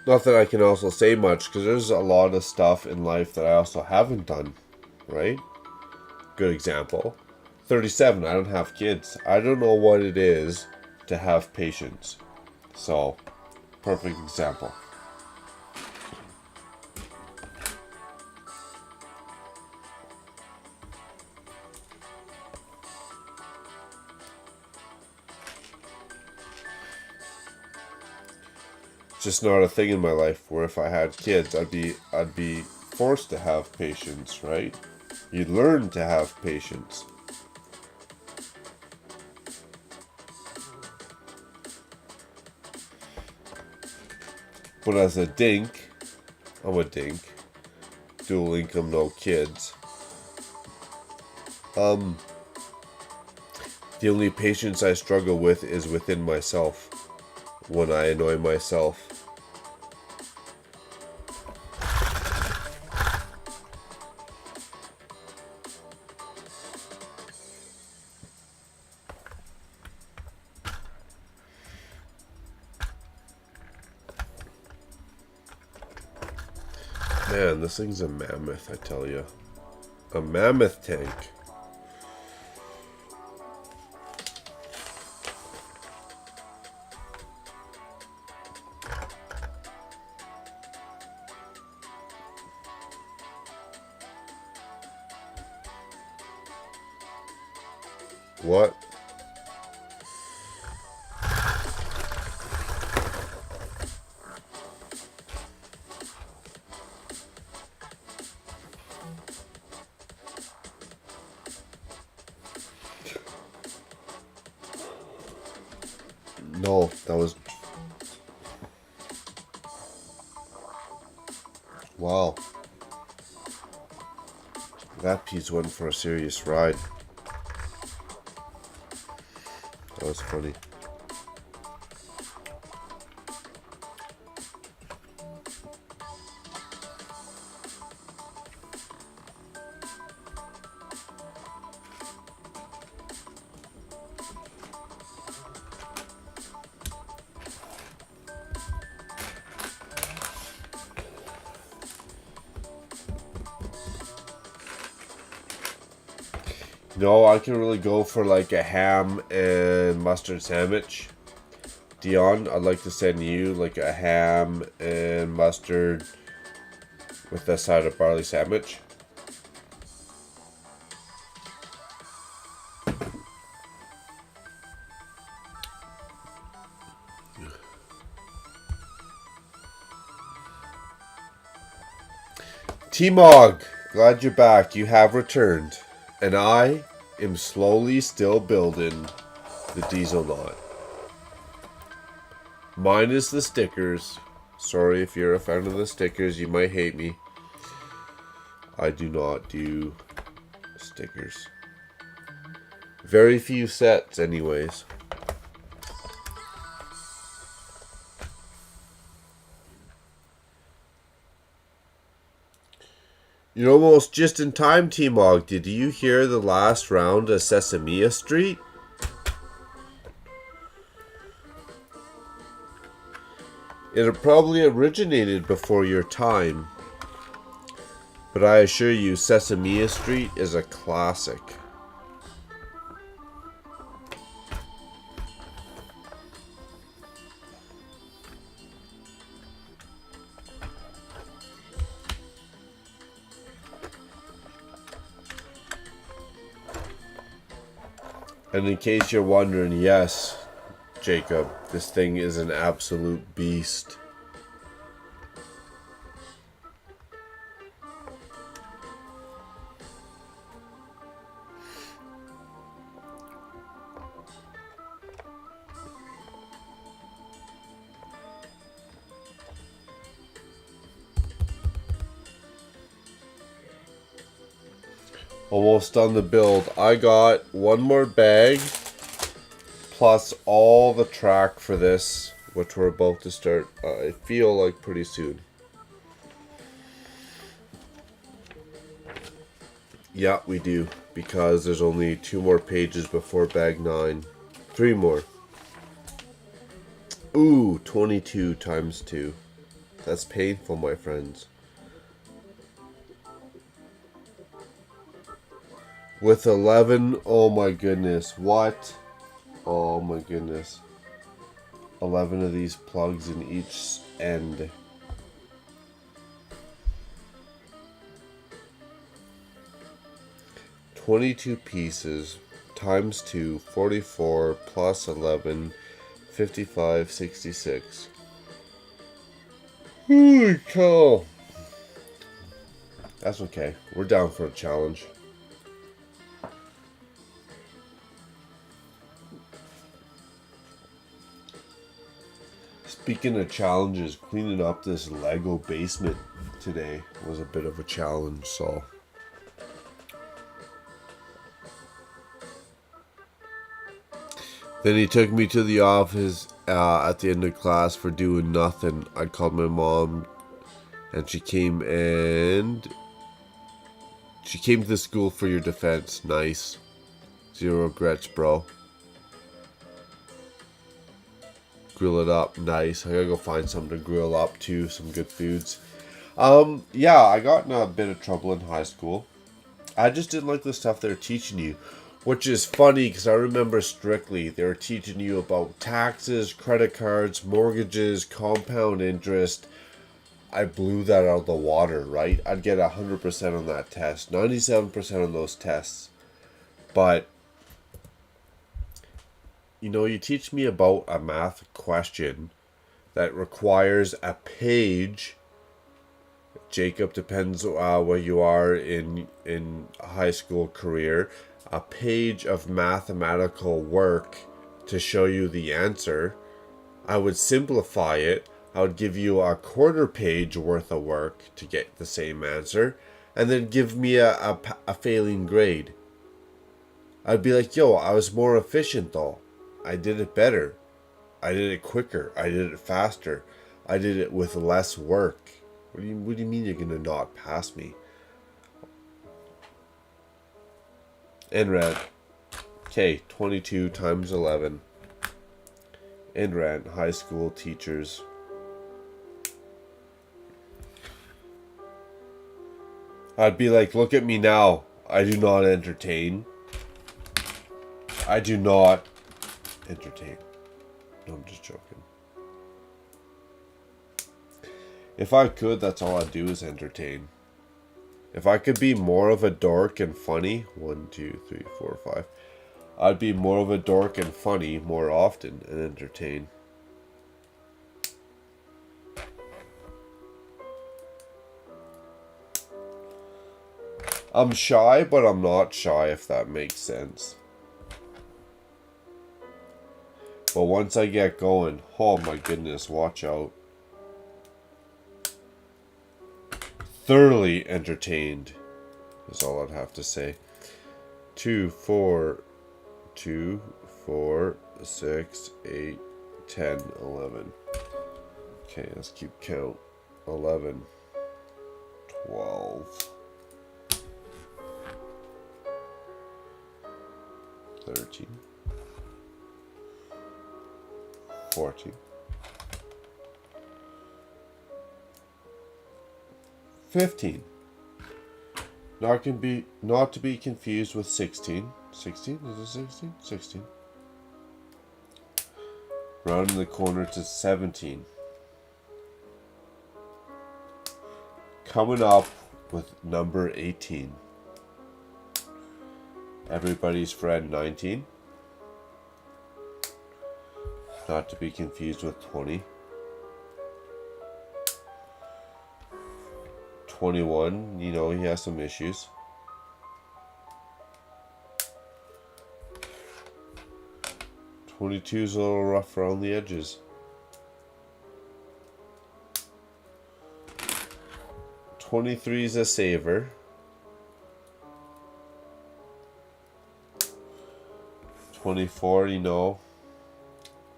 Not that I can also say much, because there's a lot of stuff in life that I also haven't done, right? Good example. 37, I don't have kids. I don't know what it is to have patience. So, perfect example. Just not a thing in my life where if I had kids, I'd be forced to have patience, right? You learn to have patience. But as a dink, I'm a dink. Dual income, no kids. The only patience I struggle with is within myself. When I annoy myself. Man, this thing's a mammoth, I tell you. A mammoth tank. What? No, that was... Wow. That piece went for a serious ride. That was funny. No, I can really go for like a ham and mustard sandwich. Dion, I'd like to send you like a ham and mustard with a side of barley sandwich. T-Mog, glad you're back. You have returned. And I am slowly still building the Dieselnaut. Minus the stickers. Sorry if you're a fan of the stickers, you might hate me. I do not do stickers. Very few sets anyways. You're almost just in time, T-Mog. Did you hear the last round of Sesame Street? It probably originated before your time. But I assure you, Sesame Street is a classic. And in case you're wondering, yes, Jacob, this thing is an absolute beast. Almost done the build. I got one more bag plus all the track for this, which we're about to start, I feel like pretty soon. Yeah, we do, because there's only 2 more pages before bag 9. 3 more. Ooh, 22 times 2. That's painful, my friends. With 11, oh my goodness, what? Oh my goodness. 11 of these plugs in each end. $22 pieces times 2, 44 plus 11, 55, 66. Holy cow. That's okay. We're down for a challenge. Speaking of challenges, cleaning up this Lego basement today was a bit of a challenge, so. Then he took me to the office at the end of class for doing nothing. I called my mom and she came to the school for your defense. Nice. 0 regrets, bro. Grill it up. Nice. I gotta go find something to grill up too. Some good foods. Yeah, I got in a bit of trouble in high school. I just didn't like the stuff they were teaching you. Which is funny because I remember strictly they were teaching you about taxes, credit cards, mortgages, compound interest. I blew that out of the water, right? I'd get 100% on that test. 97% on those tests. But you know, you teach me about a math question that requires a page. Jacob, depends where you are in high school career. A page of mathematical work to show you the answer. I would simplify it. I would give you a quarter page worth of work to get the same answer, and then give me a failing grade. I'd be like, yo, I was more efficient though. I did it better. I did it quicker. I did it faster. I did it with less work. What do you mean you're gonna not pass me? NRAD. Okay, 22 times 11. NRAD, high school teachers. I'd be like, look at me now. I do not entertain. I do not entertain. No, I'm just joking. If I could, that's all I'd do is entertain. If I could be more of a dork and funny, 1, 2, 3, 4, 5, I'd be more of a dork and funny more often and entertain. I'm shy, but I'm not shy, if that makes sense. But once I get going, oh my goodness, watch out. Thoroughly entertained is all I'd have to say. 2, 4, 2, 4, 6, 8, 10, 11. Okay, let's keep count. 11, 12, 13, 14, 15. Not to be confused with 16. 16? Is it 16? 16. Rounding the corner to 17. Coming up with number 18. Everybody's friend 19. Not to be confused with 20. 21, you know, he has some issues. 22 is a little rough around the edges. 23 is a saver. 24, you know,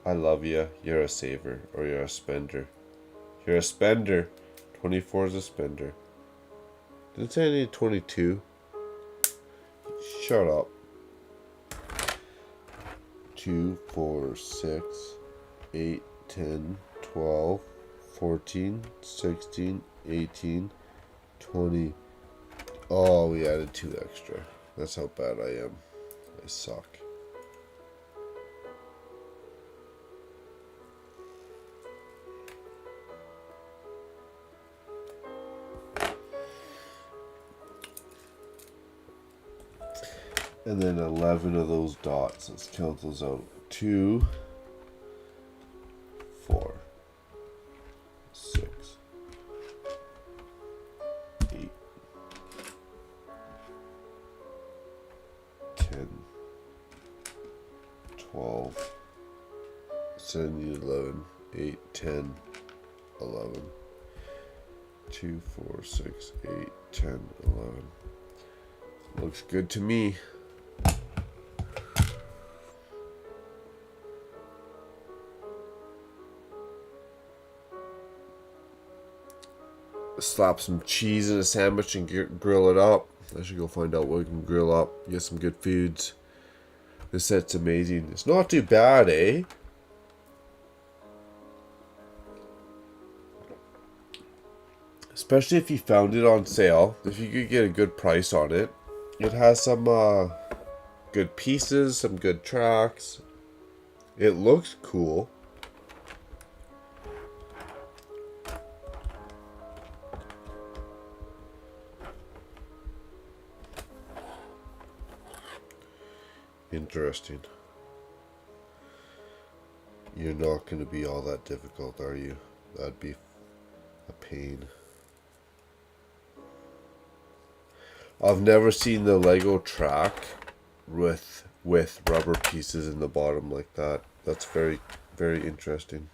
I love you. You're a saver, or you're a spender. You're a spender. 24 is a spender. Didn't say I need 22. Shut up. 2, 4, 6, 8, 10, 12, 14, 16, 18, 20. Oh, we added 2 extra. That's how bad I am. I suck. And then 11 of those dots. Let's count those out. 2, 4, 6, 8, 10, 12, 17, 11, 8, 10, 11, 2, 4, 6, 8, 10, 11. Looks good to me. Slap some cheese in a sandwich and grill it up. I should go find out what we can grill up. Get some good foods. This set's amazing. It's not too bad, eh? Especially if you found it on sale. If you could get a good price on it. It has some good pieces, some good tracks. It looks cool. Interesting. You're not going to be all that difficult, are you? That'd be a pain. I've never seen the Lego track with rubber pieces in the bottom like that. That's very, very interesting.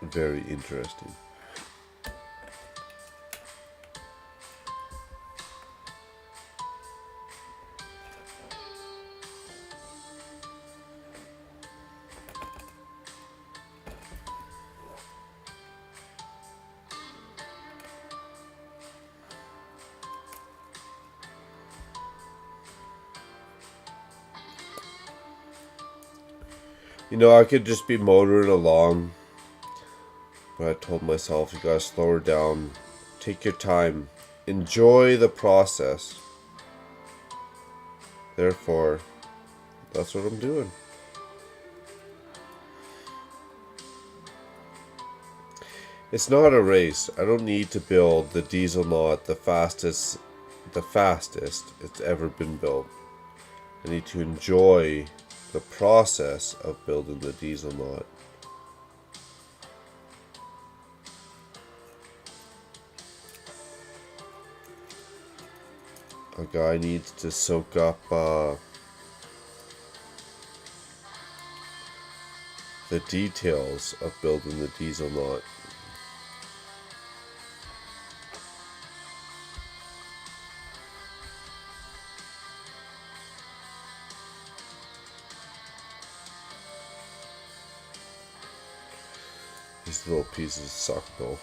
Very interesting. You know, I could just be motoring along. But I told myself, you gotta slow her down. Take your time. Enjoy the process. Therefore, that's what I'm doing. It's not a race. I don't need to build the Dieselnaut the fastest it's ever been built. I need to enjoy the process of building the Dieselnaut. A guy needs to soak up the details of building the Dieselnaut. These little pieces suck though.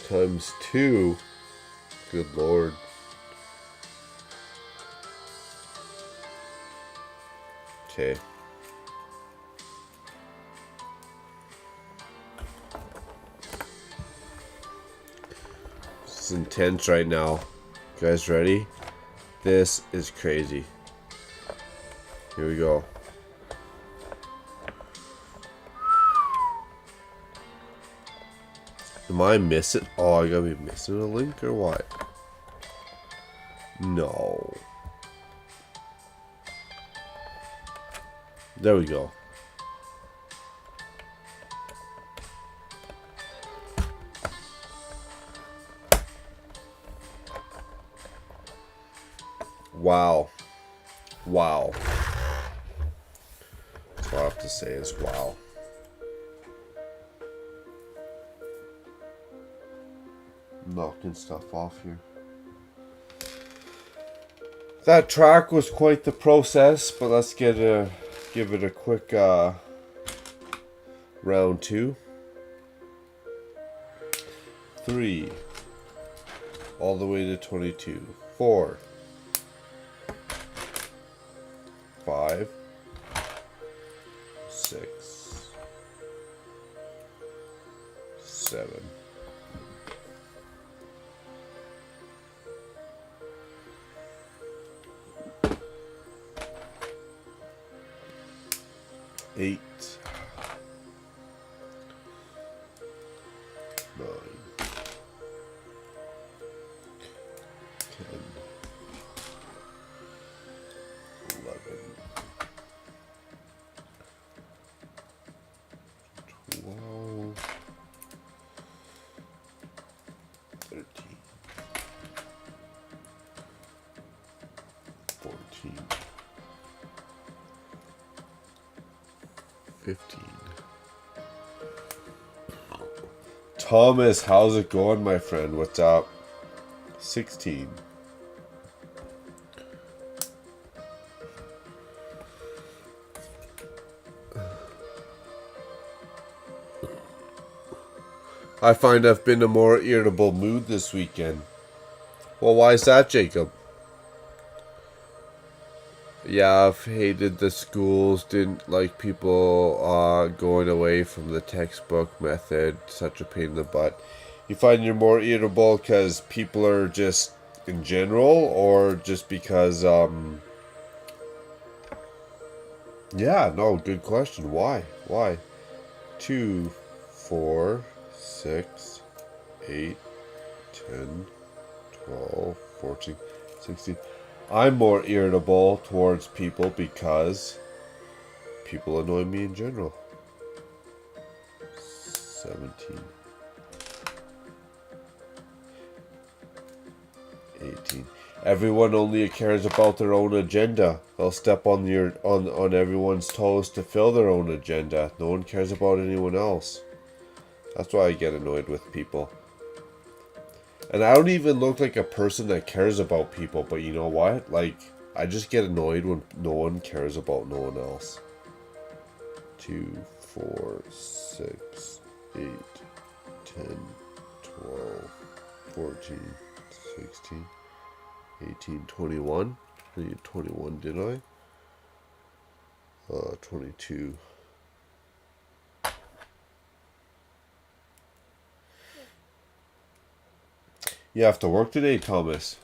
Times 2. Good lord. Okay. This is intense right now. You guys ready? This is crazy. Here we go. Am I missing? Oh, I gotta be missing a link or what? No. There we go. Wow. Wow. That's all I have to say is wow. Knocking stuff off here. That track was quite the process, but let's give it a quick round 2. 3 all the way to 22. 4 5 6 7 8 9 10 11 12 13 14 15 Thomas, how's it going, my friend? What's up? 16 I find I've been in a more irritable mood this weekend. Well, why is that, Jacob? Yeah, I've hated the schools, didn't like people going away from the textbook method, such a pain in the butt. You find you're more irritable because people are just in general, or just because, yeah, no, good question. Why? 2, 4, 6, 8, 10, 12, 14, 16. I'm more irritable towards people because people annoy me in general. 17, 18. Everyone only cares about their own agenda. They'll step on on everyone's toes to fill their own agenda. No one cares about anyone else. That's why I get annoyed with people. And I don't even look like a person that cares about people, but you know what? Like, I just get annoyed when no one cares about no one else. 2, 4, 6, 8, 10, 12, 14, 16, 18, 21. I did 21, did I? 22. You have to work today, Thomas.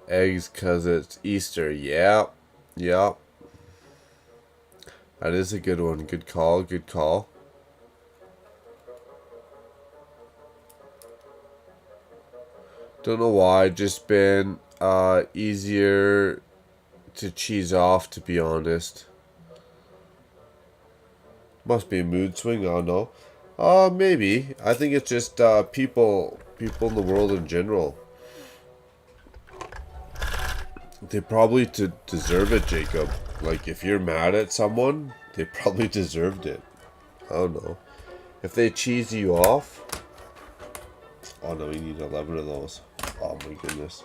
Eggs because it's Easter. Yeah. Yeah. That is a good one. Good call. Good call. Don't know why. Just been easier to cheese off, to be honest. Must be a mood swing. I don't know. Maybe. I think it's just people in the world in general. They probably deserve it, Jacob. Like, if you're mad at someone, they probably deserved it. I don't know. If they cheese you off... Oh no, we need 11 of those. Oh my goodness.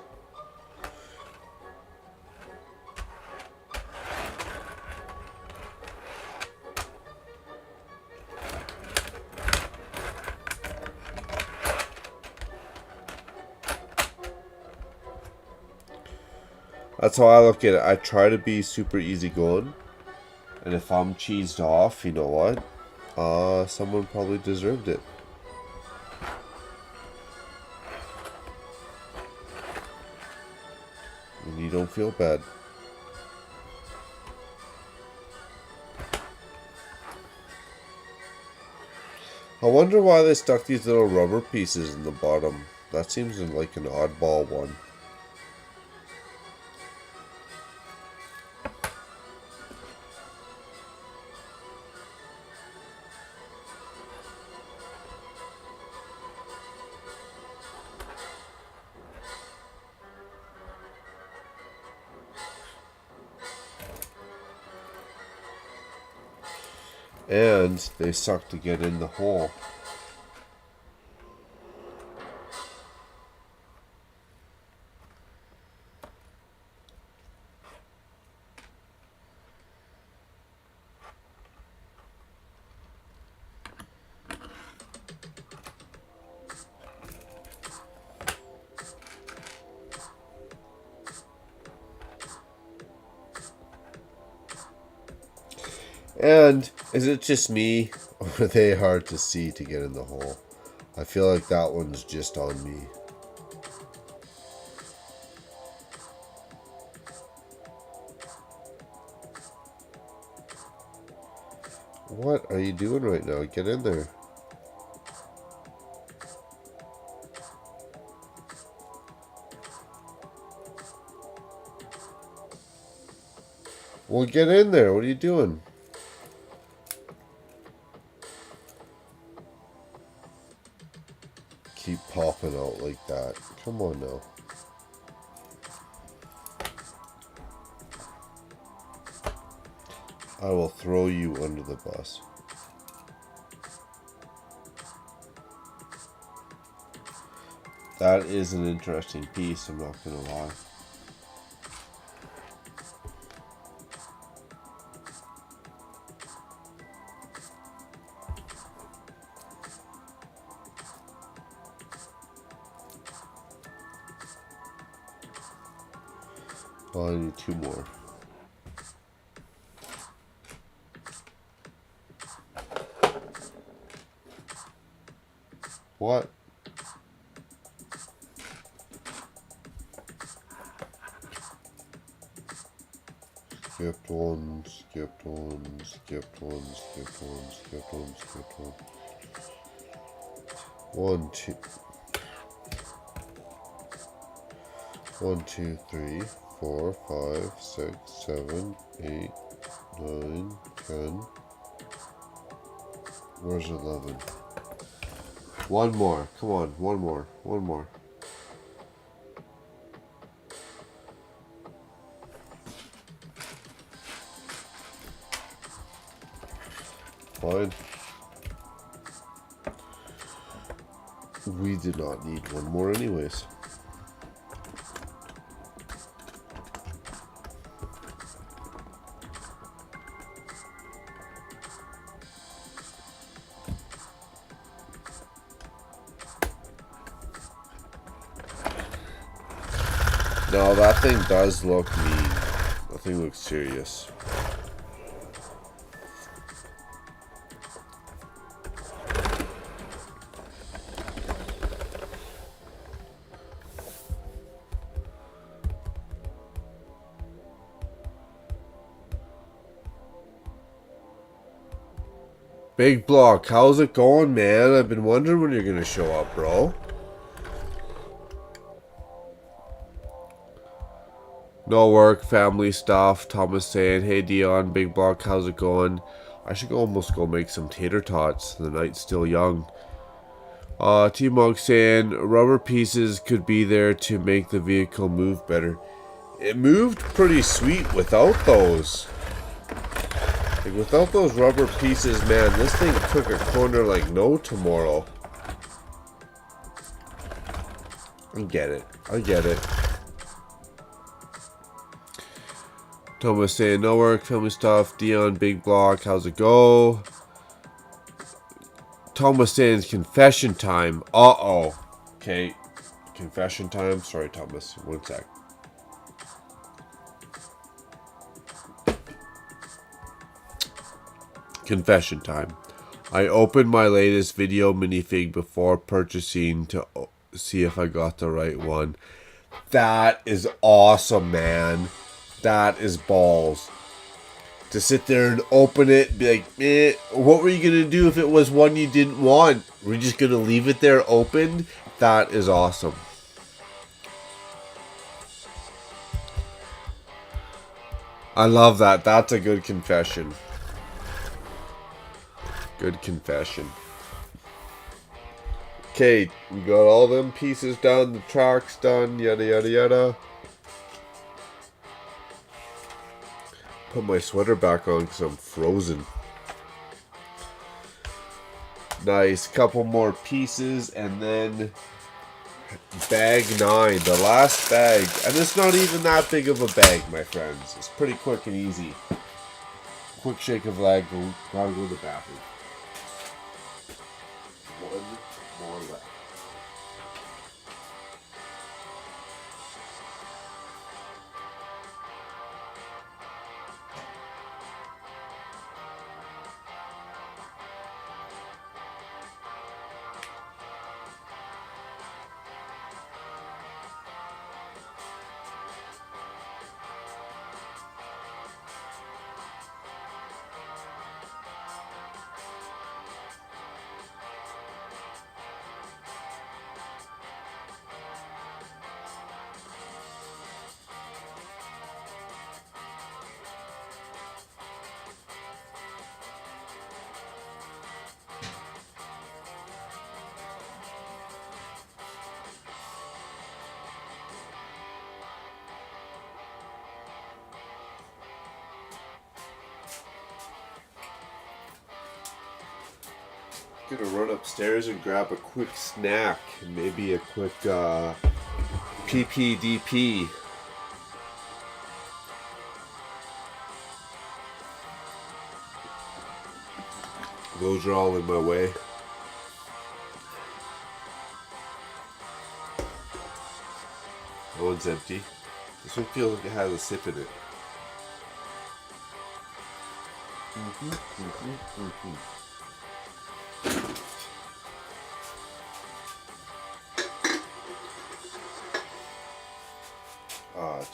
That's how I look at it. I try to be super easygoing. And if I'm cheesed off, you know what? Someone probably deserved it. And you don't feel bad. I wonder why they stuck these little rubber pieces in the bottom. That seems like an oddball one. And they suck to get in the hole. And is it just me, or are they hard to see to get in the hole? I feel like that one's just on me. What are you doing right now? Get in there. Well, get in there. What are you doing? Keep popping out like that. Come on now. I will throw you under the bus. That is an interesting piece, I'm not gonna lie. Oh, I need 2 more. What? Skipped one, skipped one, skipped one, skipped one, skipped one, skipped one. 1, 2. 1, 2, 3, 4, 5, 6, 7, 8, 9, 10. Where's 11? One more. Come on, one more. One more. Fine. We did not need one more anyways. No, that thing does look mean. That thing looks serious. Big Block, how's it going, man? I've been wondering when you're gonna show up, bro. No work, family stuff. Thomas saying, hey Dion, Big Block, how's it going? I should almost go make some tater tots. The night's still young. T-Mog saying, rubber pieces could be there to make the vehicle move better. It moved pretty sweet without those. Like, without those rubber pieces, man, this thing took a corner like no tomorrow. I get it. I get it. Thomas saying, no work, family stuff. Dion, Big Block, how's it go? Thomas saying, confession time. Uh-oh. Okay. Confession time. Sorry, Thomas. One sec. Confession time. I opened my latest video minifig before purchasing to see if I got the right one. That is awesome, man. That is balls. To sit there and open it, be like, what were you going to do if it was one you didn't want? Were you just going to leave it there open? That is awesome. I love that. That's a good confession. Good confession. Okay, we got all them pieces done, the tracks done, yada yada yada. Put my sweater back on because I'm frozen. Nice, couple more pieces and then bag 9, the last bag. And it's not even that big of a bag, my friends. It's pretty quick and easy. Quick shake of leg, gotta go to the bathroom. One more left. Gonna run upstairs and grab a quick snack, maybe a quick PPDP. Those are all in my way. That one's empty. This one feels like it has a sip in it.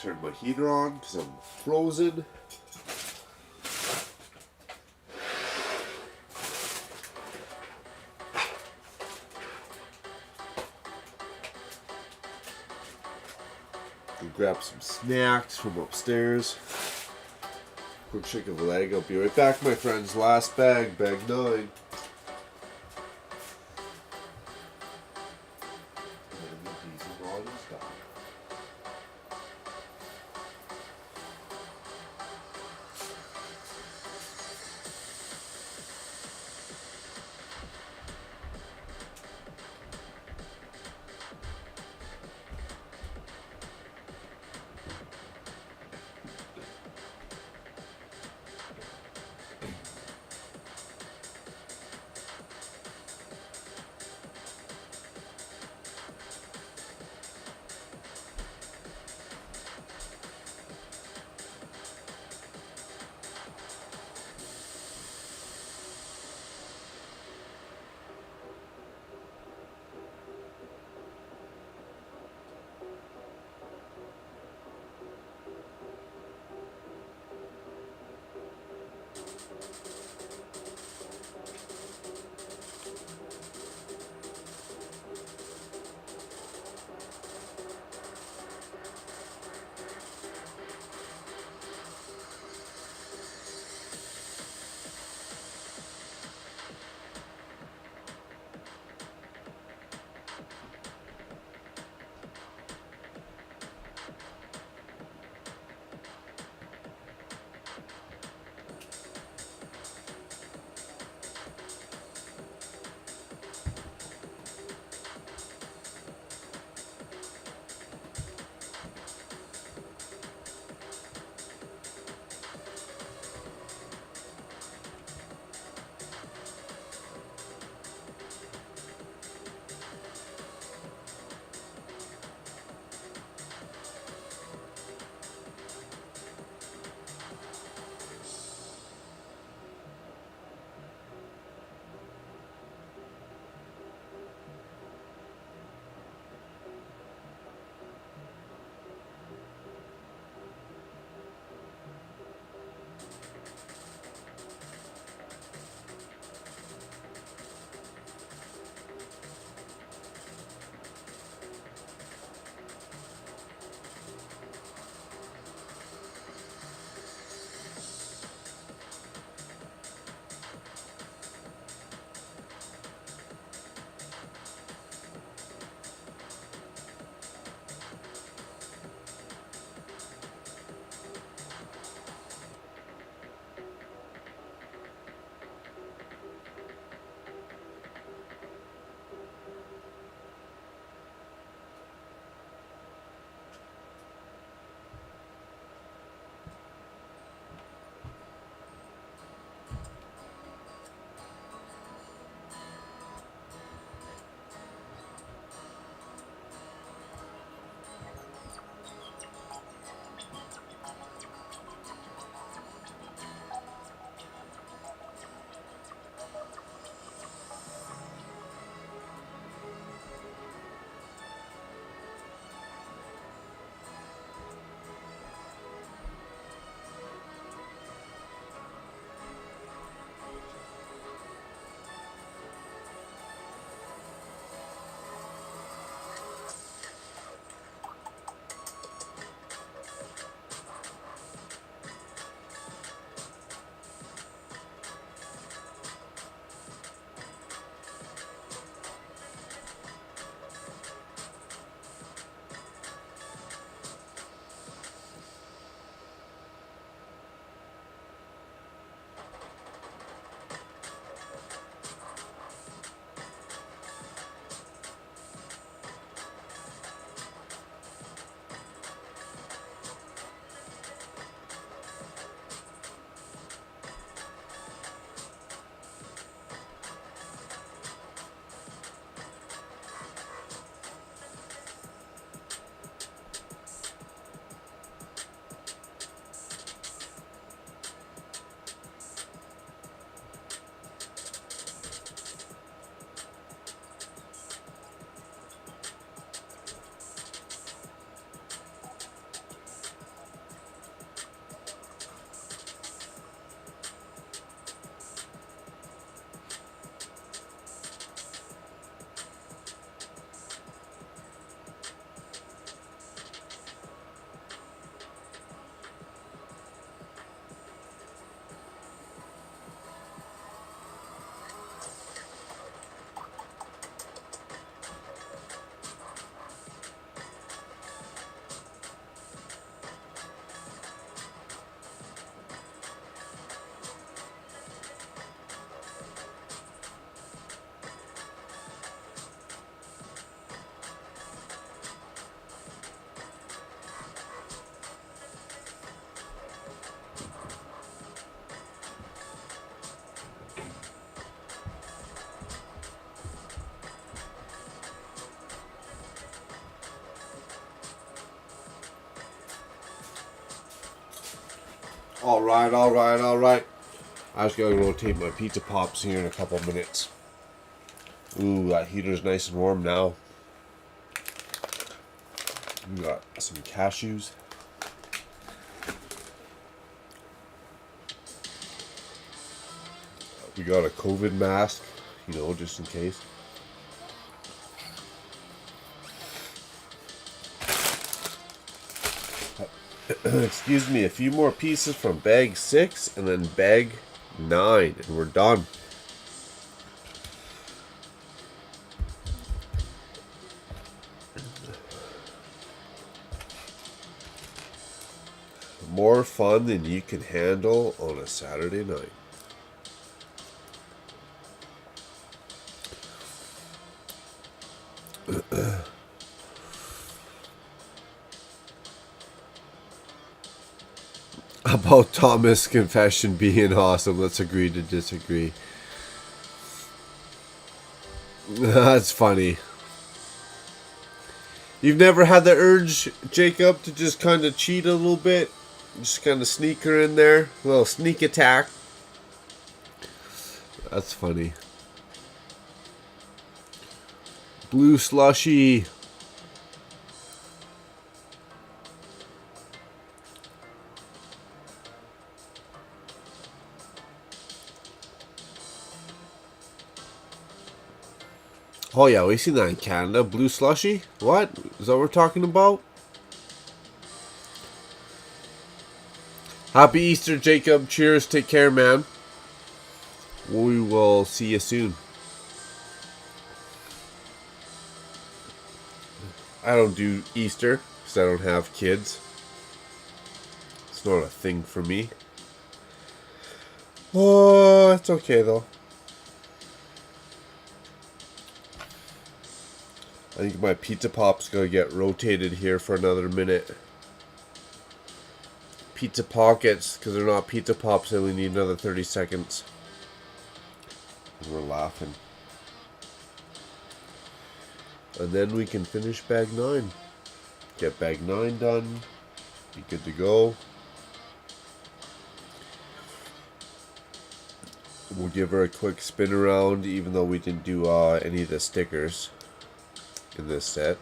Turn my heater on because I'm frozen. Grab some snacks from upstairs. Quick shake of a leg. I'll be right back, my friends. Last bag, bag 9. Alright, alright, alright. I just gotta rotate my pizza pops here in a couple minutes. Ooh, that heater's nice and warm now. We got some cashews. We got a COVID mask, you know, just in case. Excuse me, a few more pieces from bag 6 and then bag 9 and we're done. More fun than you can handle on a Saturday night. About Thomas' confession being awesome, let's agree to disagree. That's funny. You've never had the urge, Jacob, to just kind of cheat a little bit? Just kind of sneak her in there? A little sneak attack? That's funny. Blue slushy. Oh yeah, we've seen that in Canada. Blue slushy? What? Is that what we're talking about? Happy Easter, Jacob. Cheers. Take care, man. We will see you soon. I don't do Easter because I don't have kids. It's not a thing for me. Oh, it's okay though. I think my pizza pop's gonna get rotated here for another minute. Pizza pockets, because they're not pizza pops, they only need another 30 seconds. We're laughing. And then we can finish bag 9. Get bag 9 done. Be good to go. We'll give her a quick spin around, even though we didn't do any of the stickers in this set.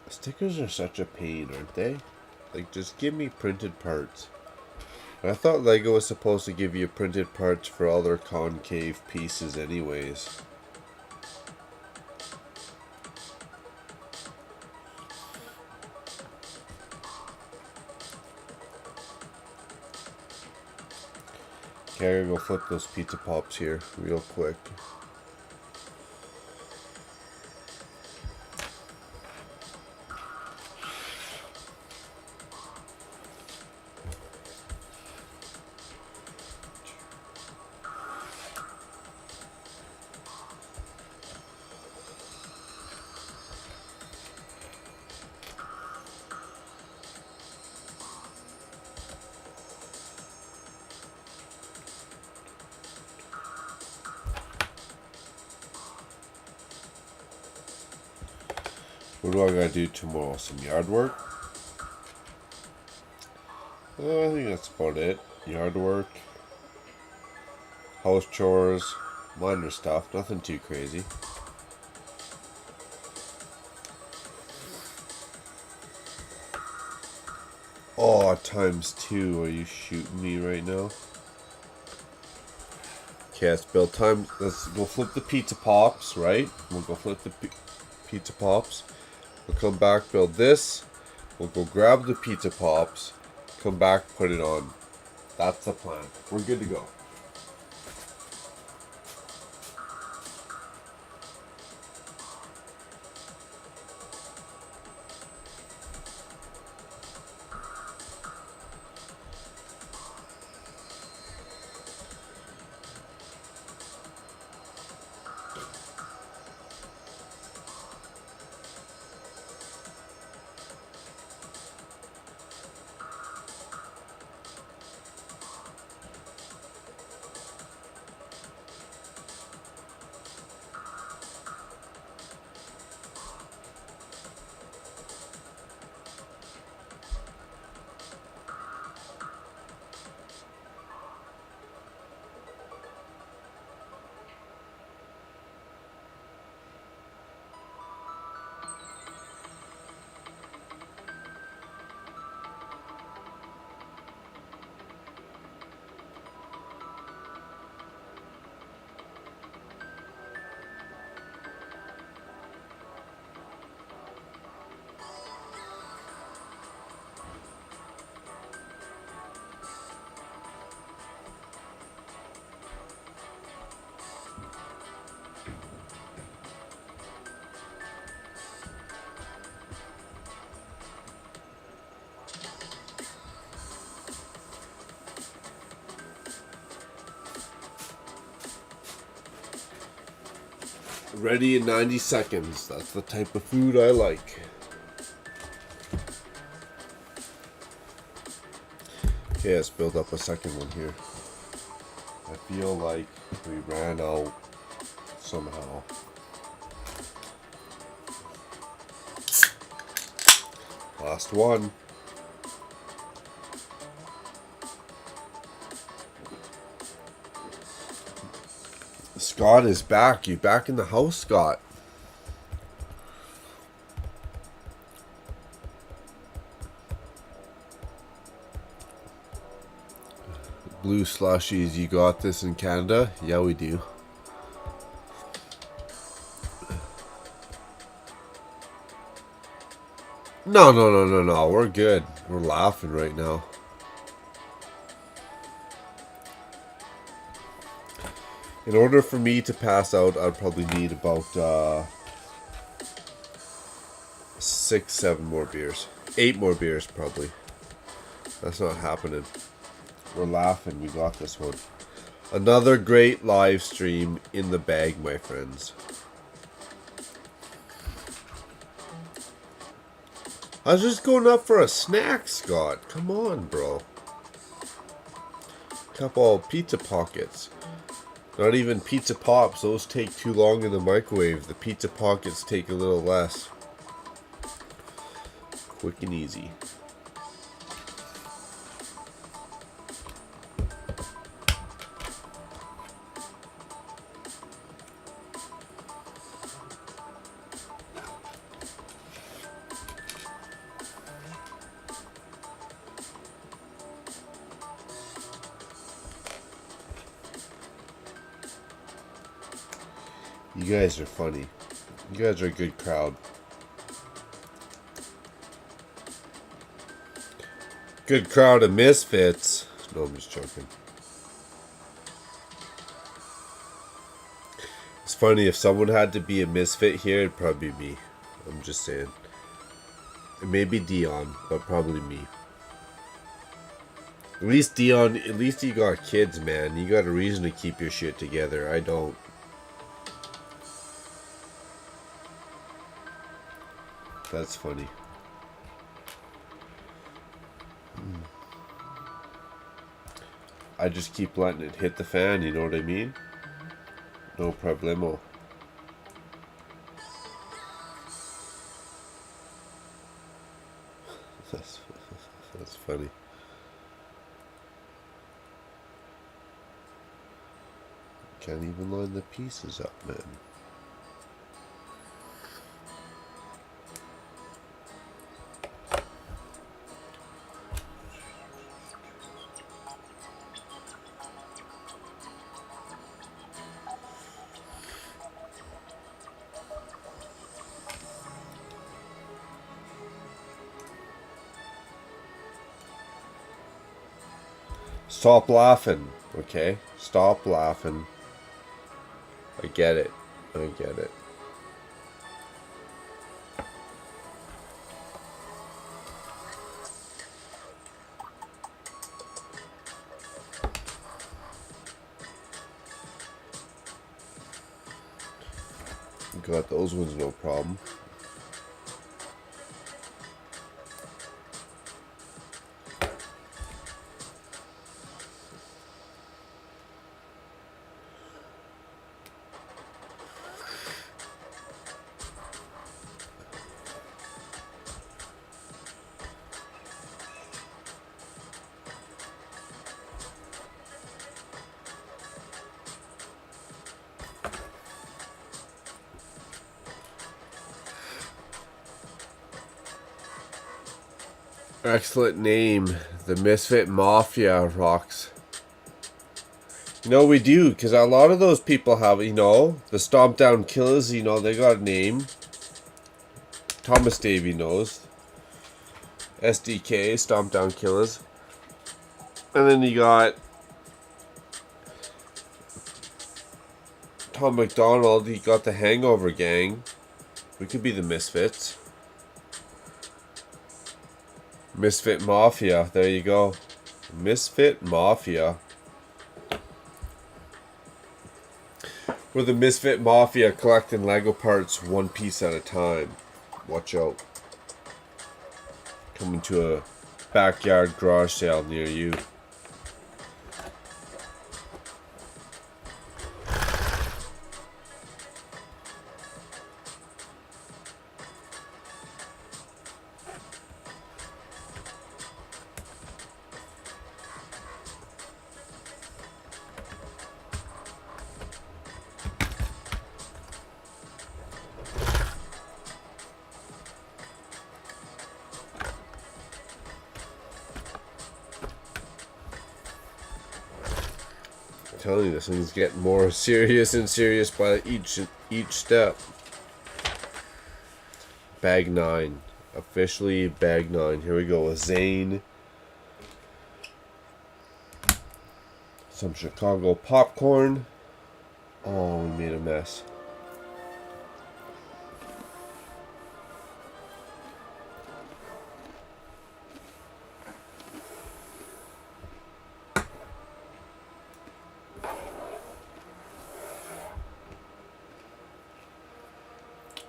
Stickers are such a pain, aren't they? Like, just give me printed parts. I thought Lego was supposed to give you printed parts for all their concave pieces anyways. Okay, I'm gonna go flip those pizza pops here real quick. What do I gotta do tomorrow? Some yard work? I think that's about it. Yard work, house chores, minor stuff, nothing too crazy. Oh, ×2. Are you shooting me right now? Okay, let's build time. Let's go flip the pizza pops, right? We'll go flip the pizza pops. We'll come back, build this. We'll go grab the pizza pops, come back, put it on. That's the plan. We're good to go. Ready in 90 seconds. That's the type of food I like. Okay, let's build up a second one here. I feel like we ran out somehow. Last one. Scott is back. You back in the house, Scott? Blue slushies, you got this in Canada? Yeah, we do. No, we're good. We're laughing right now. In order for me to pass out, I'd probably need about 6, 7 more beers. 8 more beers, probably. That's not happening. We're laughing. We got this one. Another great live stream in the bag, my friends. I was just going up for a snack, Scott. Come on, bro. Couple of pizza pockets. Not even pizza pops. Those take too long in the microwave. The pizza pockets take a little less. Quick and easy. You guys are funny. You guys are a good crowd. Good crowd of misfits. No, I'm just joking. It's funny, if someone had to be a misfit here, it'd probably be me. I'm just saying. It may be Dion, but probably me. At least Dion, at least you got kids, man. You got a reason to keep your shit together. I don't. That's funny. I just keep letting it hit the fan, you know what I mean? No problemo. That's funny. Can't even line the pieces up, man. Stop laughing, okay? Stop laughing. I get it. I get it. Got those ones, no problem. Excellent name. The Misfit Mafia rocks. You know, we do, because a lot of those people have, you know, the Stomp Down Killers, you know, they got a name. Thomas Davey knows. SDK, Stomp Down Killers. And then you got Tom McDonald, you got the Hangover Gang. We could be the Misfits. Misfit Mafia, there you go. Misfit Mafia. We're the Misfit Mafia collecting Lego parts one piece at a time. Watch out. Coming to a backyard garage sale near you. I'm telling you, this thing's getting more serious and serious by each step. Bag 9. Officially bag 9. Here we go with Zane. Some Chicago popcorn. Oh, we made a mess.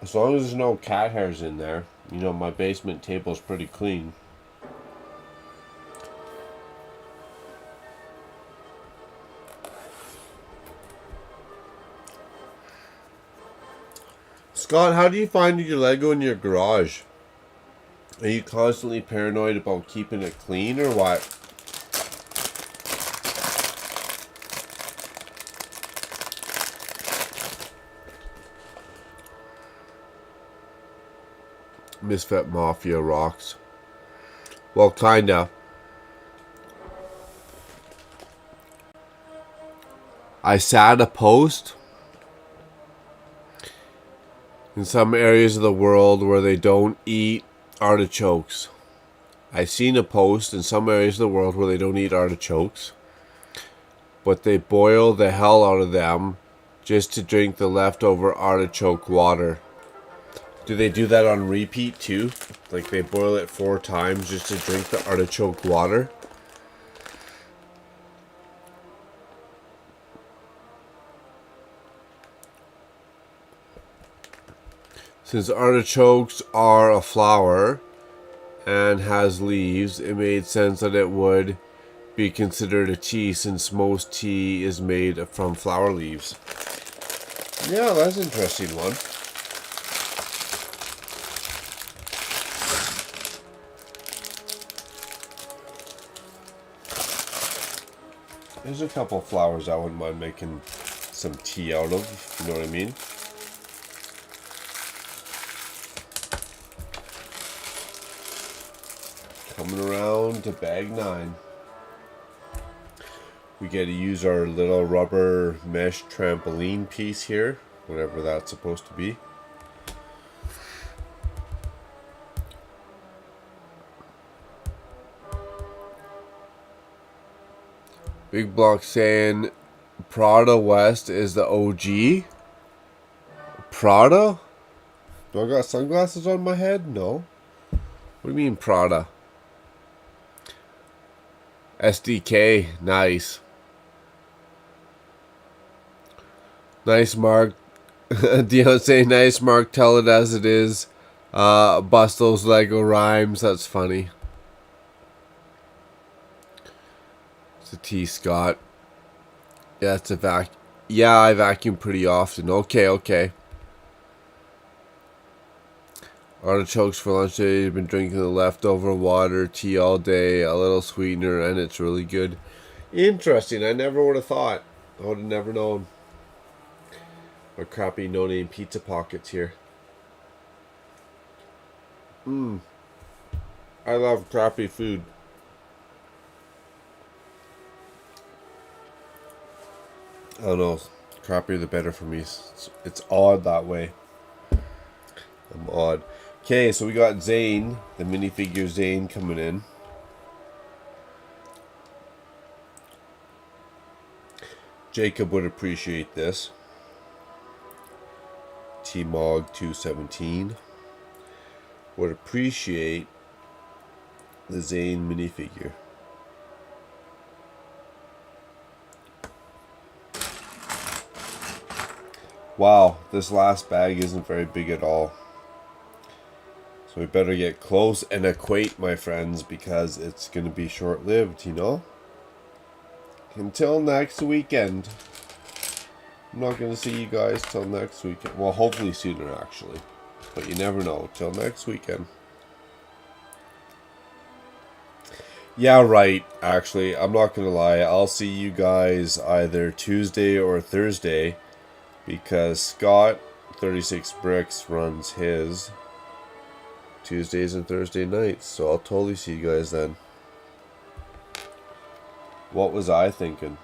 As long as there's no cat hairs in there, you know, my basement table's pretty clean. Scott, how do you find your Lego in your garage? Are you constantly paranoid about keeping it clean or what? Misfit Mafia rocks. Well, kinda. I sat a post in some areas of the world where they don't eat artichokes. I've seen a post in some areas of the world where they don't eat artichokes, but they boil the hell out of them just to drink the leftover artichoke water. Do they do that on repeat too? Like they boil it 4 times just to drink the artichoke water? Since artichokes are a flower and has leaves, it made sense that it would be considered a tea since most tea is made from flower leaves. Yeah, that's an interesting one. There's a couple flowers I wouldn't mind making some tea out of, if you know what I mean. Coming around to bag 9. We get to use our little rubber mesh trampoline piece here, whatever that's supposed to be. Big Block saying Prada West is the OG. Prada? Do I got sunglasses on my head? No. What do you mean Prada? SDK, nice. Nice, Mark. Dion saying nice, Mark. Tell it as it is. Bust those Lego rhymes. That's funny. It's a T, Scott. Yeah, it's a vac. Yeah, I vacuum pretty often. Okay. Artichokes for lunch today. I've been drinking the leftover water, tea all day, a little sweetener, and it's really good. Interesting. I never would have thought. I would have never known. Our crappy no-name pizza pockets here. I love crappy food. I don't know. Crappier the better for me. It's odd that way. I'm odd. Okay, so we got Zane, the minifigure Zane coming in. Jacob would appreciate this. T-Mog 217 would appreciate the Zane minifigure. Wow, this last bag isn't very big at all. So we better get close and acquaint, my friends, because it's going to be short-lived, you know? Until next weekend. I'm not going to see you guys till next weekend. Well, hopefully sooner, actually. But you never know. Till next weekend. Yeah, right. Actually, I'm not going to lie. I'll see you guys either Tuesday or Thursday. Because Scott, 36 Bricks, runs his Tuesdays and Thursday nights. So I'll totally see you guys then. What was I thinking?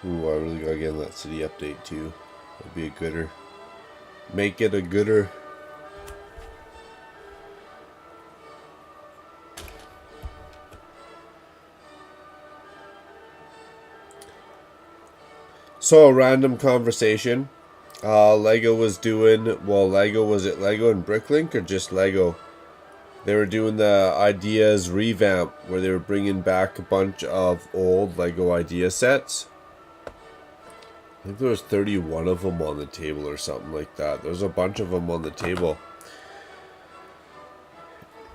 Ooh, I really gotta get in that city update too. That'd be a gooder. Make it a gooder. So, a random conversation. Lego was doing, well, was it Lego and Bricklink or just Lego? They were doing the Ideas revamp where they were bringing back a bunch of old Lego idea sets. I think there was 31 of them on the table or something like that. There's a bunch of them on the table.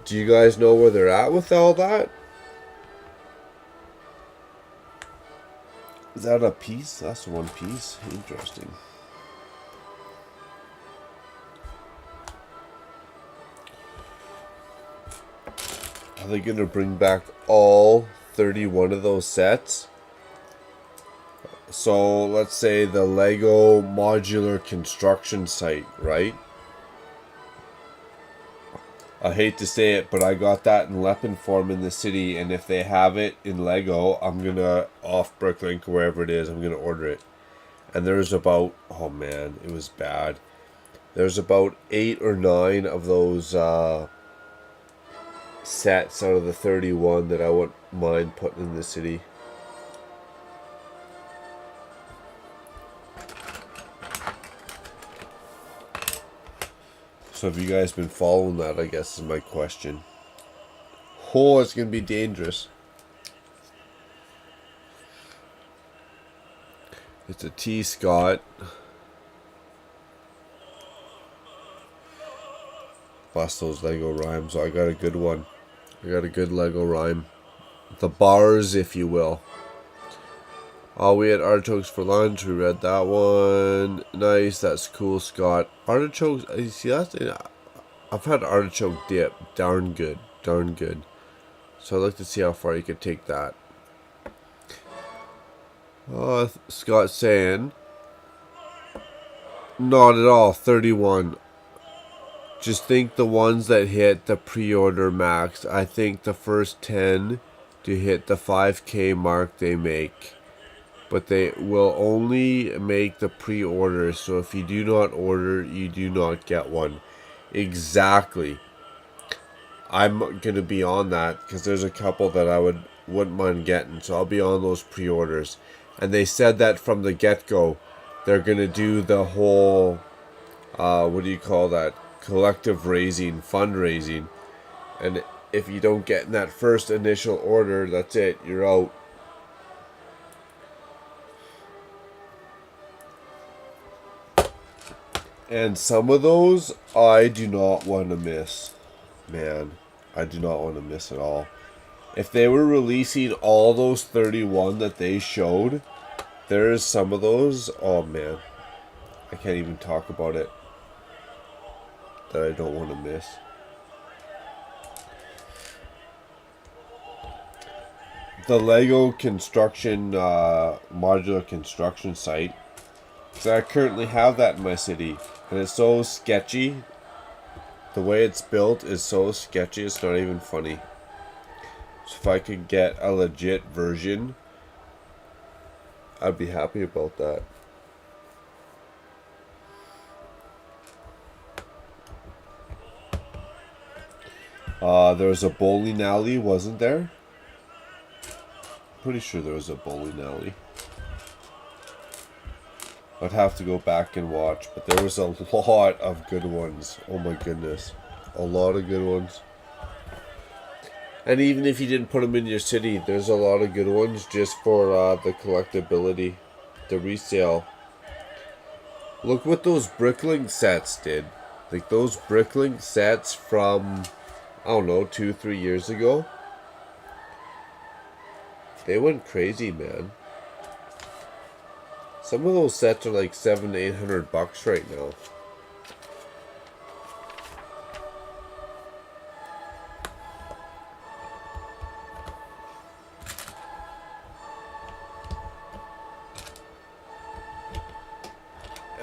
Do you guys know where they're at with all that? Is that a piece? That's one piece. Interesting. Are they going to bring back all 31 of those sets? So, let's say the Lego modular construction site, right? I hate to say it, but I got that in Leopin form in the city, and if they have it in Lego, I'm going to, off Bricklink or wherever it is, I'm going to order it. And there's about, oh man, it was bad. There's about 8 or 9 of those sets out of the 31 that I wouldn't mind putting in the city. So have you guys been following that, I guess, is my question. Oh, it's going to be dangerous. It's a T, Scott. Bless those Lego rhymes. I got a good one. I got a good Lego rhyme. The bars, if you will. Oh, we had artichokes for lunch. We read that one. Nice. That's cool, Scott. Artichokes. You see, I've had artichoke dip. Darn good. Darn good. So I'd like to see how far you could take that. Oh, Scott's saying. Not at all. 31. Just think the ones that hit the pre-order max. I think the first 10 to hit the 5K mark they make. But they will only make the pre-order, so if you do not order, you do not get one. Exactly. I'm going to be on that, because there's a couple that I wouldn't mind getting, so I'll be on those pre-orders. And they said that from the get-go, they're going to do the whole, what do you call that, collective raising, fundraising. And if you don't get in that first initial order, that's it, you're out. And some of those, I do not want to miss. Man, I do not want to miss at all. If they were releasing all those 31 that they showed, there's some of those, oh man, I can't even talk about it, that I don't want to miss. The Lego construction, modular construction site, so I currently have that in my city, and it's so sketchy. The way it's built is so sketchy, it's not even funny. So if I could get a legit version, I'd be happy about that. There was a bowling alley, wasn't there? Pretty sure there was a bowling alley. I'd have to go back and watch, but there was a lot of good ones. Oh my goodness. A lot of good ones. And even if you didn't put them in your city, there's a lot of good ones just for the collectability, the resale. Look what those Bricklink sets did. Like those Bricklink sets from, I don't know, 2-3 years ago. They went crazy, man. Some of those sets are like $700-800 right now.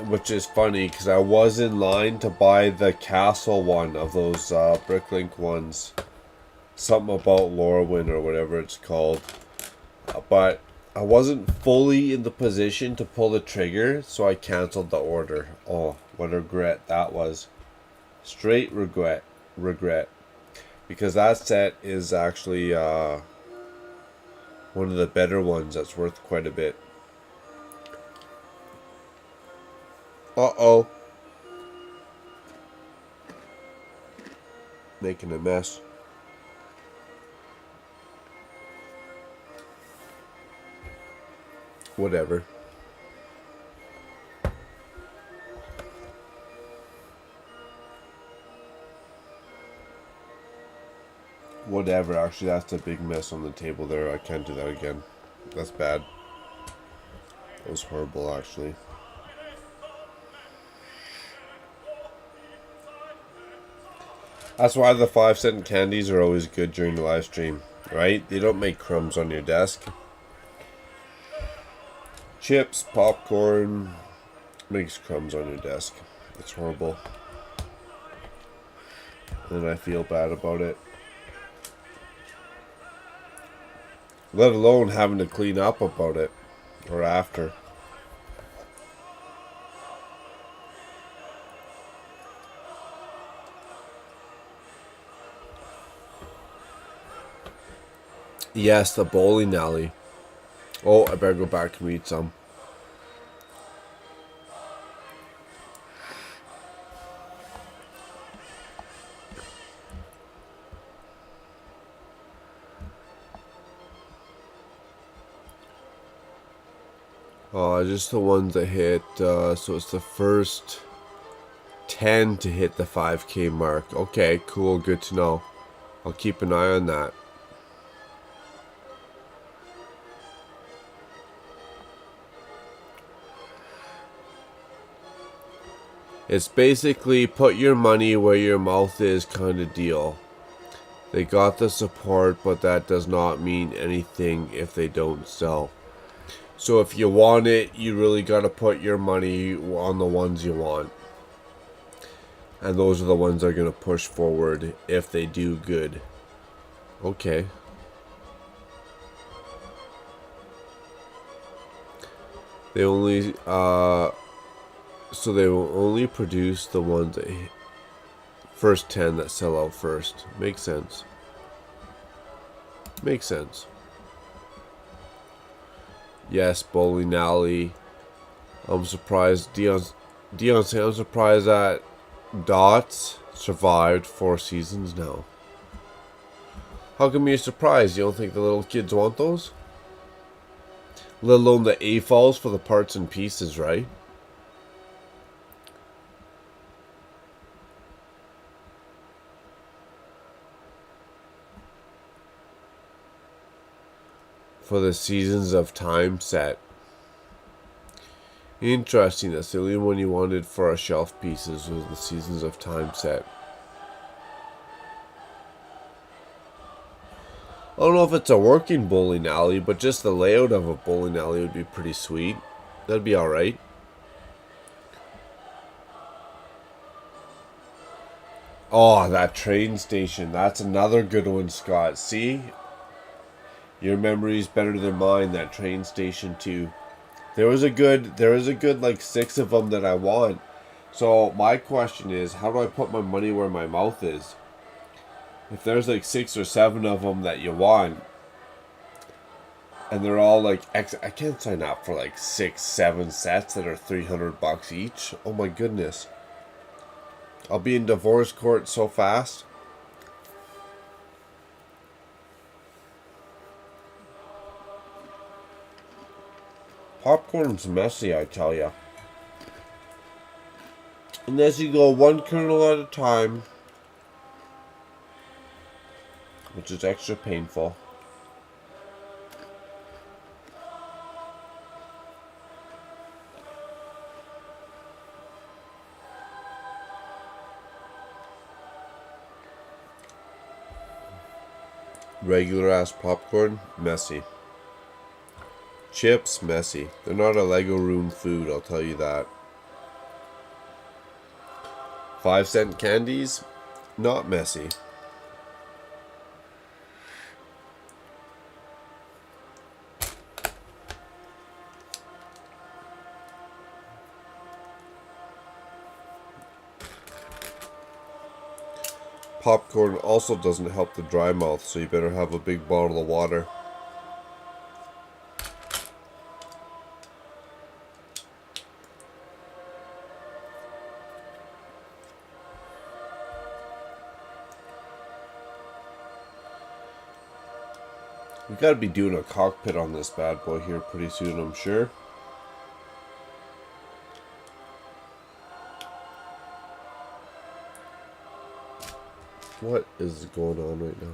Which is funny because I was in line to buy the castle one of those Bricklink ones. Something about Lorwyn or whatever it's called. But I wasn't fully in the position to pull the trigger, so I canceled the order. Oh, what a regret that was. Straight regret. Because that set is actually one of the better ones that's worth quite a bit. Uh-oh. Making a mess. Whatever. Whatever, actually that's a big mess on the table there. I can't do that again. That's bad. That was horrible, actually. That's why the 5-cent candies are always good during the live stream, right? They don't make crumbs on your desk. Chips, popcorn, makes crumbs on your desk. It's horrible. And I feel bad about it. Let alone having to clean up about it, or after. Yes, the bowling alley. Oh, I better go back and read some. Just the ones that hit, so it's the first 10 to hit the 5K mark. Okay, cool, good to know. I'll keep an eye on that. It's basically put your money where your mouth is kind of deal. They got the support, but that does not mean anything if they don't sell. So if you want it, you really got to put your money on the ones you want. And those are the ones that are going to push forward if they do good. Okay. They only, so they will only produce the ones that first 10 that sell out first. Makes sense. Makes sense. Yes, bowling alley. I'm surprised. Dion saying I'm surprised that Dots survived 4 seasons now. How come you're surprised? You don't think the little kids want those? Let alone the AFOLs for the parts and pieces, right? For the Seasons of Time set. Interesting, that's the only one you wanted for our shelf pieces was the Seasons of Time set. I don't know if it's a working bowling alley, but just the layout of a bowling alley would be pretty sweet. That'd be alright. Oh, that train station. That's another good one, Scott. See? Your memory's better than mine, that train station too. There was a good like 6 of them that I want. So my question is, how do I put my money where my mouth is? If there's like 6 or 7 of them that you want, and they're all like I can't sign up for like 6-7 sets that are $300 each. Oh my goodness. I'll be in divorce court so fast. Popcorn's messy, I tell ya. Unless you go one kernel at a time, which is extra painful. Regular ass popcorn, messy. Chips, messy. They're not a Lego room food, I'll tell you that. 5-cent candies, not messy. Popcorn also doesn't help the dry mouth, so you better have a big bottle of water. We gotta be doing a cockpit on this bad boy here pretty soon, I'm sure. What is going on right now?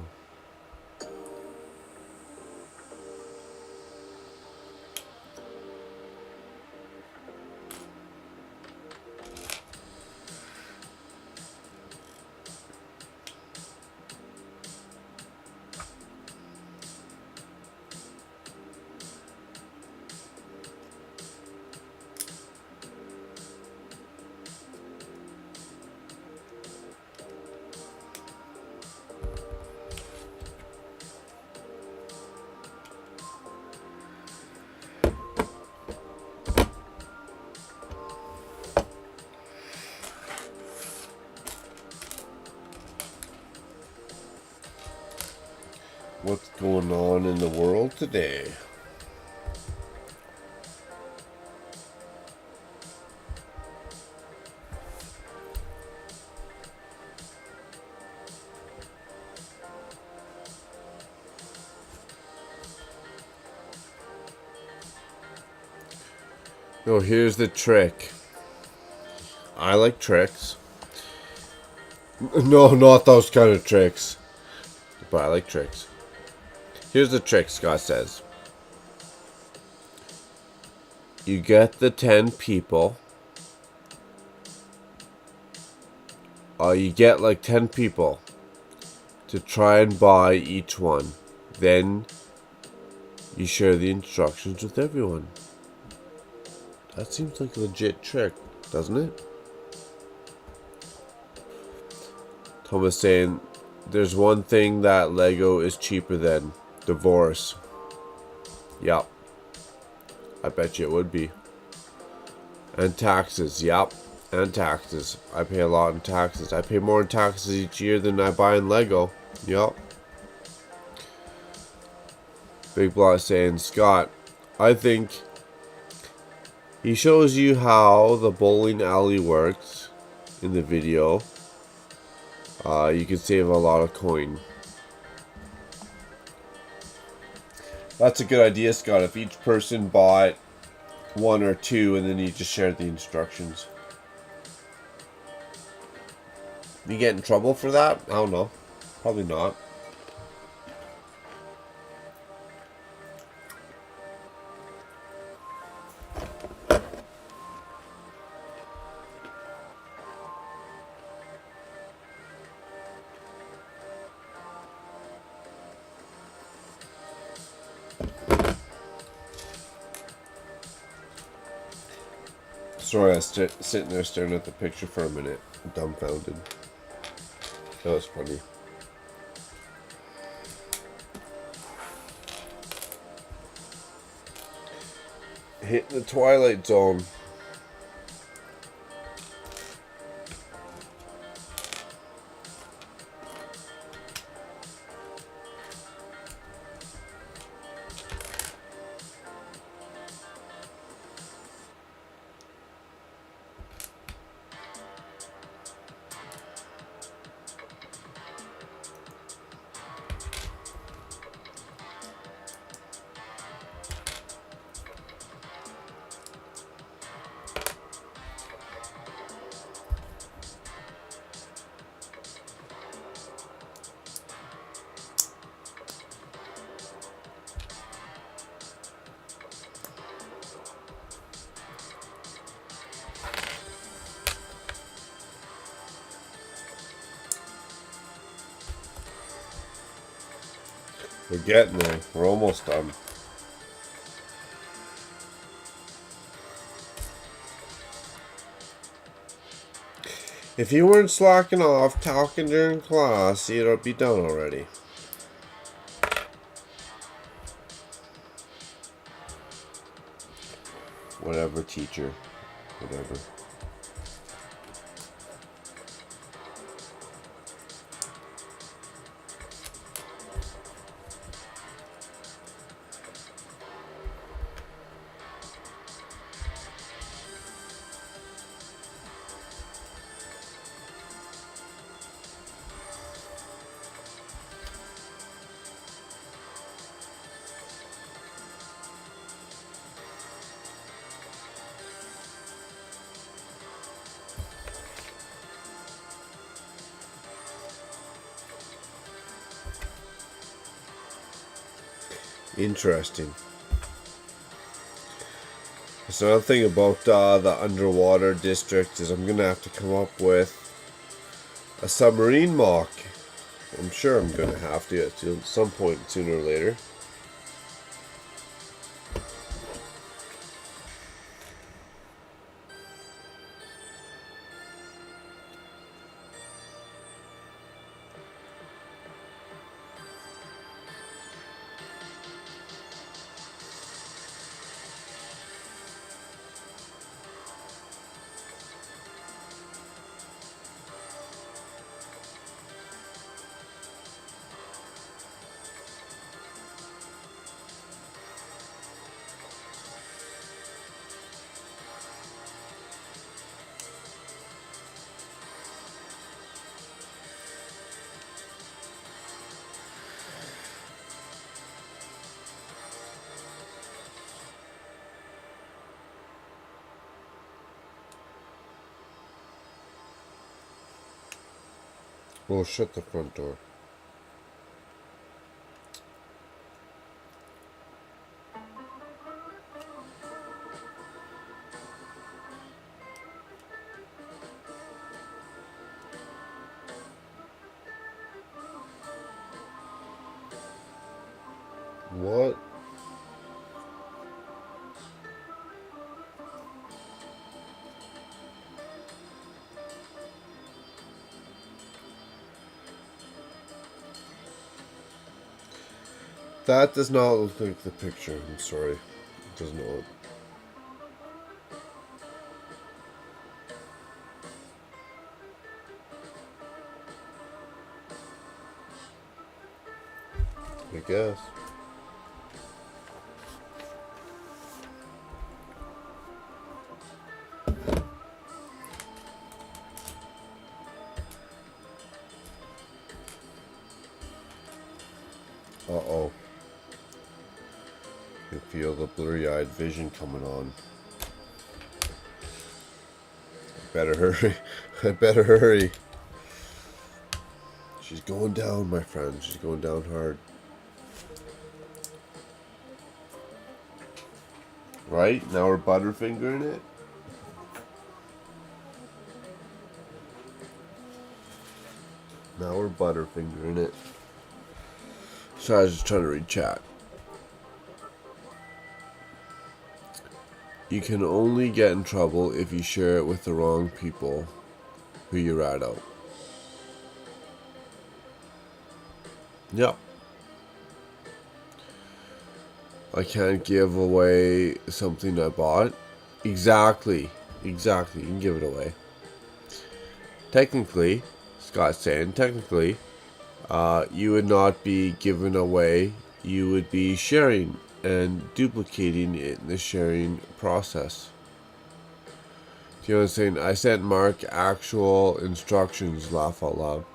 What's going on in the world today? Oh, here's the trick. I like tricks. No, not those kind of tricks. But I like tricks. Here's the trick, Scott says. You get the 10 people. You get like 10 people to try and buy each one. Then you share the instructions with everyone. That seems like a legit trick, doesn't it? Thomas saying, there's one thing that Lego is cheaper than. Divorce. Yep. I bet you it would be. And taxes. Yep. And taxes. I pay a lot in taxes. I pay more in taxes each year than I buy in Lego. Yep. Big Blot saying, Scott, I think he shows you how the bowling alley works in the video. You can save a lot of coin. That's a good idea, Scott. If each person bought one or two and then you just shared the instructions. You get in trouble for that? I don't know. Probably not. Sorry, I was sitting there staring at the picture for a minute, dumbfounded. That was funny. Hit the Twilight Zone. We're getting there. We're almost done. If you weren't slacking off talking during class, you'd be done already. Whatever, teacher. Whatever. Interesting. So another thing about the underwater district is I'm gonna have to come up with a submarine mock. I'm sure I'm gonna have to at some point sooner or later. Oh, shut the front door. What? That does not look like the picture. I'm sorry. It does not. I guess. Uh-oh. You can feel the blurry-eyed vision coming on. I better hurry. I better hurry. She's going down, my friend. She's going down hard. Right? Now we're butterfingering it. Now we're butterfingering it. Sorry, I was just trying to read chat. You can only get in trouble if you share it with the wrong people who you rat out. Yep. I can't give away something I bought. Exactly. Exactly. You can give it away. Technically, Scott's saying, technically, you would not be giving away. You would be sharing and duplicating it in the sharing process. Do you know what I'm saying? I sent Mark actual instructions, laugh out loud.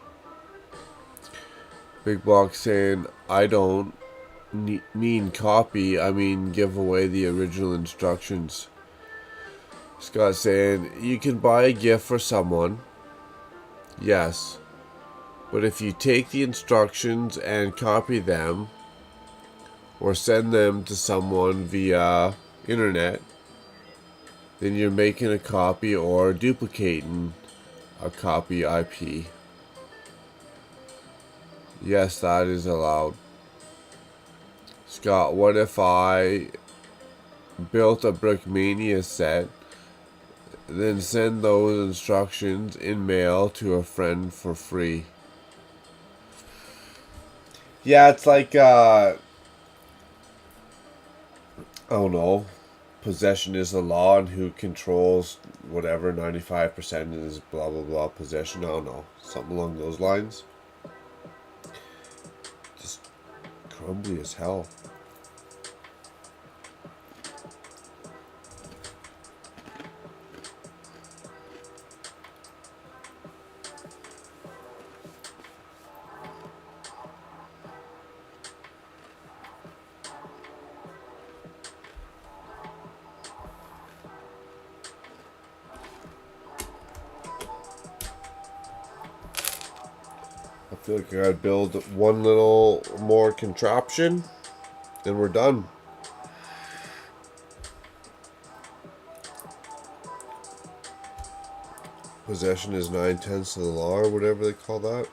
Big Block saying, I don't mean copy, I mean give away the original instructions. Scott saying, you can buy a gift for someone. Yes. But if you take the instructions and copy them, or send them to someone via internet, then you're making a copy or duplicating a copy IP. Yes, that is allowed. Scott, what if I built a Brickmania set, then send those instructions in mail to a friend for free? Yeah, it's like, I don't know. Possession is the law, and who controls whatever 95% is blah blah blah possession. I don't know. Something along those lines. Just crumbly as hell. I feel like I gotta build one little more contraption, and we're done. Possession is 9/10 of the law, or whatever they call that.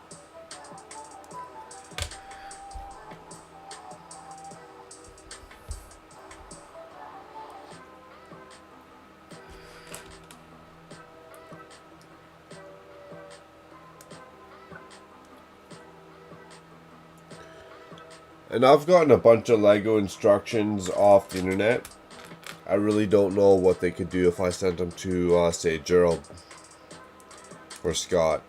And I've gotten a bunch of Lego instructions off the internet. I really don't know what they could do if I sent them to, say, Gerald or Scott.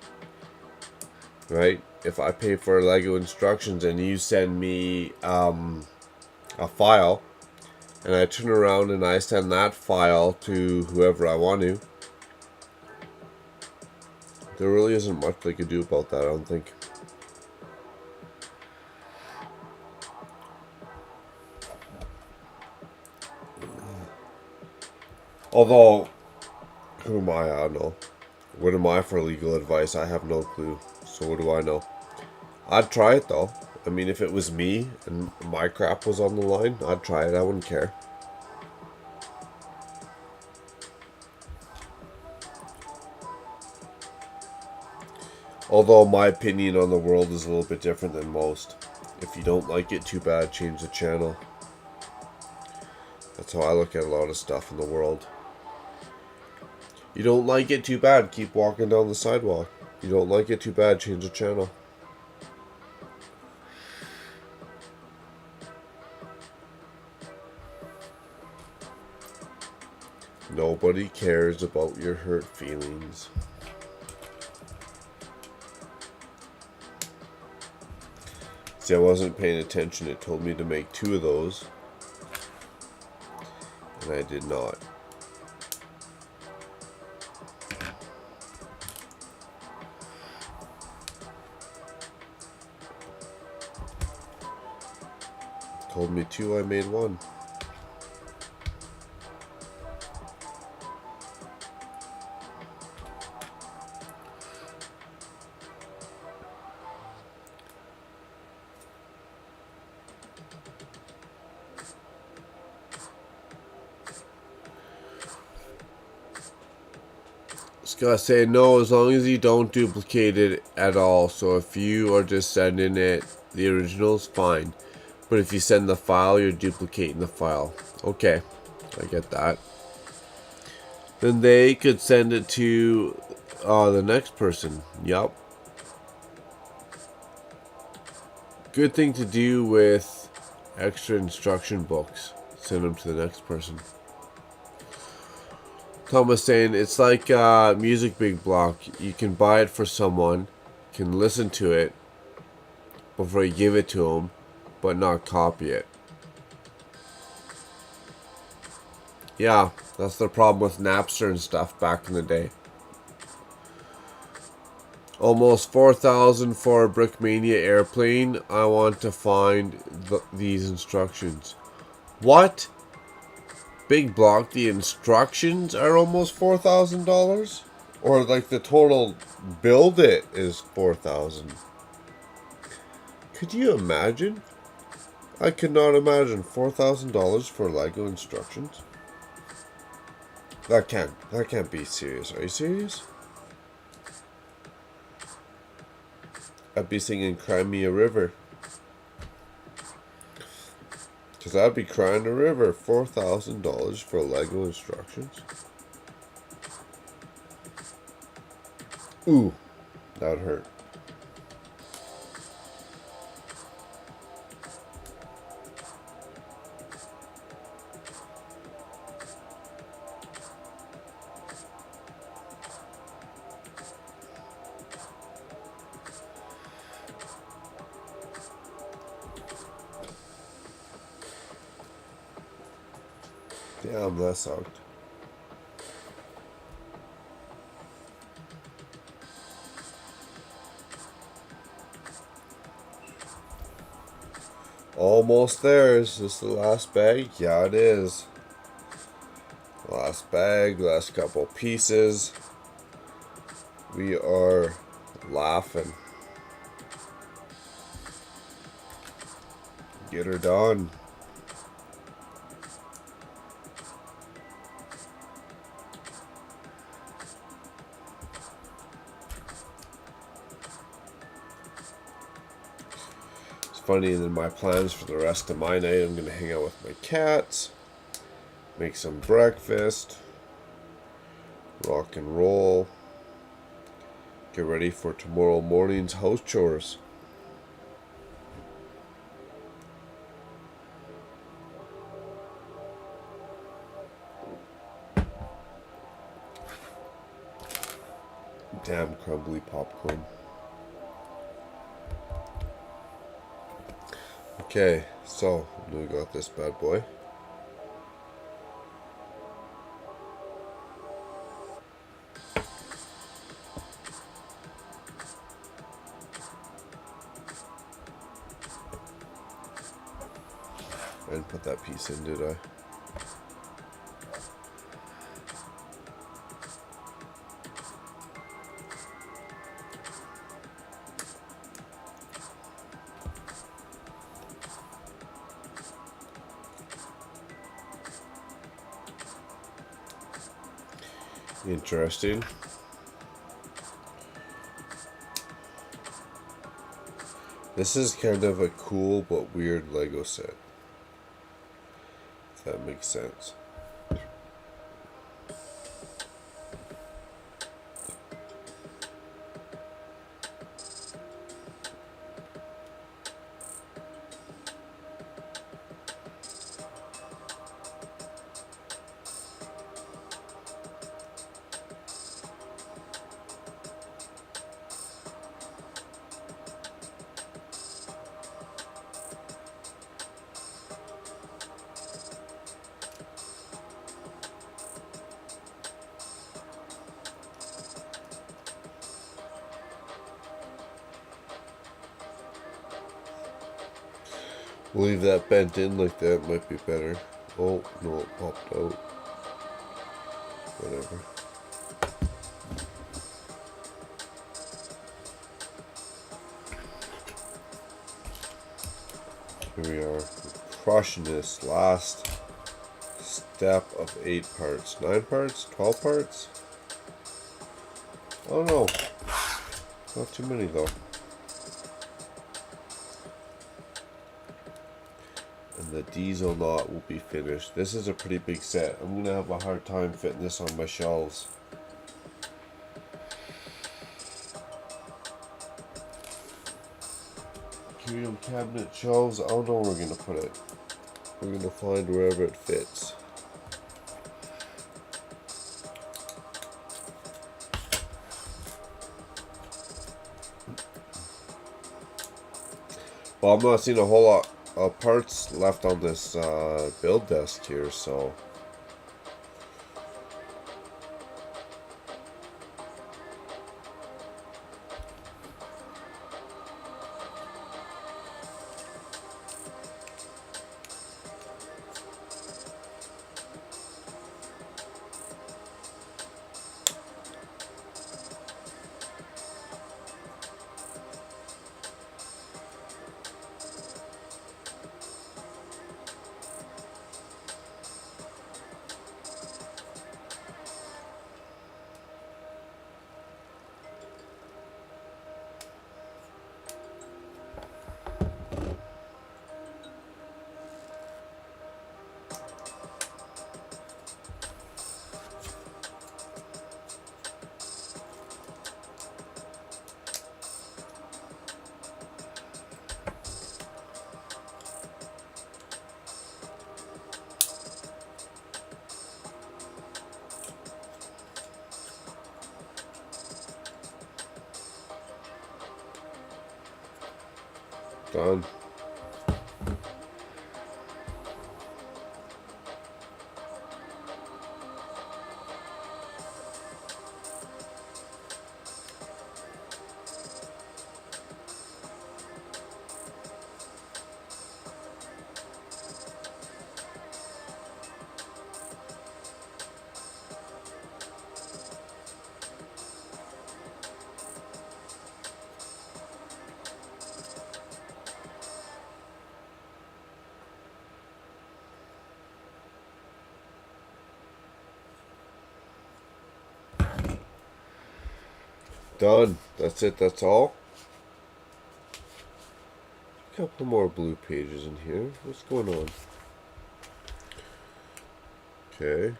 Right? If I pay for Lego instructions and you send me a file, and I turn around and I send that file to whoever I want to, there really isn't much they could do about that, I don't think. Although, who am I? I don't know. What am I for legal advice? I have no clue. So what do I know? I'd try it though. I mean, if it was me and my crap was on the line, I'd try it. I wouldn't care. Although my opinion on the world is a little bit different than most. If you don't like it, too bad, change the channel. That's how I look at a lot of stuff in the world. You don't like it, too bad, keep walking down the sidewalk. You don't like it, too bad, change the channel. Nobody cares about your hurt feelings. See, I wasn't paying attention. It told me to make 2 of those, and I did not. Told me 2, I made 1. Scott saying no, as long as you don't duplicate it at all. So if you are just sending it the originals, fine. But if you send the file, you're duplicating the file. Okay, I get that. Then they could send it to the next person. Yup. Good thing to do with extra instruction books. Send them to the next person. Thomas saying it's like music big block. You can buy it for someone, can listen to it before you give it to them, but not copy it. Yeah, that's the problem with Napster and stuff back in the day. Almost 4,000 for a Brickmania airplane. I want to find these instructions. What? Big block, the instructions are almost $4,000? Or like the total build it is 4,000. Could you imagine? I could not imagine $4,000 for Lego instructions. That can't be serious. Are you serious? I'd be singing Cry Me a River. Because I'd be crying the river. $4,000 for Lego instructions. Ooh, that would hurt. Damn, that sucked. Almost there. Is this the last bag? Yeah, it is. Last bag, last couple pieces. We are laughing. Get her done. It's funny, and then my plans for the rest of my night, I'm going to hang out with my cats, make some breakfast, rock and roll, get ready for tomorrow morning's house chores. Damn crumbly popcorn. Okay, so we got this bad boy. I didn't put that piece in, did I? Interesting. This is kind of a cool but weird Lego set, if that makes sense. We'll leave that bent in like that, might be better. Oh, no, it popped out. Whatever. Here we are, crushing this last step of 8 parts. 9 parts? 12 parts? I don't know. Not too many though. And the Dieselnaut will be finished. This is a pretty big set. I'm going to have a hard time fitting this on my shelves. Curio cabinet shelves, I don't know where we're going to put it. We're going to find wherever it fits. Well, I'm not seeing a whole lot of parts left on this build desk here, so Done. Done. That's it. That's all. A couple more blue pages in here. What's going on? Okay.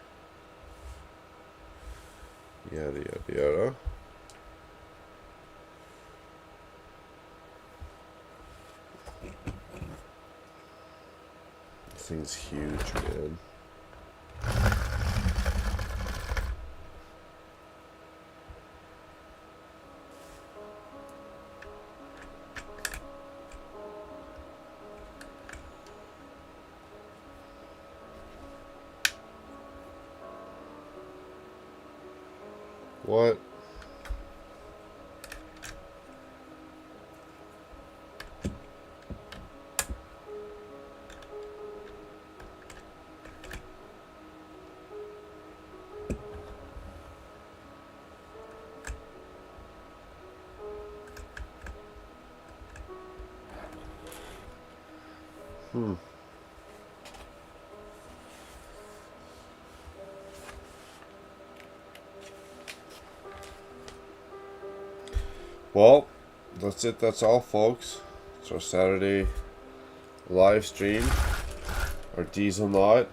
Yada yada yada. This thing's huge, man. What? Well, that's it. That's all, folks. It's our Saturday live stream. Our Dieselnaut.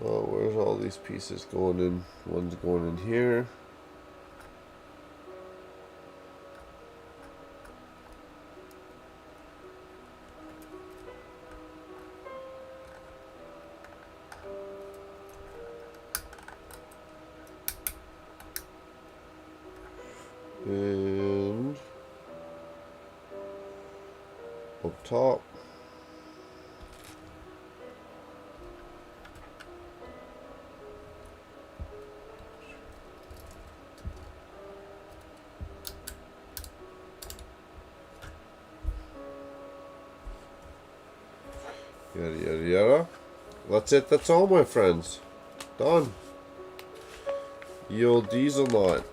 Oh, where's all these pieces going in? One's going in here. And up top. Yada yada yada. That's it. That's all, my friends. Done. Ye old Dieselnaut.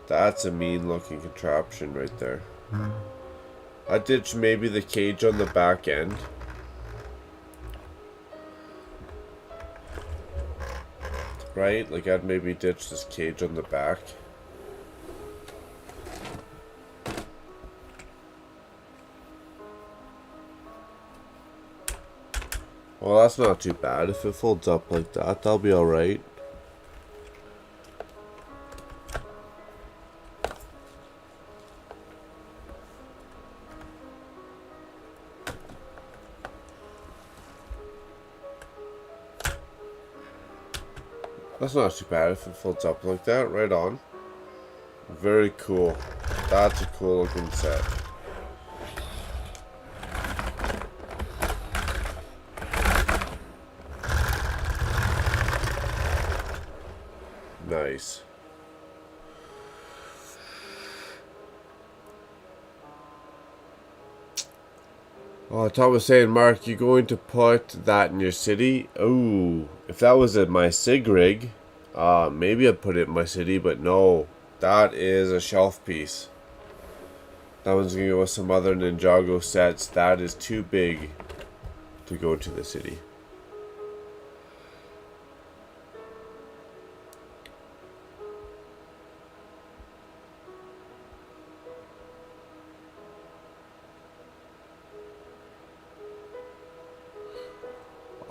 That's a mean looking contraption right there. I'd ditch maybe the cage on the back end. Right? Like I'd maybe ditch this cage on the back. Well, that's not too bad. If it folds up like that, that'll be alright. That's not too bad if it folds up like that. Right on. Very cool. That's a cool looking set. Nice. Oh, Tom was saying, Mark, you going to put that in your city? Oh, if that was at my SIG rig, maybe I'd put it in my city, but no. That is a shelf piece. That one's going to go with some other Ninjago sets. That is too big to go to the city.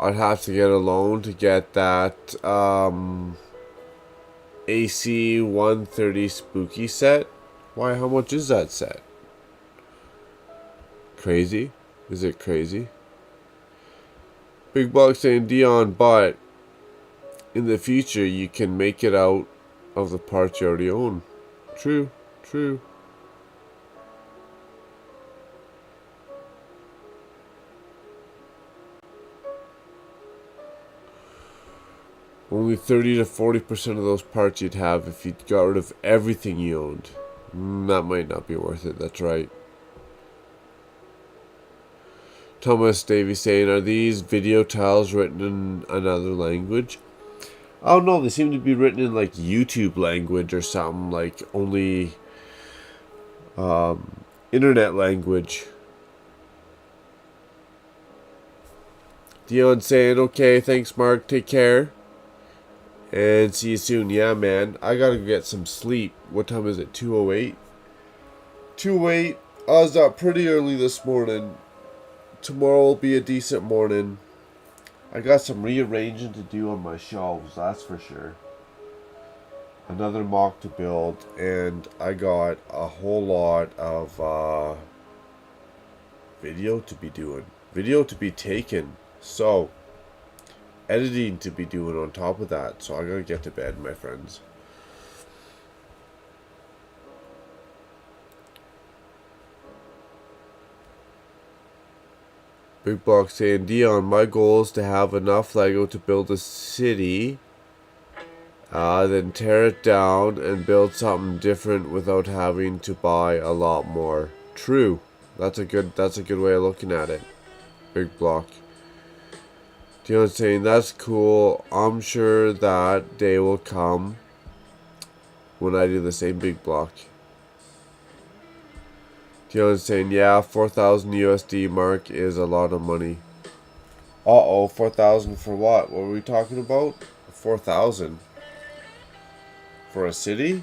I'd have to get a loan to get that AC 130 spooky set. Why? How much is that set? Crazy? Is it crazy? Big Buck saying, Dion, but in the future you can make it out of the parts you already own. True, True. Only 30 to 40% of those parts you'd have if you got rid of everything you owned. That might not be worth it, that's right. Thomas Davies saying, are these video tiles written in another language? Oh no, they seem to be written in like YouTube language or something, like only internet language. Dion saying, okay, thanks Mark, take care. And see you soon. Yeah, man, I gotta get some sleep. What time is it? 2:08? 2:08. I was up pretty early this morning. Tomorrow will be a decent morning. I got some rearranging to do on my shelves, that's for sure. Another mock to build, and I got a whole lot of video to be doing. Video to be taken. So, editing to be doing on top of that. So I gotta get to bed, my friends. Big Block saying, Dion, my goal is to have enough Lego to build a city, then tear it down and build something different without having to buy a lot more. True. That's a good way of looking at it. Big Block. Dion saying, that's cool. I'm sure that day will come when I do the same. Big Block. Dion's saying, yeah, 4,000 USD mark is a lot of money. Uh-oh, 4,000 for what? What were we talking about? 4,000? For a city?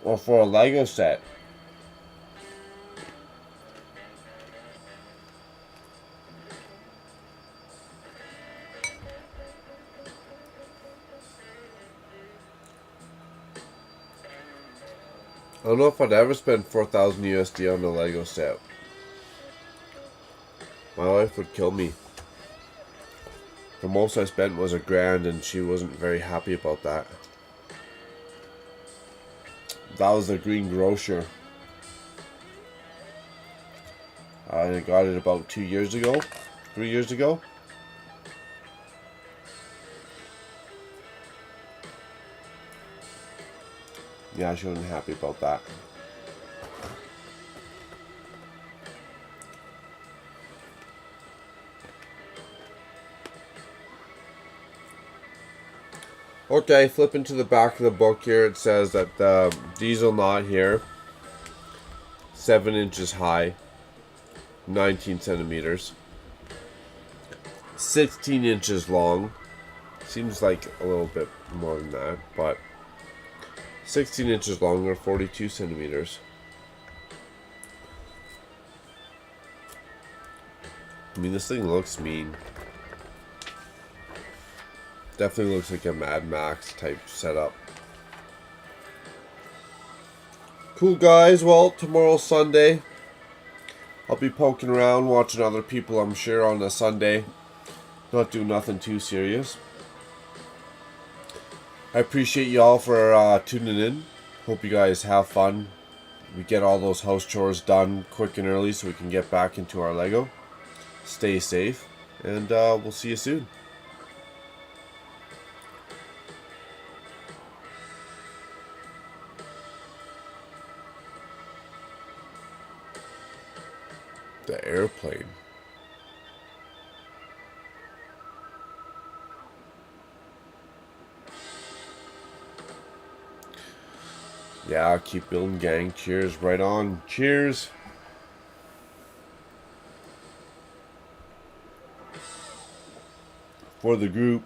Or for a Lego set? I don't know if I'd ever spend 4,000 USD on a Lego set. My wife would kill me. The most I spent was $1,000 and she wasn't very happy about that. That was the Green Grocer. I got it about 2 years ago, 3 years ago. Yeah, she wasn't happy about that. Okay, flipping to the back of the book here, it says that the Dieselnaut here, 7 inches high, 19 centimeters, 16 inches long. Seems like a little bit more than that, but 16 inches long or 42 centimeters. I mean, this thing looks mean. Definitely looks like a Mad Max type setup. Cool, guys. Well, tomorrow's Sunday. I'll be poking around, watching other people, I'm sure, on a Sunday. Not doing nothing too serious. I appreciate y'all for tuning in. Hope you guys have fun. We get all those house chores done quick and early so we can get back into our Lego. Stay safe, and we'll see you soon. The airplane. Yeah, keep building, gang. Cheers. Right on. Cheers. For the group.